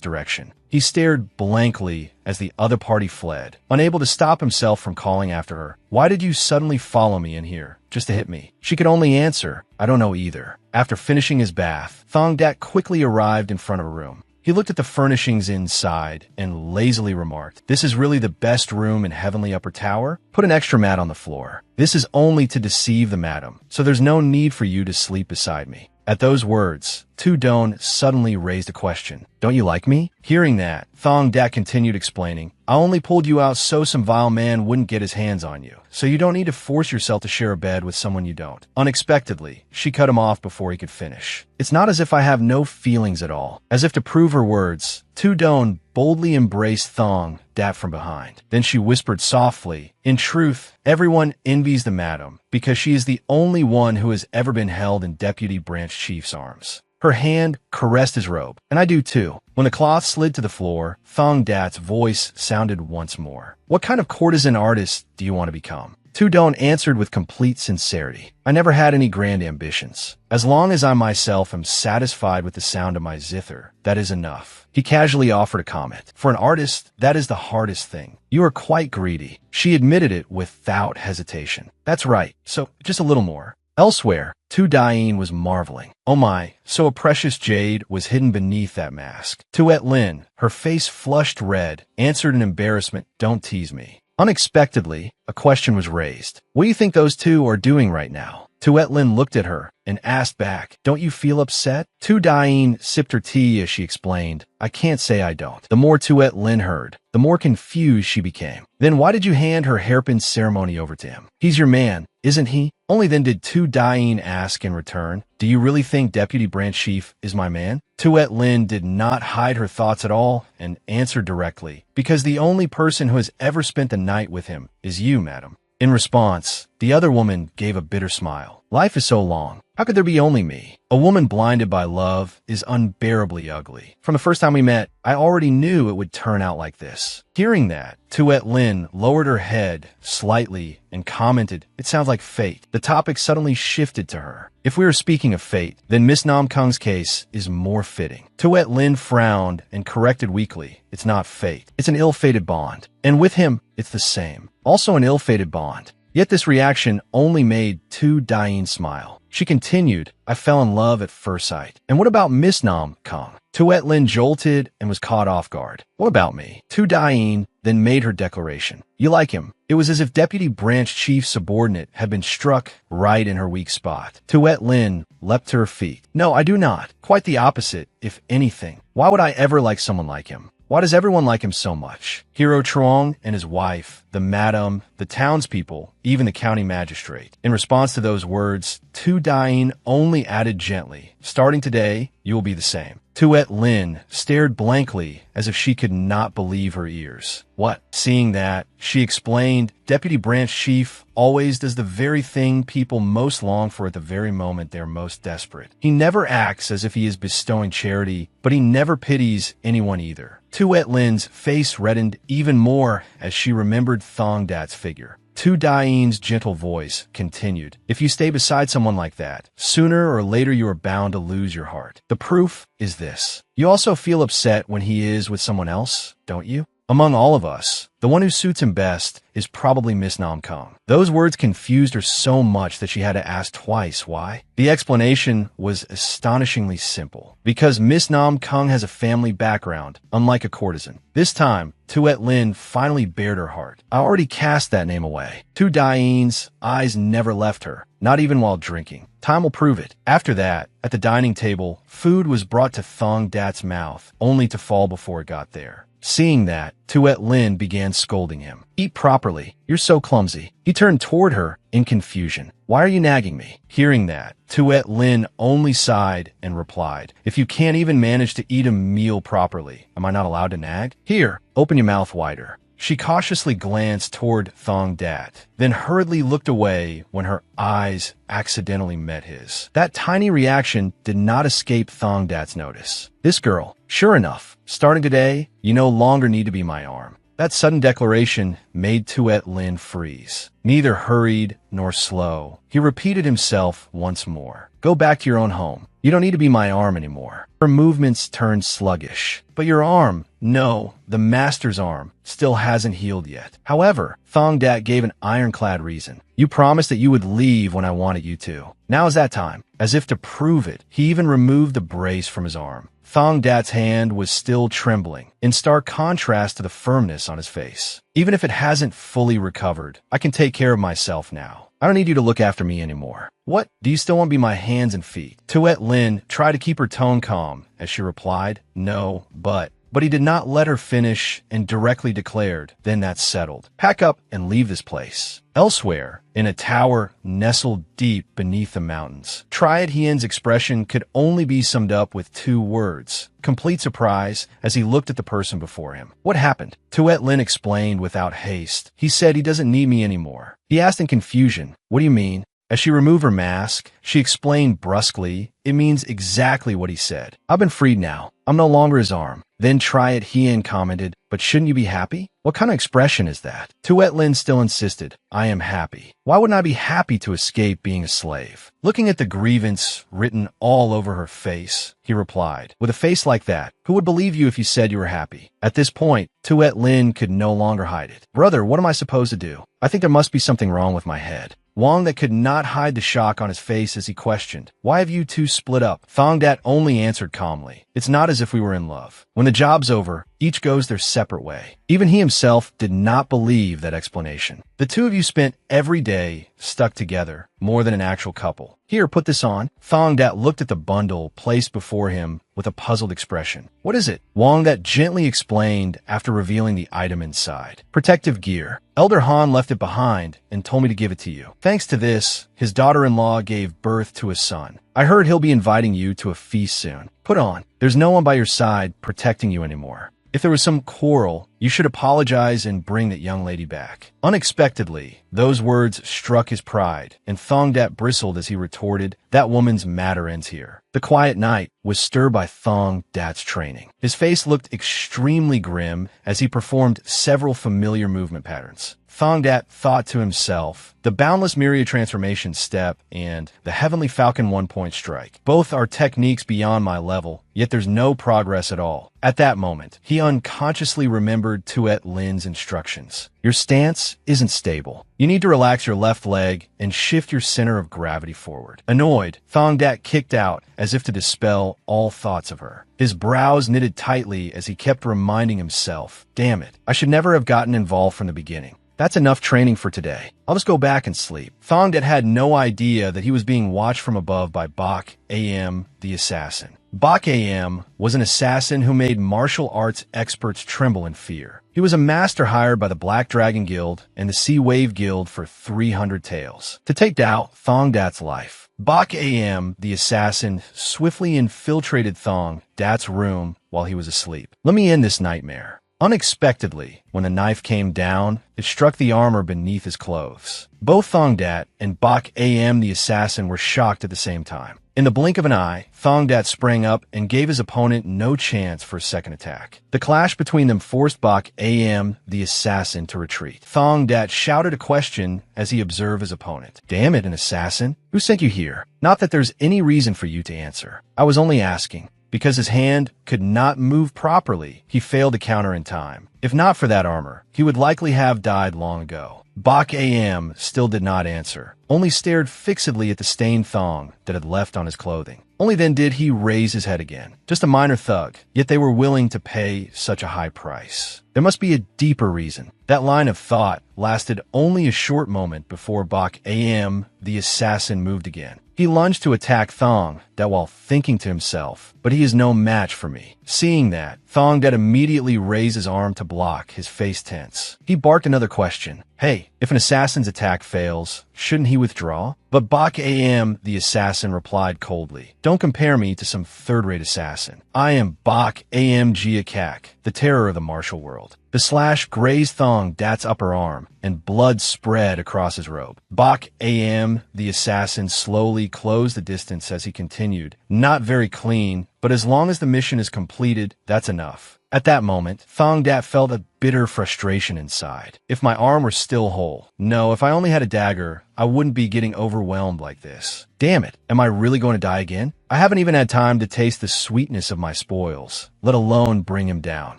S1: direction. He stared blankly as the other party fled, unable to stop himself from calling after her. "Why did you suddenly follow me in here, just to hit me?" She could only answer, "I don't know either." After finishing his bath, Thong Dat quickly arrived in front of a room. He looked at the furnishings inside and lazily remarked, "This is really the best room in Heavenly Upper Tower? Put an extra mat on the floor. This is only to deceive the madam, so there's no need for you to sleep beside me." At those words, Tu Don suddenly raised a question. "Don't you like me?" Hearing that, Thong Dat continued explaining, "I only pulled you out so some vile man wouldn't get his hands on you, so you don't need to force yourself to share a bed with someone you don't." Unexpectedly, she cut him off before he could finish. "It's not as if I have no feelings at all." As if to prove her words, Tu Don boldly embraced Thong Dat from behind. Then she whispered softly, "In truth, everyone envies the madam, because she is the only one who has ever been held in Deputy Branch Chief's arms." Her hand caressed his robe, "And I do too." When the cloth slid to the floor, Thong Dat's voice sounded once more. "What kind of courtesan artist do you want to become?" Tu Don answered with complete sincerity, "I never had any grand ambitions. As long as I myself am satisfied with the sound of my zither, that is enough." He casually offered a comment. "For an artist, that is the hardest thing. You are quite greedy." She admitted it without hesitation. "That's right, so just a little more." Elsewhere, Tu Dain was marveling. Oh my, so a precious jade was hidden beneath that mask. Tuet Lin, her face flushed red, answered in embarrassment, "Don't tease me." Unexpectedly, a question was raised. "What do you think those two are doing right now?" Tuet Lin looked at her and asked back, "Don't you feel upset?" Tu Dain sipped her tea as she explained, "I can't say I don't." The more Tuet Lin heard, the more confused she became. "Then why did you hand her hairpin ceremony over to him? He's your man, isn't he?" Only then did Tu Dain ask in return, "Do you really think Deputy Branch Chief is my man?" Tuet Lin did not hide her thoughts at all and answered directly, "Because the only person who has ever spent the night with him is you, madam." In response, the other woman gave a bitter smile. "Life is so long. How could there be only me?" A woman blinded by love is unbearably ugly. From the first time we met, I already knew it would turn out like this. Hearing that, Tuet Lin lowered her head slightly and commented, "It sounds like fate." The topic suddenly shifted to her. If we are speaking of fate, then Miss Nam Kung's case is more fitting. Tuet Lin frowned and corrected weakly, "It's not fate. It's an ill-fated bond. And with him, it's the same. Also an ill-fated bond." Yet this reaction only made Tu Dain smile. She continued, "I fell in love at first sight." "And what about Miss Nam Kung?" Tuet Lin jolted and was caught off guard. "What about me?" Tu Dain then made her declaration. "You like him." It was as if Deputy Branch Chief subordinate had been struck right in her weak spot. Tuet Lin leapt to her feet. "No, I do not. Quite the opposite, if anything. Why would I ever like someone like him? Why does everyone like him so much? Hero Truong and his wife, the madam, the townspeople, even the county magistrate. In response to those words, Tu Dain only added gently, starting today, you will be the same. Tuet Lin stared blankly as if she could not believe her ears. What? Seeing that, she explained, Deputy Branch Chief always does the very thing people most long for at the very moment they are most desperate. He never acts as if he is bestowing charity, but he never pities anyone either. Tuet Lin's face reddened even more as she remembered Thong Dat's figure. Tu Dain's gentle voice continued, if you stay beside someone like that, sooner or later you are bound to lose your heart. The proof is this. You also feel upset when he is with someone else, don't you? Among all of us, the one who suits him best is probably Miss Nam Kong. Those words confused her so much that she had to ask twice why. The explanation was astonishingly simple. Because Miss Nam Kong has a family background, unlike a courtesan. This time, Tuet Lin finally bared her heart. I already cast that name away. Tu Dain's eyes never left her, not even while drinking. Time will prove it. After that, at the dining table, food was brought to Thong Dat's mouth, only to fall before it got there. Seeing that, Tuet Lin began scolding him. Eat properly. You're so clumsy. He turned toward her in confusion. Why are you nagging me? Hearing that, Tuet Lin only sighed and replied, if you can't even manage to eat a meal properly, am I not allowed to nag? Here, open your mouth wider. She cautiously glanced toward Thong Dat, then hurriedly looked away when her eyes accidentally met his. That tiny reaction did not escape Thong Dat's notice. This girl, sure enough, starting today, you no longer need to be my arm. That sudden declaration made Tuet Lin freeze. Neither hurried nor slow. He repeated himself once more. Go back to your own home. You don't need to be my arm anymore. Her movements turned sluggish. But your arm, no, the master's arm, still hasn't healed yet. However, Thong Dat gave an ironclad reason. You promised that you would leave when I wanted you to. Now is that time. As if to prove it, he even removed the brace from his arm. Thong Dat's hand was still trembling, in stark contrast to the firmness on his face. Even if it hasn't fully recovered, I can take care of myself now. I don't need you to look after me anymore. What? Do you still want to be my hands and feet? Tuet Lin tried to keep her tone calm as she replied, no, but he did not let her finish and directly declared, then that's settled. Pack up and leave this place. Elsewhere, in a tower nestled deep beneath the mountains, Triad Hien's expression could only be summed up with two words, complete surprise, as he looked at the person before him. What happened? Tuet Lin explained without haste. He said he doesn't need me anymore. He asked in confusion, what do you mean? As she removed her mask, she explained brusquely, it means exactly what he said. I've been freed now. I'm no longer his arm. Then Triad Hien commented, but shouldn't you be happy? What kind of expression is that? Tuet Lin still insisted, I am happy. Why wouldn't I be happy to escape being a slave? Looking at the grievance written all over her face, he replied, with a face like that, who would believe you if you said you were happy? At this point, Tuet Lin could no longer hide it. Brother, what am I supposed to do? I think there must be something wrong with my head. Wang that could not hide the shock on his face as he questioned, why have you two split up? Thong Dat only answered calmly, it's not as if we were in love. When the job's over, each goes their separate way. Even he himself did not believe that explanation. The two of you spent every day stuck together, more than an actual couple. Here, put this on. Thong Dat looked at the bundle placed before him with a puzzled expression. What is it? Wang that gently explained after revealing the item inside. Protective gear. Elder Han left it behind and told me to give it to you. Thanks to this, his daughter-in-law gave birth to a son. I heard he'll be inviting you to a feast soon. Put on. There's no one by your side protecting you anymore. If there was some quarrel, you should apologize and bring that young lady back. Unexpectedly, those words struck his pride, and Thong Dat bristled as he retorted, that woman's matter ends here. The quiet night was stirred by Thong Dat's training. His face looked extremely grim as he performed several familiar movement patterns. Thong Dat thought to himself, the Boundless Myriad Transformation Step and the Heavenly Falcon One-Point Strike. Both are techniques beyond my level, yet there's no progress at all. At that moment, he unconsciously remembered Tuet Lin's instructions. Your stance isn't stable. You need to relax your left leg and shift your center of gravity forward. Annoyed, Thong Dat kicked out as if to dispel all thoughts of her. His brows knitted tightly as he kept reminding himself, damn it, I should never have gotten involved from the beginning. That's enough training for today. I'll just go back and sleep. Thong Dat had no idea that he was being watched from above by Bak AM, the assassin. Bak AM was an assassin who made martial arts experts tremble in fear. He was a master hired by the Black Dragon Guild and the Sea Wave Guild for 300 taels to take out Thong Dat's life. Bak AM, the assassin, swiftly infiltrated Thong Dat's room while he was asleep. Let me end this nightmare. Unexpectedly, when the knife came down, it struck the armor beneath his clothes. Both Thong Dat and Bak AM, the assassin, were shocked at the same time. In the blink of an eye, Thong Dat sprang up and gave his opponent no chance for a second attack. The clash between them forced Bak AM, the assassin, to retreat. Thong Dat shouted a question as he observed his opponent. "Damn it, an assassin. Who sent you here? Not that there's any reason for you to answer. I was only asking." Because his hand could not move properly, he failed to counter in time. If not for that armor, he would likely have died long ago. Bak AM still did not answer, only stared fixedly at the stained thong that had left on his clothing. Only then did he raise his head again. Just a minor thug, yet they were willing to pay such a high price. There must be a deeper reason. That line of thought lasted only a short moment before Bak AM, the assassin, moved again. He lunged to attack Thong Dat while thinking to himself, "But he is no match for me." Seeing that, Thong Dat immediately raised his arm to block, his face tense. He barked another question. "Hey, if an assassin's attack fails, shouldn't he withdraw?" But Bak AM, the assassin, replied coldly, "Don't compare me to some third-rate assassin. I am Bak AM Giakak, the terror of the martial world." The slash grazed Thong Dat's upper arm, and blood spread across his robe. Bak AM, the assassin, slowly closed the distance as he continued. "Not very clean, but as long as the mission is completed, that's enough." At that moment, Thong Dat felt a bitter frustration inside. If my arm were still whole. No, if I only had a dagger, I wouldn't be getting overwhelmed like this. Damn it, am I really going to die again? I haven't even had time to taste the sweetness of my spoils, let alone bring him down.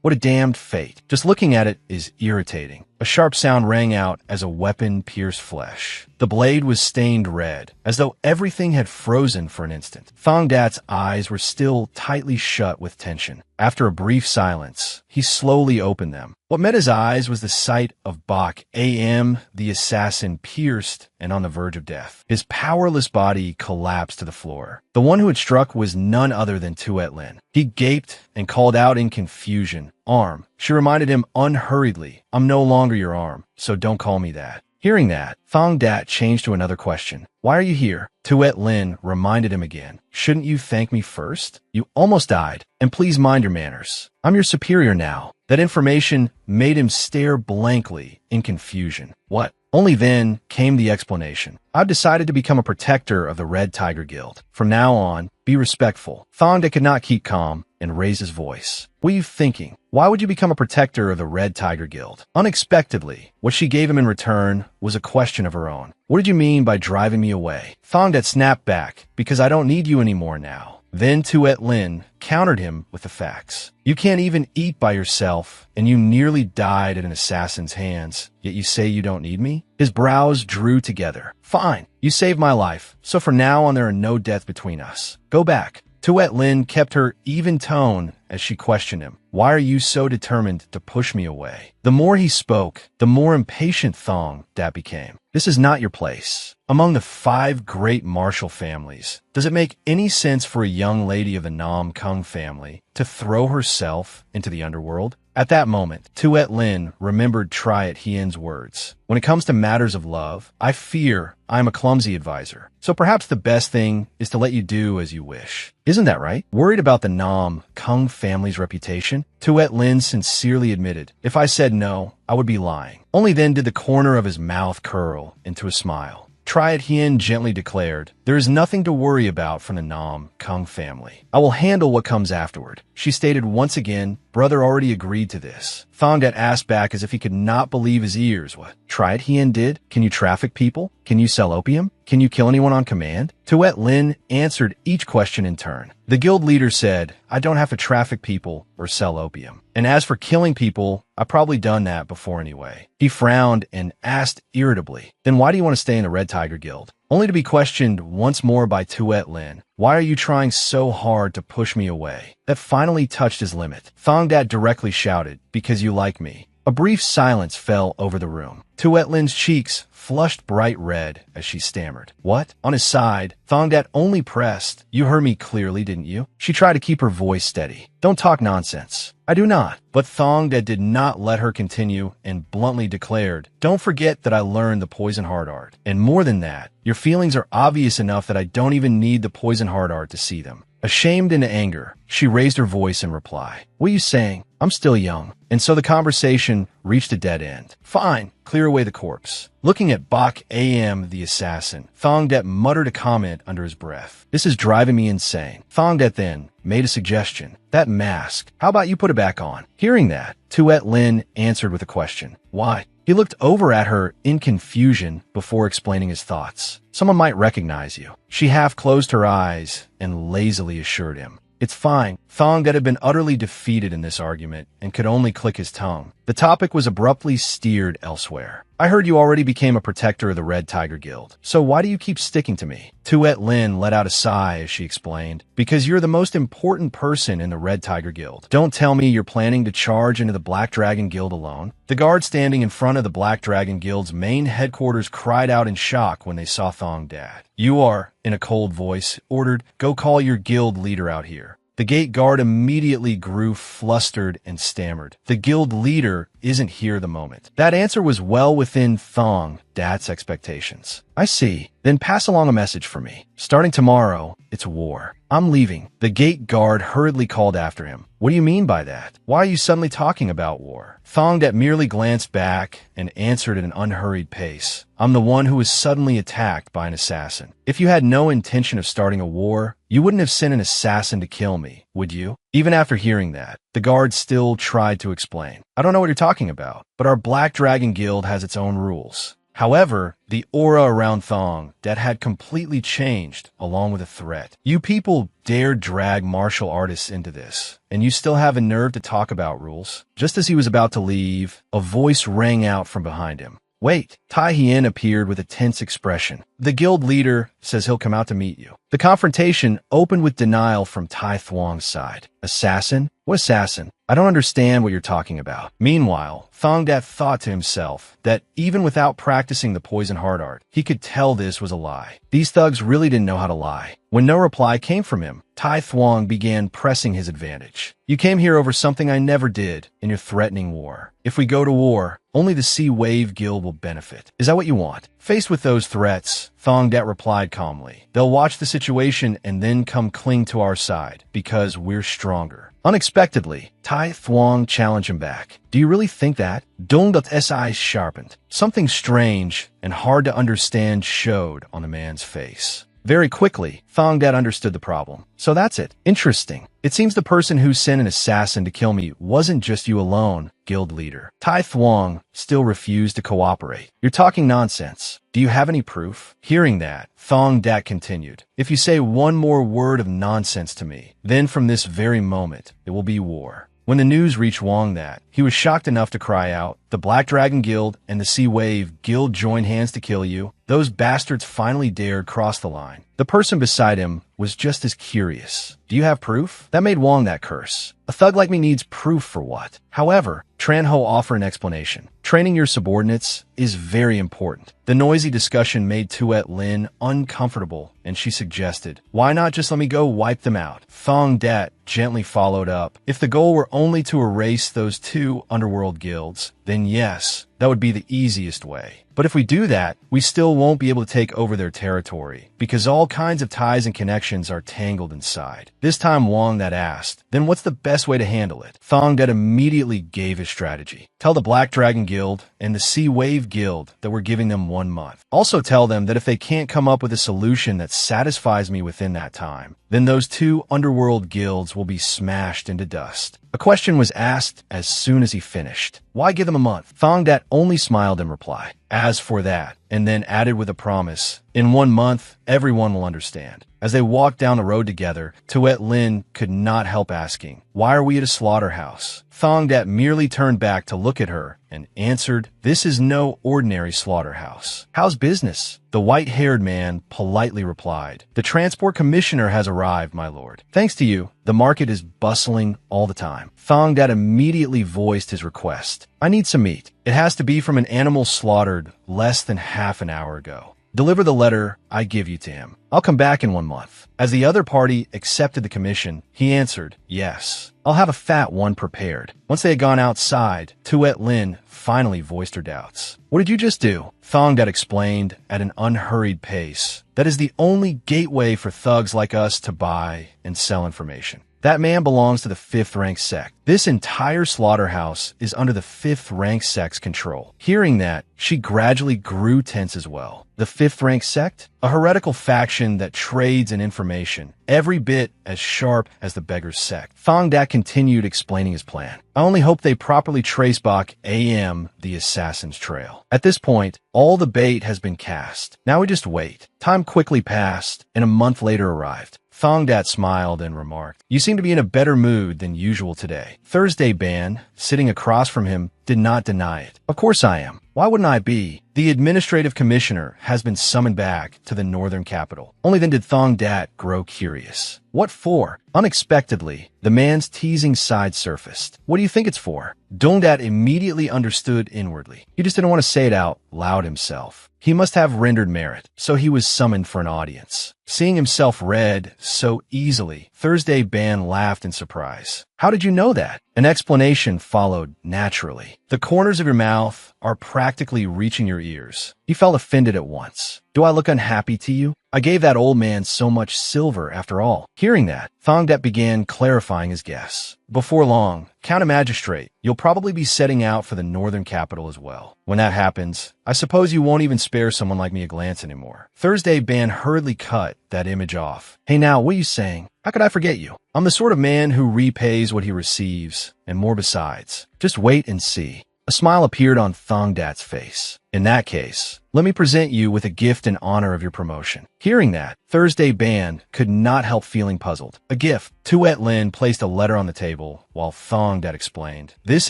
S1: What a damned fate. Just looking at it is irritating. A sharp sound rang out as a weapon pierced flesh. The blade was stained red, as though everything had frozen for an instant. Thong Dat's eyes were still tightly shut with tension. After a brief silence, he slowly opened them. What met his eyes was the sight of Bak AM, the assassin, pierced and on the verge of death. His powerless body collapsed to the floor. The one who had struck was none other than Tuet Lin. He gaped and called out in confusion, "Arm." She reminded him unhurriedly, "I'm no longer your arm, so don't call me that." Hearing that, Thong Dat changed to another question. "Why are you here?" Tuet Lin reminded him again. "Shouldn't you thank me first? You almost died, and please mind your manners. I'm your superior now." That information made him stare blankly in confusion. What? Only then came the explanation. "I've decided to become a protector of the Red Tiger Guild. From now on, be respectful." Thong Dat could not keep calm and raised his voice. "What are you thinking? Why would you become a protector of the Red Tiger Guild?" Unexpectedly, what she gave him in return was a question of her own. "What did you mean by driving me away?" Thong Dat snapped back, "Because I don't need you anymore now." Then Tuet Lin countered him with the facts. "You can't even eat by yourself, and you nearly died at an assassin's hands, yet you say you don't need me?" His brows drew together. "Fine, you saved my life, so from now on there are no deaths between us. Go back." Tuet Lin kept her even tone as she questioned him. "Why are you so determined to push me away?" The more he spoke, the more impatient Thong Dat became. "This is not your place. Among the 5 great martial families, does it make any sense for a young lady of the Nam Kung family to throw herself into the underworld?" At that moment, Tuet Lin remembered Triet Hien's words. "When it comes to matters of love, I fear I am a clumsy advisor. So perhaps the best thing is to let you do as you wish." Isn't that right? Worried about the Nam Kung family's reputation, Tuet Lin sincerely admitted, "If I said no, I would be lying." Only then did the corner of his mouth curl into a smile. Triet Hien gently declared, "There is nothing to worry about from the Nam Kung family. I will handle what comes afterward." She stated once again, "Brother already agreed to this." Thong Dat asked back as if he could not believe his ears. "What? Triet Hien did? Can you traffic people? Can you sell opium? Can you kill anyone on command?" Tuet Lin answered each question in turn. The guild leader said, "I don't have to traffic people or sell opium. And as for killing people, I've probably done that before anyway." He frowned and asked irritably, "Then why do you want to stay in the Red Tiger Guild?" Only to be questioned once more by Tuet Lin. "Why are you trying so hard to push me away?" That finally touched his limit. Thong Dat directly shouted, "Because you like me." A brief silence fell over the room. Tuet Lin's cheeks flushed bright red as she stammered. What? On his side, Thongdat only pressed. You heard me clearly, didn't you? She tried to keep her voice steady. Don't talk nonsense. I do not. But Thongdat did not let her continue and bluntly declared, don't forget that I learned the poison heart art. And more than that, your feelings are obvious enough that I don't even need the poison heart art to see them. Ashamed into anger, she raised her voice in reply. What are you saying? I'm still young. And so the conversation reached a dead end. Fine, clear away the corpse. Looking at Bak Am the assassin, Thongdat muttered a comment under his breath. This is driving me insane. Thongdat then made a suggestion. That mask, how about you put it back on? Hearing that, Tuet Lin answered with a question. Why? He looked over at her in confusion before explaining his thoughts. Someone might recognize you. She half closed her eyes and lazily assured him. It's fine. Thongdat had been utterly defeated in this argument and could only click his tongue. The topic was abruptly steered elsewhere. I heard you already became a protector of the Red Tiger Guild, so why do you keep sticking to me? Tuet Lin let out a sigh as she explained, because you're the most important person in the Red Tiger Guild. Don't tell me you're planning to charge into the Black Dragon Guild alone. The guard standing in front of the Black Dragon Guild's main headquarters cried out in shock when they saw Thongdat. You are, in a cold voice, ordered, go call your guild leader out here. The gate guard immediately grew flustered and stammered. The guild leader isn't here the moment. That answer was well within Thongdat's expectations. I see. Then pass along a message for me. Starting tomorrow, it's war. I'm leaving. The gate guard hurriedly called after him. What do you mean by that? Why are you suddenly talking about war? Thongdat merely glanced back and answered at an unhurried pace. I'm the one who was suddenly attacked by an assassin. If you had no intention of starting a war, you wouldn't have sent an assassin to kill me, would you? Even after hearing that, the guard still tried to explain. I don't know what you're talking about, but our Black Dragon Guild has its own rules. However, the aura around Thongdat had completely changed along with a threat. You people dared drag martial artists into this, and you still have a nerve to talk about rules. Just as he was about to leave, a voice rang out from behind him. Wait, Tai Hien appeared with a tense expression. The guild leader says he'll come out to meet you. The confrontation opened with denial from Tai Thuong's side. Assassin? What assassin? I don't understand what you're talking about. Meanwhile, Thongdat thought to himself that even without practicing the poison heart art, he could tell this was a lie. These thugs really didn't know how to lie. When no reply came from him, Tai Thuong began pressing his advantage. You came here over something I never did, and you're threatening war. If we go to war, only the Sea Wave Guild will benefit. Is that what you want? Faced with those threats, Thongdat replied calmly. They'll watch the situation and then come cling to our side, because we're stronger. Unexpectedly, Tai Thuong challenged him back. Do you really think that? Dongdat's eyes sharpened. Something strange and hard to understand showed on the man's face. Very quickly, Thongdat understood the problem. So that's it. Interesting. It seems the person who sent an assassin to kill me wasn't just you alone, guild leader. Tai Thuong still refused to cooperate. You're talking nonsense. Do you have any proof? Hearing that, Thongdat continued. If you say one more word of nonsense to me, then from this very moment, it will be war. When the news reached Wong that, he was shocked enough to cry out, the Black Dragon Guild and the Sea Wave Guild joined hands to kill you. Those bastards finally dared cross the line. The person beside him was just as curious. Do you have proof? That made Wong that curse. A thug like me needs proof for what? However, Tran Ho offered an explanation. Training your subordinates is very important. The noisy discussion made Tuet Lin uncomfortable, and she suggested, why not just let me go wipe them out? Thongdat gently followed up. If the goal were only to erase those two underworld guilds, then yes, that would be the easiest way. But if we do that, we still won't be able to take over their territory, because all kinds of ties and connections are tangled inside. This time Wong that asked, then what's the best way to handle it? Thongdat immediately gave his strategy. Tell the Black Dragon Guild and the Sea Wave Guild that we're giving them 1 month. Also tell them that if they can't come up with a solution that satisfies me within that time, then those two underworld guilds will be smashed into dust. A question was asked as soon as he finished. Why give them a month? Thongdat only smiled in reply. As for that, and then added with a promise, in 1 month, everyone will understand. As they walked down the road together, Tuet Lin could not help asking, why are we at a slaughterhouse? Thongdat merely turned back to look at her and answered, "This is no ordinary slaughterhouse. How's business?" The white-haired man politely replied, "The transport commissioner has arrived, my lord. Thanks to you, the market is bustling all the time." Thongdat immediately voiced his request. "I need some meat. It has to be from an animal slaughtered less than half an hour ago. Deliver the letter I give you to him. I'll come back in 1 month." As the other party accepted the commission, he answered, "Yes, I'll have a fat one prepared." Once they had gone outside, Tuet Lin finally voiced her doubts. "What did you just do?" Thongdat explained at an unhurried pace. "That is the only gateway for thugs like us to buy and sell information. That man belongs to the 5th rank sect. This entire slaughterhouse is under the 5th rank sect's control." Hearing that, she gradually grew tense as well. The 5th rank sect? A heretical faction that trades in information, every bit as sharp as the beggar's sect. Thongdat continued explaining his plan. "I only hope they properly trace back AM, the assassin's trail. At this point, all the bait has been cast. Now we just wait." Time quickly passed, and a month later arrived. Thongdat smiled and remarked, "You seem to be in a better mood than usual today." Thursday Ban, sitting across from him, did not deny it. "Of course I am. Why wouldn't I be? The administrative commissioner has been summoned back to the northern capital." Only then did Thongdat grow curious. "What for?" Unexpectedly, the man's teasing side surfaced. "What do you think it's for?" Dongdat immediately understood inwardly. He just didn't want to say it out loud himself. He must have rendered merit, so he was summoned for an audience. Seeing himself read so easily, Thursday Ban laughed in surprise. "How did you know that?" An explanation followed naturally. "The corners of your mouth are practically reaching your ears." He felt offended at once. "Do I look unhappy to you? I gave that old man so much silver after all." Hearing that, Thongdat began clarifying his guess. "Before long, Count a Magistrate, you'll probably be setting out for the northern capital as well. When that happens, I suppose you won't even spare someone like me a glance anymore." Thursday Ban hurriedly cut that image off. "Hey now, what are you saying? How could I forget you? I'm the sort of man who repays what he receives, and more besides. Just wait and see." A smile appeared on Thongdat's face. "In that case, let me present you with a gift in honor of your promotion." Hearing that, Thursday Ban could not help feeling puzzled. A gift. Tuet Lin placed a letter on the table, while Thongdat explained, "This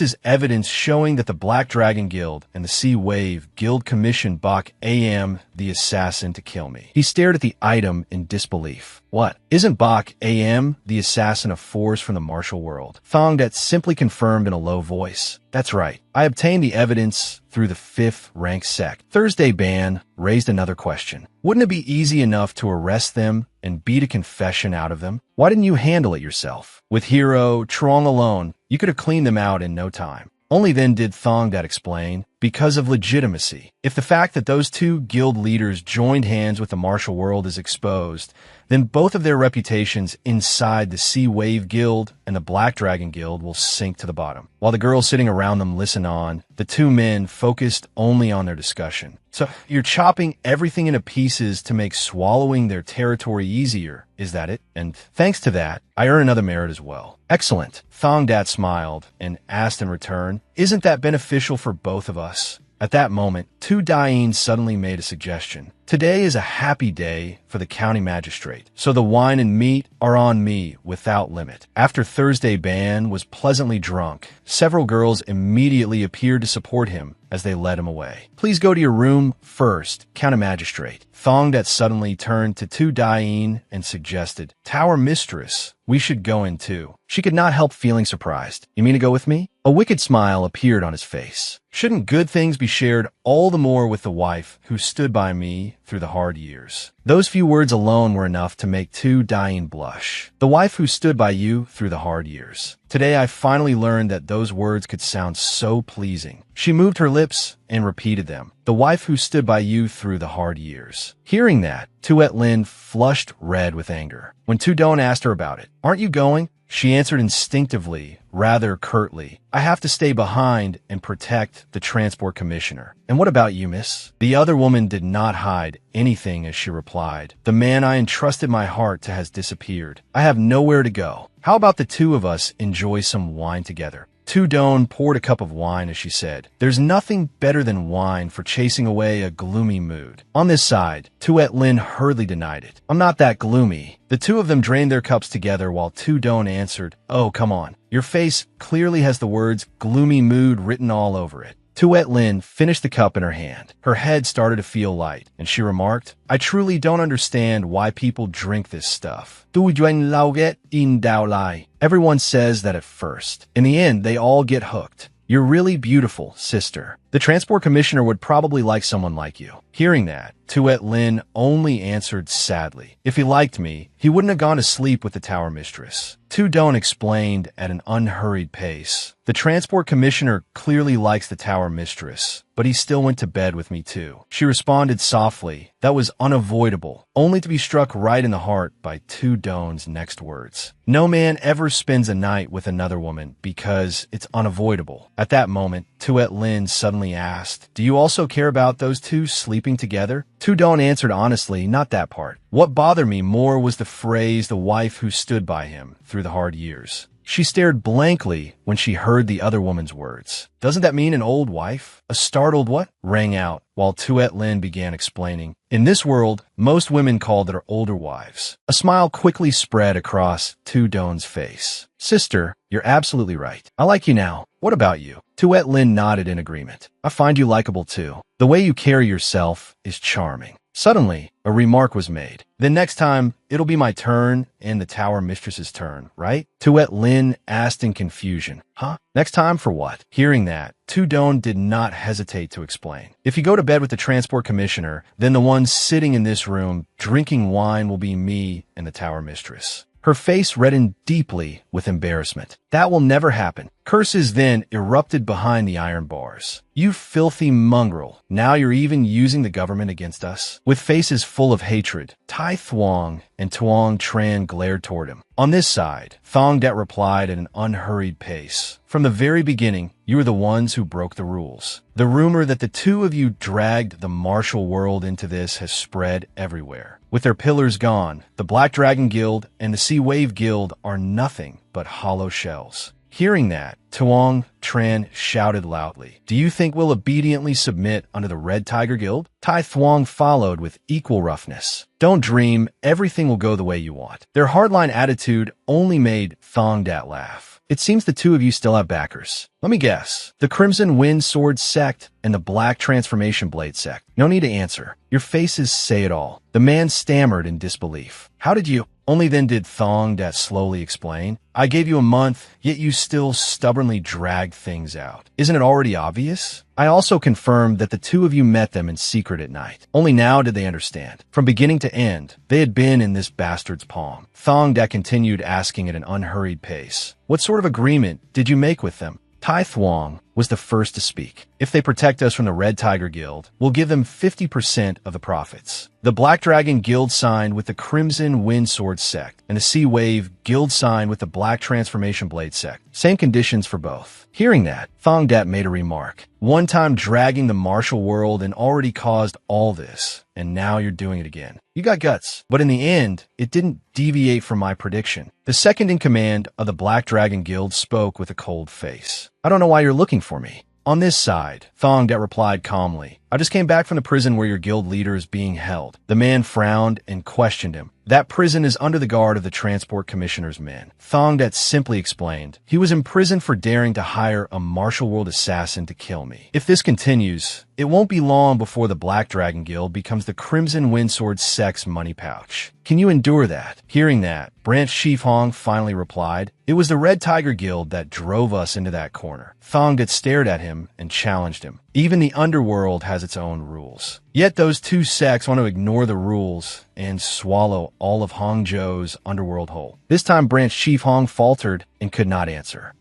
S1: is evidence showing that the Black Dragon Guild and the Sea Wave Guild commissioned Bak AM, the assassin, to kill me." He stared at the item in disbelief. "What? Isn't Bak AM, the assassin, a force from the martial world?" Thongdat simply confirmed in a low voice, "That's right. I obtained the evidence through the 5th rank sect." Thursday Ban raised another question. "Wouldn't it be easy enough to arrest them and beat a confession out of them? Why didn't you handle it yourself? With Hero, Trong alone, you could have cleaned them out in no time." Only then did Thongdat explain, "Because of legitimacy. If the fact that those two guild leaders joined hands with the martial world is exposed, then both of their reputations inside the Sea Wave Guild and the Black Dragon Guild will sink to the bottom." While the girls sitting around them listened on, the two men focused only on their discussion. "So you're chopping everything into pieces to make swallowing their territory easier, is that it? And thanks to that, I earn another merit as well." "Excellent." Thongdat smiled and asked in return, "Isn't that beneficial for both of us?" At that moment, Tu Dain suddenly made a suggestion. "Today is a happy day for the county magistrate, so the wine and meat are on me without limit." After Thursday Ban was pleasantly drunk, several girls immediately appeared to support him as they led him away. "Please go to your room first, county magistrate." Thongdat suddenly turned to Tu Dain and suggested, "Tower mistress, we should go in too." She could not help feeling surprised. "You mean to go with me?" A wicked smile appeared on his face. "Shouldn't good things be shared all the more with the wife who stood by me through the hard years?" Those few words alone were enough to make Tu Dain blush. "The wife who stood by you through the hard years." Today I finally learned that those words could sound so pleasing. She moved her lips and repeated them. "The wife who stood by you through the hard years." Hearing that, Tuet Lin flushed red with anger. When Tu Don asked her about it, "Aren't you going?" she answered instinctively, rather curtly, "I have to stay behind and protect the transport commissioner." "And what about you, miss?" The other woman did not hide anything as she replied, "The man I entrusted my heart to has disappeared. I have nowhere to go. How about the two of us enjoy some wine together?" Tudon poured a cup of wine as she said, "There's nothing better than wine for chasing away a gloomy mood." On this side, Tuet Lin hurriedly denied it. "I'm not that gloomy." The two of them drained their cups together while Tudon answered, "Oh, come on. Your face clearly has the words gloomy mood written all over it." Tuet Lin finished the cup in her hand. Her head started to feel light, and she remarked, "I truly don't understand why people drink this stuff. Tu duan lauget in dao lai." Everyone says that at first. In the end, they all get hooked. "You're really beautiful, sister. The transport commissioner would probably like someone like you." Hearing that, Tuet Lin only answered sadly, "If he liked me, he wouldn't have gone to sleep with the tower mistress." Tudon explained at an unhurried pace, "The transport commissioner clearly likes the tower mistress, but he still went to bed with me too." She responded softly, "That was unavoidable," only to be struck right in the heart by Tudon's next words. "No man ever spends a night with another woman because it's unavoidable." At that moment, Tuet Lin suddenly asked, "Do you also care about those two sleeping together?" Tudon answered honestly, "Not that part. What bothered me more was the phrase 'the wife who stood by him through the hard years.'" She stared blankly when she heard the other woman's words. "Doesn't that mean an old wife?" A startled "what?" rang out while Tuet Lin began explaining. "In this world, most women call their older wives." A smile quickly spread across Tudon's face. "Sister, you're absolutely right. I like you now. What about you?" Tuet Lin nodded in agreement. "I find you likable too. The way you carry yourself is charming." Suddenly, a remark was made. "Then next time, it'll be my turn and the tower mistress's turn, right?" Tuet Lin asked in confusion. "Huh? Next time for what?" Hearing that, Tudon did not hesitate to explain. "If you go to bed with the transport commissioner, then the one sitting in this room drinking wine will be me and the tower mistress." Her face reddened deeply with embarrassment. "That will never happen." Curses then erupted behind the iron bars. "You filthy mongrel. Now you're even using the government against us?" With faces full of hatred, Tai Thuong and Tuong Tran glared toward him. On this side, Thong Det replied at an unhurried pace. "From the very beginning, you were the ones who broke the rules. The rumor that the two of you dragged the martial world into this has spread everywhere. With their pillars gone, the Black Dragon Guild and the Sea Wave Guild are nothing but hollow shells." Hearing that, Tuong Tran shouted loudly, "Do you think we'll obediently submit under the Red Tiger Guild?" Tai Thuong followed with equal roughness. "Don't dream everything will go the way you want." Their hardline attitude only made Thong Dat laugh. "It seems the two of you still have backers. Let me guess. The Crimson Wind Sword Sect and the Black Transformation Blade Sect. No need to answer. Your faces say it all." The man stammered in disbelief. "How did you—" Only then did Thong Dat slowly explain. "I gave you a month, yet you still stubbornly dragged things out. Isn't it already obvious? I also confirmed that the two of you met them in secret at night. Only now did they understand. From beginning to end, they had been in this bastard's palm." Thong Dat continued asking at an unhurried pace, "What sort of agreement did you make with them?" Tai Thuong was the first to speak. "If they protect us from the Red Tiger Guild, we'll give them 50% of the profits. The Black Dragon Guild signed with the Crimson Wind Sword Sect, and the Sea Wave Guild signed with the Black Transformation Blade Sect. Same conditions for both." Hearing that, Thong Dat made a remark. "One time dragging the martial world and already caused all this, and now you're doing it again. You got guts, but in the end, it didn't deviate from my prediction." The second in command of the Black Dragon Guild spoke with a cold face. "I don't know why you're looking for me." On this side, Thong Det replied calmly, "I just came back from the prison where your guild leader is being held." The man frowned and questioned him. "That prison is under the guard of the transport commissioner's men." Thong Det simply explained, "He was imprisoned for daring to hire a martial world assassin to kill me. If this continues, it won't be long before the Black Dragon Guild becomes the Crimson Windsword Sect's money pouch. Can you endure that?" Hearing that, Branch Chief Hong finally replied, "It was the Red Tiger Guild that drove us into that corner." Thong Det stared at him and challenged him. "Even the underworld has its own rules. Yet those two sects want to ignore the rules and swallow all of Hongzhou's underworld whole." This time Branch Chief Hong faltered and could not answer.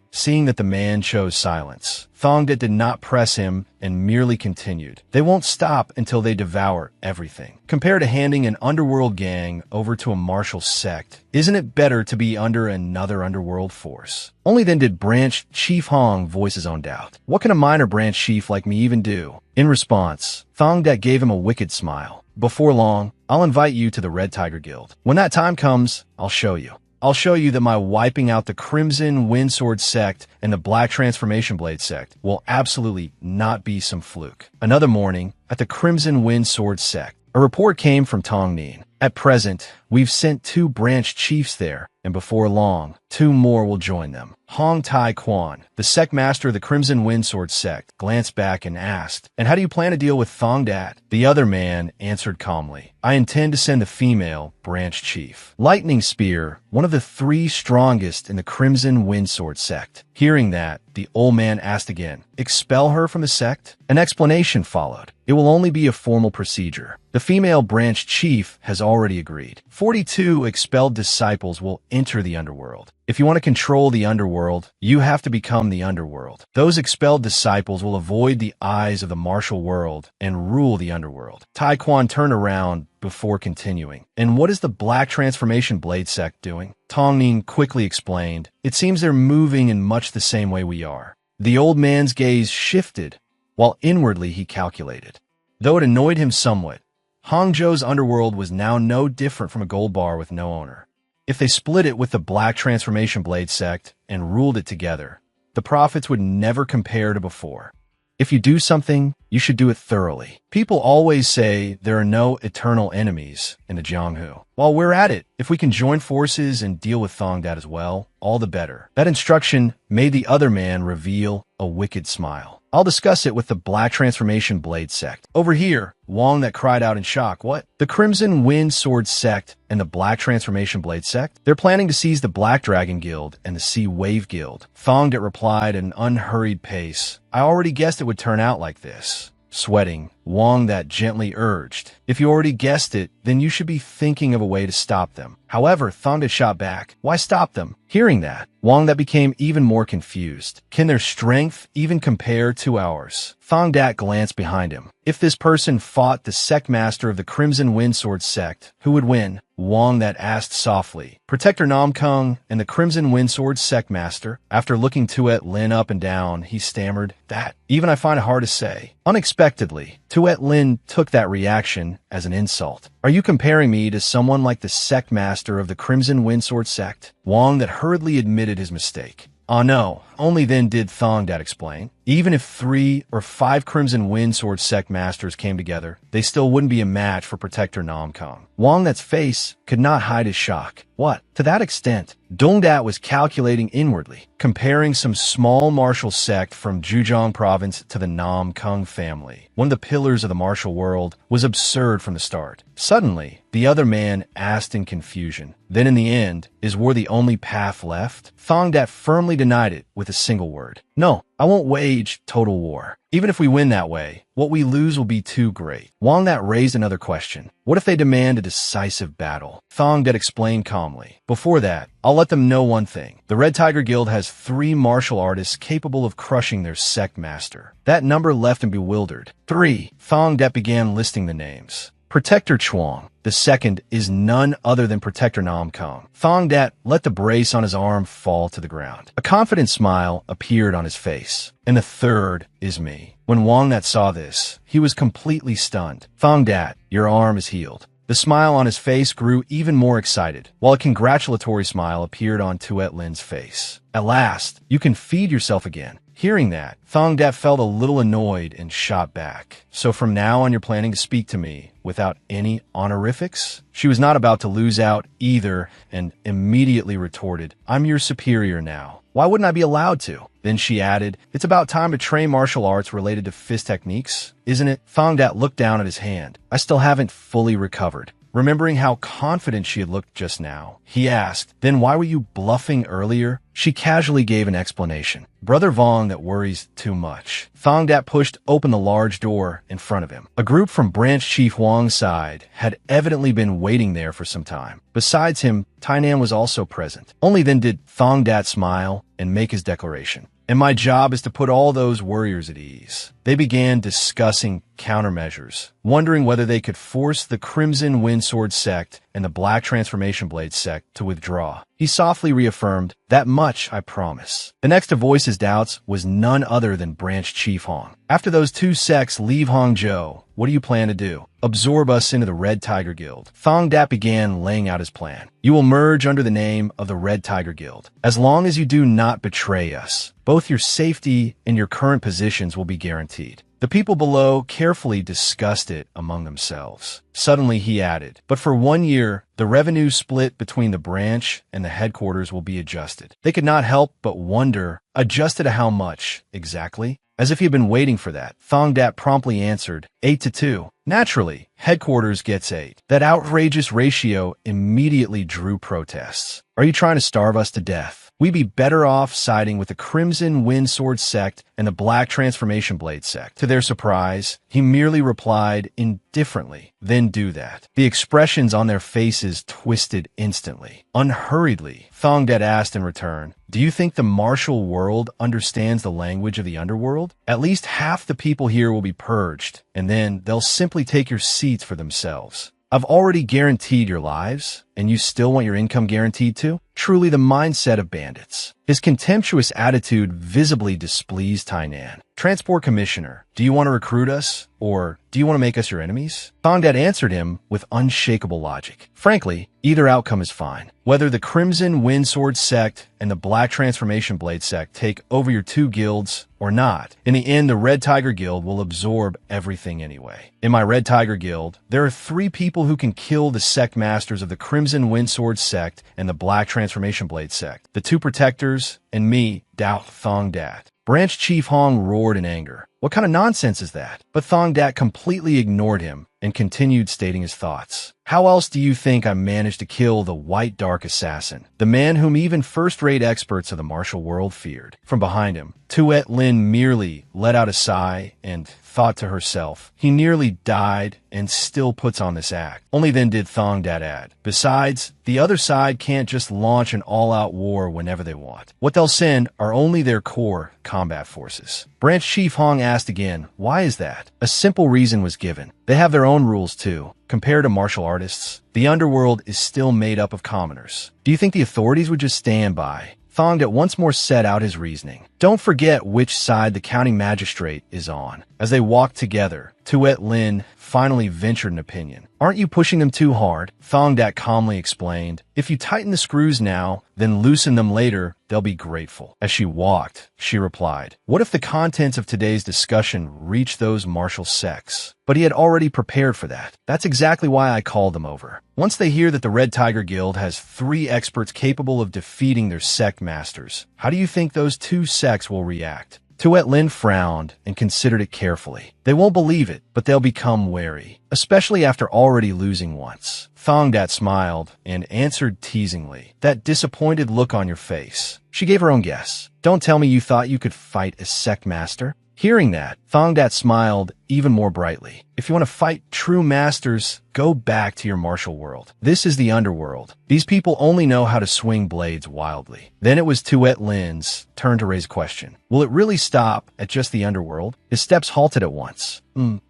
S1: Seeing that the man chose silence, Thong Det did not press him and merely continued, "They won't stop until they devour everything. Compared to handing an underworld gang over to a martial sect, isn't it better to be under another underworld force?" Only then did Branch Chief Hong voice his own doubt. "What can a minor branch chief like me even do?" In response, Thong Det gave him a wicked smile. "Before long, I'll invite you to the Red Tiger Guild. When that time comes, I'll show you." I'll show you that my wiping out the Crimson Windsword sect and the Black Transformation Blade sect will absolutely not be some fluke. Another morning, at the Crimson Windsword sect, a report came from Tongnin. At present, we've sent 2 branch chiefs there, and before long, 2 more will join them. Hong Tai Quan, the sect master of the Crimson Windsword sect, glanced back and asked, "And how do you plan to deal with Thong Dat?" The other man answered calmly, "I intend to send the female branch chief, Lightning Spear, one of the 3 strongest in the Crimson Windsword sect." Hearing that, the old man asked again, "Expel her from the sect?" An explanation followed. "It will only be a formal procedure. The female branch chief has already agreed. 42 expelled disciples will enter the underworld. If you want to control the underworld, you have to become the underworld. Those expelled disciples will avoid the eyes of the martial world and rule the underworld." Taekwon turned around before continuing. "And what is the Black Transformation Blade sect doing?" Tongnin quickly explained, "It seems they're moving in much the same way we are." The old man's gaze shifted, while inwardly he calculated. Though it annoyed him somewhat, Hangzhou's underworld was now no different from a gold bar with no owner. If they split it with the Black Transformation Blade sect and ruled it together, the profits would never compare to before. If you do something, you should do it thoroughly. People always say there are no eternal enemies in the Jianghu. While we're at it, if we can join forces and deal with Thong Dat as well, all the better. That instruction made the other man reveal a wicked smile. "I'll discuss it with the Black Transformation Blade sect." Over here, Wong that cried out in shock, "What? The Crimson Wind Sword sect and the Black Transformation Blade sect? They're planning to seize the Black Dragon Guild and the Sea Wave Guild." Thong Dat replied at an unhurried pace, "I already guessed it would turn out like this." Sweating, Wong that gently urged, "If you already guessed it, then you should be thinking of a way to stop them." However, Thong Dat shot back, "Why stop them?" Hearing that, Wong that became even more confused. "Can their strength even compare to ours?" Thong Dat glanced behind him. If this person fought the sect master of the Crimson Windsword sect, who would win? Wong that asked softly. Protector Nam Kung and the Crimson Windsword sect master. After looking Tuet Lin up and down, he stammered, "That, even I find it hard to say." Unexpectedly, Tuet Lin took that reaction as an insult. "Are you comparing me to someone like the sect master of the Crimson Windsword sect?" Wong that hurriedly admitted his mistake. "Ah, no." Only then did Thong Dat explain. "Even if 3 or 5 Crimson Windsword sect masters came together, they still wouldn't be a match for Protector Nam Kong." Wong That's face could not hide his shock. What? To that extent, Dong Dat was calculating inwardly, comparing some small martial sect from Zhejiang province to the Nam Kung family, one of the pillars of the martial world, was absurd from the start. Suddenly, the other man asked in confusion, "Then in the end, is war the only path left?" Thong Dat firmly denied it with a single word. "No, I won't wage total war. Even if we win that way, what we lose will be too great." Wong That raised another question. "What if they demand a decisive battle?" Thong Dat explained calmly. "Before that, I'll let them know one thing. The Red Tiger Guild has 3 martial artists capable of crushing their sect master." That number left him bewildered. 3. Thong Dat began listing the names. Protector Chuang. The second is none other than Protector Nam Kong. Thong Dat let the brace on his arm fall to the ground. A confident smile appeared on his face. "And the third is me." When Wong That saw this, he was completely stunned. "Thong Dat, your arm is healed." The smile on his face grew even more excited, while a congratulatory smile appeared on Tuet Lin's face. "At last, you can feed yourself again." Hearing that, Thong Dat felt a little annoyed and shot back. "So from now on you're planning to speak to me without any honorifics?" She was not about to lose out either and immediately retorted, "I'm your superior now. Why wouldn't I be allowed to?" Then she added, "It's about time to train martial arts related to fist techniques, isn't it?" Thong Dat looked down at his hand. "I still haven't fully recovered." Remembering how confident she had looked just now, he asked, "Then why were you bluffing earlier?" She casually gave an explanation. "Brother Vong that worries too much." Thong Dat pushed open the large door in front of him. A group from Branch Chief Huang's side had evidently been waiting there for some time. Besides him, Tainan was also present. Only then did Thong Dat smile and make his declaration. "And my job is to put all those warriors at ease. They began discussing countermeasures, wondering whether they could force the Crimson Windsword sect and the Black Transformation Blade sect to withdraw. He softly reaffirmed, "That much I promise." The next to voice his doubts was none other than Branch Chief Hong. "After those two sects leave Hangzhou, what do you plan to do?" "Absorb us into the Red Tiger Guild." Thong Dat began laying out his plan. "You will merge under the name of the Red Tiger Guild. As long as you do not betray us, both your safety and your current positions will be guaranteed." The people below carefully discussed it among themselves. Suddenly he added, "But for 1 year, the revenue split between the branch and the headquarters will be adjusted." They could not help but wonder, adjusted to how much, exactly? As if he had been waiting for that, Thong Dat promptly answered, 8-2. Naturally, headquarters gets 8. That outrageous ratio immediately drew protests. "Are you trying to starve us to death? We'd be better off siding with the Crimson Windsword sect and the Black Transformation Blade sect." To their surprise, he merely replied indifferently, "Then do that." The expressions on their faces twisted instantly. Unhurriedly, Thong Dat asked in return, "Do you think the martial world understands the language of the underworld? At least half the people here will be purged, and then they'll simply take your seats for themselves. I've already guaranteed your lives, and you still want your income guaranteed too? Truly the mindset of bandits." His contemptuous attitude visibly displeased Tainan. "Transport Commissioner, do you want to recruit us, or do you want to make us your enemies?" Thong Dat answered him with unshakable logic. "Frankly, either outcome is fine. Whether the Crimson Windsword sect and the Black Transformation Blade sect take over your two guilds or not, in the end, the Red Tiger Guild will absorb everything anyway. In my Red Tiger Guild, there are 3 people who can kill the sect masters of the Crimson Windsword sect and the Black Transformation Blade sect, the 2 protectors, and me, Dao Thong Dat." Branch Chief Hong roared in anger. What kind of nonsense is that? But Thong Dat completely ignored him and continued stating his thoughts. "How else do you think I managed to kill the White Dark Assassin, the man whom even first-rate experts of the martial world feared?" From behind him, Tuet Lin merely let out a sigh and thought to herself, "He nearly died and still puts on this act." Only then did Thong Dat add, "Besides, the other side can't just launch an all-out war whenever they want. What they'll send are only their core combat forces." Branch Chief Hong asked again, "Why is that?" A simple reason was given. They have their own rules too. Compared to martial artists, the underworld is still made up of commoners. Do you think the authorities would just stand by? Thong Dat once more set out his reasoning. "Don't forget which side the counting magistrate is on." As they walked together, Tuet Lin finally ventured an opinion. "Aren't you pushing them too hard?" Thong Dat calmly explained, "If you tighten the screws now, then loosen them later, they'll be grateful." As she walked, she replied, "What if the contents of today's discussion reach those martial sects?" But he had already prepared for that. "That's exactly why I called them over. Once they hear that the Red Tiger Guild has 3 experts capable of defeating their sect masters, how do you think those 2 sects will react?" Tuet Lin frowned and considered it carefully. "They won't believe it, but they'll become wary, especially after already losing once." Thong Dat smiled and answered teasingly, "That disappointed look on your face." She gave her own guess. "Don't tell me you thought you could fight a sect master?" Hearing that, Thong Dat smiled even more brightly. "If you want to fight true masters, go back to your martial world. This is the underworld. These people only know how to swing blades wildly." Then it was Tuet Lin's turn to raise a question. Will it really stop at just the underworld? His steps halted at once.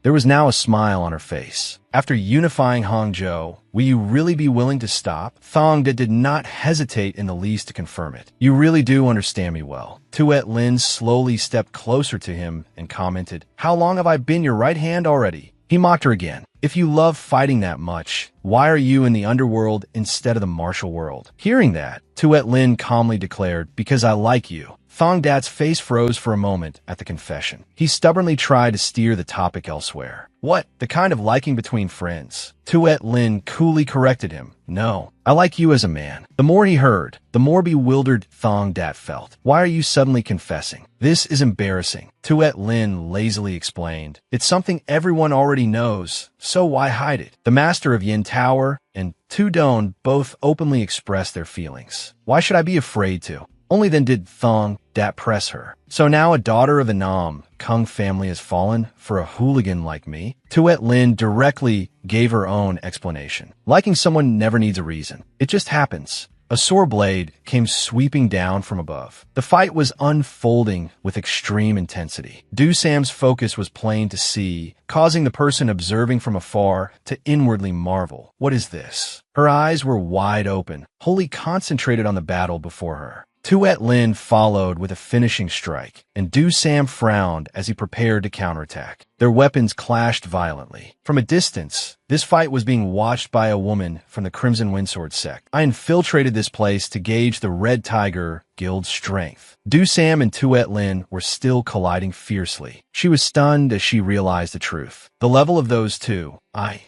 S1: There was now a smile on her face. "After unifying Hangzhou, will you really be willing to stop?" Thong Dat did not hesitate in the least to confirm it. "You really do understand me well." Tuet Lin slowly stepped closer to him and commented, "How long have I been your right hand already?" He mocked her again. "If you love fighting that much, why are you in the underworld instead of the martial world?" Hearing that, Tuet Lin calmly declared, "Because I like you." Thong Dat's face froze for a moment at the confession. He stubbornly tried to steer the topic elsewhere. "What? The kind of liking between friends?" Tuet Lin coolly corrected him. "No, I like you as a man." The more he heard, the more bewildered Thong Dat felt. "Why are you suddenly confessing? This is embarrassing." Tuet Lin lazily explained, "It's something everyone already knows, so why hide it?" The master of Yin Tower and Tu Don both openly expressed their feelings. "Why should I be afraid to?" Only then did Thong Dat press her. "So now a daughter of the Nam Kung family has fallen for a hooligan like me?" Tuet Lin directly gave her own explanation. "Liking someone never needs a reason. It just happens. Asura blade came sweeping down from above. The fight was unfolding with extreme intensity. Sam's focus was plain to see, causing the person observing from afar to inwardly marvel. What is this? Her eyes were wide open, wholly concentrated on the battle before her. Tuet Lin followed with a finishing strike, and Sam frowned as he prepared to counterattack. Their weapons clashed violently. From a distance, this fight was being watched by a woman from the Crimson Windsword sect. I infiltrated this place to gauge the Red Tiger Guild's strength. Sam and Tuet Lin were still colliding fiercely. She was stunned as she realized the truth. The level of those two,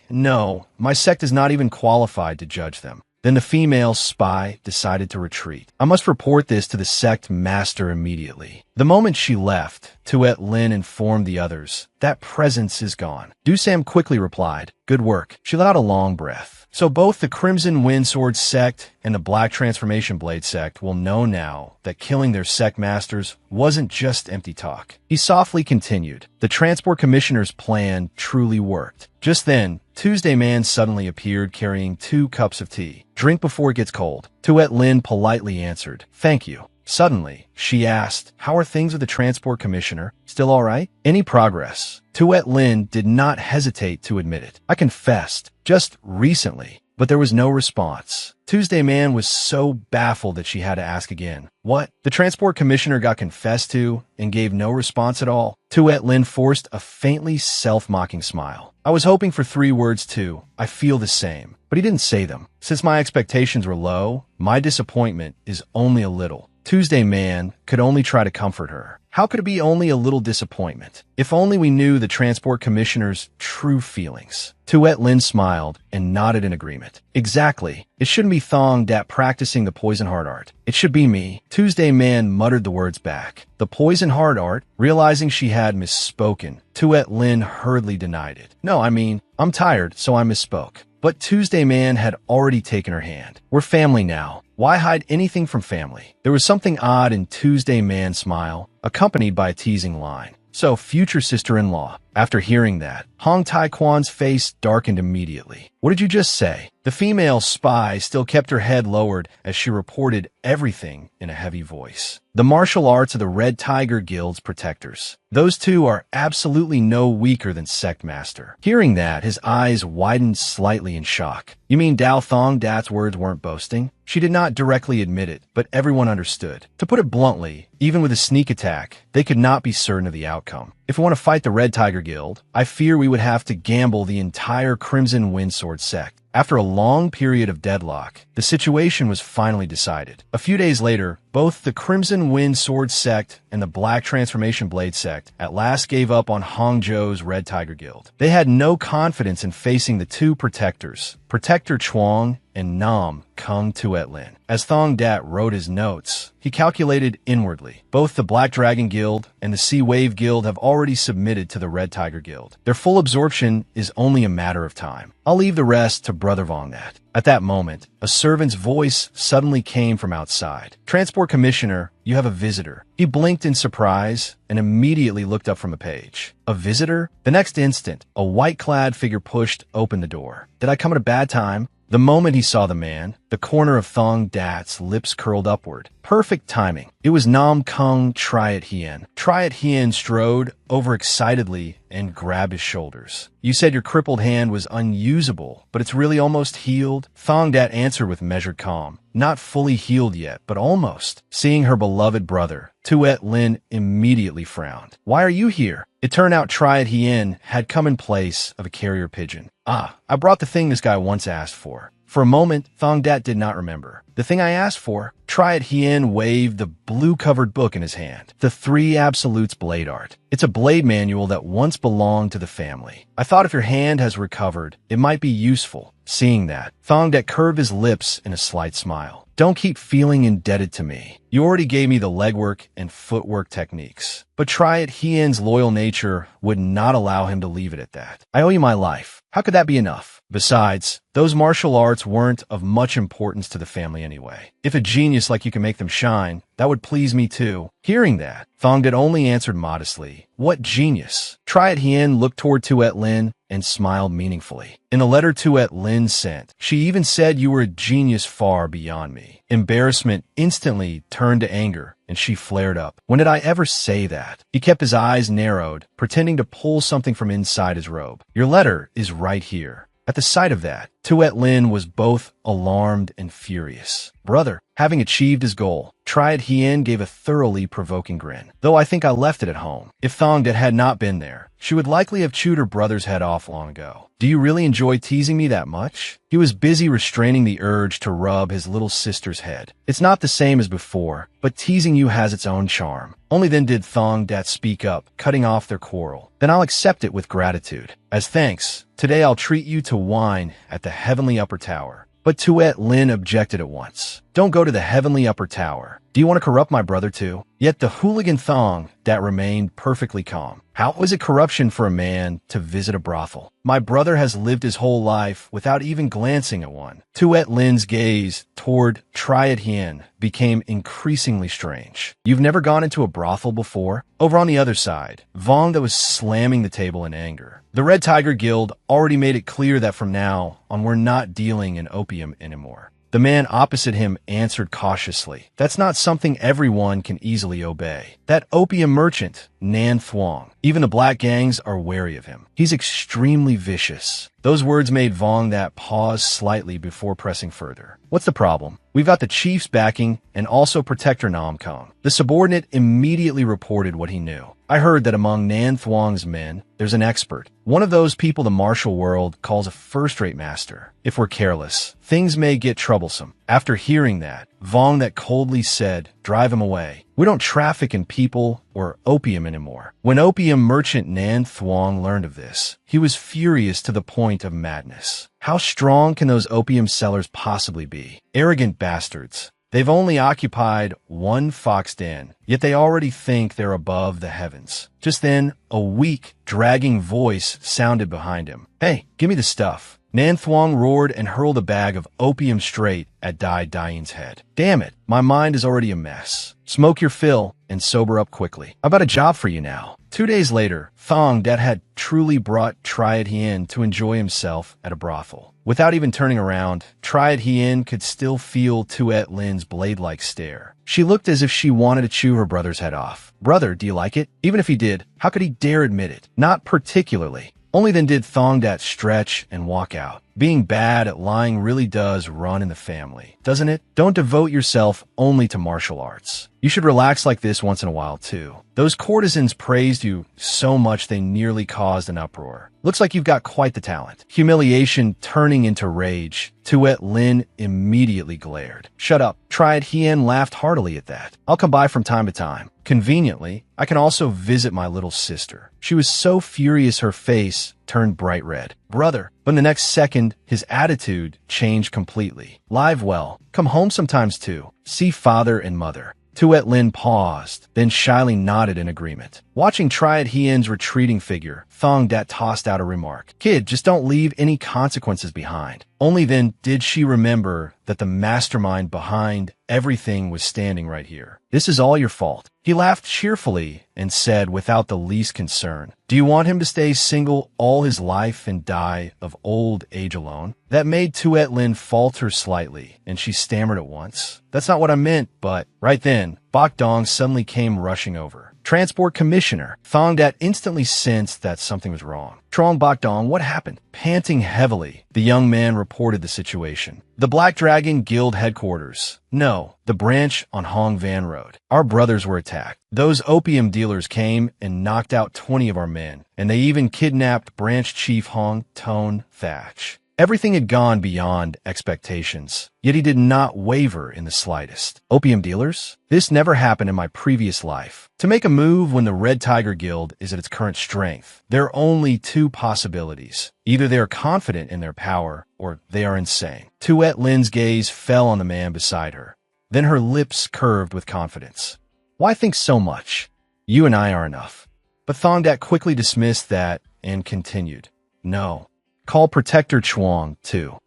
S1: no, my sect is not even qualified to judge them. Then the female spy decided to retreat. I must report this to the sect master immediately. The moment she left, Tuet Lin informed the others, that presence is gone. Sam quickly replied, good work. She let out a long breath. So both the Crimson Windsword sect and the Black Transformation Blade sect will know now that killing their sect masters wasn't just empty talk. He softly continued, the Transport Commissioner's plan truly worked. Just then, Tuesday Man suddenly appeared carrying 2 cups of tea. Drink before it gets cold. Tuet Lin politely answered, thank you. Suddenly, she asked, how are things with the Transport Commissioner? Still all right? Any progress? Tuet Lin did not hesitate to admit it. I confessed, just recently, but there was no response. Tuesday Man was so baffled that she had to ask again. What? The Transport Commissioner got confessed to and gave no response at all? Tuet Lin forced a faintly self-mocking smile. I was hoping for 3 words too. I feel the same. But he didn't say them. Since my expectations were low, my disappointment is only a little. Tuesday Man could only try to comfort her. How could it be only a little disappointment? If only we knew the Transport Commissioner's true feelings. Tuet Lin smiled and nodded in agreement. Exactly. It shouldn't be Thong Dat practicing the poison heart art. It should be me. Tuesday Man muttered the words back. The poison heart art? Realizing she had misspoken, Tuet Lin hurriedly denied it. No, I'm tired, so I misspoke. But Tuesday Man had already taken her hand. We're family now. Why hide anything from family? There was something odd in Tuesday Man's smile, accompanied by a teasing line. So, future sister-in-law. After hearing that, Hong Tai-kwan's face darkened immediately. What did you just say? The female spy still kept her head lowered as she reported everything in a heavy voice. The martial arts of the Red Tiger Guild's protectors. Those 2 are absolutely no weaker than Sect Master. Hearing that, his eyes widened slightly in shock. You mean Dao Thong Dat's words weren't boasting? She did not directly admit it, but everyone understood. To put it bluntly, even with a sneak attack, they could not be certain of the outcome. If we want to fight the Red Tiger Guild, I fear we would have to gamble the entire Crimson Windsword sect. After a long period of deadlock, the situation was finally decided. A few days later, both the Crimson Windsword sect and the Black Transformation Blade sect at last gave up on Hangzhou's Red Tiger Guild. They had no confidence in facing the 2 protectors, Protector Chuang and Nam Kung Tuet Lin. As Thong Dat wrote his notes, he calculated inwardly. Both the Black Dragon Guild and the Sea Wave Guild have already submitted to the Red Tiger Guild. Their full absorption is only a matter of time. I'll leave the rest to Brother Vong Nat. At that moment, a servant's voice suddenly came from outside. Transport Commissioner, you have a visitor. He blinked in surprise and immediately looked up from a page. A visitor? The next instant, a white-clad figure pushed open the door. Did I come at a bad time? The moment he saw the man, the corner of Thong Dat's lips curled upward. Perfect timing. It was Nam Kung Triat Hien. Triat Hien strode over excitedly and grabbed his shoulders. You said your crippled hand was unusable, but it's really almost healed? Thong Dat answered with measured calm. Not fully healed yet, but almost. Seeing her beloved brother, Tuet Lin immediately frowned. Why are you here? It turned out Triad Hien had come in place of a carrier pigeon. I brought the thing this guy once asked for. For a moment, Thong Dat did not remember. The thing I asked for? Triad Hien waved the blue-covered book in his hand. The 3 Absolutes Blade Art. It's a blade manual that once belonged to the family. I thought if your hand has recovered, it might be useful. Seeing that, Thong Dat curved his lips in a slight smile. Don't keep feeling indebted to me. You already gave me the legwork and footwork techniques. But Triad Hien's loyal nature would not allow him to leave it at that. I owe you my life. How could that be enough? Besides, those martial arts weren't of much importance to the family anyway. If a genius like you can make them shine, that would please me too. Hearing that, Thongdat only answered modestly, "What genius?" Triad Hien looked toward Tuet Lin and smiled meaningfully. "In the letter Tuet Lin sent, she even said you were a genius far beyond me." Embarrassment instantly turned to anger, and she flared up. "When did I ever say that?" He kept his eyes narrowed, pretending to pull something from inside his robe. "Your letter is right here." At the sight of that, Tuet Lin was both alarmed and furious. "Brother," having achieved his goal, Triad Hien gave a thoroughly provoking grin. "Though I think I left it at home. If Thongdat had not been there, she would likely have chewed her brother's head off long ago. Do you really enjoy teasing me that much?" He was busy restraining the urge to rub his little sister's head. "It's not the same as before, but teasing you has its own charm." Only then did Thongdat speak up, cutting off their quarrel. "Then I'll accept it with gratitude. As thanks, today I'll treat you to wine at the heavenly upper tower." But Tuet Lin objected at once. "Don't go to the heavenly upper tower. Do you want to corrupt my brother too?" Yet the hooligan Thongdat remained perfectly calm. "How is it corruption for a man to visit a brothel? My brother has lived his whole life without even glancing at one." Tuet Lin's gaze toward Triad Hien became increasingly strange. "You've never gone into a brothel before?" Over on the other side, Vongda was slamming the table in anger. "The Red Tiger Guild already made it clear that from now on we're not dealing in opium anymore." The man opposite him answered cautiously, "That's not something everyone can easily obey. That opium merchant, Nan Thuong, even the black gangs are wary of him. He's extremely vicious." Those words made Vongdat pause slightly before pressing further. "What's the problem? We've got the chief's backing and also Protector Nam Kong." The subordinate immediately reported what he knew. "I heard that among Nan Thuong's men, there's an expert. One of those people the martial world calls a first-rate master. If we're careless, things may get troublesome." After hearing that, Vongdat coldly said, "Drive him away. We don't traffic in people or opium anymore." When opium merchant Nan Thuong learned of this, he was furious to the point of madness. How strong can those opium sellers possibly be? Arrogant bastards. They've only occupied one fox den, yet they already think they're above the heavens. Just then, a weak, dragging voice sounded behind him. "Hey, give me the stuff." Nan Thuong roared and hurled a bag of opium straight at Dai Dain's head. "Damn it, my mind is already a mess. Smoke your fill and sober up quickly. I've got a job for you now." 2 days later, Thongdat had truly brought Triad Hien to enjoy himself at a brothel. Without even turning around, Triad Hien could still feel Tuet Lin's blade-like stare. She looked as if she wanted to chew her brother's head off. "Brother, do you like it?" Even if he did, how could he dare admit it? Not particularly. Only then did Thongdat stretch and walk out. Being bad at lying really does run in the family, doesn't it? Don't devote yourself only to martial arts. You should relax like this once in a while, too. Those courtesans praised you so much they nearly caused an uproar. Looks like you've got quite the talent. Humiliation turning into rage, Tuet Lin immediately glared. "Shut up." Triad Hien laughed heartily at that. "I'll come by from time to time. Conveniently, I can also visit my little sister." She was so furious her face turned bright red. "Brother." But in the next second, his attitude changed completely. "Live well. Come home sometimes too. See father and mother." Tuet Lin paused, then shyly nodded in agreement. Watching Triad Hien's retreating figure, Thongdat tossed out a remark. "Kid, just don't leave any consequences behind." Only then did she remember that the mastermind behind everything was standing right here. "This is all your fault." He laughed cheerfully and said without the least concern, "Do you want him to stay single all his life and die of old age alone?" That made Tuet Lin falter slightly, and she stammered at once. "That's not what I meant, but..." Right then, Bok Dong suddenly came rushing over. "Transport Commissioner." Thongdat instantly sensed that something was wrong. "Trong Bok Dong, what happened?" Panting heavily, the young man reported the situation. "The Black Dragon Guild headquarters. No, the branch on Hong Van Road. Our brothers were attacked. Those opium dealers came and knocked out 20 of our men, and they even kidnapped branch chief Hong Tone Thatch." Everything had gone beyond expectations, yet he did not waver in the slightest. Opium dealers? This never happened in my previous life. To make a move when the Red Tiger Guild is at its current strength, there are only two possibilities. Either they are confident in their power, or they are insane. Tuet Lin's gaze fell on the man beside her. Then her lips curved with confidence. "Why think so much? You and I are enough." But Thongdat quickly dismissed that and continued. "No. Call Protector Chuang, too.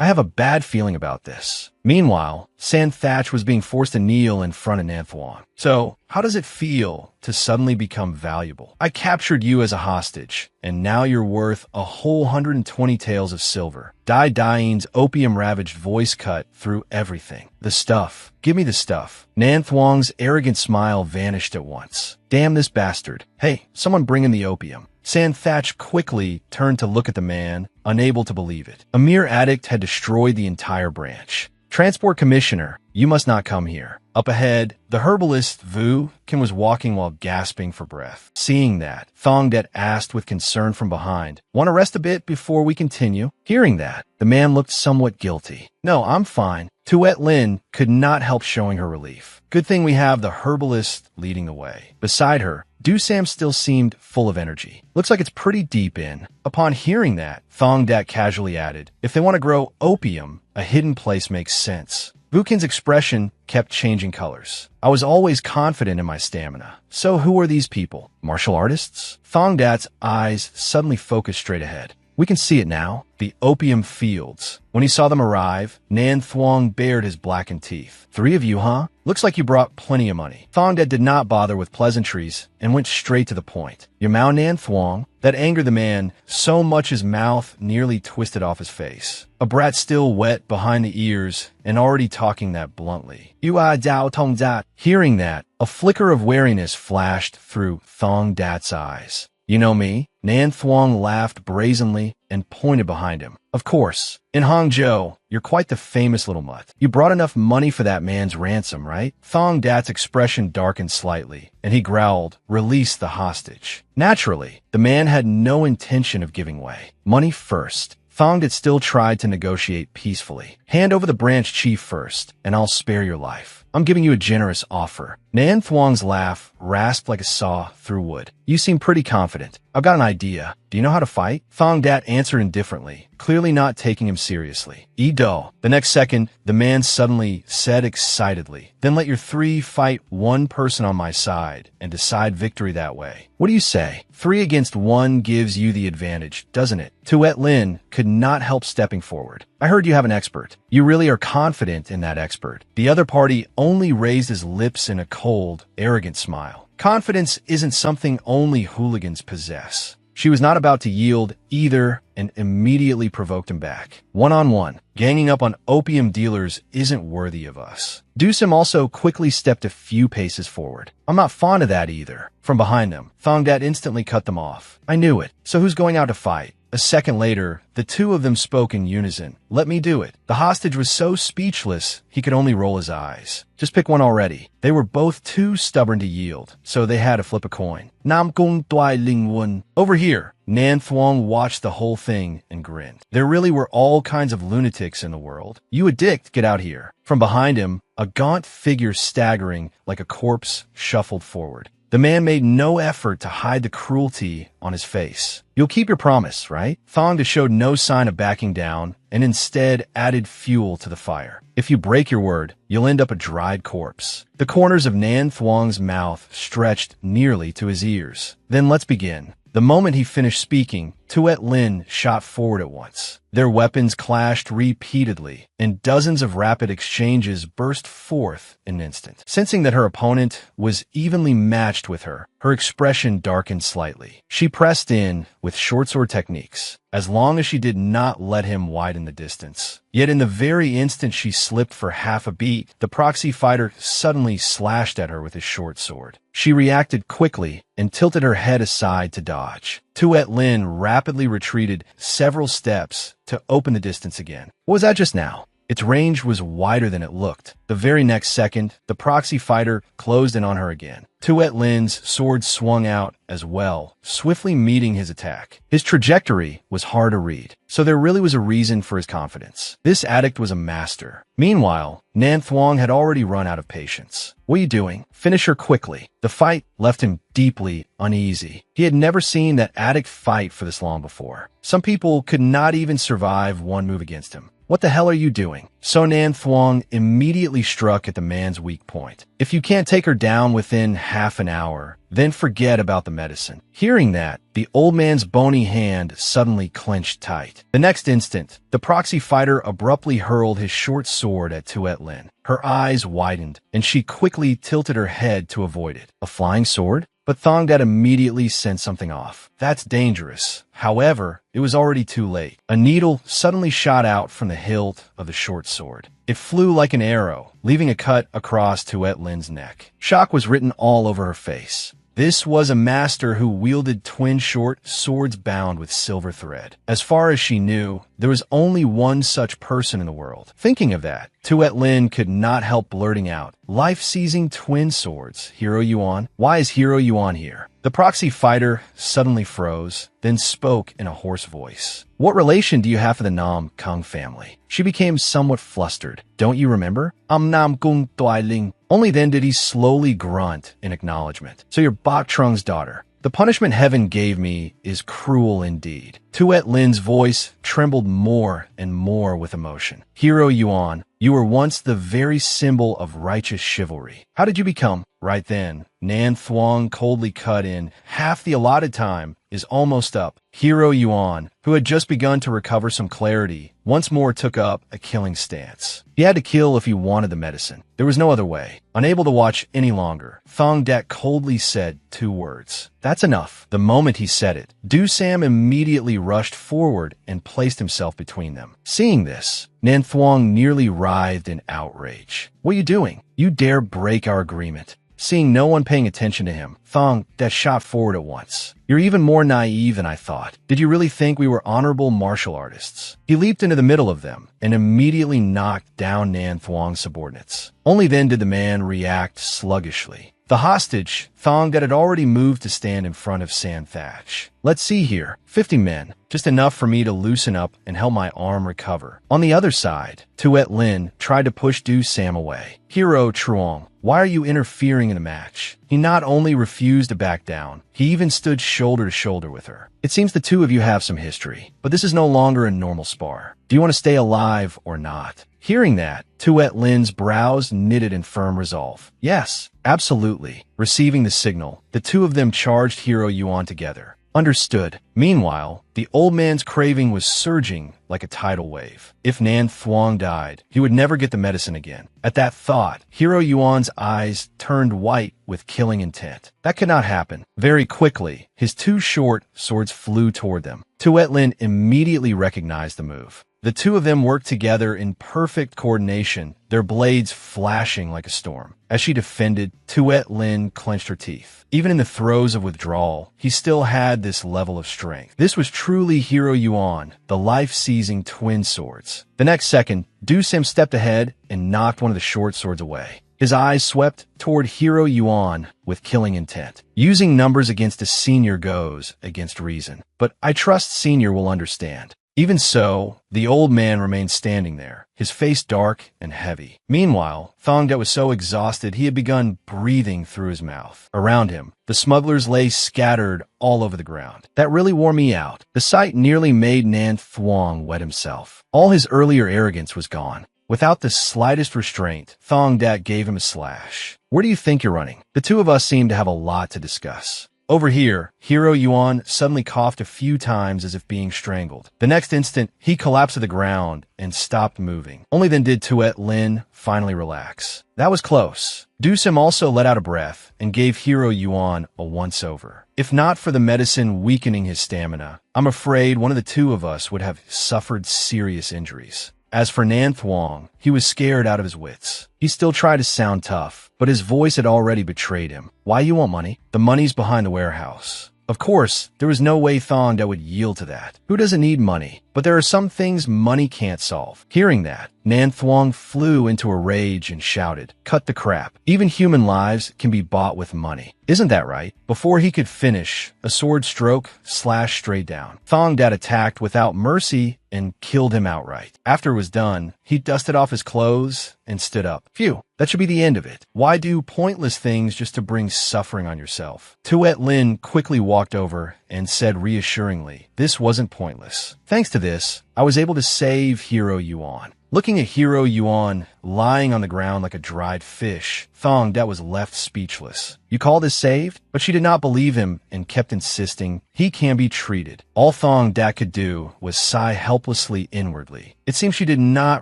S1: I have a bad feeling about this. Meanwhile, San Thatch was being forced to kneel in front of Nan Thuong. So, how does it feel to suddenly become valuable? I captured you as a hostage, and now you're worth a whole 120 taels of silver. Dai Dain's opium-ravaged voice cut through everything. The stuff. Give me the stuff. Nan Thuong's arrogant smile vanished at once. Damn this bastard. Hey, someone bring in the opium. San Thatch quickly turned to look at the man, unable to believe it. A mere addict had destroyed the entire branch. Transport Commissioner, you must not come here. Up ahead, the herbalist Vu Kim was walking while gasping for breath. Seeing that, Thongdet asked with concern from behind, "Want to rest a bit before we continue?" Hearing that, the man looked somewhat guilty. "No, I'm fine." Tuet Lin could not help showing her relief. Good thing we have the herbalist leading the way. Beside her, Dusam still seemed full of energy. Looks like it's pretty deep in. Upon hearing that, Thongdat casually added, "If they want to grow opium, a hidden place makes sense." Vukin's expression kept changing colors. I was always confident in my stamina. So who are these people? Martial artists? Thongdat's eyes suddenly focused straight ahead. We can see it now. The opium fields. When he saw them arrive, Nan Thuong bared his blackened teeth. "3 of you, huh? Looks like you brought plenty of money." Thongdet did not bother with pleasantries and went straight to the point. "Your Mao Nan Thuong?" That angered the man so much his mouth nearly twisted off his face. A brat still wet behind the ears and already talking that bluntly. "You are Dao Tong Dat." Hearing that, a flicker of wariness flashed through Thongdat's eyes. "You know me?" Nan Thuong laughed brazenly and pointed behind him. "Of course. In Hangzhou, you're quite the famous little mutt. You brought enough money for that man's ransom, right?" Thongdat's expression darkened slightly, and he growled, "Release the hostage." Naturally, the man had no intention of giving way. Money first. Thongdat still tried to negotiate peacefully. "Hand over the branch chief first, and I'll spare your life. I'm giving you a generous offer." Nan Thuong's laugh rasped like a saw through wood. "You seem pretty confident. I've got an idea. Do you know how to fight?" Thongdat answered indifferently, clearly not taking him seriously. "Ido." The next second, the man suddenly said excitedly, "Then let your 3 fight 1 person on my side and decide victory that way. What do you say? 3 against 1 gives you the advantage, doesn't it?" Tuet Lin could not help stepping forward. "I heard you have an expert. You really are confident in that expert." The other party only raised his lips in a cold, arrogant smile. Confidence isn't something only hooligans possess. She was not about to yield either and immediately provoked him back. One-on-one, ganging up on opium dealers isn't worthy of us. Dusam also quickly stepped a few paces forward. "I'm not fond of that either." From behind them, Thongdat instantly cut them off. "I knew it. So who's going out to fight?" A second later, the two of them spoke in unison. "Let me do it." The hostage was so speechless, he could only roll his eyes. "Just pick one already." They were both too stubborn to yield, so they had to flip a coin. "Nam Kung Dui Ling Wun." "Over here." Nan Thuong watched the whole thing and grinned. There really were all kinds of lunatics in the world. "You addict, get out here." From behind him, a gaunt figure staggering like a corpse shuffled forward. The man made no effort to hide the cruelty on his face. "You'll keep your promise, right?" Thongda showed no sign of backing down and instead added fuel to the fire. "If you break your word, you'll end up a dried corpse." The corners of Nan Thuong's mouth stretched nearly to his ears. "Then let's begin." The moment he finished speaking, Tuet Lin shot forward at once. Their weapons clashed repeatedly, and dozens of rapid exchanges burst forth in an instant. Sensing that her opponent was evenly matched with her, her expression darkened slightly. She pressed in with short sword techniques, as long as she did not let him widen the distance. Yet in the very instant she slipped for half a beat, the proxy fighter suddenly slashed at her with his short sword. She reacted quickly and tilted her head aside to dodge. Tuet Lin rapidly retreated several steps to open the distance again. What was that just now? Its range was wider than it looked. The very next second, the proxy fighter closed in on her again. Tuet Lin's sword swung out as well, swiftly meeting his attack. His trajectory was hard to read, so there really was a reason for his confidence. This addict was a master. Meanwhile, Nan Thuong had already run out of patience. "What are you doing? Finish her quickly." The fight left him deeply uneasy. He had never seen that addict fight for this long before. Some people could not even survive one move against him. What the hell are you doing? So Nan Thuong immediately struck at the man's weak point. If you can't take her down within half an hour, then forget about the medicine. Hearing that, the old man's bony hand suddenly clenched tight. The next instant, the proxy fighter abruptly hurled his short sword at Tuet Lin. Her eyes widened, and she quickly tilted her head to avoid it. A flying sword? But Thongdat immediately sent something off. That's dangerous. However, it was already too late. A needle suddenly shot out from the hilt of the short sword. It flew like an arrow, leaving a cut across Tuet Lin's neck. Shock was written all over her face. This was a master who wielded twin short swords bound with silver thread. As far as she knew, there was only one such person in the world. Thinking of that, Tuet Lin could not help blurting out, "Life-seizing twin swords, Hero Yuan? Why is Hero Yuan here?" The proxy fighter suddenly froze, then spoke in a hoarse voice. "What relation do you have to the Nam Kung family?" She became somewhat flustered. "Don't you remember? Nam Kung Doi Ling." Only then did he slowly grunt in acknowledgement. "So you're Bok Trung's daughter. The punishment heaven gave me is cruel indeed." Tuet Lin's voice trembled more and more with emotion. "Hero Yuan, you were once the very symbol of righteous chivalry. How did you become?" Right then, Nan Thuong coldly cut in. Half the allotted time is almost up. Hero Yuan, who had just begun to recover some clarity, once more took up a killing stance. He had to kill if he wanted the medicine. There was no other way. Unable to watch any longer, Thongdat coldly said 2 words. "That's enough." The moment he said it, Du Sam immediately rushed forward and placed himself between them. Seeing this, Nan Thuong nearly writhed in outrage. "What are you doing? You dare break our agreement." Seeing no one paying attention to him, Thongdat shot forward at once. "You're even more naive than I thought. Did you really think we were honorable martial artists?" He leaped into the middle of them and immediately knocked down Nan Thuong's subordinates. Only then did the man react sluggishly. The hostage, Thongdat had already moved to stand in front of San Thatch. "Let's see here. 50 men. Just enough for me to loosen up and help my arm recover." On the other side, Tuet Lin tried to push Du Sam away. "Hero Truong, why are you interfering in the match?" He not only refused to back down, he even stood shoulder to shoulder with her. "It seems the two of you have some history, but this is no longer a normal spar. Do you want to stay alive or not?" Hearing that, Tuet Lin's brows knitted in firm resolve. "Yes, absolutely." Receiving the signal, the two of them charged Hero Yuan together. Understood. Meanwhile, the old man's craving was surging like a tidal wave. If Nan Thuong died, he would never get the medicine again. At that thought, Hero Yuan's eyes turned white with killing intent. That could not happen. Very quickly, his 2 short swords flew toward them. Tuet Lin immediately recognized the move. The two of them worked together in perfect coordination, their blades flashing like a storm. As she defended, Tuet Lin clenched her teeth. Even in the throes of withdrawal, he still had this level of strength. This was truly Hero Yuan, the life-seizing twin swords. The next second, Du Sam stepped ahead and knocked one of the short swords away. His eyes swept toward Hero Yuan with killing intent. Using numbers against a senior goes against reason. But I trust senior will understand. Even so, the old man remained standing there, his face dark and heavy. Meanwhile, Thongdat was so exhausted he had begun breathing through his mouth. Around him, the smugglers lay scattered all over the ground. That really wore me out. The sight nearly made Nan Thuong wet himself. All his earlier arrogance was gone. Without the slightest restraint, Thongdat gave him a slash. "Where do you think you're running?" The two of us seemed to have a lot to discuss. Over here, Hero Yuan suddenly coughed a few times as if being strangled. The next instant, he collapsed to the ground and stopped moving. Only then did Tuet Lin finally relax. That was close. Du Sam also let out a breath and gave Hero Yuan a once-over. If not for the medicine weakening his stamina, I'm afraid one of the two of us would have suffered serious injuries. As for Nan Thuong, he was scared out of his wits. He still tried to sound tough, but his voice had already betrayed him. "Why you want money?" "The money's behind the warehouse." Of course, there was no way Thongdat would yield to that. Who doesn't need money? But there are some things money can't solve. Hearing that, Nan Thuong flew into a rage and shouted, "Cut the crap. Even human lives can be bought with money. Isn't that right?" Before he could finish, a sword stroke slashed straight down. Thong Dat attacked without mercy and killed him outright. After it was done, he dusted off his clothes and stood up. Phew, that should be the end of it. Why do pointless things just to bring suffering on yourself? Tuet Lin quickly walked over and said reassuringly, "This wasn't pointless. Thanks to this, I was able to save Hero Yuan." Looking at Hero Yuan lying on the ground like a dried fish, Thong Dat was left speechless. "You call this saved?" But she did not believe him and kept insisting, "He can be treated." All Thong Dat could do was sigh helplessly inwardly. It seemed she did not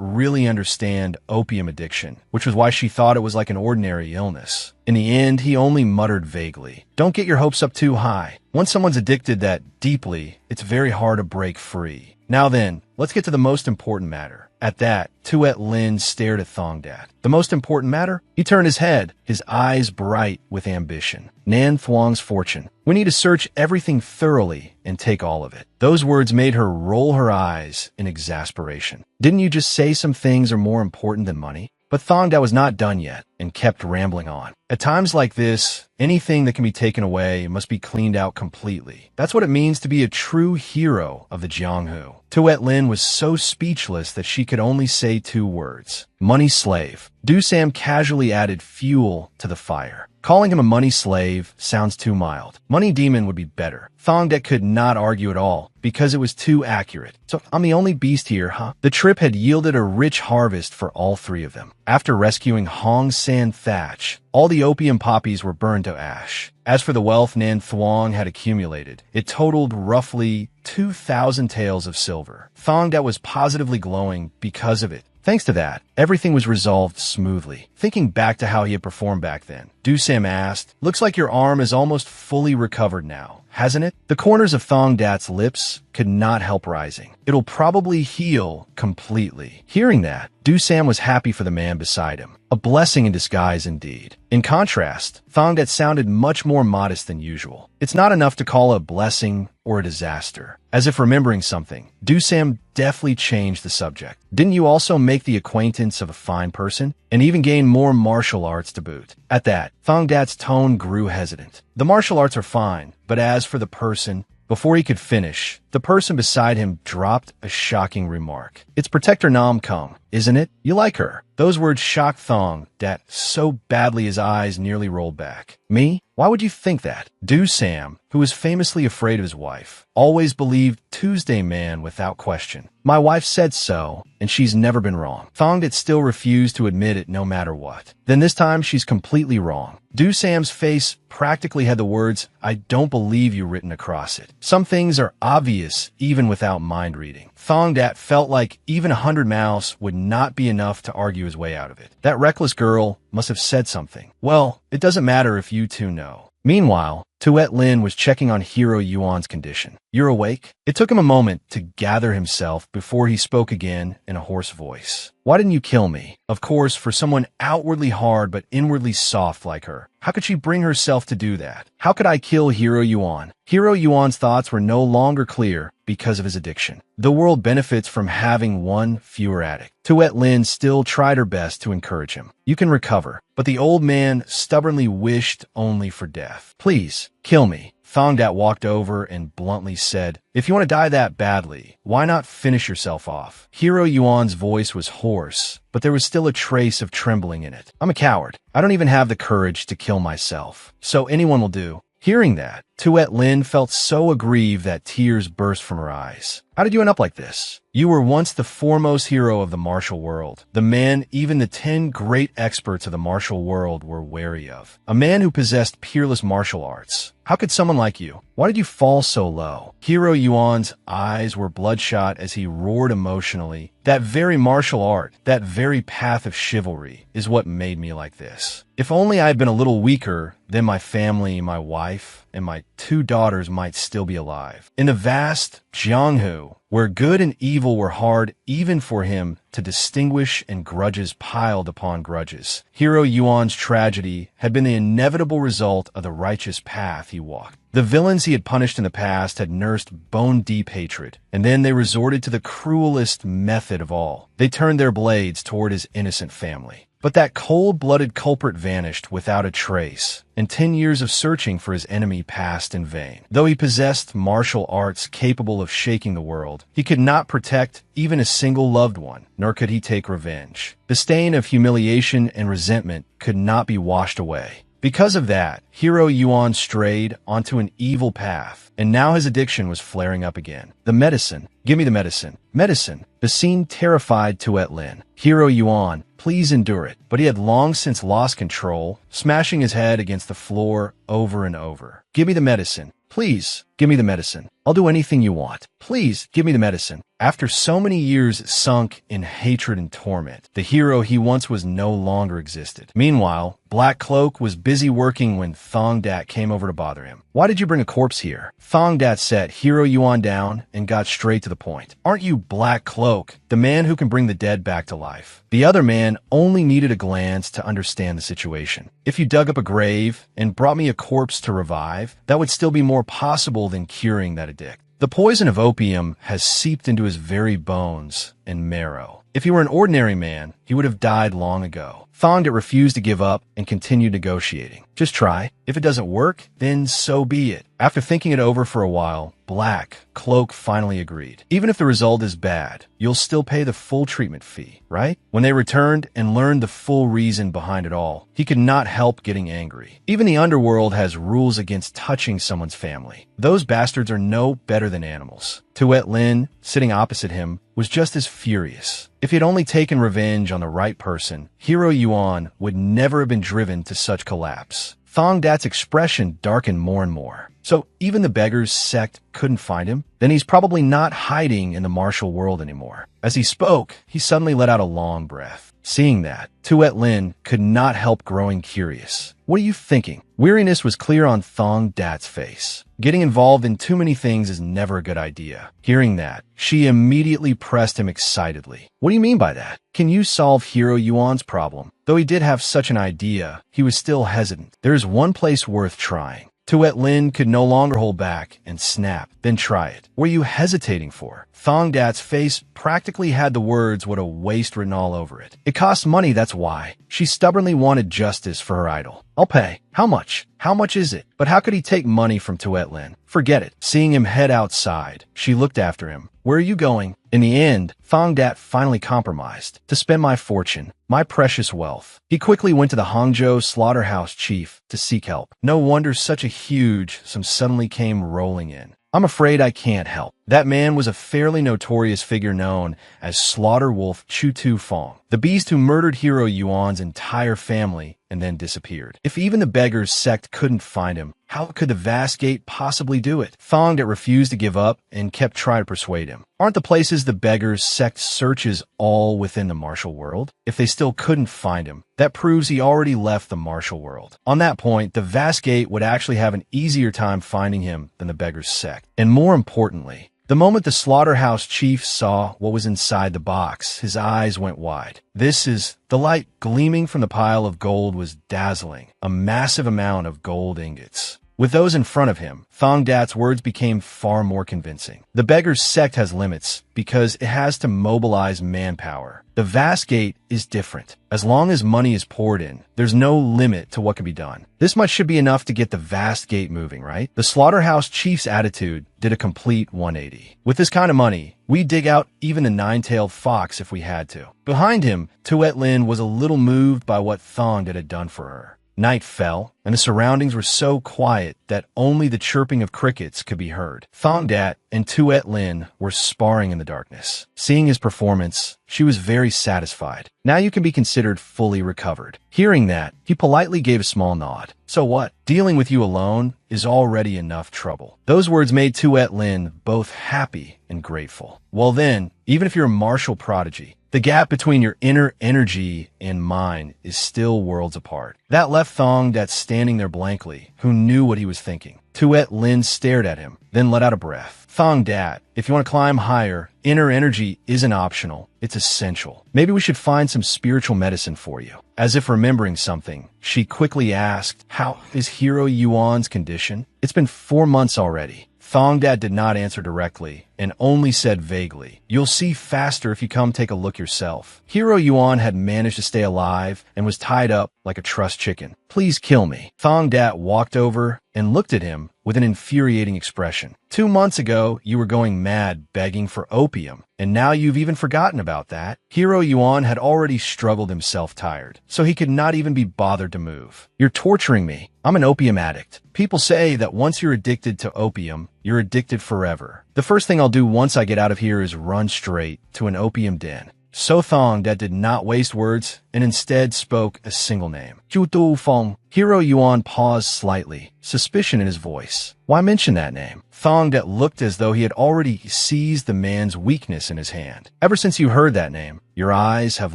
S1: really understand opium addiction, which was why she thought it was like an ordinary illness. In the end, he only muttered vaguely, "Don't get your hopes up too high. Once someone's addicted that deeply, it's very hard to break free. Now then, let's get to the most important matter." At that, Tuet Lin stared at Thong Dat. The most important matter? He turned his head, his eyes bright with ambition. Nan Thuong's fortune. "We need to search everything thoroughly and take all of it." Those words made her roll her eyes in exasperation. "Didn't you just say some things are more important than money?" But Thong Dat was not done yet and kept rambling on. "At times like this, anything that can be taken away must be cleaned out completely. That's what it means to be a true hero of the Jianghu." Tuet Lin was so speechless that she could only say two words: money slave. Du Sam casually added fuel to the fire. Calling him a money slave sounds too mild. Money demon would be better. Thong Dat could not argue at all because it was too accurate. "So I'm the only beast here, huh?" The trip had yielded a rich harvest for all three of them. After rescuing Hong San Thatch, all the opium poppies were burned to ash. As for the wealth Nan Thuong had accumulated, it totaled roughly 2,000 taels of silver. Thong Dat was positively glowing because of it. Thanks to that, everything was resolved smoothly. Thinking back to how he had performed back then, Du Sam asked, "Looks like your arm is almost fully recovered now, hasn't it?" The corners of Thong Dat's lips could not help rising. "It'll probably heal completely." Hearing that, Du Sam was happy for the man beside him. A blessing in disguise indeed. In contrast, Thong Dat sounded much more modest than usual. It's not enough to call it a blessing or a disaster. As if remembering something, Du Sam deftly changed the subject. "Didn't you also make the acquaintance of a fine person? And even gain more martial arts to boot?" At that, Thong Dat's tone grew hesitant. "The martial arts are fine, but as for the person..." Before he could finish, the person beside him dropped a shocking remark. "It's Protector Nam Kung, isn't it? You like her?" Those words shocked Thong Dat so badly his eyes nearly rolled back. "Me? Why would you think that?" Du Sam, who was famously afraid of his wife, always believed Tuesday Man without question. "My wife said so, and she's never been wrong." Thong Dat still refused to admit it no matter what. "Then this time she's completely wrong." Du Sam's face practically had the words, "I don't believe you" written across it. Some things are obvious even without mind reading. Thong Dat felt like even 100 mouths would not be enough to argue his way out of it. That reckless girl must have said something. "Well, it doesn't matter if you two know." Meanwhile, Tuet Lin was checking on Hero Yuan's condition. "You're awake?" It took him a moment to gather himself before he spoke again in a hoarse voice. "Why didn't you kill me?" Of course, for someone outwardly hard but inwardly soft like her, how could she bring herself to do that? "How could I kill Hero Yuan?" Hero Yuan's thoughts were no longer clear because of his addiction. The world benefits from having one fewer addict. Tuet Lin still tried her best to encourage him. "You can recover." But the old man stubbornly wished only for death. "Please, kill me." Thong Dat walked over and bluntly said, "If you want to die that badly, why not finish yourself off?" Hero Yuan's voice was hoarse, but there was still a trace of trembling in it. "I'm a coward. I don't even have the courage to kill myself. So anyone will do." Hearing that, Tuet Lin felt so aggrieved that tears burst from her eyes. "How did you end up like this? You were once the foremost hero of the martial world. The man even the 10 great experts of the martial world were wary of. A man who possessed peerless martial arts. How could someone like you? Why did you fall so low?" Hero Yuan's eyes were bloodshot as he roared emotionally. "That very martial art, that very path of chivalry, is what made me like this. If only I had been a little weaker, then my family, my wife, and my 2 daughters might still be alive. In the vast Jianghu, where good and evil were hard even for him to distinguish and grudges piled upon grudges, Hero Yuan's tragedy had been the inevitable result of the righteous path he walked. The villains he had punished in the past had nursed bone-deep hatred, and then they resorted to the cruelest method of all. They turned their blades toward his innocent family. But that cold-blooded culprit vanished without a trace, and 10 years of searching for his enemy passed in vain. Though he possessed martial arts capable of shaking the world, he could not protect even a single loved one, nor could he take revenge. The stain of humiliation and resentment could not be washed away. Because of that, Hero Yuan strayed onto an evil path, and now his addiction was flaring up again. The medicine. Give me the medicine. Medicine. The scene terrified Tuet Lin. Hero Yuan, please endure it. But he had long since lost control, smashing his head against the floor over and over. Give me the medicine. Please, give me the medicine. I'll do anything you want. Please, give me the medicine. After so many years sunk in hatred and torment, the hero he once was no longer existed. Meanwhile, Black Cloak was busy working when Thong Dat came over to bother him. Why did you bring a corpse here? Thong Dat set Hero Yuan down and got straight to the point. Aren't you Black Cloak, the man who can bring the dead back to life? The other man only needed a glance to understand the situation. If you dug up a grave and brought me a corpse to revive, that would still be more possible than curing that addict. The poison of opium has seeped into his very bones and marrow. If he were an ordinary man, he would have died long ago. Thong Dat refused to give up and continued negotiating. Just try. If it doesn't work, then so be it. After thinking it over for a while, Black Cloak finally agreed. Even if the result is bad, you'll still pay the full treatment fee, right? When they returned and learned the full reason behind it all, he could not help getting angry. Even the underworld has rules against touching someone's family. Those bastards are no better than animals. Tuet Lin, sitting opposite him, was just as furious. If he had only taken revenge on the right person, Hero Yuan would never have been driven to such collapse. Thong Dat's expression darkened more and more. So even the beggar's sect couldn't find him? Then he's probably not hiding in the martial world anymore. As he spoke, he suddenly let out a long breath. Seeing that, Tuet Lin could not help growing curious. What are you thinking? Weariness was clear on Thong Dat's face. Getting involved in too many things is never a good idea. Hearing that, she immediately pressed him excitedly. What do you mean by that? Can you solve Hero Yuan's problem? Though he did have such an idea, he was still hesitant. There is one place worth trying. Tuet Lin could no longer hold back and snap. Then try it. What are you hesitating for? Thong Dat's face practically had the words "what a waste" written all over it. It cost money, that's why. She stubbornly wanted justice for her idol. I'll pay. How much? How much is it? But how could he take money from Tuet Lin? Forget it. Seeing him head outside, she looked after him. Where are you going? In the end, Thong Dat finally compromised. To spend my fortune, my precious wealth. He quickly went to the Hangzhou slaughterhouse chief to seek help. No wonder such a huge sum suddenly came rolling in. I'm afraid I can't help. That man was a fairly notorious figure known as Slaughter Wolf Chu Tu Fong, the beast who murdered Hero Yuan's entire family and then disappeared. If even the beggar's sect couldn't find him, how could the Vast Gate possibly do it? Thong Dat refused to give up and kept trying to persuade him. Aren't the places the beggar's sect searches all within the martial world? If they still couldn't find him, that proves he already left the martial world. On that point, the Vast Gate would actually have an easier time finding him than the beggar's sect. And more importantly, the moment the slaughterhouse chief saw what was inside the box, his eyes went wide. The light gleaming from the pile of gold was dazzling, a massive amount of gold ingots. With those in front of him, Thong Dat's words became far more convincing. The beggar's sect has limits because it has to mobilize manpower. The Vast Gate is different. As long as money is poured in, there's no limit to what can be done. This much should be enough to get the Vast Gate moving, right? The slaughterhouse chief's attitude did a complete 180. With this kind of money, we'd dig out even the nine-tailed fox if we had to. Behind him, Tuet Lin was a little moved by what Thong Dat had done for her. Night fell, and the surroundings were so quiet that only the chirping of crickets could be heard. Thong Dat and Tuet Lin were sparring in the darkness. Seeing his performance, she was very satisfied. Now you can be considered fully recovered. Hearing that, he politely gave a small nod. So what? Dealing with you alone is already enough trouble. Those words made Tuet Lin both happy and grateful. Well then, even if you're a martial prodigy, the gap between your inner energy and mine is still worlds apart. That left Thong Dat standing standing there blankly. Who knew what he was thinking? Tuet Lin stared at him, then let out a breath. Thong Dat, if you want to climb higher, inner energy isn't optional. It's essential. Maybe we should find some spiritual medicine for you. As if remembering something, she quickly asked, how is Hero Yuan's condition? It's been 4 months already. Thong Dat did not answer directly and only said vaguely, you'll see faster if you come take a look yourself. Hero Yuan had managed to stay alive and was tied up like a trussed chicken. Please kill me. Thong Dat walked over and looked at him with an infuriating expression. 2 months ago, you were going mad begging for opium, and now you've even forgotten about that. Hero Yuan had already struggled himself tired, so he could not even be bothered to move. You're torturing me. I'm an opium addict. People say that once you're addicted to opium, you're addicted forever. The first thing I'll do once I get out of here is run straight to an opium den. So Thong Dat did not waste words and instead spoke a single name. Zhu Du Feng. Hero Yuan paused slightly, suspicion in his voice. Why mention that name? Thong Dat looked as though he had already seized the man's weakness in his hand. Ever since you heard that name, your eyes have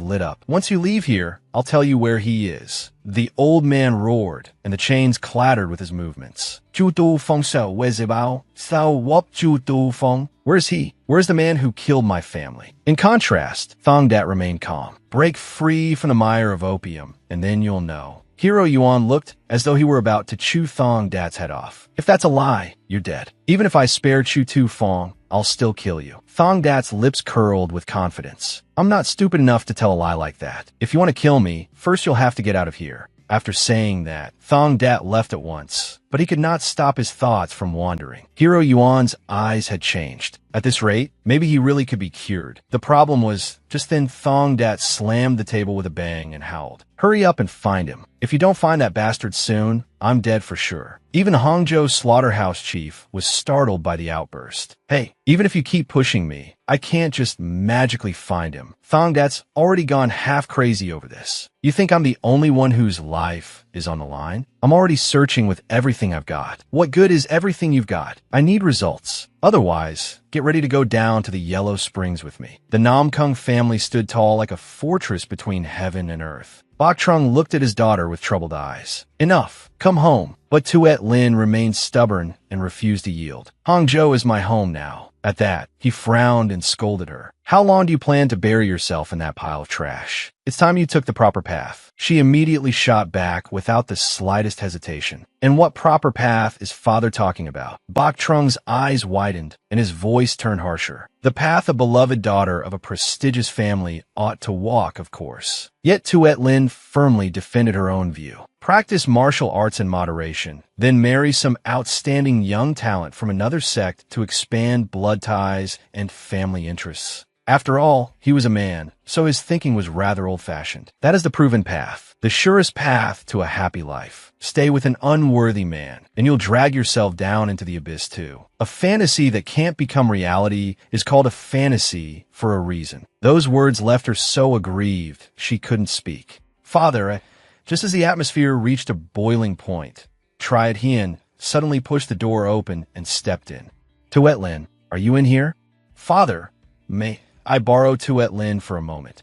S1: lit up. Once you leave here, I'll tell you where he is. The old man roared, and the chains clattered with his movements. Zhu Du Feng Sao Wezibao, Sao Wop Zhu Du Feng. Where's he? Where's the man who killed my family? In contrast, Thong Dat remained calm. Break free from the mire of opium, and then you'll know. Hero Yuan looked as though he were about to chew Thong Dat's head off. If that's a lie, you're dead. Even if I spare Chu Tu Fong, I'll still kill you. Thong Dat's lips curled with confidence. I'm not stupid enough to tell a lie like that. If you want to kill me, first you'll have to get out of here. After saying that, Thong Dat left at once, but he could not stop his thoughts from wandering. Hero Yuan's eyes had changed. At this rate, maybe he really could be cured. The problem was, just then Thong Dat slammed the table with a bang and howled. Hurry up and find him. If you don't find that bastard soon, I'm dead for sure. Even Hangzhou's slaughterhouse chief was startled by the outburst. Hey, even if you keep pushing me, I can't just magically find him. Thong Dat's already gone half crazy over this. You think I'm the only one whose life is on the line? I'm already searching with everything I've got. What good is everything you've got? I need results. Otherwise, get ready to go down to the Yellow Springs with me. The Namkung family stood tall like a fortress between heaven and earth. Bok Trung looked at his daughter with troubled eyes. Enough. Come home. But Tuet Lin remained stubborn and refused to yield. Hangzhou is my home now. At that, he frowned and scolded her. How long do you plan to bury yourself in that pile of trash? It's time you took the proper path. She immediately shot back without the slightest hesitation. And what proper path is father talking about? Bok Trung's eyes widened and his voice turned harsher. The path a beloved daughter of a prestigious family ought to walk, of course. Yet Tuet Lin firmly defended her own view. Practice martial arts in moderation, then marry some outstanding young talent from another sect to expand blood ties and family interests. After all, he was a man, so his thinking was rather old-fashioned. That is the proven path, the surest path to a happy life. Stay with an unworthy man, and you'll drag yourself down into the abyss too. A fantasy that can't become reality is called a fantasy for a reason. Those words left her so aggrieved she couldn't speak. Father, just as the atmosphere reached a boiling point, Triad Hien suddenly pushed the door open and stepped in. Tuet Lin, are you in here? Father, may I borrow Tuet Lin for a moment?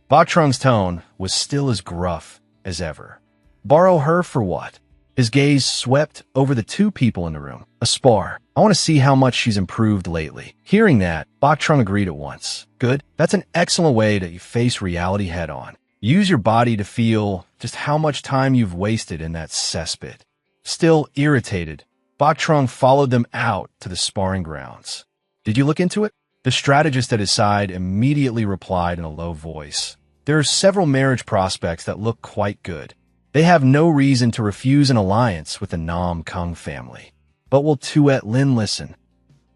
S1: Bok Trung's tone was still as gruff as ever. Borrow her for what? His gaze swept over the two people in the room. A spar. I want to see how much she's improved lately. Hearing that, Bok Trung agreed at once. Good. That's an excellent way to face reality head on. Use your body to feel just how much time you've wasted in that cesspit. Still irritated, Bok Trung followed them out to the sparring grounds. Did you look into it? The strategist at his side immediately replied in a low voice. There are several marriage prospects that look quite good. They have no reason to refuse an alliance with the Nam Kung family. But will Tuet Lin listen?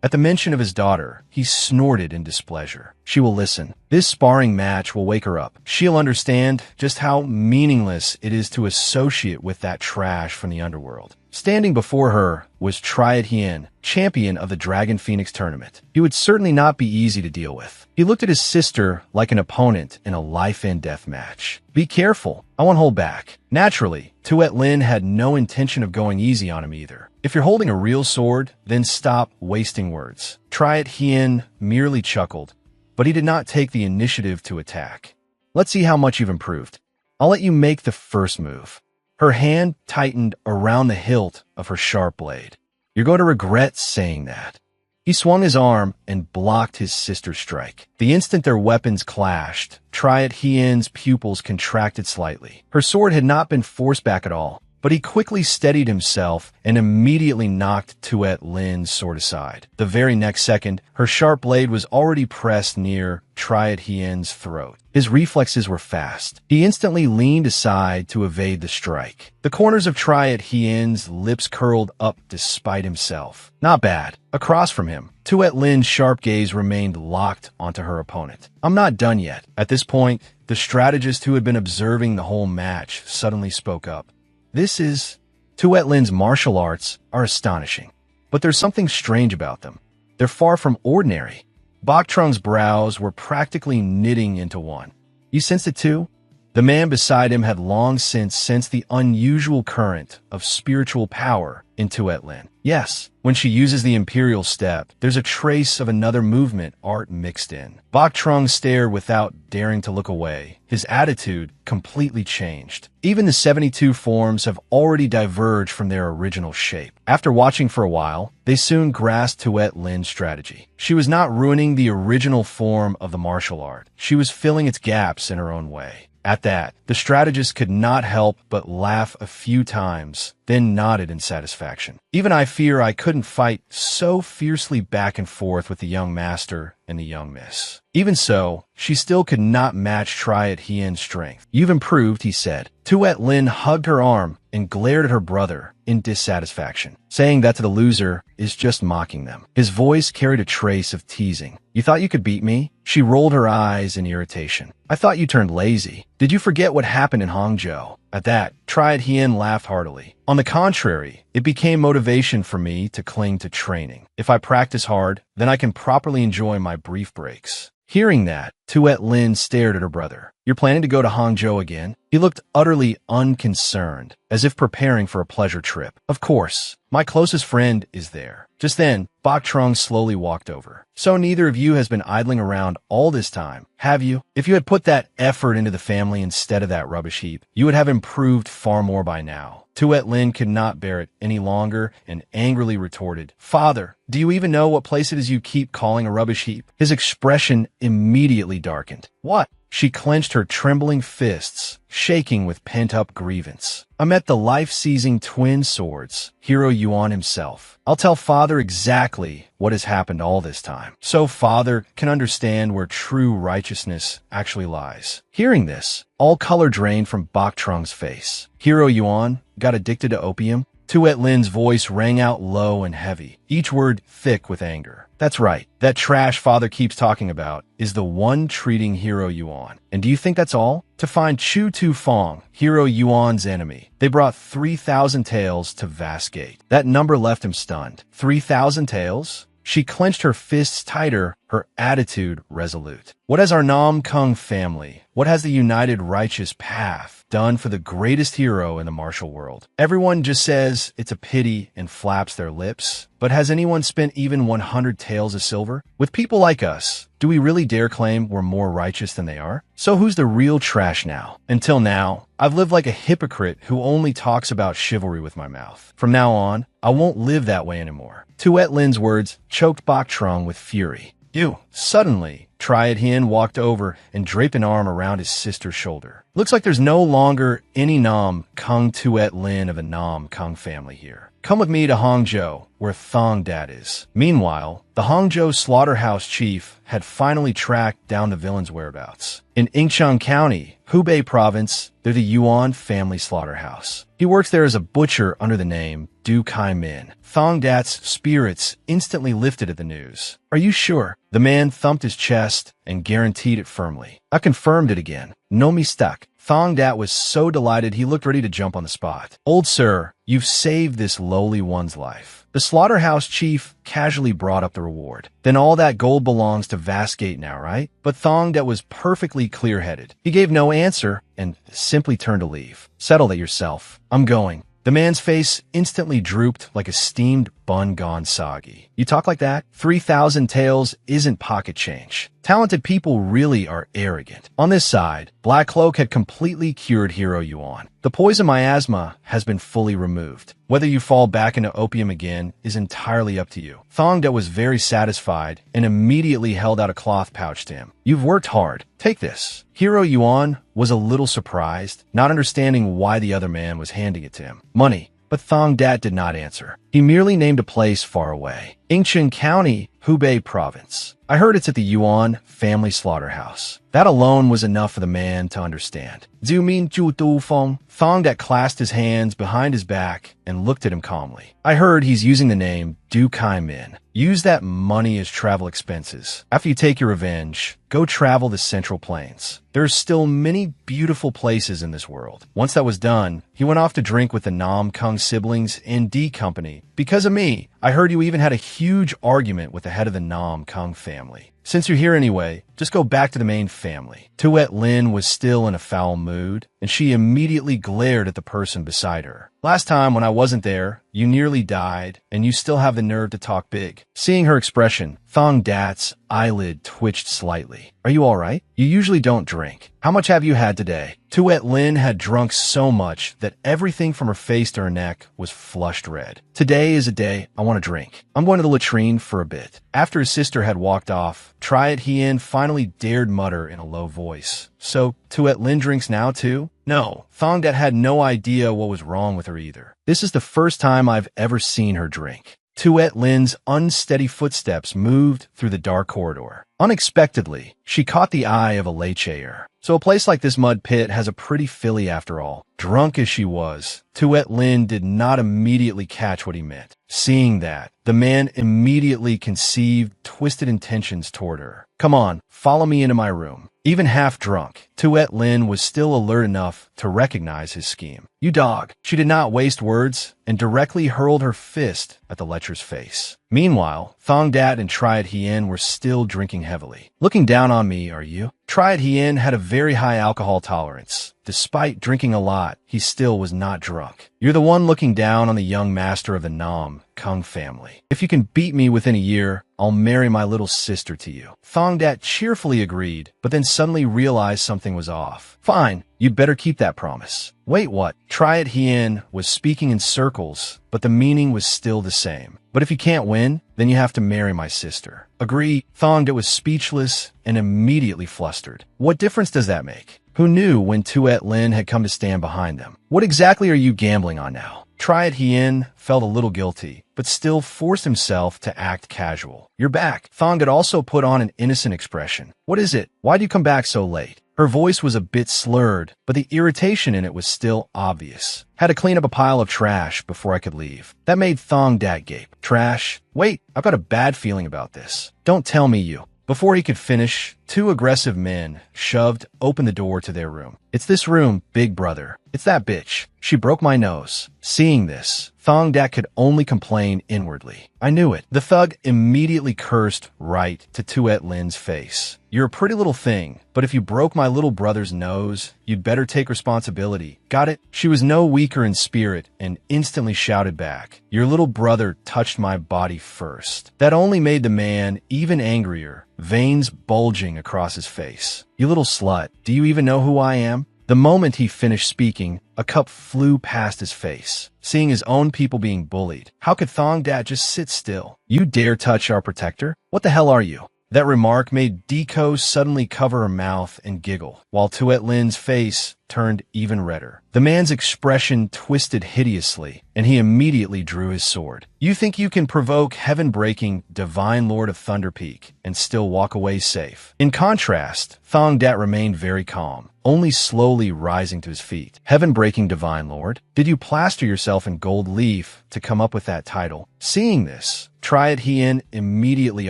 S1: At the mention of his daughter, he snorted in displeasure. She will listen. This sparring match will wake her up. She'll understand just how meaningless it is to associate with that trash from the underworld. Standing before her was Triad Hien, champion of the Dragon Phoenix tournament. He would certainly not be easy to deal with. He looked at his sister like an opponent in a life-and-death match. Be careful. I won't hold back. Naturally, Tuet Lin had no intention of going easy on him either. If you're holding a real sword, then stop wasting words. Triad Hien merely chuckled, but he did not take the initiative to attack. Let's see how much you've improved. I'll let you make the first move. Her hand tightened around the hilt of her sharp blade. "You're going to regret saying that." He swung his arm and blocked his sister's strike. The instant their weapons clashed, Triad Hien's pupils contracted slightly. Her sword had not been forced back at all, but he quickly steadied himself and immediately knocked Tuet Lin's sword aside. The very next second, her sharp blade was already pressed near Triad Hien's throat. His reflexes were fast. He instantly leaned aside to evade the strike. The corners of Triad Hien's lips curled up despite himself. Not bad. Across from him, Tuet Lin's sharp gaze remained locked onto her opponent. "I'm not done yet." At this point, the strategist who had been observing the whole match suddenly spoke up. Tuet Lin's martial arts are astonishing, but there's something strange about them. They're far from ordinary. Bok Trung's brows were practically knitting into one. "You sense it too?" The man beside him had long since sensed the unusual current of spiritual power in Tuet Lin. "Yes, when she uses the imperial step, there's a trace of another movement art mixed in." Bok Trung stared without daring to look away. His attitude completely changed. Even the 72 forms have already diverged from their original shape. After watching for a while, they soon grasped Tuet Lin's strategy. She was not ruining the original form of the martial art. She was filling its gaps in her own way. At that, the strategist could not help but laugh a few times, then nodded in satisfaction. "Even I fear I couldn't fight so fiercely back and forth with the young master and the young miss." Even so, she still could not match Triad Hien's strength. "You've improved," he said. Tuet Lin hugged her arm and glared at her brother in dissatisfaction. Saying that to the loser is just mocking them. His voice carried a trace of teasing. "You thought you could beat me?" She rolled her eyes in irritation. "I thought you turned lazy. Did you forget what happened in Hangzhou?" At that, Triad Hien laughed heartily. "On the contrary, it became motivation for me to cling to training. If I practice hard, then I can properly enjoy my brief breaks." Hearing that, Tuet Lin stared at her brother. "You're planning to go to Hangzhou again?" He looked utterly unconcerned, as if preparing for a pleasure trip. "Of course. My closest friend is there." Just then, Bok Trung slowly walked over. "So neither of you has been idling around all this time, have you? If you had put that effort into the family instead of that rubbish heap, you would have improved far more by now." Tuet Lin could not bear it any longer and angrily retorted, "Father, do you even know what place it is you keep calling a rubbish heap?" His expression immediately darkened. "What?" She clenched her trembling fists, shaking with pent-up grievance. "I met the life-seizing twin swords, Hero Yuan himself. I'll tell Father exactly what has happened all this time, so Father can understand where true righteousness actually lies." Hearing this, all color drained from Bok Trung's face. "Hero Yuan got addicted to opium?" Tuet Lin's voice rang out low and heavy, each word thick with anger. "That's right. That trash Father keeps talking about is the one treating Hero Yuan. And do you think that's all? To find Chu Tu Fong, Hero Yuan's enemy, they brought 3,000 taels to Vast Gate." That number left him stunned. 3,000 taels? She clenched her fists tighter, her attitude resolute. "What has our Nam Kung family, what has the United Righteous Path done for the greatest hero in the martial world? Everyone just says it's a pity and flaps their lips. But has anyone spent even 100 taels of silver? With people like us, do we really dare claim we're more righteous than they are? So who's the real trash now? Until now, I've lived like a hypocrite who only talks about chivalry with my mouth. From now on, I won't live that way anymore." Tuet Lin's words choked Bok Trung with fury. "You!" Suddenly, Triad Hien walked over and draped an arm around his sister's shoulder. "Looks like there's no longer any Nam Kung Tuet Lin of the Nam Kung family here. Come with me to Hangzhou, where Thong Dad is." Meanwhile, the Hangzhou slaughterhouse chief had finally tracked down the villain's whereabouts. In Yingcheng County, Hubei province, they're the Yuan family slaughterhouse. He works there as a butcher under the name Du Kai Min. Thong Dat's spirits instantly lifted at the news. "Are you sure?" The man thumped his chest and guaranteed it firmly. "I confirmed it again. No mistake." Thong Dat was so delighted he looked ready to jump on the spot. "Old sir, you've saved this lowly one's life." The slaughterhouse chief casually brought up the reward. "Then all that gold belongs to Vast Gate now, right?" But Thong Dat was perfectly clear-headed. He gave no answer and simply turned to leave. "Settle that yourself. I'm going." The man's face instantly drooped like a steamed bun gone soggy. You talk like that? 3,000 taels isn't pocket change. Talented people really are arrogant. On this side, Black Cloak had completely cured Hero Yuan. The poison miasma has been fully removed. Whether you fall back into opium again is entirely up to you. Thongda was very satisfied and immediately held out a cloth pouch to him. You've worked hard. Take this. Hero Yuan was a little surprised, not understanding why the other man was handing it to him. Money. But Thong Dat did not answer. He merely named a place far away. Yingchen County, Hubei Province. I heard it's at the Yuan family slaughterhouse. That alone was enough for the man to understand. Zhu Min Zhu Du Feng. Thong Dat clasped his hands behind his back and looked at him calmly. I heard he's using the name Du Kai Min. Use that money as travel expenses. After you take your revenge, go travel the Central Plains. There's still many beautiful places in this world. Once that was done, he went off to drink with the Nam Kung siblings in D Company. Because of me, I heard you even had a huge argument with the head of the Nam Kung family. Since you're here anyway, just go back to the main family. Tuet Lin was still in a foul mood, and she immediately glared at the person beside her. Last time when I wasn't there, you nearly died, and you still have the nerve to talk big. Seeing her expression, Thong Dat's eyelid twitched slightly. Are you alright? You usually don't drink. How much have you had today? Tuet Lin had drunk so much that everything from her face to her neck was flushed red. Today is a day I want to drink. I'm going to the latrine for a bit. After his sister had walked off, Triad Hien finally dared mutter in a low voice. So, Tuet Lin drinks now too? No, Thong Dat had no idea what was wrong with her either. This is the first time I've ever seen her drink. Tuet Lin's unsteady footsteps moved through the dark corridor. Unexpectedly, she caught the eye of a lechayer. So a place like this mud pit has a pretty filly after all. Drunk as she was, Tuet Lin did not immediately catch what he meant. Seeing that, the man immediately conceived twisted intentions toward her. Come on, follow me into my room. Even half drunk, Tuet Lin was still alert enough to recognize his scheme. You dog. She did not waste words and directly hurled her fist at the lecher's face. Meanwhile, Thong Dat and Triad Hien were still drinking heavily. Looking down on me, are you? Triad Hien had a very high alcohol tolerance. Despite drinking a lot, he still was not drunk. You're the one looking down on the young master of the Nam Kung family. If you can beat me within a year, I'll marry my little sister to you. Thong Dat cheerfully agreed, but then suddenly realized something was off. Fine, you'd better keep that promise. Wait, what? Triad Hien was speaking in circles, but the meaning was still the same. But if you can't win, then you have to marry my sister. Agree? Thong Dat was speechless and immediately flustered. What difference does that make? Who knew when Tuet Lin had come to stand behind them? What exactly are you gambling on now? Triad Hien felt a little guilty, but still forced himself to act casual. You're back. Thong had also put on an innocent expression. What is it? Why'd you come back so late? Her voice was a bit slurred, but the irritation in it was still obvious. Had to clean up a pile of trash before I could leave. That made Thong Dat gape. Trash? Wait, I've got a bad feeling about this. Don't tell me you. Before he could finish, two aggressive men shoved open the door to their room. It's this room, big brother. It's that bitch. She broke my nose. Seeing this, Thong Dat could only complain inwardly. I knew it. The thug immediately cursed right to Tuet Lin's face. You're a pretty little thing, but if you broke my little brother's nose, you'd better take responsibility. Got it? She was no weaker in spirit and instantly shouted back. Your little brother touched my body first. That only made the man even angrier, veins bulging across his face. You little slut, do you even know who I am? The moment he finished speaking, a cup flew past his face. Seeing his own people being bullied, how could Thong Dat just sit still? You dare touch our protector? What the hell are you? That remark made Deco suddenly cover her mouth and giggle, while Tuet Lin's face turned even redder. The man's expression twisted hideously, and he immediately drew his sword. You think you can provoke heaven-breaking Divine Lord of Thunder Peak and still walk away safe? In contrast, Thong Dat remained very calm, only slowly rising to his feet. Heaven-breaking Divine Lord? Did you plaster yourself in gold leaf to come up with that title? Seeing this, Triad Hien immediately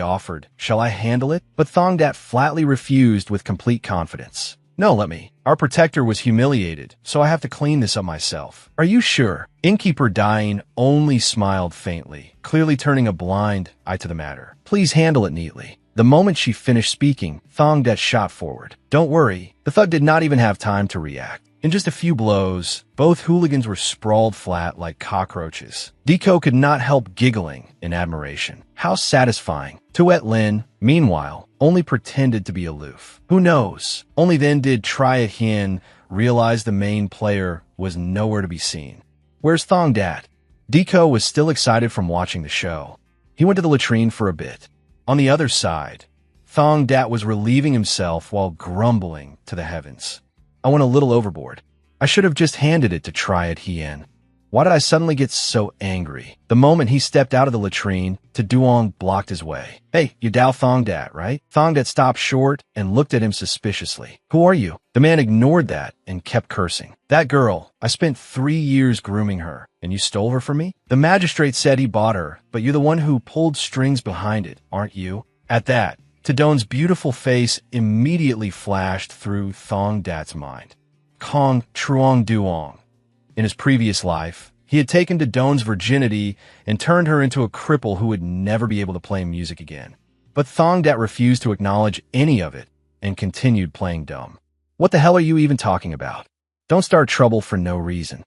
S1: offered, shall I handle it? But Thong Dat flatly refused with complete confidence. No, let me. Our protector was humiliated, so I have to clean this up myself. Are you sure? Innkeeper Dying only smiled faintly, clearly turning a blind eye to the matter. Please handle it neatly. The moment she finished speaking, Thong Dat shot forward. Don't worry, the thug did not even have time to react. In just a few blows, both hooligans were sprawled flat like cockroaches. Deco could not help giggling in admiration. How satisfying. Tuet Lin, meanwhile, only pretended to be aloof. Who knows? Only then did Tria Hien realize the main player was nowhere to be seen. Where's Thong Dat? Deco was still excited from watching the show. He went to the latrine for a bit. On the other side, Thong Dat was relieving himself while grumbling to the heavens. I went a little overboard. I should have just handed it to Tria Hien. Why did I suddenly get so angry? The moment he stepped out of the latrine, Duong blocked his way. Hey, you Dao Thong Dat, right? Thong Dat stopped short and looked at him suspiciously. Who are you? The man ignored that and kept cursing. That girl, I spent 3 years grooming her, and you stole her from me? The magistrate said he bought her, but you're the one who pulled strings behind it, aren't you? At that, Tadon's beautiful face immediately flashed through Thong Dat's mind. Kong Truong Duong. In his previous life, he had taken Tadon's virginity and turned her into a cripple who would never be able to play music again. But Thong Dat refused to acknowledge any of it and continued playing dumb. What the hell are you even talking about? Don't start trouble for no reason.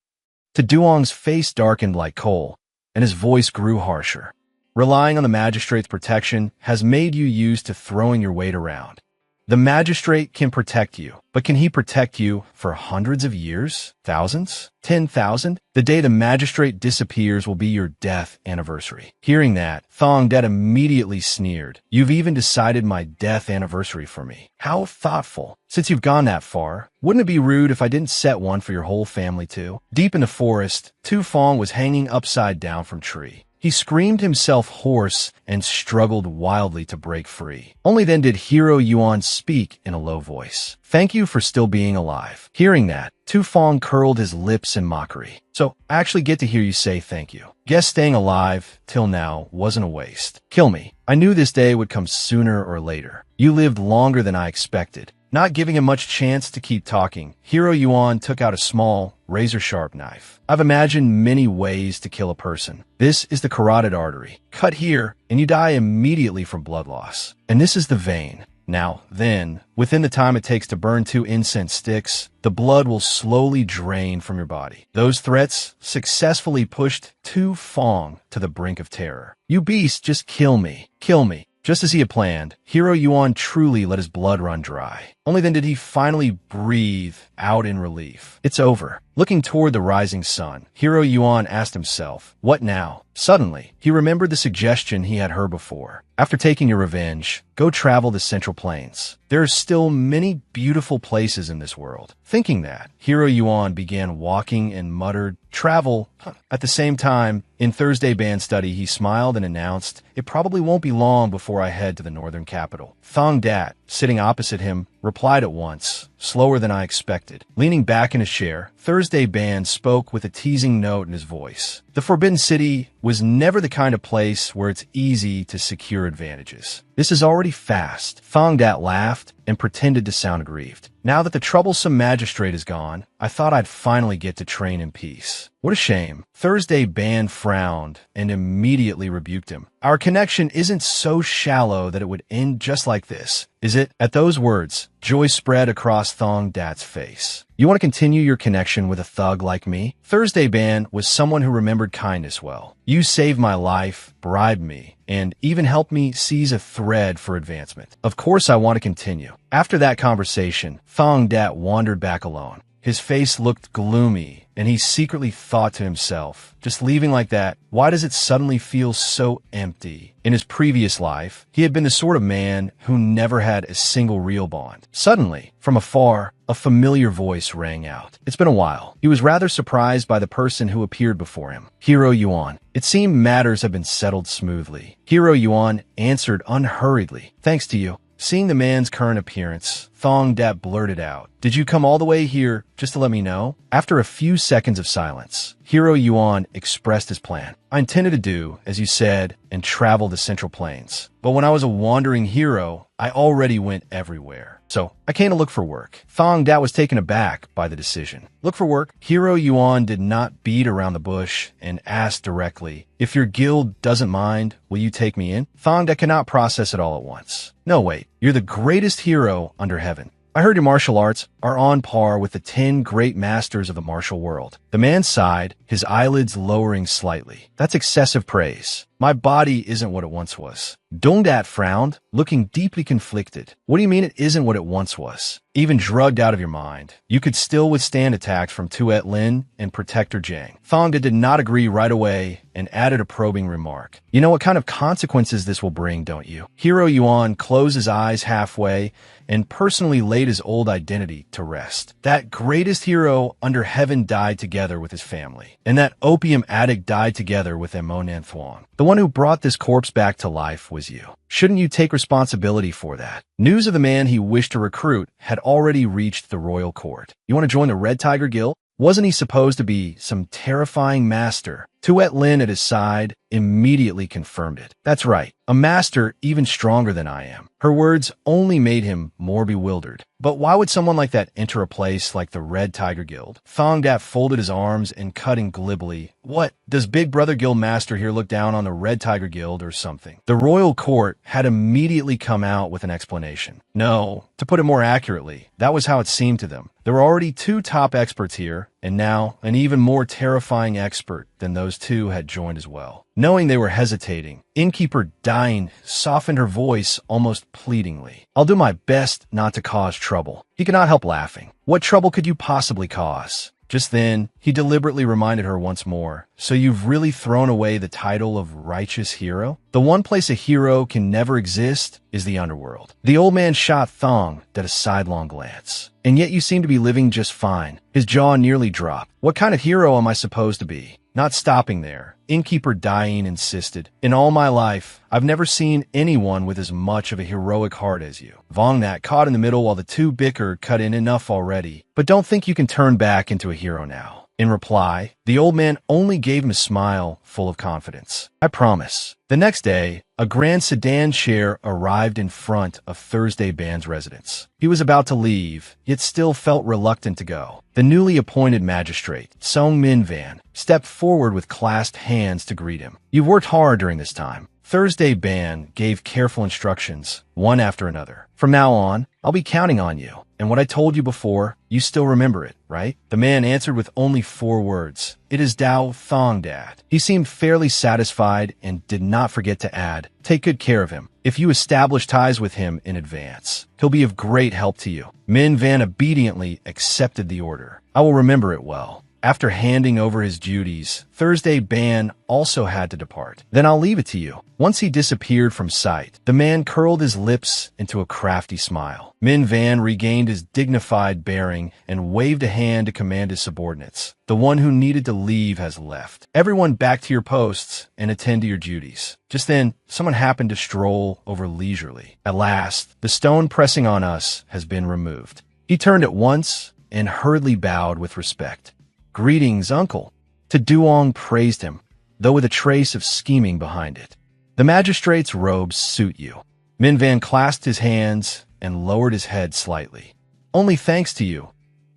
S1: Duong's face darkened like coal, and his voice grew harsher. Relying on the magistrate's protection has made you used to throwing your weight around. The magistrate can protect you, but can he protect you for hundreds of years? Thousands? 10,000? The day the magistrate disappears will be your death anniversary. Hearing that, Thong Dat immediately sneered. You've even decided my death anniversary for me. How thoughtful. Since you've gone that far, wouldn't it be rude if I didn't set one for your whole family too? Deep in the forest, Tu Fong was hanging upside down from tree. He screamed himself hoarse and struggled wildly to break free. Only then did Hero Yuan speak in a low voice. Thank you for still being alive. Hearing that, Tu Fong curled his lips in mockery. So, I actually get to hear you say thank you. Guess staying alive, till now, wasn't a waste. Kill me. I knew this day would come sooner or later. You lived longer than I expected. Not giving him much chance to keep talking, Hero Yuan took out a small, razor-sharp knife. I've imagined many ways to kill a person. This is the carotid artery. Cut here, and you die immediately from blood loss. And this is the vein. Now, then, within the time it takes to burn 2 incense sticks, the blood will slowly drain from your body. Those threats successfully pushed Tu Fong to the brink of terror. You beast, just kill me. Kill me. Just as he had planned, Hero Yuan truly let his blood run dry. Only then did he finally breathe out in relief. It's over. Looking toward the rising sun, Hero Yuan asked himself, what now? Suddenly, he remembered the suggestion he had heard before. After taking your revenge, go travel the Central Plains. There are still many beautiful places in this world. Thinking that, Hero Yuan began walking and muttered, travel. At the same time, in Thursday band study, he smiled and announced, it probably won't be long before I head to the northern capital. Thong Dat, sitting opposite him, replied at once, slower than I expected. Leaning back in his chair, Thursday Band spoke with a teasing note in his voice. The Forbidden City was never the kind of place where it's easy to secure advantages. This is already fast. Thong Dat laughed and pretended to sound aggrieved. Now that the troublesome magistrate is gone, I thought I'd finally get to train in peace. What a shame. Thursday Band frowned and immediately rebuked him. Our connection isn't so shallow that it would end just like this, is it? At those words, joy spread across Thong Dat's face. You want to continue your connection with a thug like me? Thursday Band was someone who remembered kindness well. You saved my life, bribed me, and even helped me seize a thread for advancement. Of course I want to continue. After that conversation, Thong Dat wandered back alone. His face looked gloomy, and he secretly thought to himself, just leaving like that, why does it suddenly feel so empty? In his previous life, he had been the sort of man who never had a single real bond. Suddenly, from afar, a familiar voice rang out. It's been a while. He was rather surprised by the person who appeared before him. Hero Yuan. It seemed matters had been settled smoothly. Hero Yuan answered unhurriedly. Thanks to you. Seeing the man's current appearance, Thong Dat blurted out, did you come all the way here just to let me know? After a few seconds of silence, Hero Yuan expressed his plan. I intended to do, as you said, and travel the Central Plains. But when I was a wandering hero, I already went everywhere. So, I came to look for work. Thong Dat was taken aback by the decision. Look for work? Hero Yuan did not beat around the bush and asked directly, if your guild doesn't mind, will you take me in? Thong Dat cannot process it all at once. No, wait. You're the greatest hero under heaven. I heard your martial arts are on par with the 10 great masters of the martial world. The man sighed, his eyelids lowering slightly. That's excessive praise. My body isn't what it once was. Dongdat frowned, looking deeply conflicted. What do you mean it isn't what it once was? Even drugged out of your mind, you could still withstand attacks from Tuet Lin and Protector Jang. Thongda did not agree right away and added a probing remark. You know what kind of consequences this will bring, don't you? Hero Yuan closed his eyes halfway and personally laid his old identity to rest. That greatest hero under heaven died together with his family, and that opium addict died together with Emonan Thuong. The one who brought this corpse back to life was you. Shouldn't you take responsibility for that? News of the man he wished to recruit had already reached the royal court. You want to join the Red Tiger Guild? Wasn't he supposed to be some terrifying master? Tuet Lin at his side immediately confirmed it. That's right, a master even stronger than I am. Her words only made him more bewildered. But why would someone like that enter a place like the Red Tiger Guild? Thongdat folded his arms and cutting glibly. What, does Big Brother Guild Master here look down on the Red Tiger Guild or something? The royal court had immediately come out with an explanation. No, to put it more accurately, that was how it seemed to them. There were already 2 top experts here, and now an even more terrifying expert than those 2 had joined as well. Knowing they were hesitating, Innkeeper Dine softened her voice almost pleadingly. I'll do my best not to cause trouble. He could not help laughing. What trouble could you possibly cause? Just then, he deliberately reminded her once more, so you've really thrown away the title of righteous hero? The one place a hero can never exist is the underworld. The old man shot Thong at a sidelong glance. And yet you seem to be living just fine. His jaw nearly dropped. What kind of hero am I supposed to be? Not stopping there, Innkeeper Dine insisted. In all my life, I've never seen anyone with as much of a heroic heart as you. Vongnat caught in the middle while the 2 bickered cut in enough already. But don't think you can turn back into a hero now. In reply, the old man only gave him a smile full of confidence. I promise. The next day, a grand sedan chair arrived in front of Thursday Ban's residence. He was about to leave, yet still felt reluctant to go. The newly appointed magistrate, Song Min Van, stepped forward with clasped hands to greet him. You've worked hard during this time. Thursday Ban gave careful instructions, one after another. From now on, I'll be counting on you. And what I told you before, you still remember it, right? The man answered with only 4 words. It is Dao Thongdat. He seemed fairly satisfied and did not forget to add, take good care of him. If you establish ties with him in advance, he'll be of great help to you. Min Van obediently accepted the order. I will remember it well. After handing over his duties, Thursday Ban also had to depart. Then I'll leave it to you. Once he disappeared from sight, the man curled his lips into a crafty smile. Min Van regained his dignified bearing and waved a hand to command his subordinates. The one who needed to leave has left. Everyone back to your posts and attend to your duties. Just then, someone happened to stroll over leisurely. At last, the stone pressing on us has been removed. He turned at once and hurriedly bowed with respect. Greetings, uncle. To Duong praised him, though with a trace of scheming behind it. The magistrate's robes suit you. Min Van clasped his hands and lowered his head slightly. Only thanks to you,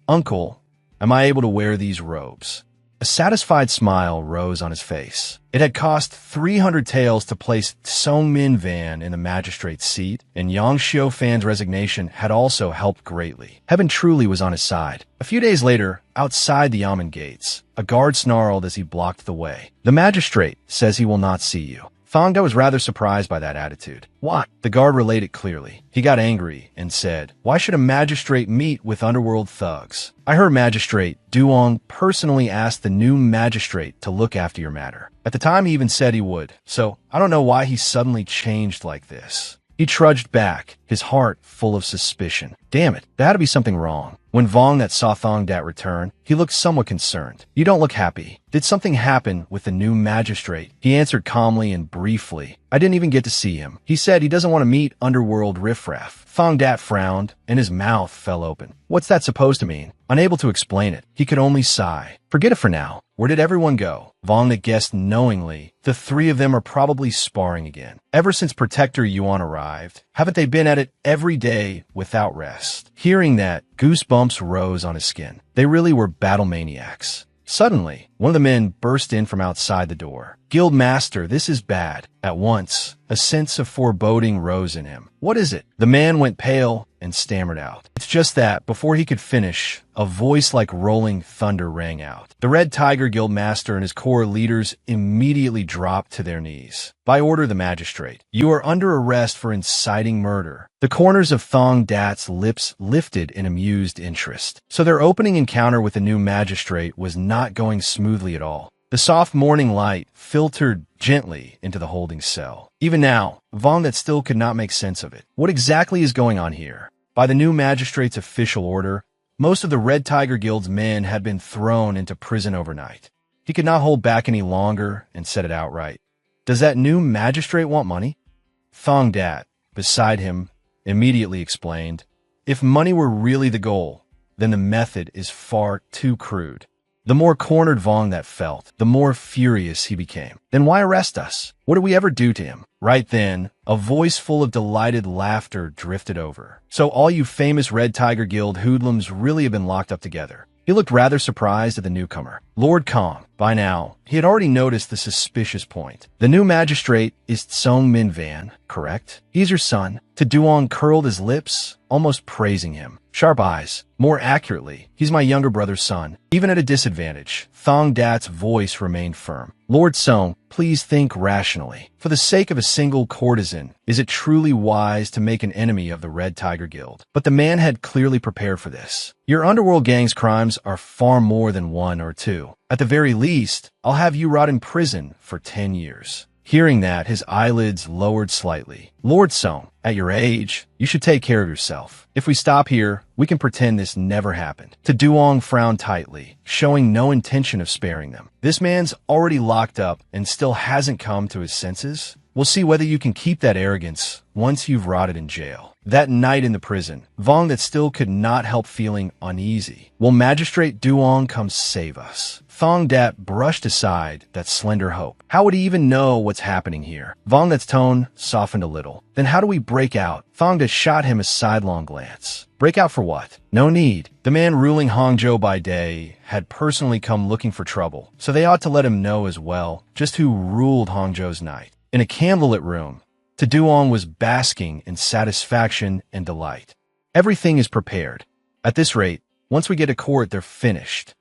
S1: uncle, am I able to wear these robes. A satisfied smile rose on his face. It had cost 300 taels to place Song Min Van in the magistrate's seat, and Yang Xiu Fan's resignation had also helped greatly. Heaven truly was on his side. A few days later, outside the Yamen gates, a guard snarled as he blocked the way. The magistrate says he will not see you. Thongda was rather surprised by that attitude. Why? The guard related clearly. He got angry and said, why should a magistrate meet with underworld thugs? I heard Magistrate Duong personally asked the new magistrate to look after your matter. At the time, he even said he would, so I don't know why he suddenly changed like this. He trudged back, his heart full of suspicion. Damn it, there had to be something wrong. When Vongnat saw Thongdat return, he looked somewhat concerned. You don't look happy. Did something happen with the new magistrate? He answered calmly and briefly. I didn't even get to see him. He said he doesn't want to meet underworld riffraff. Thongdat frowned, and his mouth fell open. What's that supposed to mean? Unable to explain it, he could only sigh. Forget it for now. Where did everyone go? Vongnat guessed knowingly. The 3 of them are probably sparring again. Ever since Protector Yuan arrived, haven't they been at it every day without rest? Hearing that, goosebumps rose on his skin. They really were battle maniacs. Suddenly, one of the men burst in from outside the door. Guild Master, this is bad. At once, a sense of foreboding rose in him. What is it? The man went pale and stammered out. It's just that, before he could finish, a voice like rolling thunder rang out. The Red Tiger Guild Master and his core leaders immediately dropped to their knees. By order of the magistrate, you are under arrest for inciting murder. The corners of Thong Dat's lips lifted in amused interest. So their opening encounter with the new magistrate was not going smoothly at all. The soft morning light filtered gently into the holding cell. Even now, Vong that still could not make sense of it. What exactly is going on here? By the new magistrate's official order, most of the Red Tiger Guild's men had been thrown into prison overnight. He could not hold back any longer and said it outright. Does that new magistrate want money? Thong Dat, beside him, immediately explained, if money were really the goal, then the method is far too crude. The more cornered Vong that felt, the more furious he became. Then why arrest us? What did we ever do to him? Right then, a voice full of delighted laughter drifted over. So all you famous Red Tiger Guild hoodlums really have been locked up together. He looked rather surprised at the newcomer. Lord Kong. By now, he had already noticed the suspicious point. The new magistrate is Tsong Min Van, correct? He's your son. To Duong curled his lips, almost praising him. Sharp eyes. More accurately, he's my younger brother's son. Even at a disadvantage, Thong Dat's voice remained firm. Lord Song, please think rationally. For the sake of a single courtesan, is it truly wise to make an enemy of the Red Tiger Guild? But the man had clearly prepared for this. Your underworld gang's crimes are far more than one or two. At the very least, I'll have you rot in prison for 10 years. Hearing that, his eyelids lowered slightly. Lord Song, at your age, you should take care of yourself. If we stop here, we can pretend this never happened. To Duong frowned tightly, showing no intention of sparing them. This man's already locked up and still hasn't come to his senses. We'll see whether you can keep that arrogance once you've rotted in jail. That night in the prison, Vong that still could not help feeling uneasy. Will Magistrate Duong come save us? Thong Dat brushed aside that slender hope. How would he even know what's happening here? Vong Dat's tone softened a little. Then how do we break out? Thong Dat shot him a sidelong glance. Break out for what? No need. The man ruling Hangzhou by day had personally come looking for trouble, so they ought to let him know as well just who ruled Hangzhou's night. In a candlelit room, Duong was basking in satisfaction and delight. Everything is prepared. At this rate, once we get to court, they're finished.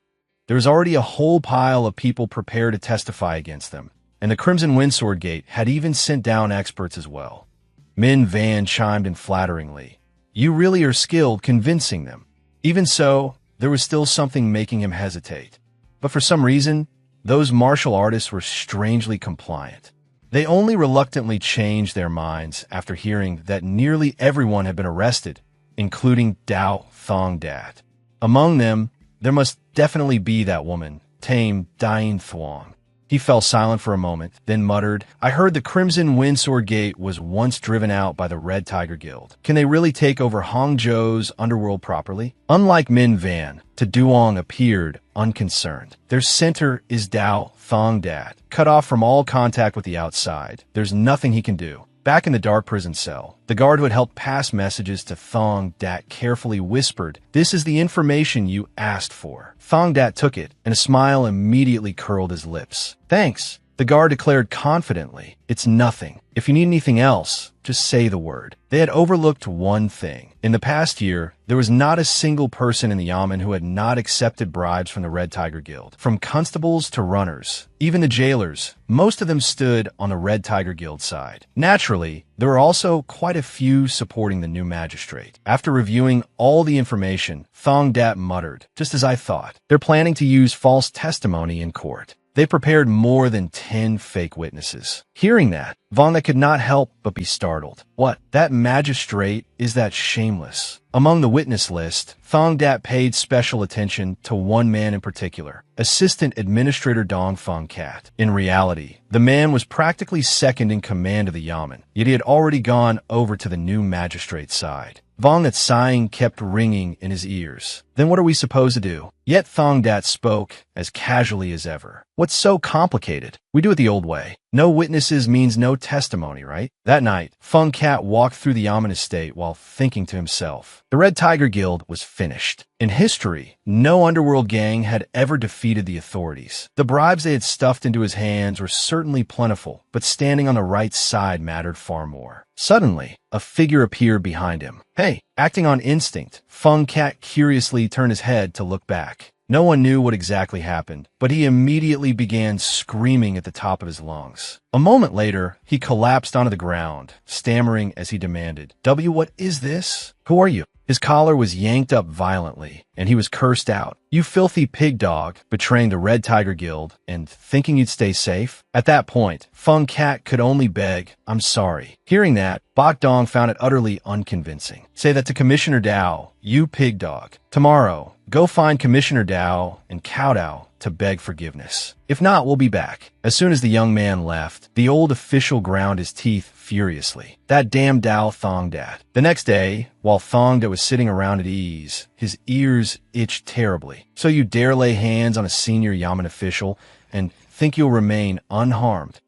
S1: There is already a whole pile of people prepared to testify against them, and the Crimson Windsword Gate had even sent down experts as well. Min Van chimed in flatteringly. You really are skilled convincing them. Even so, there was still something making him hesitate. But for some reason, those martial artists were strangely compliant. They only reluctantly changed their minds after hearing that nearly everyone had been arrested, including Dao Thong Dat. Among them, there must definitely be that woman, Tame Dien Thuong. He fell silent for a moment, then muttered, I heard the Crimson Windsword Gate was once driven out by the Red Tiger Guild. Can they really take over Hangzhou's underworld properly? Unlike Min Van, Duong appeared unconcerned. Their center is Dao Thong Dat, cut off from all contact with the outside. There's nothing he can do. Back in the dark prison cell, the guard who had helped pass messages to Thong Dat carefully whispered, This is the information you asked for. Thong Dat took it, and a smile immediately curled his lips. Thanks. The guard declared confidently, It's nothing. If you need anything else, just say the word. They had overlooked one thing. In the past year, there was not a single person in the Yamen who had not accepted bribes from the Red Tiger Guild. From constables to runners, even the jailers, most of them stood on the Red Tiger Guild side. Naturally, there were also quite a few supporting the new magistrate. After reviewing all the information, Thong Dat muttered, Just as I thought. They're planning to use false testimony in court. They prepared more than 10 fake witnesses. Hearing that, Vong could not help but be startled. What? That magistrate is that shameless? Among the witness list, Thong Dat paid special attention to one man in particular, Assistant Administrator Dong Feng Cat. In reality, the man was practically second in command of the Yamen, yet he had already gone over to the new magistrate's side. Vong sighing kept ringing in his ears. Then what are we supposed to do? Yet Thong Dat spoke as casually as ever. What's so complicated? We do it the old way. No witnesses means no testimony, right? That night, Fung Cat walked through the Yamen estate while thinking to himself. The Red Tiger Guild was finished. In history, no underworld gang had ever defeated the authorities. The bribes they had stuffed into his hands were certainly plentiful, but standing on the right side mattered far more. Suddenly, a figure appeared behind him. Hey, acting on instinct, Fung Cat curiously turned his head to look back. No one knew what exactly happened, but he immediately began screaming at the top of his lungs. A moment later, he collapsed onto the ground, stammering as he demanded, What is this? Who are you? His collar was yanked up violently, and he was cursed out. You filthy pig dog, betraying the Red Tiger Guild and thinking you'd stay safe? At that point, Fung Cat could only beg, I'm sorry. Hearing that, Bok Dong found it utterly unconvincing. Say that to Commissioner Dao, you pig dog. Tomorrow, go find Commissioner Dao and kowtow to beg forgiveness. If not, we'll be back. As soon as the young man left, the old official ground his teeth furiously. That damn Dao Thong Dat. The next day, while Thong Dat was sitting around at ease, his ears itched terribly. So you dare lay hands on a senior Yamen official and think you'll remain unharmed?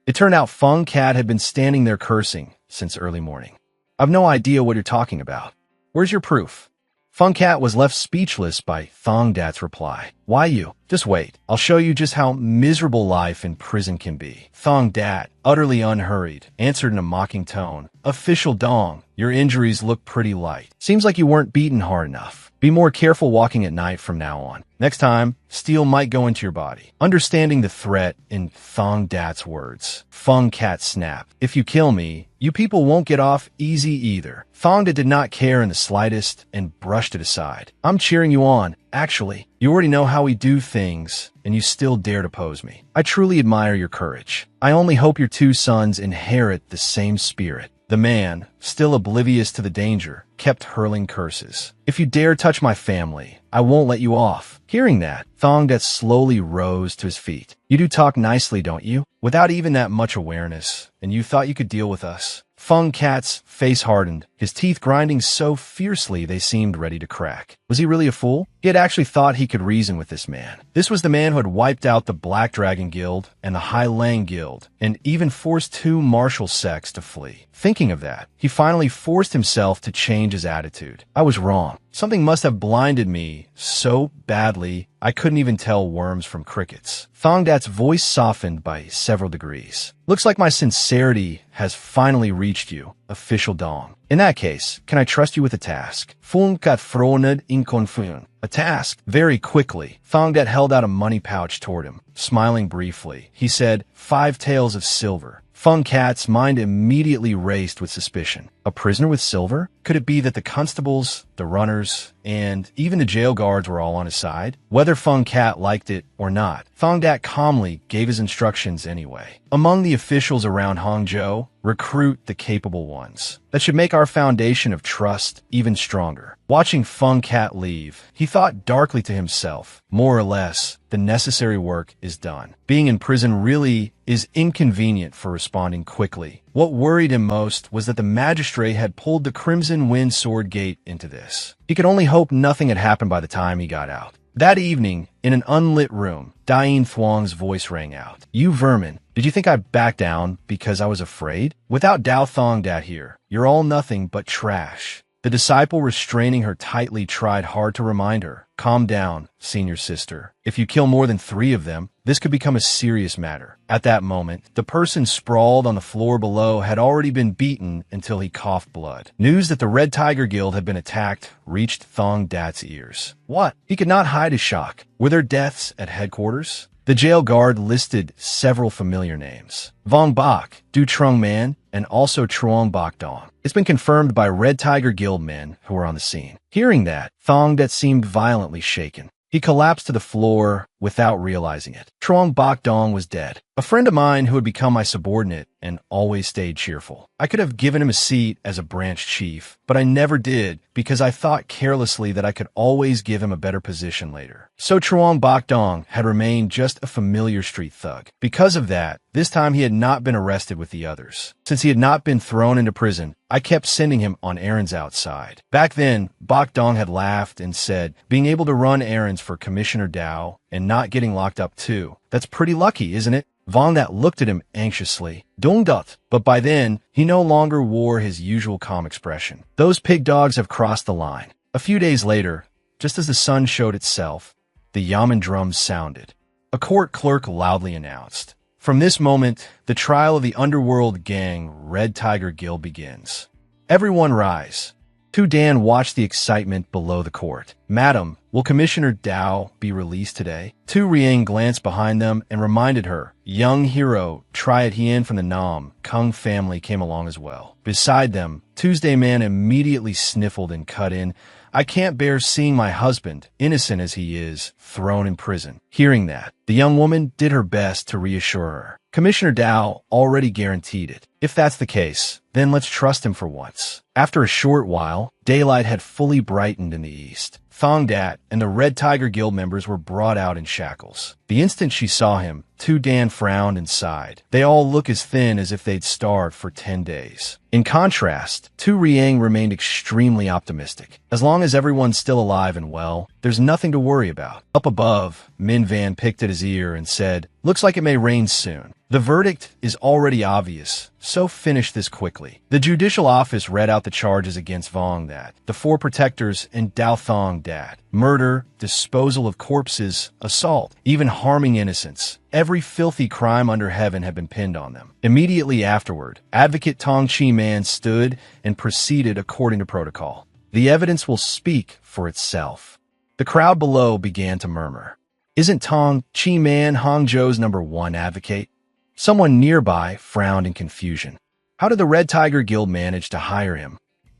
S1: It turned out Fung Cat had been standing there cursing since early morning. I've no idea what you're talking about. Where's your proof? Fung Cat was left speechless by Thong Dat's reply. Why you? Just wait. I'll show you just how miserable life in prison can be. Thong Dat, utterly unhurried, answered in a mocking tone. Official Dong, your injuries look pretty light. Seems like you weren't beaten hard enough. Be more careful walking at night from now on. Next time, steel might go into your body. Understanding the threat in Thong Dat's words, Fung Cat snapped. If you kill me, you people won't get off easy either. Thong Dat did not care in the slightest and brushed it aside. I'm cheering you on. Actually, you already know how we do things, and you still dare to pose me. I truly admire your courage. I only hope your two sons inherit the same spirit. The man, still oblivious to the danger, kept hurling curses. If you dare touch my family, I won't let you off. Hearing that, Thong Dat slowly rose to his feet. You do talk nicely, don't you? Without even that much awareness, and you thought you could deal with us. Fung Cat's face hardened, his teeth grinding so fiercely they seemed ready to crack. Was he really a fool? He had actually thought he could reason with this man. This was the man who had wiped out the Black Dragon Guild and the Hai Lang Guild, and even forced two martial sects to flee. Thinking of that, he finally forced himself to change his attitude. I was wrong. Something must have blinded me so badly I couldn't even tell worms from crickets. Thong Dat's voice softened by several degrees. Looks like my sincerity has finally reached you, Official Dong. In that case, can I trust you with a task? Fung Cat froned in confun. A task? Very quickly, Thong Dat held out a money pouch toward him. Smiling briefly, he said, 5 taels of silver. Fung Cat's mind immediately raced with suspicion. A prisoner with silver? Could it be that the constables, the runners, and even the jail guards were all on his side? Whether Fung Cat liked it or not, Thong Dat calmly gave his instructions anyway. Among the officials around Hangzhou, recruit the capable ones. That should make our foundation of trust even stronger. Watching Fung Cat leave, he thought darkly to himself, more or less, the necessary work is done. Being in prison really is inconvenient for responding quickly. What worried him most was that the magistrate had pulled the Crimson Wind Sword Gate into this. He could only hope nothing had happened by the time he got out. That evening, in an unlit room, Dain Thuong's voice rang out. You vermin, did you think I'd back down because I was afraid? Without Dao Thong Dat here, you're all nothing but trash. The disciple restraining her tightly tried hard to remind her. Calm down, senior sister. If you kill more than 3 of them, this could become a serious matter. At that moment, the person sprawled on the floor below had already been beaten until he coughed blood. News that the Red Tiger Guild had been attacked reached Thong Dat's ears. What? He could not hide his shock. Were there deaths at headquarters? The jail guard listed several familiar names. Vong Bak, Du Trung Man, and also Truong Bok Dong. It's been confirmed by Red Tiger Guild men who were on the scene. Hearing that, Thong Dat seemed violently shaken. He collapsed to the floor, without realizing it. Trong Bok Dong was dead. A friend of mine who had become my subordinate and always stayed cheerful. I could have given him a seat as a branch chief, but I never did because I thought carelessly that I could always give him a better position later. So Trong Bok Dong had remained just a familiar street thug. Because of that, this time he had not been arrested with the others. Since he had not been thrown into prison, I kept sending him on errands outside. Back then, Bok Dong had laughed and said, being able to run errands for Commissioner Dao and not getting locked up too. That's pretty lucky, isn't it? Vong Dat looked at him anxiously. Dung dut. But by then, he no longer wore his usual calm expression. Those pig dogs have crossed the line. A few days later, just as the sun showed itself, the yamen drums sounded. A court clerk loudly announced, "From this moment, the trial of the underworld gang Red Tiger Guild begins. Everyone rise." Tu Dan watched the excitement below the court. "Madam, will Commissioner Dao be released today?" Tu Riang glanced behind them and reminded her. Young hero Triad Hien from the Nam Kung family came along as well. Beside them, Tuesday Man immediately sniffled and cut in, "I can't bear seeing my husband, innocent as he is, thrown in prison." Hearing that, the young woman did her best to reassure her. Commissioner Dao already guaranteed it. If that's the case, then let's trust him for once. After a short while, daylight had fully brightened in the east. Thong Dat and the Red Tiger Guild members were brought out in shackles. The instant she saw him, Tu Dan frowned and sighed. They all look as thin as if they'd starved for 10 days. In contrast, Tu Riang remained extremely optimistic. As long as everyone's still alive and well, there's nothing to worry about. Up above, Min Van picked at his ear and said, "Looks like it may rain soon. The verdict is already obvious, so finish this quickly." The judicial office read out the charges against Vong Dat, the 4 protectors, and Dao Thong Dat. Murder, disposal of corpses, assault, even harming innocents. Every filthy crime under heaven had been pinned on them. Immediately afterward, Advocate Tong Chi Man stood and proceeded according to protocol. The evidence will speak for itself. The crowd below began to murmur. "Isn't Tong Chi Man Hangzhou's #1 advocate?" Someone nearby frowned in confusion. How did the Red Tiger Guild manage to hire him?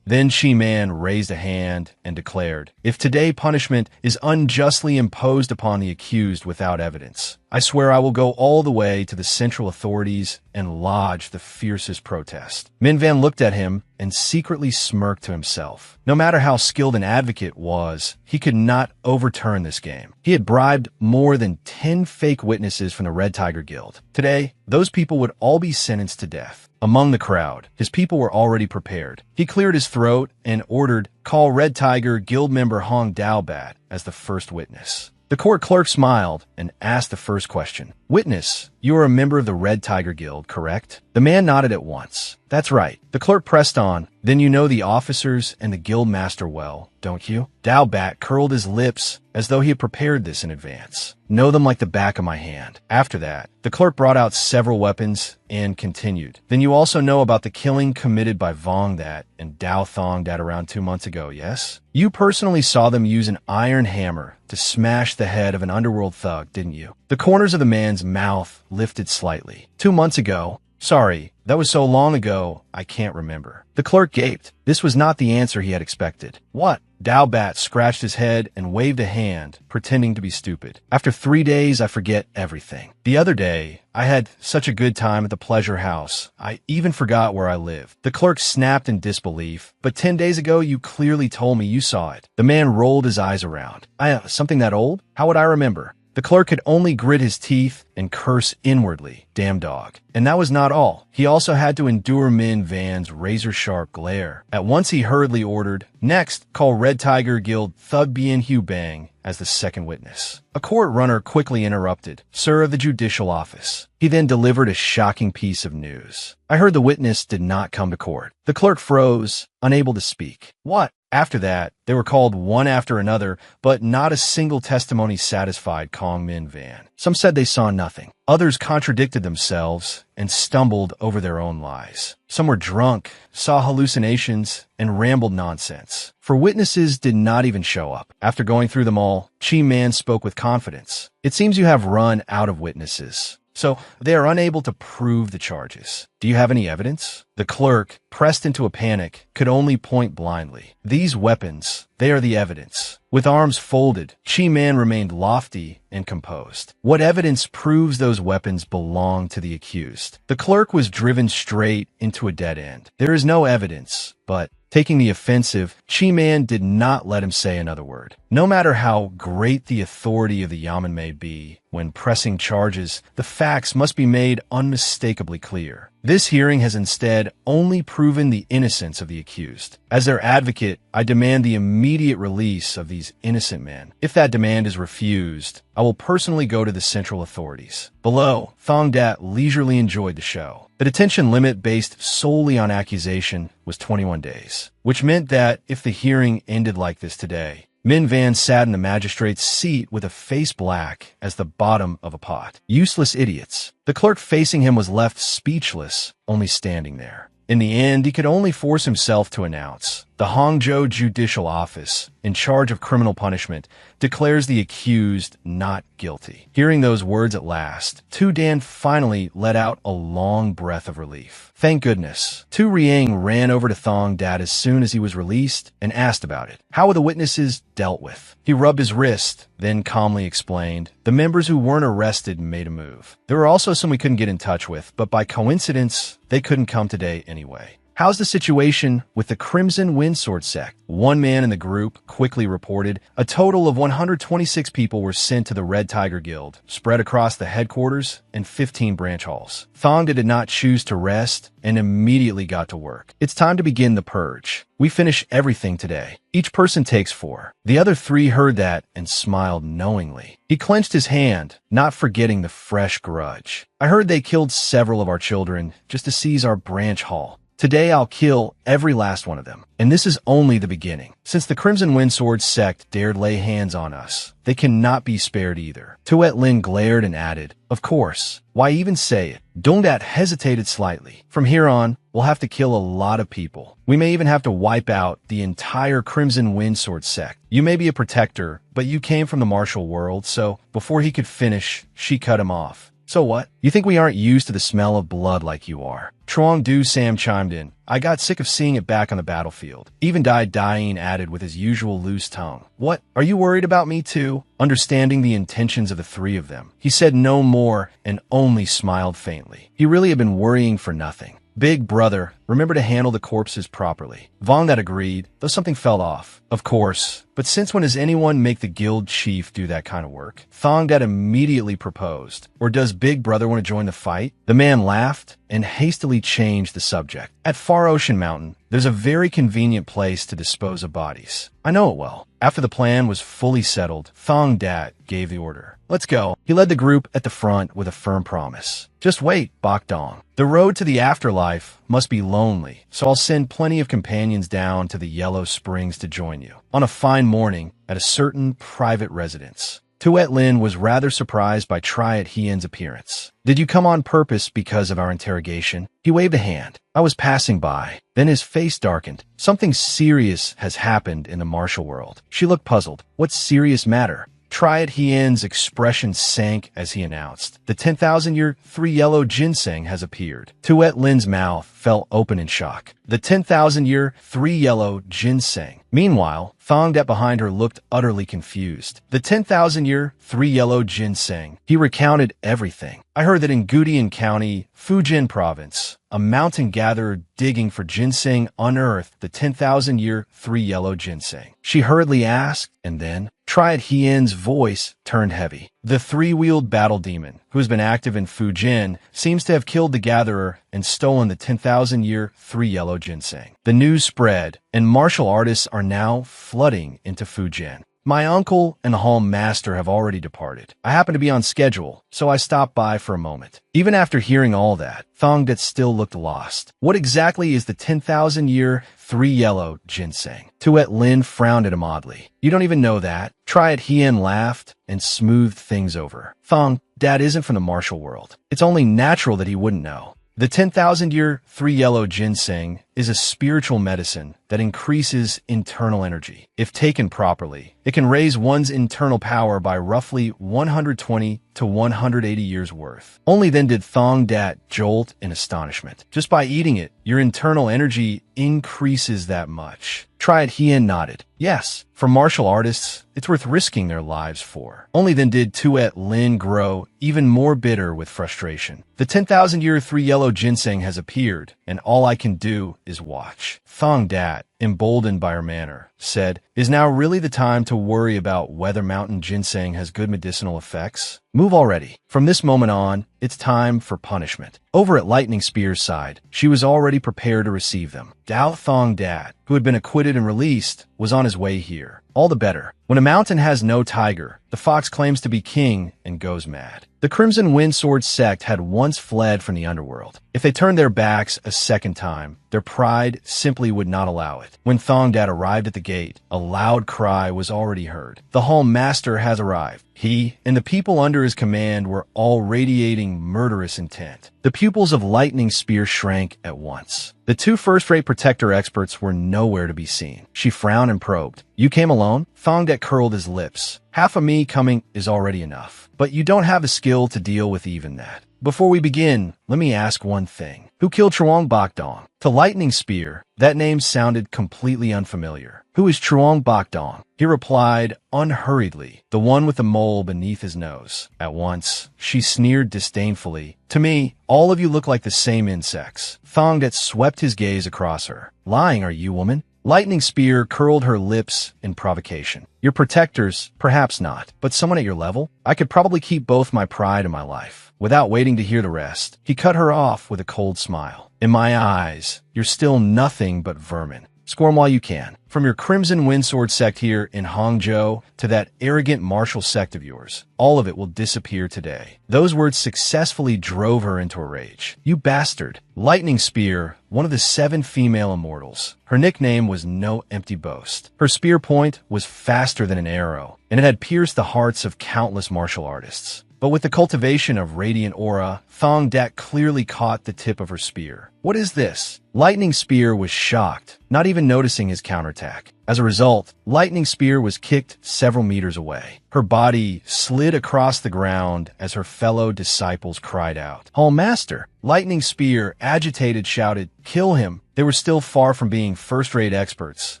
S1: Then Chi Man raised a hand and declared, "If today punishment is unjustly imposed upon the accused without evidence, I swear I will go all the way to the central authorities and lodge the fiercest protest." Min Van looked at him and secretly smirked to himself. No matter how skilled an advocate was, he could not overturn this game. He had bribed more than 10 fake witnesses from the Red Tiger Guild. Today, those people would all be sentenced to death. Among the crowd, his people were already prepared. He cleared his throat and ordered, "Call Red Tiger Guild member Hong Daobat as the first witness." The court clerk smiled and asked the first question. "Witness, you are a member of the Red Tiger Guild, correct?" The man nodded at once. "That's right." The clerk pressed on. "Then you know the officers and the guild master well, don't you?" Daobat curled his lips as though he had prepared this in advance. "Know them like the back of my hand." After that, the clerk brought out several weapons and continued. "Then you also know about the killing committed by Vong Dat and Dao Thong Dat around 2 months ago, yes? You personally saw them use an iron hammer to smash the head of an underworld thug, didn't you?" The corners of the man's mouth lifted slightly. 2 months ago? Sorry, that was so long ago, I can't remember. The clerk gaped. This was not the answer he had expected. "What?" Daobat scratched his head and waved a hand, pretending to be stupid. "After 3 days, I forget everything. The other day, I had such a good time at the pleasure house. I even forgot where I live." The clerk snapped in disbelief. "But 10 days ago, you clearly told me you saw it." The man rolled his eyes around. Something that old? How would I remember?" The clerk could only grit his teeth and curse inwardly. Damn dog. And that was not all. He also had to endure Min Van's razor-sharp glare. At once he hurriedly ordered, "Next, call Red Tiger Guild Thug Bien Hu Bang as the second witness." A court runner quickly interrupted, "Sir of the judicial office." He then delivered a shocking piece of news. "I heard the witness did not come to court." The clerk froze, unable to speak. "What?" After that, they were called one after another, but not a single testimony satisfied Kong Min Van. Some said they saw nothing. Others contradicted themselves and stumbled over their own lies. Some were drunk, saw hallucinations, and rambled nonsense. For witnesses did not even show up. After going through them all, Chi Man spoke with confidence. "It seems you have run out of witnesses. so they are unable to prove the charges. Do you have any evidence? The clerk, pressed into a panic, could only point blindly. These weapons, they are the evidence. With arms folded, Chi-Man remained lofty and composed. What evidence proves those weapons belong to the accused? The clerk was driven straight into a dead end. There is no evidence, but taking the offensive, Chi-Man did not let him say another word. No matter how great the authority of the Yamen may be, when pressing charges, the facts must be made unmistakably clear. This hearing has instead only proven the innocence of the accused. As their advocate, I demand the immediate release of these innocent men. If that demand is refused, I will personally go to the central authorities. Below, Thong Dat leisurely enjoyed the show. The detention limit based solely on accusation was 21 days, which meant that if the hearing ended like this today, Min Van sat in the magistrate's seat with a face black as the bottom of a pot. Useless idiots. The clerk facing him was left speechless, only standing there. In the end, he could only force himself to announce, the Hangzhou Judicial Office, in charge of criminal punishment, declares the accused not guilty. Hearing those words at last, Tu Dan finally let out a long breath of relief. Thank goodness. Tu Riang ran over to Thong Dat as soon as he was released and asked about it. How were the witnesses dealt with? He rubbed his wrist, then calmly explained, the members who weren't arrested made a move. There were also some we couldn't get in touch with, but by coincidence, they couldn't come today anyway. How's the situation with the Crimson Windsword sect? One man in the group quickly reported a total of 126 people were sent to the Red Tiger Guild, spread across the headquarters and 15 branch halls. Thongda did not choose to rest and immediately got to work. It's time to begin the purge. We finish everything today. Each person takes 4. The other 3 heard that and smiled knowingly. He clenched his hand, not forgetting the fresh grudge. I heard they killed several of our children just to seize our branch hall. Today I'll kill every last one of them. And this is only the beginning. Since the Crimson Windsword sect dared lay hands on us, they cannot be spared either. Tuet Lin glared and added, of course. Why even say it? Dongdat hesitated slightly. From here on, we'll have to kill a lot of people. We may even have to wipe out the entire Crimson Windsword sect. You may be a protector, but you came from the martial world, so before he could finish, she cut him off. So what? You think we aren't used to the smell of blood like you are? Truong Du Sam chimed in. I got sick of seeing it back on the battlefield. Even Dying added with his usual loose tongue. What? Are you worried about me too? Understanding the intentions of the 3 of them, he said no more and only smiled faintly. He really had been worrying for nothing. Big brother, remember to handle the corpses properly. Vongdat agreed, though something fell off. Of course, but since when does anyone make the guild chief do that kind of work? Thongdat immediately proposed. Or does Big Brother want to join the fight? The man laughed and hastily changed the subject. At Far Ocean Mountain, there's a very convenient place to dispose of bodies. I know it well. After the plan was fully settled, Thongdat gave the order. Let's go. He led the group at the front with a firm promise. Just wait, Bok Dong. The road to the afterlife must be lonely, so I'll send plenty of companions down to the Yellow Springs to join you. On a fine morning, at a certain private residence. Tuet Lin was rather surprised by Triad Hien's appearance. Did you come on purpose because of our interrogation? He waved a hand. I was passing by. Then his face darkened. Something serious has happened in the martial world. She looked puzzled. What serious matter? Triad Hien's expression sank as he announced, the 10,000-year 3 yellow ginseng has appeared. Tuet Lin's mouth fell open in shock. The 10,000-year 3 yellow ginseng. Meanwhile, Thongdat behind her looked utterly confused. The 10,000-year 3 yellow ginseng. He recounted everything. I heard that in Gudian County, Fujian Province, a mountain gatherer digging for ginseng unearthed the 10,000-year 3 yellow ginseng. She hurriedly asked, and then Triad Hien's voice turned heavy. The 3-wheeled battle demon, who has been active in Fujian, seems to have killed the gatherer and stolen the 10,000-year 3 yellow ginseng. The news spread, and martial artists are now flooding into Fujian. My uncle and the hall master have already departed. I happen to be on schedule, so I stopped by for a moment. Even after hearing all that, Thongdat still looked lost. What exactly is the 10,000-year 3 yellow ginseng? Tuet Lin frowned at him oddly. You don't even know that? Triad Hien laughed and smoothed things over. Thong, Dad isn't from the martial world. It's only natural that he wouldn't know. The 10,000-year 3-yellow ginseng is a spiritual medicine that increases internal energy. If taken properly, it can raise one's internal power by roughly 120 to 180 years worth. Only then did Thong Dat jolt in astonishment. Just by eating it, your internal energy increases that much. Try it, Hien nodded. Yes, for martial artists, it's worth risking their lives for. Only then did Tuet Lin grow even more bitter with frustration. The 10,000-year 3-yellow ginseng has appeared, and all I can do is watch. Thong Dat, emboldened by her manner, said, "Is now really the time to worry about whether mountain ginseng has good medicinal effects? Move already. From this moment on, it's time for punishment." Over at Lightning Spear's side, she was already prepared to receive them. Dao Thong Dat, who had been acquitted and released, was on his way here. All the better. When a mountain has no tiger, the fox claims to be king and goes mad. The Crimson Windsword sect had once fled from the underworld. If they turned their backs a second time, their pride simply would not allow it. When Thong Dat arrived at the gate, a loud cry was already heard. "The Hall Master has arrived." He and the people under his command were all radiating murderous intent. The pupils of Lightning Spear shrank at once. The two first-rate protector experts were nowhere to be seen. She frowned and probed. "You came alone?" Thong Dat curled his lips. "Half of me coming is already enough. But you don't have the skill to deal with even that. Before we begin, let me ask one thing. Who killed Truong Bokdong?" To Lightning Spear, that name sounded completely unfamiliar. "Who is Truong Bokdong?" He replied unhurriedly, "The one with the mole beneath his nose." At once, she sneered disdainfully. "To me, all of you look like the same insects." Thong Dat swept his gaze across her. "Lying, are you, woman?" Lightning Spear curled her lips in provocation. "Your protectors, perhaps not, but someone at your level? I could probably keep both my pride and my life." Without waiting to hear the rest, he cut her off with a cold smile. "In my eyes, you're still nothing but vermin. Squirm while you can. From your Crimson Windsword sect here in Hangzhou to that arrogant martial sect of yours, all of it will disappear today." Those words successfully drove her into a rage. "You bastard." Lightning Spear, one of the 7 female immortals. Her nickname was no empty boast. Her spear point was faster than an arrow, and it had pierced the hearts of countless martial artists. But with the cultivation of radiant aura, Thong Dat clearly caught the tip of her spear. "What is this?" Lightning Spear was shocked, not even noticing his counterattack. As a result, Lightning Spear was kicked several meters away. Her body slid across the ground as her fellow disciples cried out, "Hall Master!" Lightning Spear, agitated, shouted, "Kill him!" They were still far from being first-rate experts,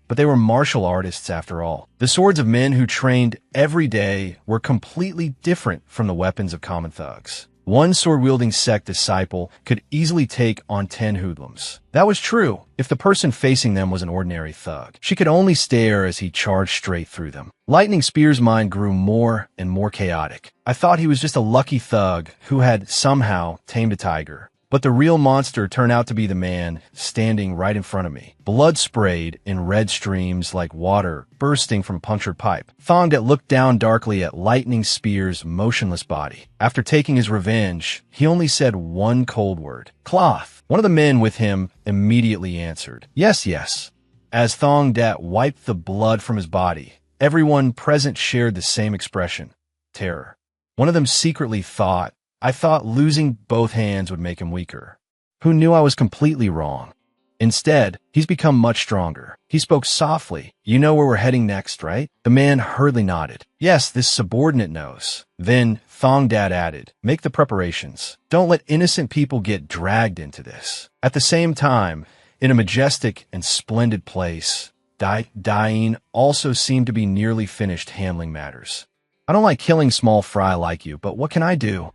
S1: but they were martial artists after all. The swords of men who trained every day were completely different from the weapons of common thugs. One sword-wielding sect disciple could easily take on 10 hoodlums. That was true if the person facing them was an ordinary thug. She could only stare as he charged straight through them. Lightning Spear's mind grew more and more chaotic. "I thought he was just a lucky thug who had somehow tamed a tiger. But the real monster turned out to be the man standing right in front of me. Blood sprayed in red streams like water bursting from punctured pipe." Thong Dat looked down darkly at Lightning Spear's motionless body. After taking his revenge, he only said one cold word. "Cloth." One of the men with him immediately answered, "Yes, yes." As Thong Dat wiped the blood from his body, everyone present shared the same expression, terror. One of them secretly thought, "I thought losing both hands would make him weaker. Who knew I was completely wrong?" Instead, he's become much stronger. He spoke softly. "You know where we're heading next, right?" The man hurriedly nodded. "Yes, this subordinate knows." Then Thong Dat added, "Make the preparations. Don't let innocent people get dragged into this." At the same time, in a majestic and splendid place, Dain also seemed to be nearly finished handling matters. "I don't like killing small fry like you, but what can I do?"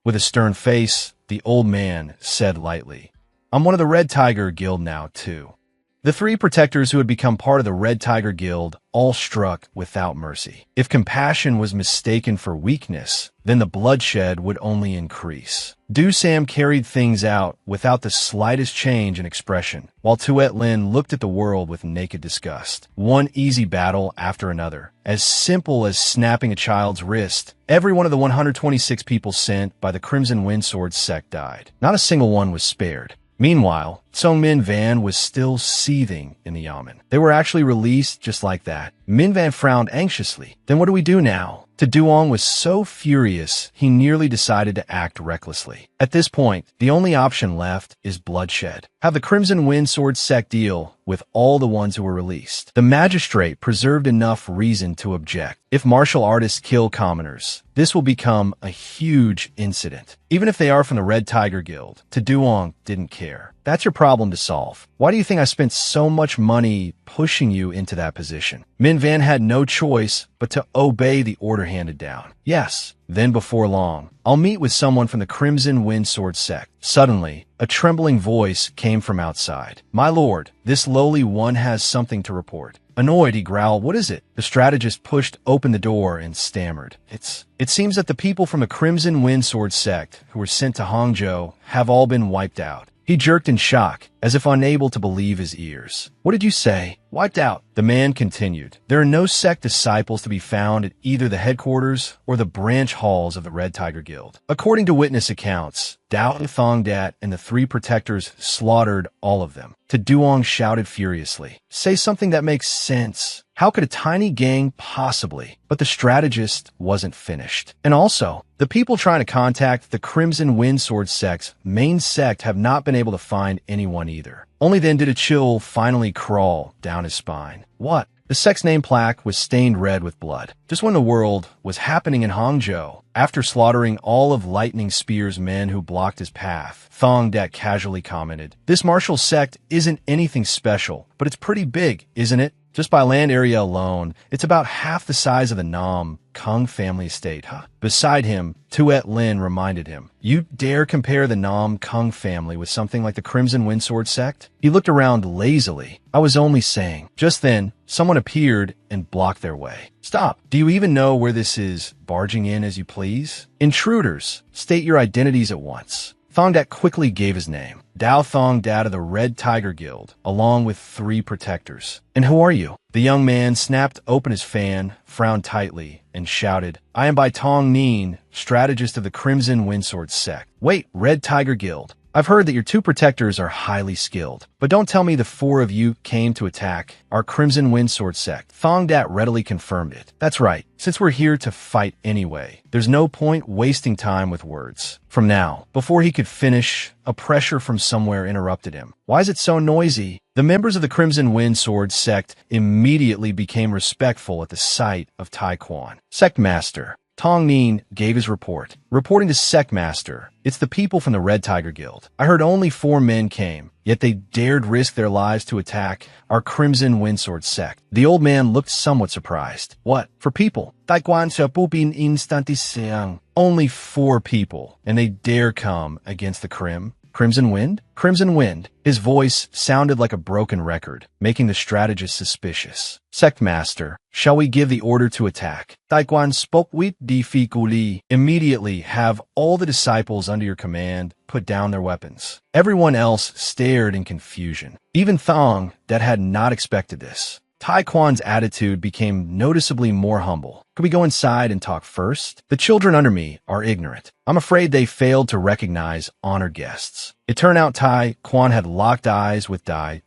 S1: With a stern face, the old man said lightly, "I'm one of the Red Tiger Guild now, too." The 3 protectors who had become part of the Red Tiger Guild all struck without mercy. If compassion was mistaken for weakness, then the bloodshed would only increase. Du Sam carried things out without the slightest change in expression, while Tuet Lin looked at the world with naked disgust. One easy battle after another, as simple as snapping a child's wrist. Every one of the 126 people sent by the Crimson Windsword sect died. Not a single one was spared. Meanwhile, Song Min Van was still seething in the yamen. They were actually released just like that. Min Van frowned anxiously. "Then what do we do now?" To Duong was so furious, he nearly decided to act recklessly. At this point, the only option left is bloodshed. Have the Crimson Wind Sword sect deal with all the ones who were released. The magistrate preserved enough reason to object. If martial artists kill commoners, this will become a huge incident. Even if they are from the Red Tiger Guild, Taduong didn't care. That's your problem to solve. Why do you think I spent so much money pushing you into that position? Min Van had no choice but to obey the order handed down. Yes, then before long, I'll meet with someone from the Crimson Wind Sword sect. Suddenly, a trembling voice came from outside. My lord, this lowly one has something to report. Annoyed, he growled, what is it? The strategist pushed open the door and stammered. It seems that the people from the Crimson Wind Sword sect who were sent to Hangzhou have all been wiped out. He jerked in shock, as if unable to believe his ears. What did you say? Wiped out. The man continued. There are no sect disciples to be found at either the headquarters or the branch halls of the Red Tiger Guild. According to witness accounts, Dao Thongdat and the three protectors slaughtered all of them. Taduong shouted furiously. Say something that makes sense. How could a tiny gang possibly? But the strategist wasn't finished. And also, the people trying to contact the Crimson Wind Sword sect's main sect have not been able to find anyone either. Only then did a chill finally crawl down his spine. What? The sect's name plaque was stained red with blood. Just when the world was happening in Hangzhou, after slaughtering all of Lightning Spear's men who blocked his path, Thongdat casually commented, this martial sect isn't anything special, but it's pretty big, isn't it? Just by land area alone, it's about half the size of the Nam Kung family estate, huh? Beside him, Tuet Lin reminded him, you dare compare the Nam Kung family with something like the Crimson Wind Sword sect? He looked around lazily. I was only saying. Just then, someone appeared and blocked their way. Stop. Do you even know where this is? Barging in as you please? Intruders, state your identities at once. Thongdat quickly gave his name. Dao Thongdat of the Red Tiger Guild, along with three protectors. And who are you? The young man snapped open his fan, frowned tightly, and shouted, I am by Tong Nin, strategist of the Crimson Windsword sect. Wait, Red Tiger Guild. I've heard that your two protectors are highly skilled, but don't tell me the four of you came to attack our Crimson Windsword sect. Thongdat readily confirmed it. That's right. Since we're here to fight anyway, there's no point wasting time with words. From now, before he could finish, a pressure from somewhere interrupted him. Why is it so noisy? The members of the Crimson Windsword sect immediately became respectful at the sight of Tai Quan. Sect Master Tong Nin gave his report. Reporting to Sect Master, it's the people from the Red Tiger Guild. I heard only 4 men came, yet they dared risk their lives to attack our Crimson Windsword sect. The old man looked somewhat surprised. What? For people? Only 4 people, and they dare come against the Crimson Wind? Crimson Wind. His voice sounded like a broken record, making the strategist suspicious. Sect Master, shall we give the order to attack? Taekwon spoke with difficulty. Immediately have all the disciples under your command put down their weapons. Everyone else stared in confusion. Even Thong, that had not expected this. Taekwon's attitude became noticeably more humble. Could we go inside and talk first? The children under me are ignorant. I'm afraid they failed to recognize honored guests. It turned out Tai Quan had locked eyes with Dai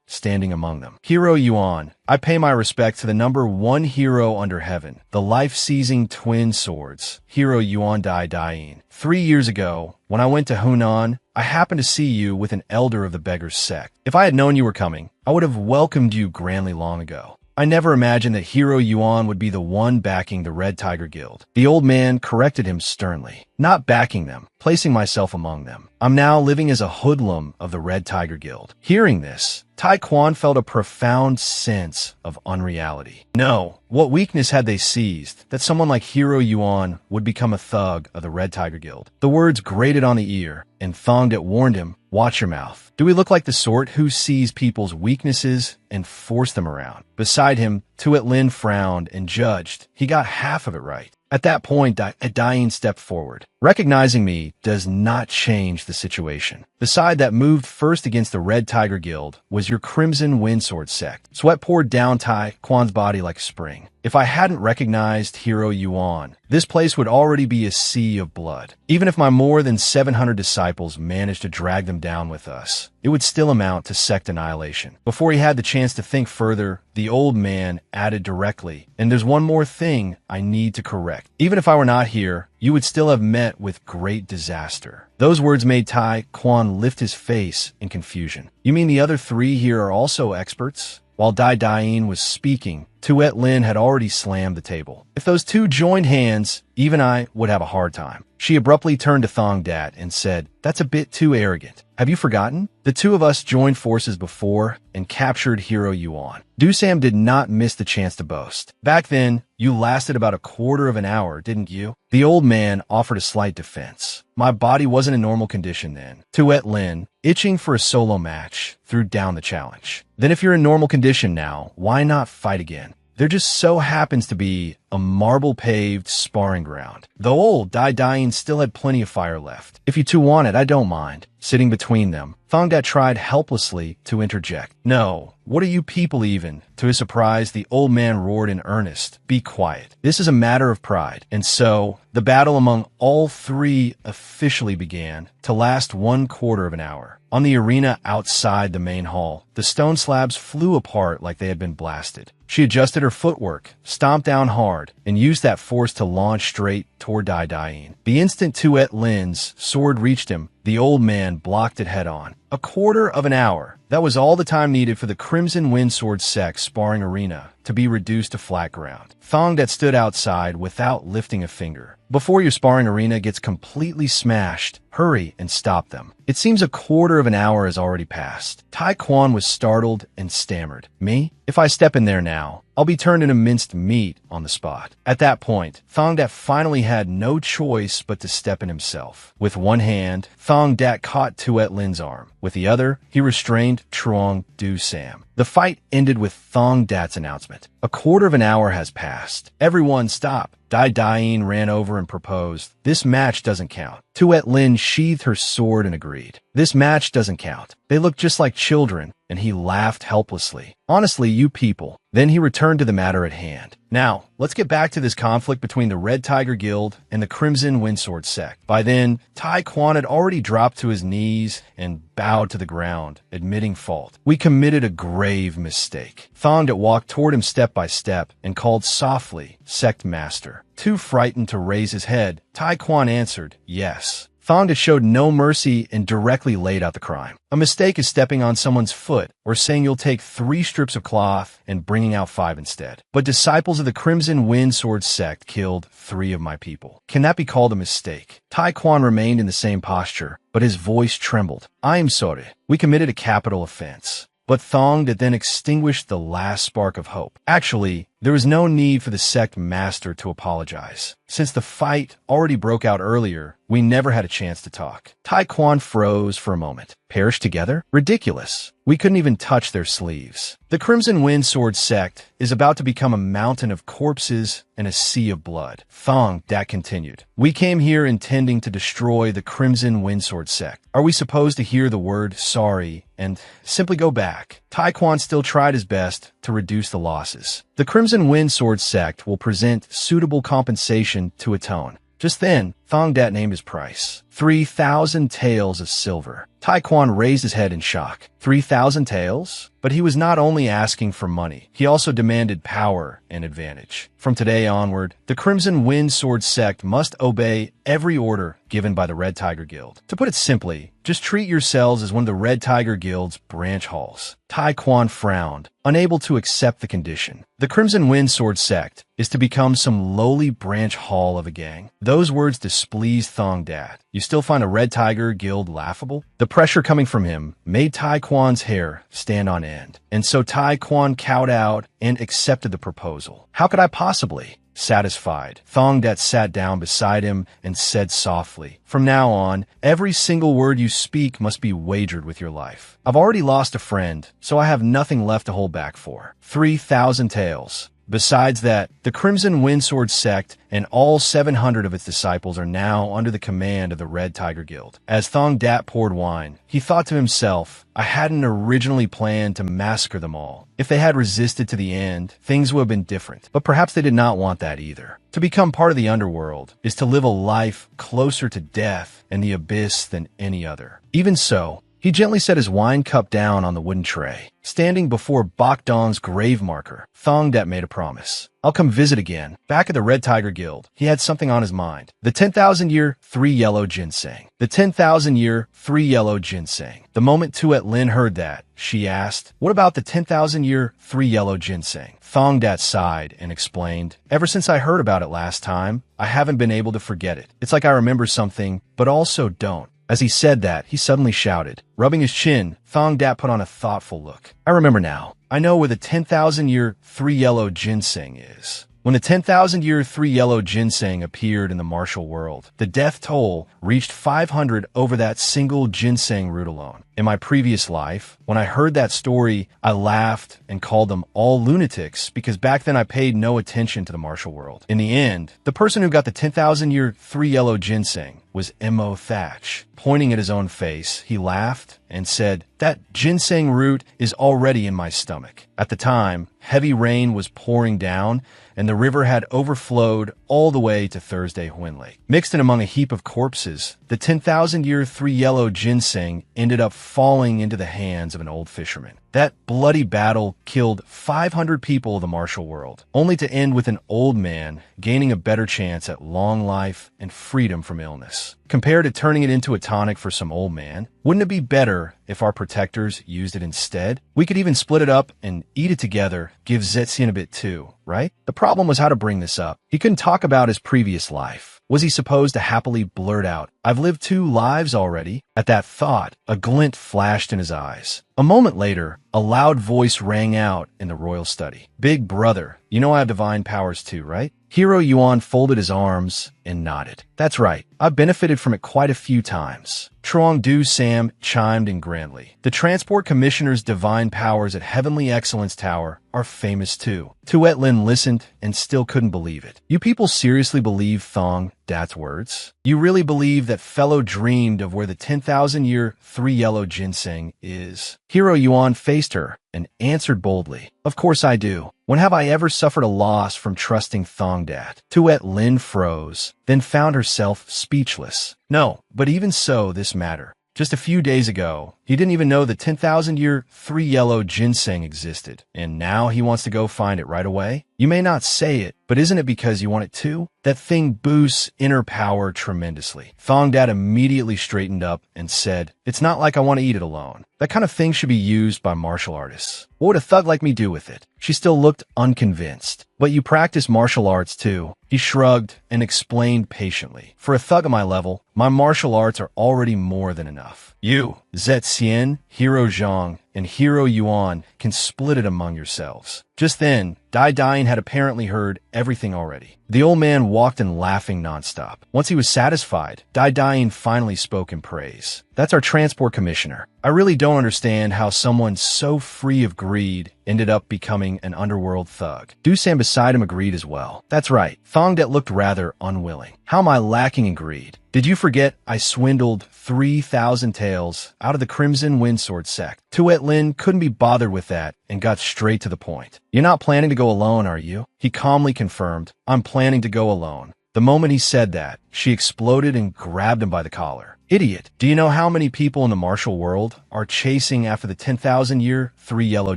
S1: standing among them. Hero Yuan, I pay my respect to the number 1 hero under heaven, the life-seizing twin swords, Hero Yuan Dai. 3 years ago, when I went to Hunan, I happened to see you with an elder of the Beggar's sect. If I had known you were coming, I would have welcomed you grandly long ago. I never imagined that Hero Yuan would be the one backing the Red Tiger Guild. The old man corrected him sternly. Not backing them, placing myself among them. I'm now living as a hoodlum of the Red Tiger Guild. Hearing this, Tai Quan felt a profound sense of unreality. No, what weakness had they seized that someone like Hero Yuan would become a thug of the Red Tiger Guild? The words grated on the ear, and Thongdat warned him, watch your mouth. Do we look like the sort who sees people's weaknesses and force them around? Beside him, Tuet Lin frowned and judged. He got half of it right. At that point, Dain stepped forward. Recognizing me does not change the situation. The side that moved first against the Red Tiger Guild was your Crimson Windsword sect. Sweat poured down Tai Quan's body like a spring. If I hadn't recognized Hero Yuan, this place would already be a sea of blood. Even if my more than 700 disciples managed to drag them down with us, it would still amount to sect annihilation. Before he had the chance to think further, the old man added directly, "And there's one more thing I need to correct. Even if I were not here, you would still have met with great disaster." Those words made Tai Quan lift his face in confusion. "You mean the other three here are also experts?" While Dai Dain was speaking, Tuet Lin had already slammed the table. "If those two joined hands, even I would have a hard time." She abruptly turned to Thong Dat and said, "That's a bit too arrogant. Have you forgotten? The two of us joined forces before and captured Hero Yuan." Dusam did not miss the chance to boast. "Back then, you lasted about a quarter of an hour, didn't you?" The old man offered a slight defense. "My body wasn't in normal condition then." Tuet Lin, itching for a solo match, threw down the challenge. "Then if you're in normal condition now, why not fight again? There just so happens to be a marble-paved sparring ground." Though old, Dai Dain still had plenty of fire left. "If you two want it, I don't mind." Sitting between them, Thongdat tried helplessly to interject. "No, what are you people even?" To his surprise, the old man roared in earnest, "Be quiet. This is a matter of pride." And so, the battle among all three officially began, to last 1/4 of an hour. On the arena outside the main hall, the stone slabs flew apart like they had been blasted. She adjusted her footwork, stomped down hard, and used that force to launch straight toward Dai Dain. The instant Tuet Lin's sword reached him, the old man blocked it head-on. 1/4 of an hour. That was all the time needed for the Crimson Windsword sect sparring arena to be reduced to flat ground. Thongdat stood outside without lifting a finger. "Before your sparring arena gets completely smashed, hurry and stop them. It seems 1/4 of an hour has already passed." Tai Quan was startled and stammered. "Me? If I step in there now, I'll be turned into minced meat on the spot." At that point, Thongdat finally had no choice but to step in himself. With one hand, Thongdat caught Tuet Lin's arm. With the other, he restrained Truong Du Sam. The fight ended with Thongdat's announcement. 1/4 of an hour has passed. Everyone stop. Dai Dain ran over and proposed, "This match doesn't count." Tuet Lin sheathed her sword and agreed. "This match doesn't count. They look just like children," and he laughed helplessly. "Honestly, you people." Then he returned to the matter at hand. "Now, let's get back to this conflict between the Red Tiger Guild and the Crimson Windsword sect." By then, Tai Quan had already dropped to his knees and bowed to the ground, admitting fault. "We committed a grave mistake." Thongdat walked toward him step by step and called softly, "Sect Master." Too frightened to raise his head, Tai Quan answered, "Yes." Thongdat showed no mercy and directly laid out the crime. "A mistake is stepping on someone's foot or saying you'll take 3 strips of cloth and bringing out 5 instead. But disciples of the Crimson Windsword sect killed 3 of my people. Can that be called a mistake?" Tai Quan remained in the same posture, but his voice trembled. "I am sorry. We committed a capital offense." But Thongdat then extinguished the last spark of hope. Actually, there was no need for the sect master to apologize. Since the fight already broke out earlier, we never had a chance to talk. Tai Quan froze for a moment. Perish together? Ridiculous. We couldn't even touch their sleeves. The Crimson Windsword sect is about to become a mountain of corpses and a sea of blood. Thongdat continued. "We came here intending to destroy the Crimson Windsword sect. Are we supposed to hear the word sorry and simply go back?" Tai Quan still tried his best to reduce the losses. "The Crimson Windsword sect will present suitable compensation to atone." Just then, Thongdat named his price. 3,000 taels of silver. Tai Quan raised his head in shock. 3,000 taels? But he was not only asking for money, he also demanded power and advantage. From today onward, the Crimson Windsword sect must obey every order given by the Red Tiger Guild. To put it simply, just treat yourselves as one of the Red Tiger Guild's branch halls. Tai Quan frowned, unable to accept the condition. The Crimson Windsword sect is to become some lowly branch hall of a gang. Those words displeased Thongdat. You still find a Red Tiger Guild laughable? The pressure coming from him made Tai Quan's hair stand on end. And so Tai Quan cowed out and accepted the proposal. How could I possibly? Satisfied, Thongdat sat down beside him and said softly, "From now on, every single word you speak must be wagered with your life. I've already lost a friend, so I have nothing left to hold back for. 3,000 taels. Besides that, the Crimson Windsword sect and all 700 of its disciples are now under the command of the Red Tiger Guild. As Thong Dat poured wine, he thought to himself, I hadn't originally planned to massacre them all. If they had resisted to the end, things would have been different. But perhaps they did not want that either. To become part of the underworld is to live a life closer to death and the abyss than any other. Even so, he gently set his wine cup down on the wooden tray. Standing before Bokdong's grave marker, Thong Dat made a promise. I'll come visit again. Back at the Red Tiger Guild, he had something on his mind. The 10,000-year 3 yellow ginseng. The 10,000-year 3 yellow ginseng. The moment Tuet Lin heard that, she asked, what about the 10,000-year 3 yellow ginseng? Thong Dat sighed and explained, ever since I heard about it last time, I haven't been able to forget it. It's like I remember something, but also don't. As he said that, he suddenly shouted. Rubbing his chin, Thong Dat put on a thoughtful look. I remember now. I know where the 10,000-year 3 yellow ginseng is. When the 10,000-year 3 yellow ginseng appeared in the martial world, the death toll reached 500 over that single ginseng root alone. In my previous life, when I heard that story, I laughed and called them all lunatics because back then I paid no attention to the martial world. In the end, the person who got the 10,000-year 3 yellow ginseng was M.O. Thatch. Pointing at his own face, he laughed and said, that ginseng root is already in my stomach. At the time, heavy rain was pouring down and the river had overflowed all the way to Thursday Huin Lake. Mixed in among a heap of corpses, the 10,000-year 3 yellow ginseng ended up falling into the hands of an old fisherman. That bloody battle killed 500 people of the martial world, only to end with an old man gaining a better chance at long life and freedom from illness. Compared to turning it into a tonic for some old man, wouldn't it be better if our protectors used it instead? We could even split it up and eat it together, give Zetien a bit too, right? The problem was how to bring this up. He couldn't talk about his previous life. Was he supposed to happily blurt out, I've lived 2 lives already? At that thought, a glint flashed in his eyes. A moment later, a loud voice rang out in the royal study. Big brother, you know I have divine powers too, right? Hero Yuan folded his arms and nodded. That's right. I've benefited from it quite a few times. Truong Du Sam chimed in grandly. The Transport Commissioner's divine powers at Heavenly Excellence Tower are famous too. Tuet Lin listened and still couldn't believe it. You people seriously believe Thong Dat's words? You really believe that fellow dreamed of where the 10,000-year 3 yellow ginseng is? Hero Yuan faced her and answered boldly. Of course I do. When have I ever suffered a loss from trusting Thong Dat? Tuet Lin froze, then found herself speechless. No, but even so, this matter. Just a few days ago, he didn't even know the 10,000-year 3 yellow ginseng existed, and now he wants to go find it right away? You may not say it, but isn't it because you want it too? That thing boosts inner power tremendously. Thong Dat immediately straightened up and said, it's not like I want to eat it alone. That kind of thing should be used by martial artists. What would a thug like me do with it? She still looked unconvinced. But you practice martial arts too. He shrugged and explained patiently. For a thug at my level, my martial arts are already more than enough. You, Zetien, Hero Zhang, and Hero Yuan can split it among yourselves. Just then, Dai Dain had apparently heard everything already. The old man walked in laughing nonstop. Once he was satisfied, Dai Dain finally spoke in praise. That's our transport commissioner. I really don't understand how someone so free of greed ended up becoming an underworld thug. Doosan beside him agreed as well. That's right. Thong Dat looked rather unwilling. How am I lacking in greed? Did you forget I swindled 3,000 taels out of the Crimson Windsword sect? Tuet Lin couldn't be bothered with that and got straight to the point. You're not planning to go alone, are you? He calmly confirmed, I'm planning to go alone. The moment he said that, she exploded and grabbed him by the collar. Idiot, do you know how many people in the martial world are chasing after the 10,000-year 3 yellow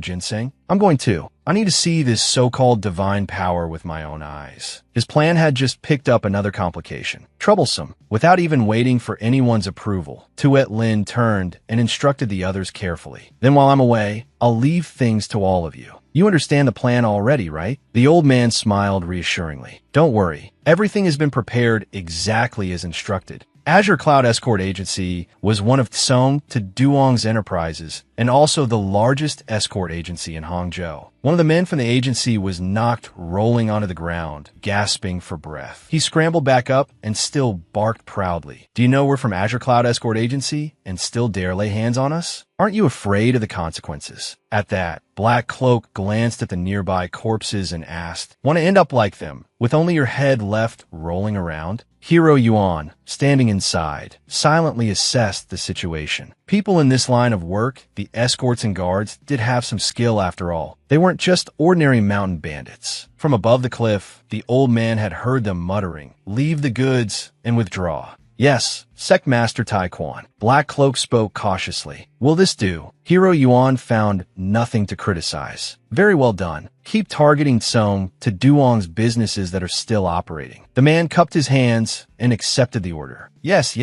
S1: ginseng? I'm going to. I need to see this so-called divine power with my own eyes. His plan had just picked up another complication. Troublesome. Without even waiting for anyone's approval, Tuet Lin turned and instructed the others carefully. Then while I'm away, I'll leave things to all of you. You understand the plan already, right? The old man smiled reassuringly. Don't worry. Everything has been prepared exactly as instructed. Azure Cloud Escort Agency was one of Song to Duong's enterprises and also the largest escort agency in Hangzhou. One of the men from the agency was knocked rolling onto the ground, gasping for breath. He scrambled back up and still barked proudly. Do you know we're from Azure Cloud Escort Agency and still dare lay hands on us? Aren't you afraid of the consequences? At that, Black Cloak glanced at the nearby corpses and asked, "Want to end up like them, with only your head left rolling around?" Hero Yuan, standing inside, silently assessed the situation. People in this line of work, the escorts and guards, did have some skill after all. They weren't just ordinary mountain bandits. From above the cliff, the old man had heard them muttering, "Leave the goods and withdraw." "Yes, Sect Master Taekwon." Black Cloak spoke cautiously. "Will this do?" Hero Yuan found nothing to criticize. "Very well done. Keep targeting Song to Duong's businesses that are still operating." The man cupped his hands and accepted the order. Yes,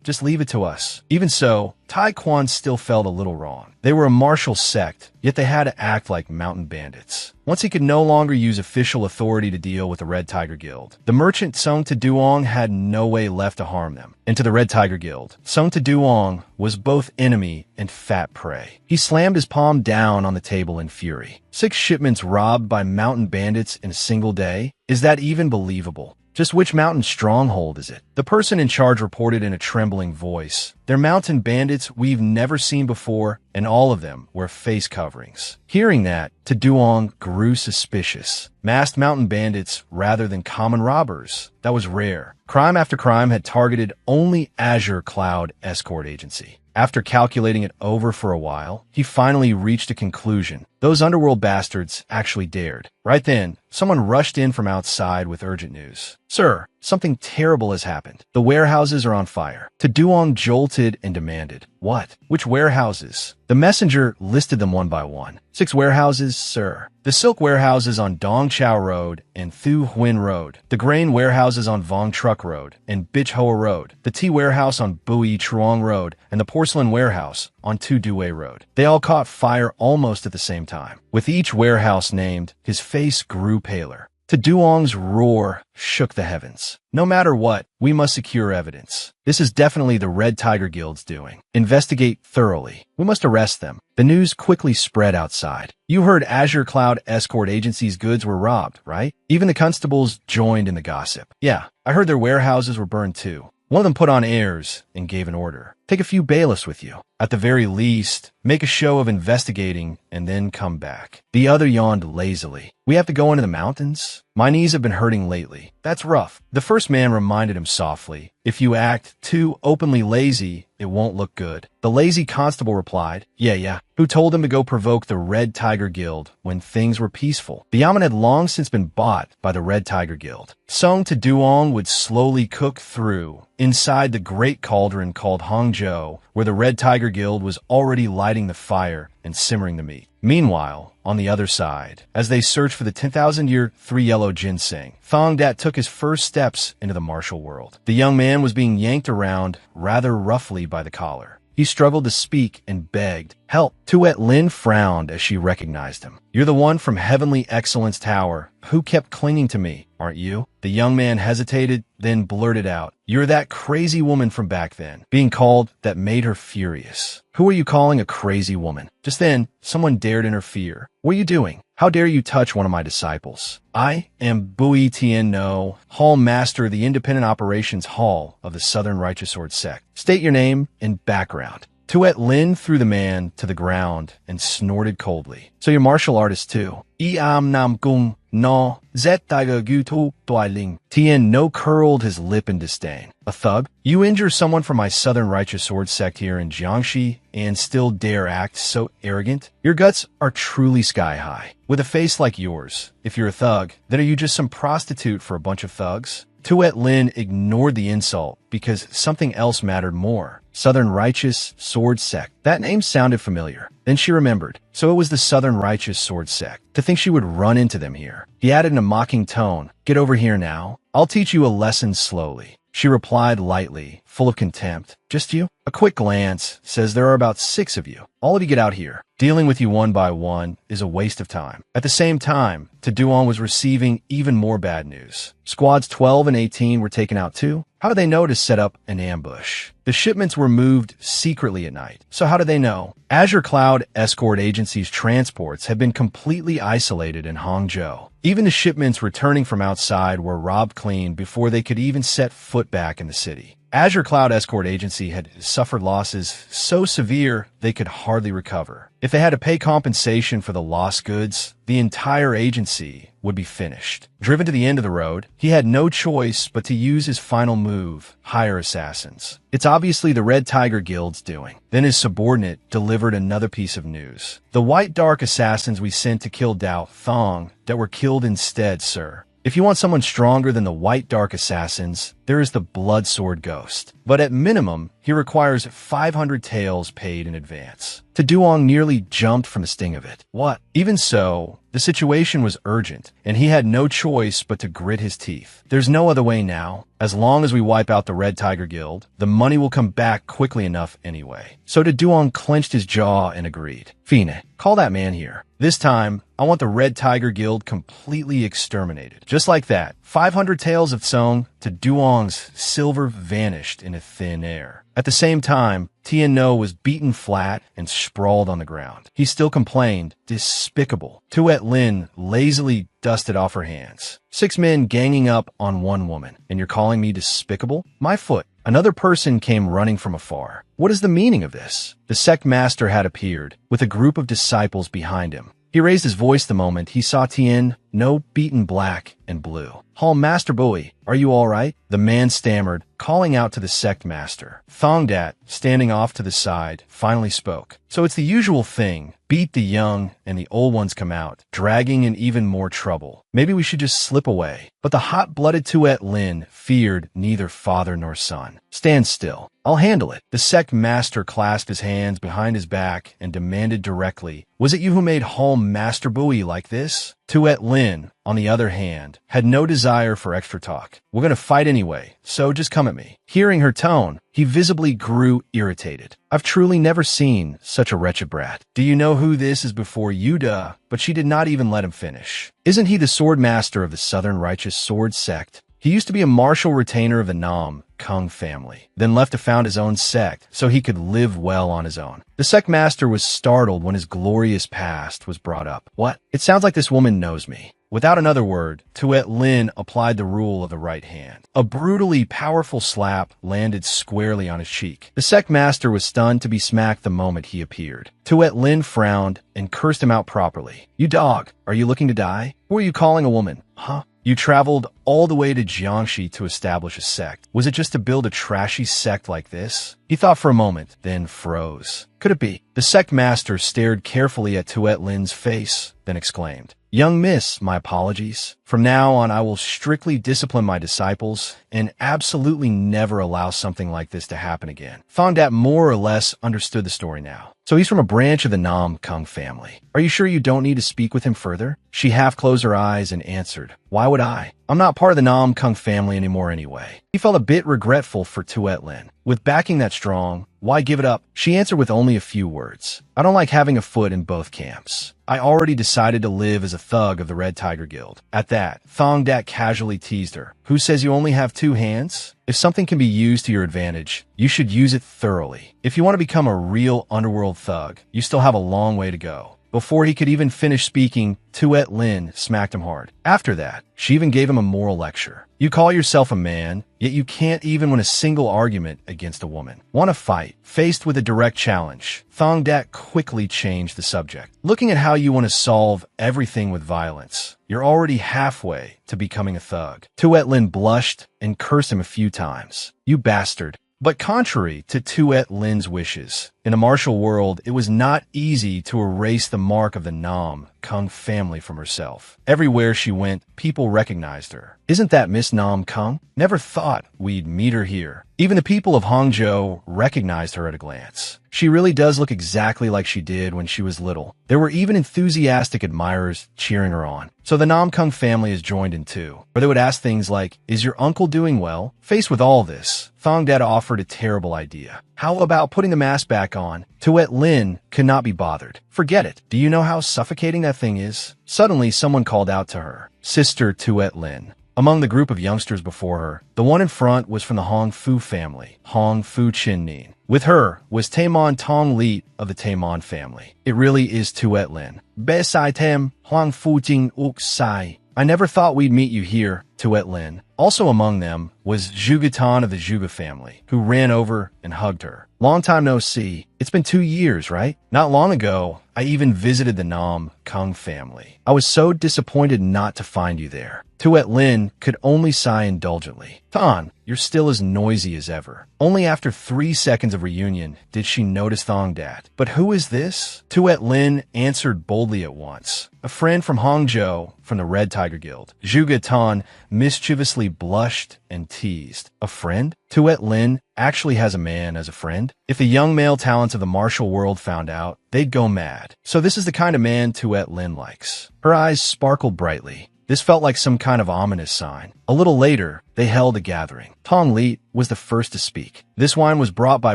S1: just leave it to us." Even so, Taekwon still felt a little wrong. They were a martial sect, yet they had to act like mountain bandits. Once he could no longer use official authority to deal with the Red Tiger Guild, the merchant Song to Duong had no way left to harm them. And to the Red Tiger Guild, Song to Duong was both enemy and fat prey. He slammed his palm down on the table in fury. 6 shipments robbed by mountain bandits in a single day? Is that even believable? Just which mountain stronghold is it? The person in charge reported in a trembling voice. "They're mountain bandits we've never seen before, and all of them wear face coverings." Hearing that, Duong grew suspicious. Masked mountain bandits rather than common robbers. That was rare. Crime after crime had targeted only Azure Cloud Escort Agency. After calculating it over for a while, he finally reached a conclusion. Those underworld bastards actually dared. Right then, someone rushed in from outside with urgent news. "Sir, something terrible has happened. The warehouses are on fire." Duong jolted and demanded, "What? Which warehouses?" The messenger listed them one by one. 6 warehouses, sir. The silk warehouses on Dongchao Road and Thu Huyen Road. The grain warehouses on Vong Truck Road and Bich Hoa Road. The tea warehouse on Bui Truong Road and the porcelain warehouse on Tu Due Road. They all caught fire almost at the same time. With each warehouse named, his face grew paler. Duong's roar shook the heavens. "No matter what, we must secure evidence. This is definitely the Red Tiger Guild's doing. Investigate thoroughly. We must arrest them." The news quickly spread outside. "You heard Azure Cloud Escort Agency's goods were robbed, right?" Even the constables joined in the gossip. "Yeah, I heard their warehouses were burned too." One of them put on airs and gave an order. "Take a few bailiffs with you. At the very least, make a show of investigating and then come back." The other yawned lazily. "We have to go into the mountains? My knees have been hurting lately. That's rough." The first man reminded him softly, "If you act too openly lazy, it won't look good." The lazy constable replied, Yeah. Who told him to go provoke the Red Tiger Guild when things were peaceful? The yamen had long since been bought by the Red Tiger Guild. Song to Duong would slowly cook through inside the great cauldron called Hangzhou, where the Red Tiger Guild was already lighting the fire and simmering the meat. Meanwhile, on the other side, as they searched for the 10,000-year 3 yellow ginseng, Thong Dat took his first steps into the martial world. The young man was being yanked around rather roughly by the collar. He struggled to speak and begged, "Help." Tuet Lin frowned as she recognized him. "You're the one from Heavenly Excellence Tower who kept clinging to me, aren't you?" The young man hesitated, then blurted out, "You're that crazy woman from back then." Being called that made her furious. "Who are you calling a crazy woman?" Just then, someone dared interfere. "What are you doing? How dare you touch one of my disciples?" "I am Bui Tien No, Hall Master of the Independent Operations Hall of the Southern Righteous Sword Sect. State your name and background." Tuet Lin threw the man to the ground and snorted coldly. "So you're martial artist too?" "Iam Nam Gung No Zet Daiga Gu Tu Dui Ling." Tien No curled his lip in disdain. "A thug? You injure someone from my Southern Righteous Sword Sect here in Jiangxi and still dare act so arrogant? Your guts are truly sky high. With a face like yours, if you're a thug, then are you just some prostitute for a bunch of thugs?" Tuet Lin ignored the insult because something else mattered more. Southern Righteous Sword Sect. That name sounded familiar. Then she remembered. So it was the Southern Righteous Sword Sect. To think she would run into them here. He added in a mocking tone, "Get over here now. I'll teach you a lesson slowly." She replied lightly, full of contempt, "Just you?" A quick glance says there are about 6 of you. All of you get out here. Dealing with you one by one is a waste of time. At the same time, Duong was receiving even more bad news. Squads 12 and 18 were taken out too. How How do they know to set up an ambush? The shipments were moved secretly at night. So how do they know? Azure Cloud Escort Agency's transports have been completely isolated in Hangzhou. Even the shipments returning from outside were robbed clean before they could even set foot back in the city. Azure Cloud Escort Agency had suffered losses so severe they could hardly recover. If they had to pay compensation for the lost goods, the entire agency would be finished. Driven to the end of the road, he had no choice but to use his final move, hire assassins. It's obviously the Red Tiger Guild's doing. Then his subordinate delivered another piece of news. The White Dark assassins we sent to kill Dao Thong that were killed instead, sir. If you want someone stronger than the White Dark assassins, there is the Blood Sword Ghost. But at minimum, he requires 500 taels paid in advance. To Duong nearly jumped from the sting of it. What? Even so, the situation was urgent, and he had no choice but to grit his teeth. There's no other way now. As long as we wipe out the Red Tiger Guild, the money will come back quickly enough anyway. So Duong clenched his jaw and agreed. Fine, call that man here. This time, I want the Red Tiger Guild completely exterminated. Just like that, 500 taels of Song to Duong's silver vanished into thin air. At the same time, Tien No was beaten flat and sprawled on the ground. He still complained, despicable. Tuet Lin lazily dusted off her hands. 6 men ganging up on 1 woman. And you're calling me despicable? My foot. Another person came running from afar. What is the meaning of this? The sect master had appeared, with a group of disciples behind him. He raised his voice the moment he saw Tien No beaten black and blue. Hall Master Bowie, are you all right? The man stammered, calling out to the sect master. Thongdat, standing off to the side, finally spoke. So it's the usual thing. Beat the young and the old ones come out, dragging in even more trouble. Maybe we should just slip away. But the hot-blooded Tuet Lin feared neither father nor son. Stand still. I'll handle it. The sect master clasped his hands behind his back and demanded directly, was it you who made Hall Master Bowie like this? Tuet Lin, on the other hand, had no desire for extra talk. We're going to fight anyway, so just come at me. Hearing her tone, he visibly grew irritated. I've truly never seen such a wretched brat. Do you know who this is before you, duh? But she did not even let him finish. Isn't he the sword master of the Southern Righteous Sword Sect? He used to be a martial retainer of the Nam Kung family, then left to found his own sect so he could live well on his own. The sect master was startled when his glorious past was brought up. What? It sounds like this woman knows me. Without another word, Tuet Lin applied the rule of the right hand. A brutally powerful slap landed squarely on his cheek. The sect master was stunned to be smacked the moment he appeared. Tuet Lin frowned and cursed him out properly. You dog, are you looking to die? Who are you calling a woman? Huh? You traveled all the way to Jiangxi to establish a sect. Was it just to build a trashy sect like this? He thought for a moment, then froze. Could it be? The sect master stared carefully at Tuet Lin's face, then exclaimed, Young miss, my apologies. From now on, I will strictly discipline my disciples and absolutely never allow something like this to happen again. Thongdat more or less understood the story now. So he's from a branch of the Nam Kung family. Are you sure you don't need to speak with him further? She half closed her eyes and answered, Why would I? I'm not part of the Nam Kung family anymore anyway. He felt a bit regretful for Tuet Lin. With backing that strong, why give it up? She answered with only a few words. I don't like having a foot in both camps. I already decided to live as a thug of the Red Tiger Guild. At that, Thongdat casually teased her. Who says you only have 2 hands? If something can be used to your advantage, you should use it thoroughly. If you want to become a real underworld thug, you still have a long way to go. Before he could even finish speaking, Tuet Lin smacked him hard. After that, she even gave him a moral lecture. You call yourself a man, yet you can't even win a single argument against a woman. Want to fight? Faced with a direct challenge, Thongdat quickly changed the subject. Looking at how you want to solve everything with violence, you're already halfway to becoming a thug. Tuet Lin blushed and cursed him a few times. You bastard. But contrary to Tuet Lin's wishes, in a martial world, it was not easy to erase the mark of the Nam Kung family from herself. Everywhere she went, people recognized her. Isn't that Miss Nam Kung? Never thought we'd meet her here. Even the people of Hangzhou recognized her at a glance. She really does look exactly like she did when she was little. There were even enthusiastic admirers cheering her on. So the Nam Kung family is joined in too, where they would ask things like, is your uncle doing well? Faced with all this, Thongdat offered a terrible idea. How about putting the mask back on? Tuet Lin could not be bothered. Forget it. Do you know how suffocating that thing is? Suddenly, someone called out to her. Sister Tuet Lin. Among the group of youngsters before her, the one in front was from the Hong Fu family, Hong Fu Chin Nin. With her was Taemon Tong Lit of the Taemon family. It really is Tuet Lin. Be Sai Tam, Huang Fu Jing Uk Sai. I never thought we'd meet you here, Tuet Lin. Also among them was Zhuge Tan of the Zhuge family, who ran over and hugged her. Long time no see. It's been 2 years, right? Not long ago, I even visited the Nam Kung family. I was so disappointed not to find you there. Tuet Lin could only sigh indulgently. Tan, you're still as noisy as ever. Only after 3 seconds of reunion did she notice Thong Dat. But who is this? Tuet Lin answered boldly at once. A friend from Hangzhou, from the Red Tiger Guild. Zhuge Tan mischievously blushed and teased. A friend? Tuet Lin actually has a man as a friend? If the young male talents of the martial world found out, they'd go mad. So this is the kind of man Tuet Lin likes. Her eyes sparkled brightly. This felt like some kind of ominous sign. A little later, they held a gathering. Tong Lit was the first to speak. This wine was brought by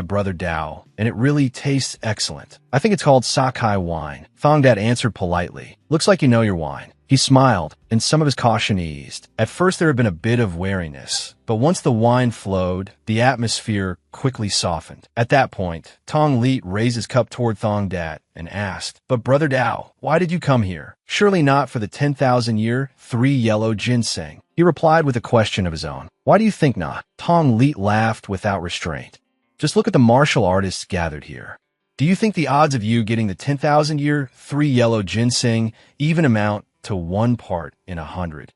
S1: Brother Dao, and it really tastes excellent. I think it's called Sakai wine. Thong Dat answered politely. Looks like you know your wine. He smiled, and some of his caution eased. At first there had been a bit of wariness, but once the wine flowed, the atmosphere quickly softened. At that point, Tong Lit raised his cup toward Thong Dat and asked, "But Brother Dao, why did you come here? Surely not for the 10,000-year, 3 yellow ginseng." He replied with a question of his own. "Why do you think not?" Tong Lit laughed without restraint. "Just look at the martial artists gathered here. Do you think the odds of you getting the 10,000-year, 3 yellow ginseng even amount to 1 part in 100?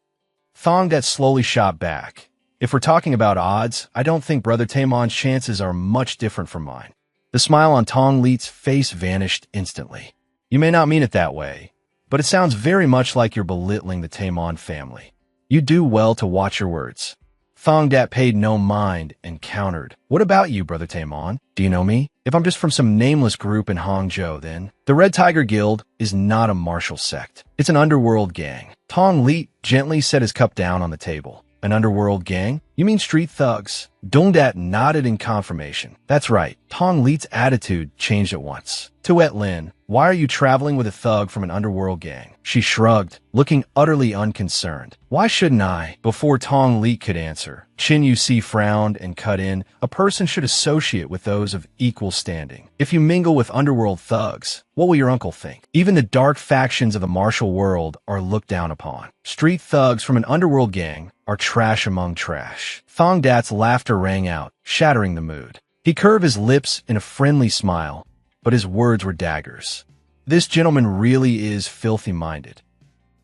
S1: Thong Dat slowly shot back. "If we're talking about odds, I don't think Brother Taemon's chances are much different from mine." The smile on Tong Lit's face vanished instantly. "You may not mean it that way, but it sounds very much like you're belittling the Taemon family. You do well to watch your words." Thong Dat paid no mind and countered, "What about you, Brother Taemon? Do you know me? If I'm just from some nameless group in Hangzhou, then the Red Tiger Guild is not a martial sect. It's an underworld gang." Tong Lit gently set his cup down on the table. "An underworld gang? You mean street thugs?" Dong Dat nodded in confirmation. "That's right." Tong Lit's attitude changed at once. "Tuet Lin, why are you traveling with a thug from an underworld gang?" She shrugged, looking utterly unconcerned. "Why shouldn't I?" Before Tong Lit could answer, Chin Yusi frowned and cut in. "A person should associate with those of equal standing. If you mingle with underworld thugs, what will your uncle think? Even the dark factions of the martial world are looked down upon. Street thugs from an underworld gang are trash among trash." Thong Dat's laughter rang out, shattering the mood. He curved his lips in a friendly smile, but his words were daggers. "This gentleman really is filthy-minded."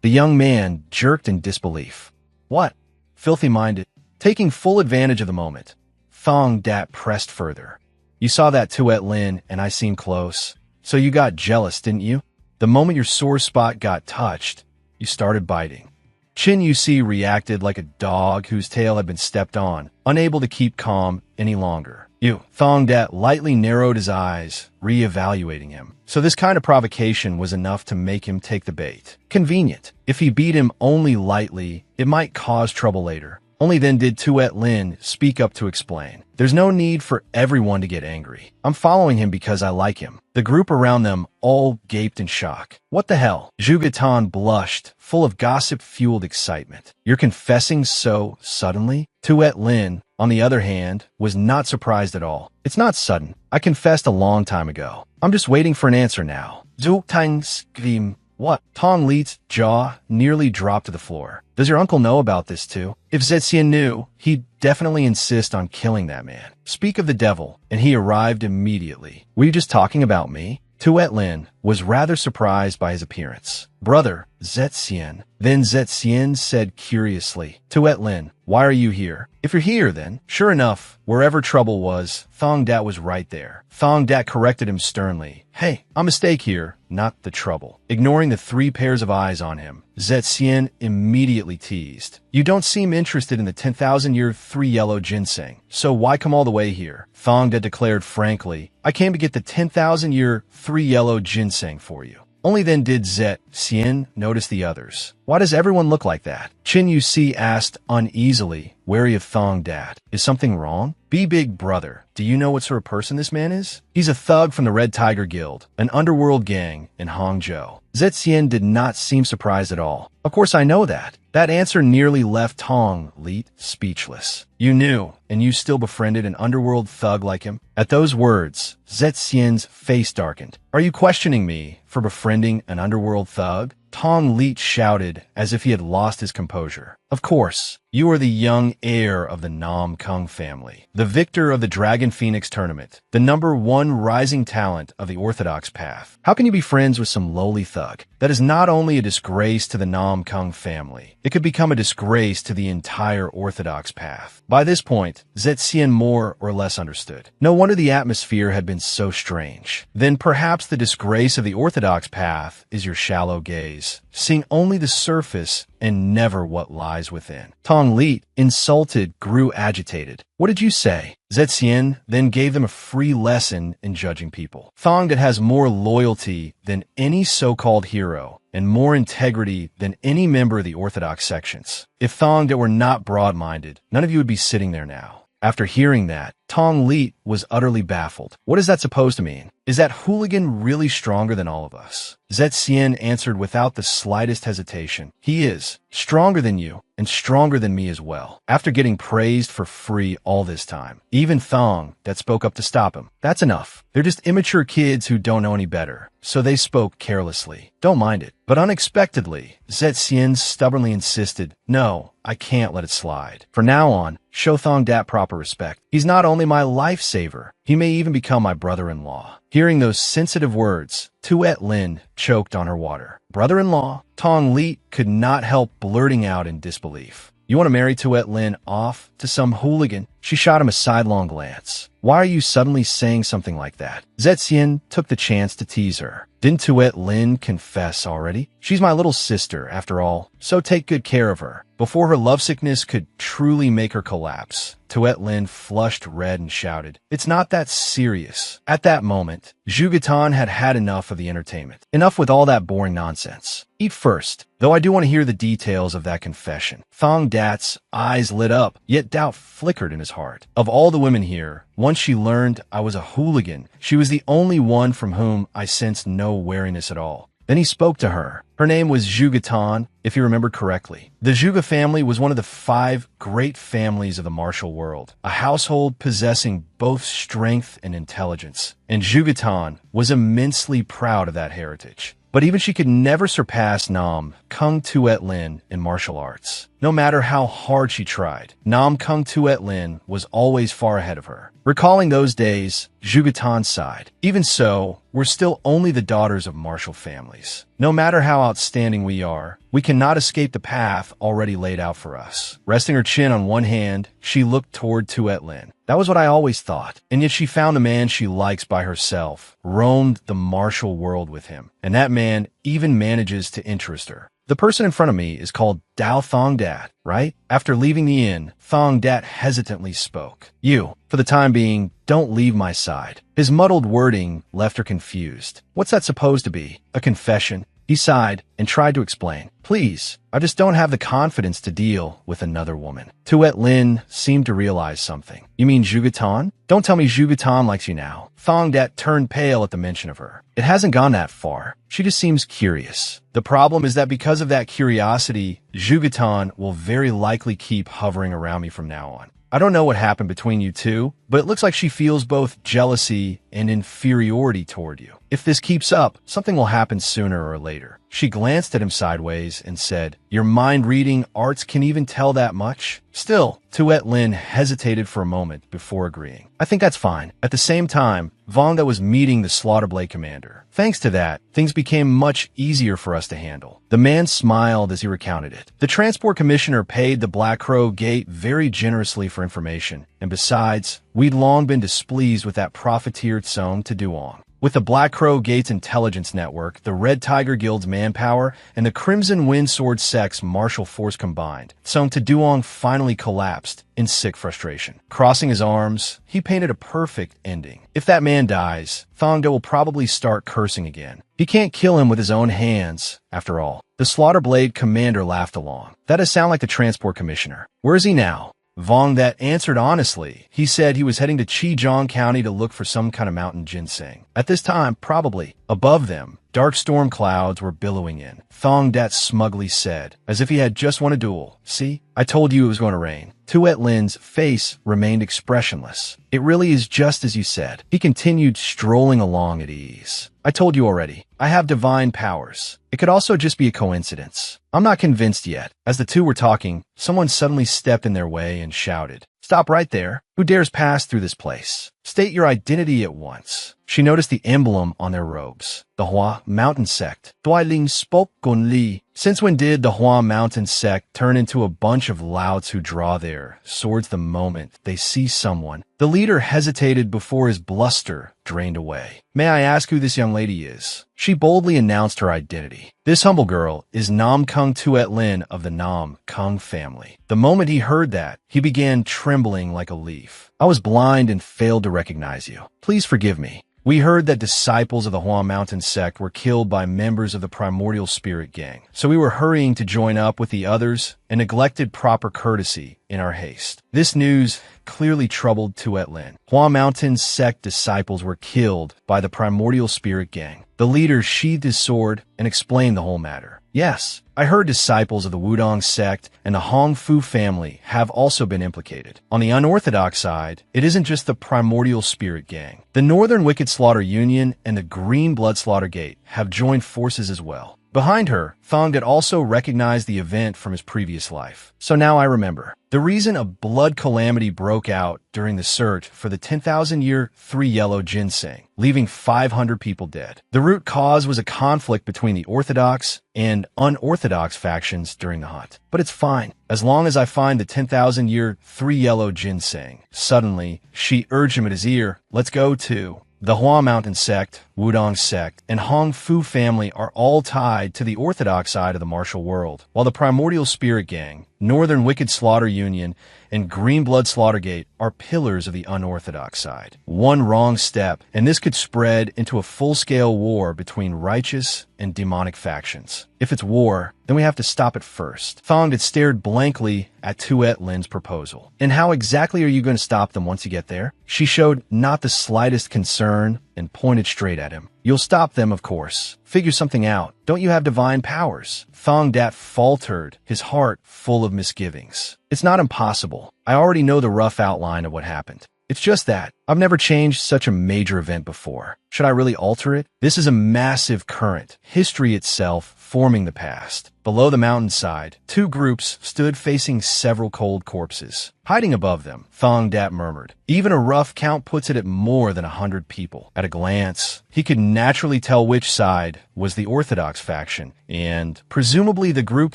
S1: The young man jerked in disbelief. "What? Filthy-minded?" Taking full advantage of the moment, Thong Dat pressed further. "You saw that Tuet Lin and I seemed close, so you got jealous, didn't you? The moment your sore spot got touched, you started biting." Chin Yusi reacted like a dog whose tail had been stepped on, unable to keep calm any longer. "You." Thong Dat lightly narrowed his eyes, re-evaluating him. So this kind of provocation was enough to make him take the bait. Convenient. If he beat him only lightly, it might cause trouble later. Only then did Tuet Lin speak up to explain. "There's no need for everyone to get angry. I'm following him because I like him." The group around them all gaped in shock. "What the hell?" Zhuge Tan blushed, full of gossip-fueled excitement. "You're confessing so suddenly?" Tuet Lin, on the other hand, was not surprised at all. "It's not sudden. I confessed a long time ago. I'm just waiting for an answer now." Zhu Tang screamed. "What?" Tong Lit's jaw nearly dropped to the floor. "Does your uncle know about this too? If Zetien knew, he'd definitely insist on killing that man. Speak of the devil, and he arrived immediately. Were you just talking about me?" Tuet Lin was rather surprised by his appearance. "Brother, Zetien." Then Zetien said curiously, "Tuet Lin, why are you here?" "If you're here, then." Sure enough, wherever trouble was, Thong Dat was right there. Thong Dat corrected him sternly. "Hey, a mistake here, not the trouble." Ignoring the 3 pairs of eyes on him, Zetien immediately teased. "You don't seem interested in the 10,000-year 3 yellow ginseng, so why come all the way here?" Thong Dat declared frankly, "I came to get the 10,000-year 3 yellow ginseng for you." Only then did Zetien notice the others. "Why does everyone look like that?" Chin Yusi asked uneasily, wary of Thong Dat. "Is something wrong?" "Be big brother. Do you know what sort of person this man is?" "He's a thug from the Red Tiger Guild, an underworld gang in Hangzhou." Zetien did not seem surprised at all. "Of course I know that. That answer nearly left Tong Li speechless. You knew, and you still befriended an underworld thug like him? At those words, Zetsuyen's face darkened. Are you questioning me for befriending an underworld thug? Tong Li shouted as if he had lost his composure. Of course, you are the young heir of the Nam Kung family, the victor of the Dragon Phoenix tournament, the #1 rising talent of the Orthodox path. How can you be friends with some lowly thug? That is not only a disgrace to the Nam Kung family, it could become a disgrace to the entire Orthodox path. By this point, Zetsuyen more or less understood. No wonder the atmosphere had been so strange. Then perhaps the disgrace of the Orthodox path is your shallow gaze, seeing only the surface and never what lies within. Tong Li, insulted, grew agitated. What did you say? Zetsuyen then gave them a free lesson in judging people. Thong that has more loyalty than any so-called hero and more integrity than any member of the Orthodox sections. If Thong that were not broad-minded, none of you would be sitting there now. After hearing that, Tong Li was utterly baffled. What is that supposed to mean? Is that hooligan really stronger than all of us? Zetsuyen answered without the slightest hesitation. He is stronger than you and stronger than me as well. After getting praised for free all this time, even Thong that spoke up to stop him. That's enough. They're just immature kids who don't know any better, so they spoke carelessly. Don't mind it. But unexpectedly, Zetsuyen stubbornly insisted, no, I can't let it slide. From now on, show Thong Dat proper respect. He's not only my lifesaver, he may even become my brother-in-law. Hearing those sensitive words, Tuet Lin choked on her water. Brother-in-law? Tong Li could not help blurting out in disbelief. You want to marry Tuet Lin off to some hooligan? She shot him a sidelong glance. Why are you suddenly saying something like that? Zetsuyen took the chance to tease her. Didn't Tuet Lin confess already? She's my little sister, after all, so take good care of her, before her lovesickness could truly make her collapse. Tuet Lin flushed red and shouted, it's not that serious. At that moment, Zhugetan had had enough of the entertainment. Enough with all that boring nonsense. Eat first, though I do want to hear the details of that confession. Thong Dat's eyes lit up, yet doubt flickered in his heart. Of all the women here, once she learned I was a hooligan, she was the only one from whom I sensed no wariness at all. Then he spoke to her. Her name was Zhugetan, if you remember correctly. The Zhuge family was one of the 5 great families of the martial world, a household possessing both strength and intelligence. And Zhugetan was immensely proud of that heritage. But even she could never surpass Nam Kung Tuet Lin in martial arts. No matter how hard she tried, Nam Kung Tuet Lin was always far ahead of her. Recalling those days, Zhugetan sighed. Even so, we're still only the daughters of martial families. No matter how outstanding we are, we cannot escape the path already laid out for us. Resting her chin on one hand, she looked toward Tuet Lin. That was what I always thought. And yet she found a man she likes by herself, roamed the martial world with him. And that man even manages to interest her. The person in front of me is called Dao Thong Dat, right? After leaving the inn, Thong Dat hesitantly spoke. You, for the time being, don't leave my side. His muddled wording left her confused. What's that supposed to be? A confession? He sighed and tried to explain. Please, I just don't have the confidence to deal with another woman. Tuet Lin seemed to realize something. You mean Zhugetan? Don't tell me Zhugetan likes you now. Thong Dat turned pale at the mention of her. It hasn't gone that far. She just seems curious. The problem is that because of that curiosity, Zhugetan will very likely keep hovering around me from now on. I don't know what happened between you two, but it looks like she feels both jealousy and inferiority toward you. If this keeps up, something will happen sooner or later. She glanced at him sideways and said, your mind-reading arts can even tell that much? Still, Tuet Lin hesitated for a moment before agreeing. I think that's fine. At the same time, Vonda was meeting the Slaughterblade commander. Thanks to that, things became much easier for us to handle. The man smiled as he recounted it. The transport commissioner paid the Black Crow Gate very generously for information, and besides, we'd long been displeased with that profiteer Tsong Taduong. With the Black Crow Gate's intelligence network, the Red Tiger Guild's manpower, and the Crimson Windsword Sect's martial force combined, Tsong Taduong finally collapsed in sick frustration. Crossing his arms, he painted a perfect ending. If that man dies, Thongda will probably start cursing again. He can't kill him with his own hands, after all. The Slaughterblade commander laughed along. That does sound like the transport commissioner. Where is he now? Vong that answered honestly. He said he was heading to Qizhong County to look for some kind of mountain ginseng. At this time, probably. Above them, Dark storm clouds were billowing in. Thong Dat smugly said, as if he had just won a duel. See? I told you it was going to rain. Tuet Lin's face remained expressionless. It really is just as you said. He continued strolling along at ease. I told you already. I have divine powers. It could also just be a coincidence. I'm not convinced yet. As the two were talking, someone suddenly stepped in their way and shouted, "Stop right there. Who dares pass through this place? State your identity at once." She noticed the emblem on their robes. The Hua Mountain Sect. Dui Ling spoke Gun Li. Since when did the Hua Mountain Sect turn into a bunch of louts who draw their swords the moment they see someone? The leader hesitated before his bluster drained away. "May I ask who this young lady is?" She boldly announced her identity. "This humble girl is Nam Kung Tuet Lin of the Nam Kung family." The moment he heard that, he began trembling like a leaf. "I was blind and failed to recognize you. Please forgive me. We heard that disciples of the Hua Mountain Sect were killed by members of the Primordial Spirit Gang, so we were hurrying to join up with the others and neglected proper courtesy in our haste." This news clearly troubled Tuet Lin. Hua Mountain Sect disciples were killed by the Primordial Spirit Gang. The leader sheathed his sword and explained the whole matter. "Yes, I heard disciples of the Wudong sect and the Hong Fu family have also been implicated. On the unorthodox side, it isn't just the Primordial Spirit Gang. The Northern Wicked Slaughter Union and the Green Blood Slaughter Gate have joined forces as well." Behind her, Thong had also recognized the event from his previous life. "So now I remember. The reason a blood calamity broke out during the search for the 10,000-year 3 yellow ginseng, leaving 500 people dead. The root cause was a conflict between the Orthodox and unorthodox factions during the hunt. But it's fine, as long as I find the 10,000-year 3 yellow ginseng." Suddenly, she urged him at his ear, "Let's go to." The Hua Mountain Sect, Wudong Sect, and Hong Fu family are all tied to the orthodox side of the martial world, while the Primordial Spirit Gang, Northern Wicked Slaughter Union, and Green Blood Slaughtergate are pillars of the unorthodox side. One wrong step, and this could spread into a full-scale war between righteous and demonic factions. If it's war, then we have to stop it first. Thong had stared blankly at Tuet Lin's proposal. "And how exactly are you going to stop them once you get there?" She showed not the slightest concern and pointed straight at him. "You'll stop them, of course. Figure something out. Don't you have divine powers?" Thong Dat faltered, his heart full of misgivings. "It's not impossible. I already know the rough outline of what happened. It's just that I've never changed such a major event before. Should I really alter it? This is a massive current, history itself forming the past." Below the mountainside, two groups stood facing several cold corpses. Hiding above them, Thong Dat murmured, "Even a rough count puts it at more than 100 people." At a glance, he could naturally tell which side was the Orthodox faction, and presumably the group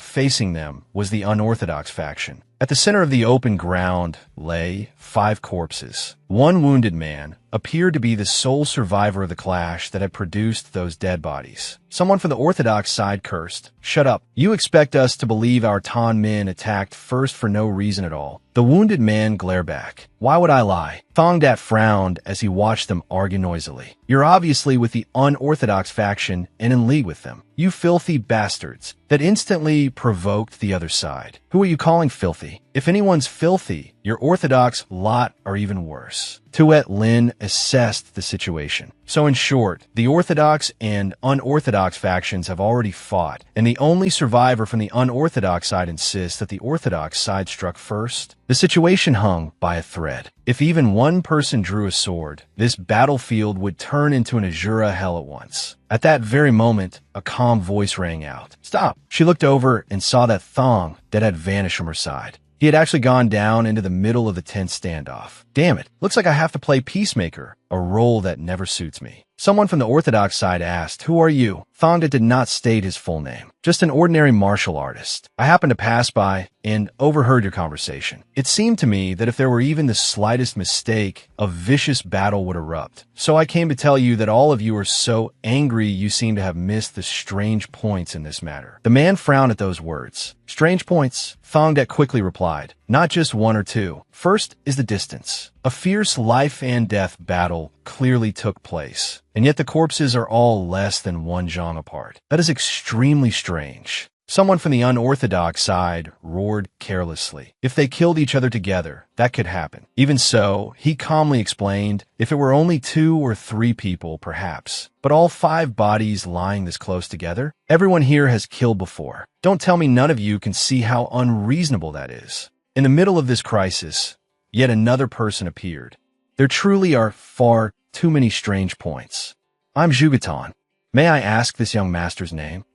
S1: facing them was the unorthodox faction. At the center of the open ground lay 5 corpses. One wounded man appeared to be the sole survivor of the clash that had produced those dead bodies. Someone from the Orthodox side cursed, "Shut up. You expect us to believe our Tan men attacked first for no reason at all." The wounded man glared back. "Why would I lie?" Thong Dat frowned as he watched them argue noisily. "You're obviously with the unorthodox faction and in league with them. You filthy bastards." That instantly provoked the other side. "Who are you calling filthy? If anyone's filthy, your orthodox lot are even worse." Tuet Lin assessed the situation. So in short, the orthodox and unorthodox factions have already fought, and the only survivor from the unorthodox side insists that the orthodox side struck first. The situation hung by a thread. If even one person drew a sword, this battlefield would turn into an Asura hell at once. At that very moment, a calm voice rang out. "Stop!" She looked over and saw that Thong that had vanished from her side. He had actually gone down into the middle of the tense standoff. "Damn it, looks like I have to play peacemaker, a role that never suits me." Someone from the Orthodox side asked, "Who are you?" Thong did not state his full name. "Just an ordinary martial artist. I happened to pass by and overheard your conversation. It seemed to me that if there were even the slightest mistake, a vicious battle would erupt. So I came to tell you that all of you are so angry you seem to have missed the strange points in this matter." The man frowned at those words. "Strange points?" Thong Dat quickly replied. "Not just one or two. First is the distance. A fierce life and death battle clearly took place, and yet the corpses are all less than 1 zhang apart. That is extremely strange. Someone from the unorthodox side roared carelessly. If they killed each other together, that could happen. Even so, he calmly explained, if it were only 2 or 3 people, perhaps. But all 5 bodies lying this close together? Everyone here has killed before. Don't tell me none of you can see how unreasonable that is. In the middle of this crisis, yet another person appeared. There truly are far too many strange points. I'm Zhugetan. May I ask this young master's name?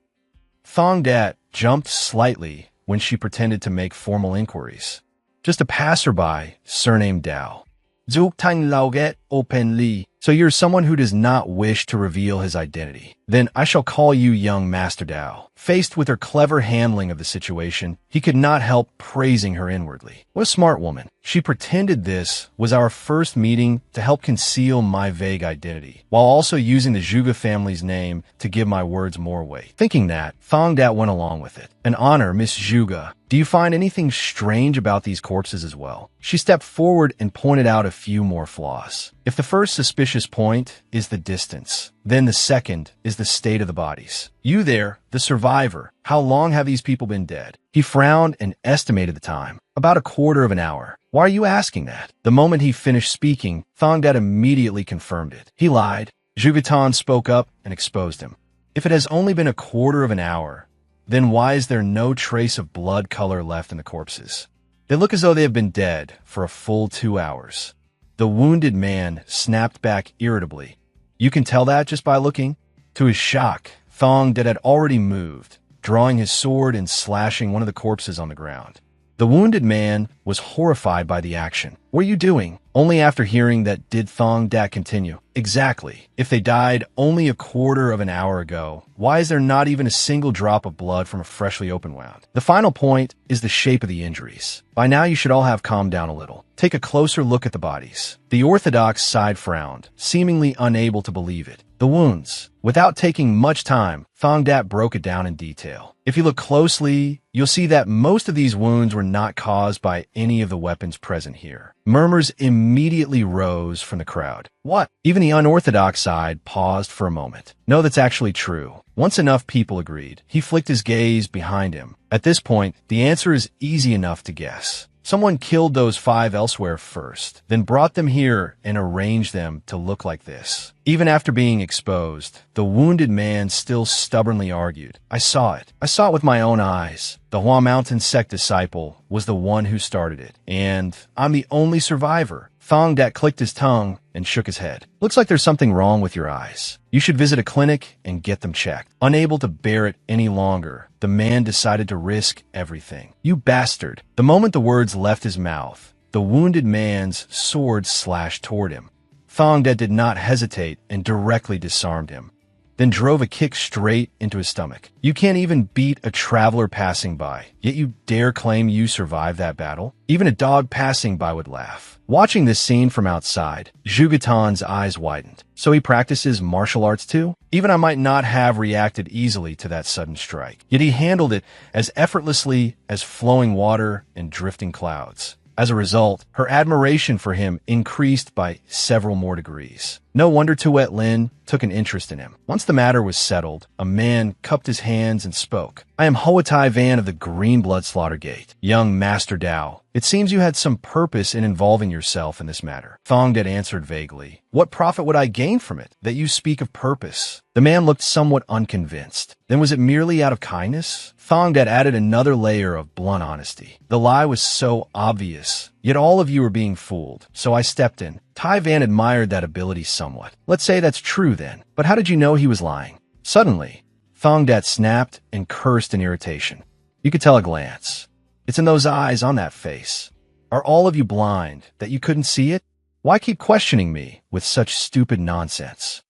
S1: Thongdat jumped slightly when she pretended to make formal inquiries. Just a passerby, surnamed Dao. Zhugetang Lauget openly. So you're someone who does not wish to reveal his identity. Then I shall call you young Master Dao. Faced with her clever handling of the situation, he could not help praising her inwardly. What a smart woman. She pretended this was our first meeting to help conceal my vague identity, while also using the Zhuge family's name to give my words more weight. Thinking that, Thongdat went along with it. An honor, Miss Zhuge. Do you find anything strange about these corpses as well? She stepped forward and pointed out a few more flaws. If the first suspicious point is the distance, then the second is the state of the bodies. You there, the survivor, how long have these people been dead? He frowned and estimated the time. About a quarter of an hour. Why are you asking that? The moment he finished speaking, Thongdat immediately confirmed it. He lied. Zhugetan spoke up and exposed him. If it has only been a quarter of an hour, then why is there no trace of blood color left in the corpses? They look as though they have been dead for a full 2 hours. The wounded man snapped back irritably. You can tell that just by looking. To his shock, Thongdat had already moved, drawing his sword and slashing one of the corpses on the ground. The wounded man was horrified by the action. What are you doing? Only after hearing that did Thongdat continue. Exactly. If they died only a quarter of an hour ago, why is there not even a single drop of blood from a freshly opened wound? The final point is the shape of the injuries. By now you should all have calmed down a little. Take a closer look at the bodies. The orthodox side frowned, seemingly unable to believe it. The wounds. Without taking much time, Thongdat broke it down in detail. If you look closely, you'll see that most of these wounds were not caused by any of the weapons present here. Murmurs immediately rose from the crowd. What? Even the unorthodox side paused for a moment. No, that's actually true. Once enough people agreed, he flicked his gaze behind him. At this point, the answer is easy enough to guess. Someone killed those 5 elsewhere first, then brought them here and arranged them to look like this. Even after being exposed, the wounded man still stubbornly argued. I saw it. I saw it with my own eyes. The Hua Mountain sect disciple was the one who started it, and I'm the only survivor. Thongdat clicked his tongue and shook his head. Looks like there's something wrong with your eyes. You should visit a clinic and get them checked. Unable to bear it any longer, the man decided to risk everything. You bastard. The moment the words left his mouth, the wounded man's sword slashed toward him. Thongdat did not hesitate and directly disarmed him, then drove a kick straight into his stomach. You can't even beat a traveler passing by, yet you dare claim you survived that battle? Even a dog passing by would laugh. Watching this scene from outside, Zhugetan's eyes widened. So he practices martial arts too? Even I might not have reacted easily to that sudden strike, yet he handled it as effortlessly as flowing water and drifting clouds. As a result, her admiration for him increased by several more degrees. No wonder Tuet Lin took an interest in him. Once the matter was settled, a man cupped his hands and spoke. I am Hoatai Van of the Green Blood Slaughter Gate, young Master Dao. It seems you had some purpose in involving yourself in this matter. Thongdat answered vaguely. What profit would I gain from it, that you speak of purpose? The man looked somewhat unconvinced. Then was it merely out of kindness? Thongdat added another layer of blunt honesty. The lie was so obvious, yet all of you were being fooled, so I stepped in. Tai Van admired that ability somewhat. Let's say that's true then, but how did you know he was lying? Suddenly, Thongdat snapped and cursed in irritation. You could tell a glance. It's in those eyes on that face. Are all of you blind that you couldn't see it? Why keep questioning me with such stupid nonsense?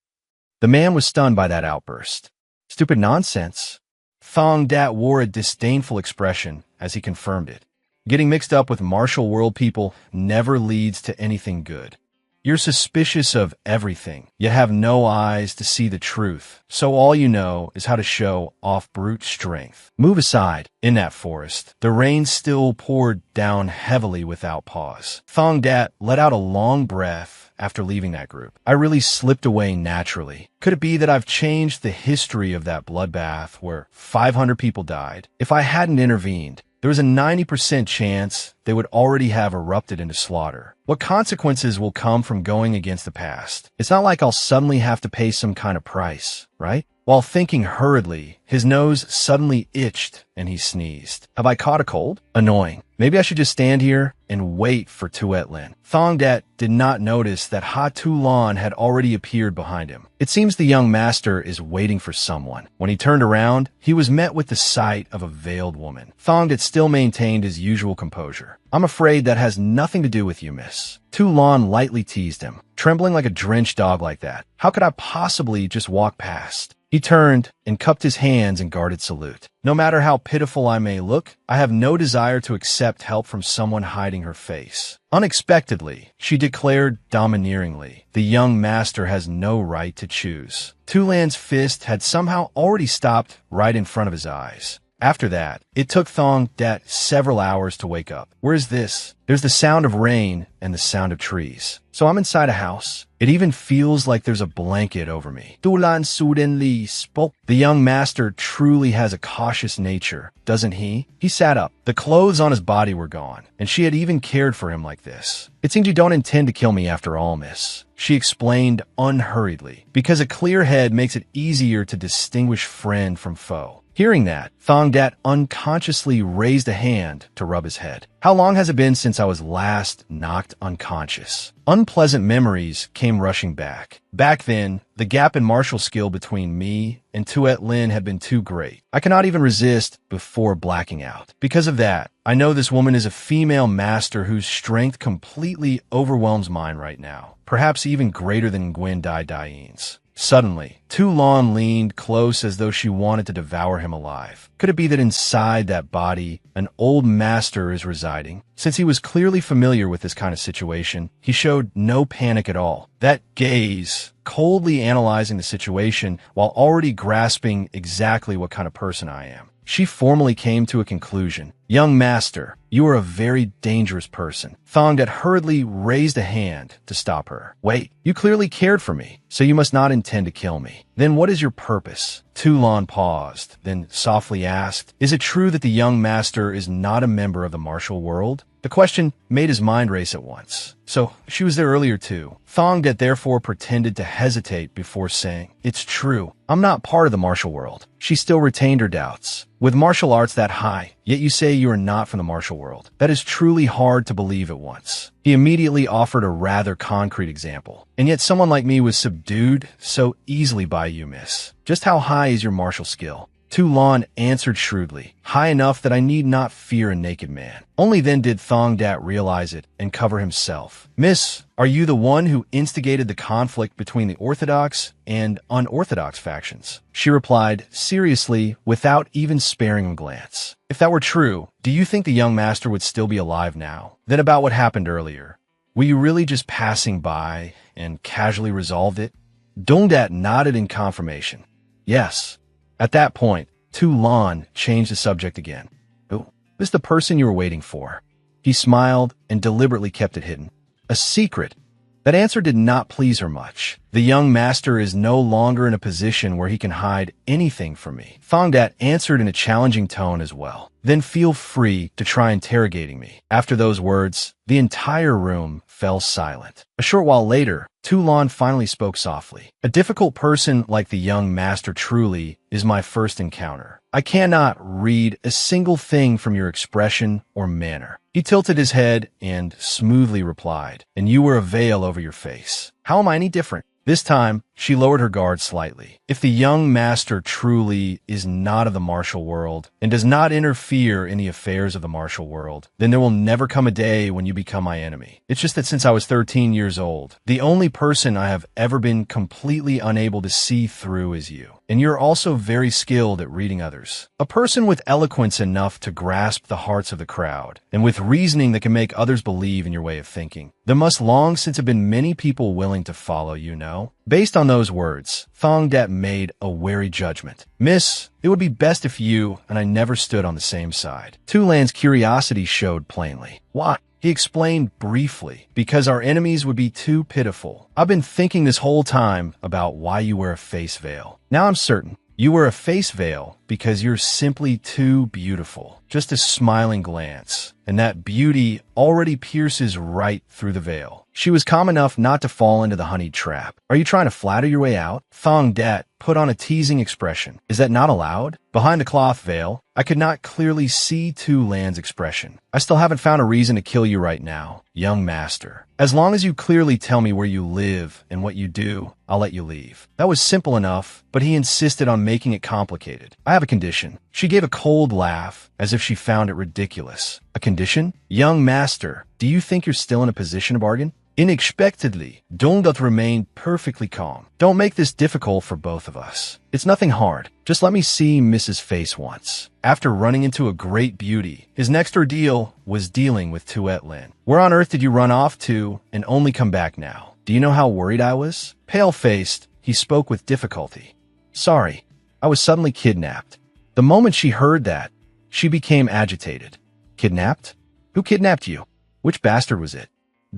S1: The man was stunned by that outburst. Stupid nonsense? Thongdat wore a disdainful expression as he confirmed it. Getting mixed up with martial world people never leads to anything good. You're suspicious of everything, yet have no eyes to see the truth, so all you know is how to show off brute strength. Move aside. In that forest, the rain still poured down heavily without pause. Thongdat let out a long breath after leaving that group. I really slipped away naturally. Could it be that I've changed the history of that bloodbath where 500 people died? If I hadn't intervened, there was a 90% chance they would already have erupted into slaughter. What consequences will come from going against the past? It's not like I'll suddenly have to pay some kind of price, right? While thinking hurriedly, his nose suddenly itched and he sneezed. Have I caught a cold? Annoying. Maybe I should just stand here and wait for Tuet Lin. Thongdat did not notice that Ha Tu Lan had already appeared behind him. It seems the young master is waiting for someone. When he turned around, he was met with the sight of a veiled woman. Thongdat still maintained his usual composure. I'm afraid that has nothing to do with you, miss. Tu Lan lightly teased him, trembling like a drenched dog like that. How could I possibly just walk past? He turned and cupped his hands in guarded salute. No matter how pitiful I may look, I have no desire to accept help from someone hiding her face. Unexpectedly, she declared domineeringly, the young master has no right to choose. Tulan's fist had somehow already stopped right in front of his eyes. After that, it took Thongdat several hours to wake up. Where is this? There's the sound of rain and the sound of trees. So I'm inside a house. It even feels like there's a blanket over me. Tulan suddenly spoke. The young master truly has a cautious nature, doesn't he? He sat up. The clothes on his body were gone, and she had even cared for him like this. It seems you don't intend to kill me after all, miss. She explained unhurriedly, because a clear head makes it easier to distinguish friend from foe. Hearing that, Thongdat unconsciously raised a hand to rub his head. How long has it been since I was last knocked unconscious? Unpleasant memories came rushing back. Back then, the gap in martial skill between me and Tuet Lin had been too great. I cannot even resist before blacking out. Because of that, I know this woman is a female master whose strength completely overwhelms mine right now, perhaps even greater than Gwen Dai Daien's. Suddenly, Tu Lan leaned close as though she wanted to devour him alive. Could it be that inside that body, an old master is residing? Since he was clearly familiar with this kind of situation, he showed no panic at all. That gaze, coldly analyzing the situation while already grasping exactly what kind of person I am. She formally came to a conclusion. Young master, you are a very dangerous person. Thongdat hurriedly raised a hand to stop her. Wait, you clearly cared for me, so you must not intend to kill me. Then what is your purpose? Tu Lan paused, then softly asked, is it true that the young master is not a member of the martial world? The question made his mind race at once. So, she was there earlier too. Thongdat therefore pretended to hesitate before saying, it's true, I'm not part of the martial world. She still retained her doubts. With martial arts that high, yet you say you are not from the martial world. That is truly hard to believe at once. He immediately offered a rather concrete example. And yet someone like me was subdued so easily by you, miss. Just how high is your martial skill? Tu Lan answered shrewdly, high enough that I need not fear a naked man. Only then did Thongdat realize it and cover himself. Miss, are you the one who instigated the conflict between the orthodox and unorthodox factions? She replied seriously without even sparing a glance. If that were true, do you think the young master would still be alive now? Then about what happened earlier. Were you really just passing by and casually resolved it? Thongdat nodded in confirmation. Yes. At that point, Tu Lan changed the subject again. Who is the person you were waiting for? He smiled and deliberately kept it hidden. A secret. That answer did not please her much. The young master is no longer in a position where he can hide anything from me. Thongdat answered in a challenging tone as well. Then feel free to try interrogating me. After those words, the entire room fell silent. A short while later, Tu Lan finally spoke softly. A difficult person like the young master truly is my first encounter. I cannot read a single thing from your expression or manner. He tilted his head and smoothly replied, and you wear a veil over your face. How am I any different? This time, she lowered her guard slightly. If the young master truly is not of the martial world and does not interfere in the affairs of the martial world, then there will never come a day when you become my enemy. It's just that since I was 13 years old, the only person I have ever been completely unable to see through is you. And you're also very skilled at reading others. A person with eloquence enough to grasp the hearts of the crowd, and with reasoning that can make others believe in your way of thinking. There must long since have been many people willing to follow you, know? Based on those words, Thongdat made a wary judgment. Miss, it would be best if you and I never stood on the same side. Tu Lan's curiosity showed plainly. Why? He explained briefly, because our enemies would be too pitiful. I've been thinking this whole time about why you wear a face veil. Now I'm certain. You wear a face veil because you're simply too beautiful. Just a smiling glance, and that beauty already pierces right through the veil. She was calm enough not to fall into the honeyed trap. Are you trying to flatter your way out? Thong Dat put on a teasing expression. Is that not allowed? Behind the cloth veil, I could not clearly see Tu Lan's expression. I still haven't found a reason to kill you right now, young master. As long as you clearly tell me where you live and what you do, I'll let you leave. That was simple enough, but he insisted on making it complicated. I have a condition. She gave a cold laugh, as if she found it ridiculous. A condition? Young master, do you think you're still in a position to bargain? Unexpectedly, Dong Dat remained perfectly calm. Don't make this difficult for both of us. It's nothing hard. Just let me see Mrs. Face once. After running into a great beauty, his next ordeal was dealing with Tuet Lin. Where on earth did you run off to and only come back now? Do you know how worried I was? Pale-faced, he spoke with difficulty. Sorry, I was suddenly kidnapped. The moment she heard that, she became agitated. Kidnapped? Who kidnapped you? Which bastard was it?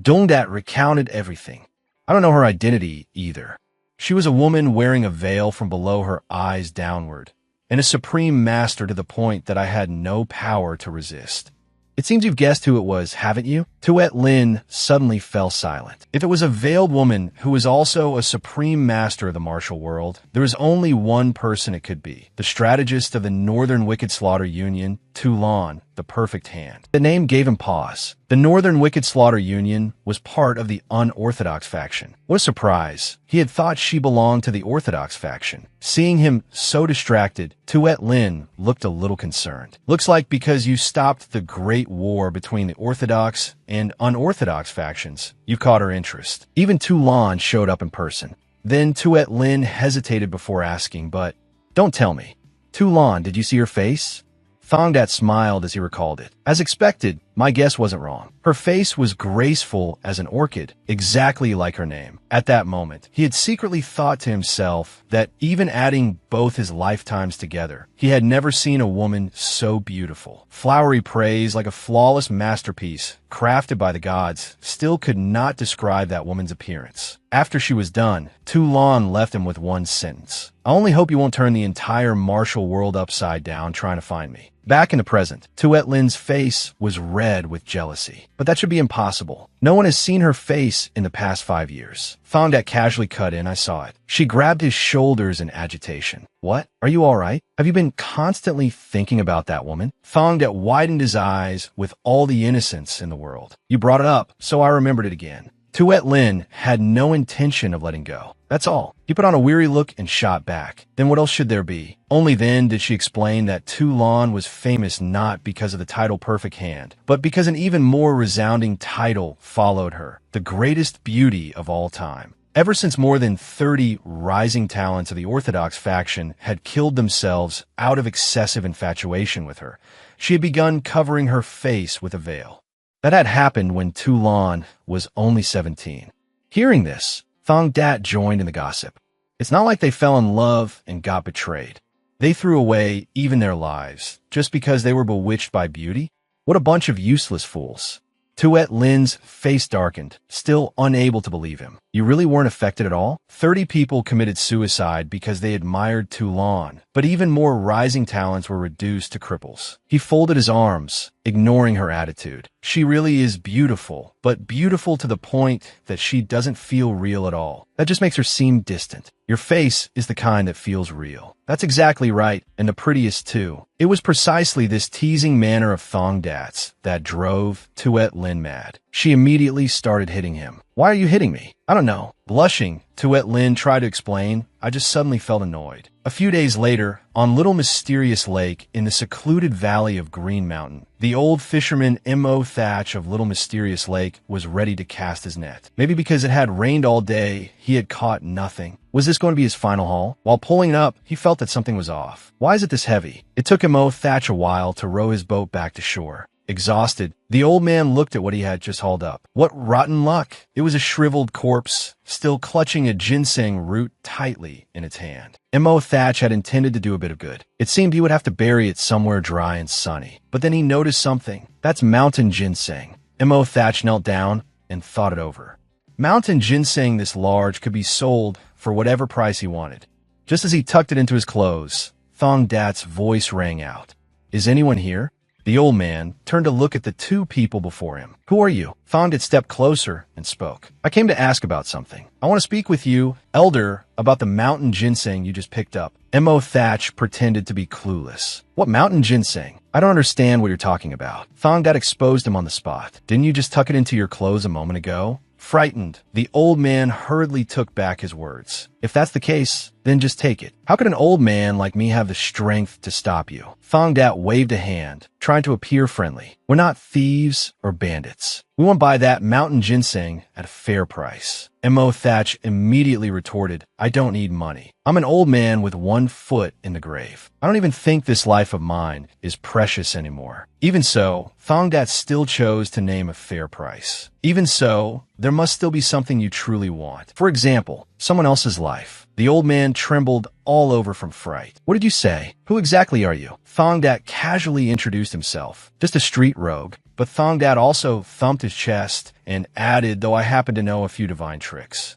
S1: Dong Dat recounted everything. I don't know her identity either. She was a woman wearing a veil from below her eyes downward, and a supreme master to the point that I had no power to resist. It seems you've guessed who it was, haven't you? Tuet Lin suddenly fell silent. If it was a veiled woman who was also a supreme master of the martial world, there was only one person it could be. The strategist of the Northern Wicked Slaughter Union, Tu Lan, the perfect hand. The name gave him pause. The Northern Wicked Slaughter Union was part of the unorthodox faction. What a surprise. He had thought she belonged to the orthodox faction. Seeing him so distracted, Tuet Lin looked a little concerned. Looks like because you stopped the great war between the orthodox and unorthodox factions, you caught her interest. Even Tu Lan showed up in person. Then Tuet Lin hesitated before asking, but don't tell me. Tu Lan, did you see her face? Thong Dat smiled as he recalled it. As expected, my guess wasn't wrong. Her face was graceful as an orchid, exactly like her name. At that moment, he had secretly thought to himself that even adding both his lifetimes together, he had never seen a woman so beautiful. Flowery praise like a flawless masterpiece, crafted by the gods, still could not describe that woman's appearance. After she was done, Tu Lan left him with one sentence. I only hope you won't turn the entire martial world upside down trying to find me. Back in the present, Tuet Lin's face was red with jealousy. But that should be impossible. No one has seen her face in the past 5 years. Thong Dat casually cut in, I saw it. She grabbed his shoulders in agitation. What? Are you all right? Have you been constantly thinking about that woman? Thong Dat widened his eyes with all the innocence in the world. You brought it up, so I remembered it again. Tuet Lin had no intention of letting go. That's all. He put on a weary look and shot back. Then what else should there be? Only then did she explain that Tu Lan was famous not because of the title Perfect Hand, but because an even more resounding title followed her, the greatest beauty of all time. Ever since more than 30 rising talents of the Orthodox faction had killed themselves out of excessive infatuation with her, she had begun covering her face with a veil. That had happened when Tu Lan was only 17. Hearing this, Thong Dat joined in the gossip. It's not like they fell in love and got betrayed. They threw away even their lives just because they were bewitched by beauty? What a bunch of useless fools. Tuet Lin's face darkened, still unable to believe him. You really weren't affected at all? 30 people committed suicide because they admired Tu Lan, but even more rising talents were reduced to cripples. He folded his arms, ignoring her attitude. She really is beautiful, but beautiful to the point that she doesn't feel real at all. That just makes her seem distant. Your face is the kind that feels real. That's exactly right, and the prettiest too. It was precisely this teasing manner of Thong Dat's that drove Tuet Lin mad. She immediately started hitting him. Why are you hitting me? I don't know. Blushing, Tuet Lin tried to explain. I just suddenly felt annoyed. A few days later, on Little Mysterious Lake in the secluded valley of Green Mountain, the old fisherman Mo Thatch of Little Mysterious Lake was ready to cast his net. Maybe because it had rained all day, he had caught nothing. Was this going to be his final haul? While pulling it up, he felt that something was off. Why is it this heavy? It took Mo Thatch a while to row his boat back to shore. Exhausted, the old man looked at what he had just hauled up. What rotten luck! It was a shriveled corpse, still clutching a ginseng root tightly in its hand. Mo Thatch had intended to do a bit of good. It seemed he would have to bury it somewhere dry and sunny. But then he noticed something. That's mountain ginseng. Mo Thatch knelt down and thought it over. Mountain ginseng this large could be sold for whatever price he wanted. Just as he tucked it into his clothes, Thong Dat's voice rang out. Is anyone here? The old man turned to look at the two people before him. Who are you? Thong Dat stepped closer and spoke. I came to ask about something. I want to speak with you, elder, about the mountain ginseng you just picked up. Mo Thatch pretended to be clueless. What mountain ginseng? I don't understand what you're talking about. Thong Dat exposed him on the spot. Didn't you just tuck it into your clothes a moment ago? Frightened, the old man hurriedly took back his words. If that's the case, then just take it. How could an old man like me have the strength to stop you? Thong Dat waved a hand, trying to appear friendly. We're not thieves or bandits. We want to buy that mountain ginseng at a fair price. Mo Thatch immediately retorted, I don't need money. I'm an old man with one foot in the grave. I don't even think this life of mine is precious anymore. Even so, Thong Dat still chose to name a fair price. Even so, there must still be something you truly want. For example, someone else's life. The old man trembled all over from fright. What did you say? Who exactly are you? Thong Dat casually introduced himself. Just a street rogue. But Thong Dat also thumped his chest and added, though I happen to know a few divine tricks.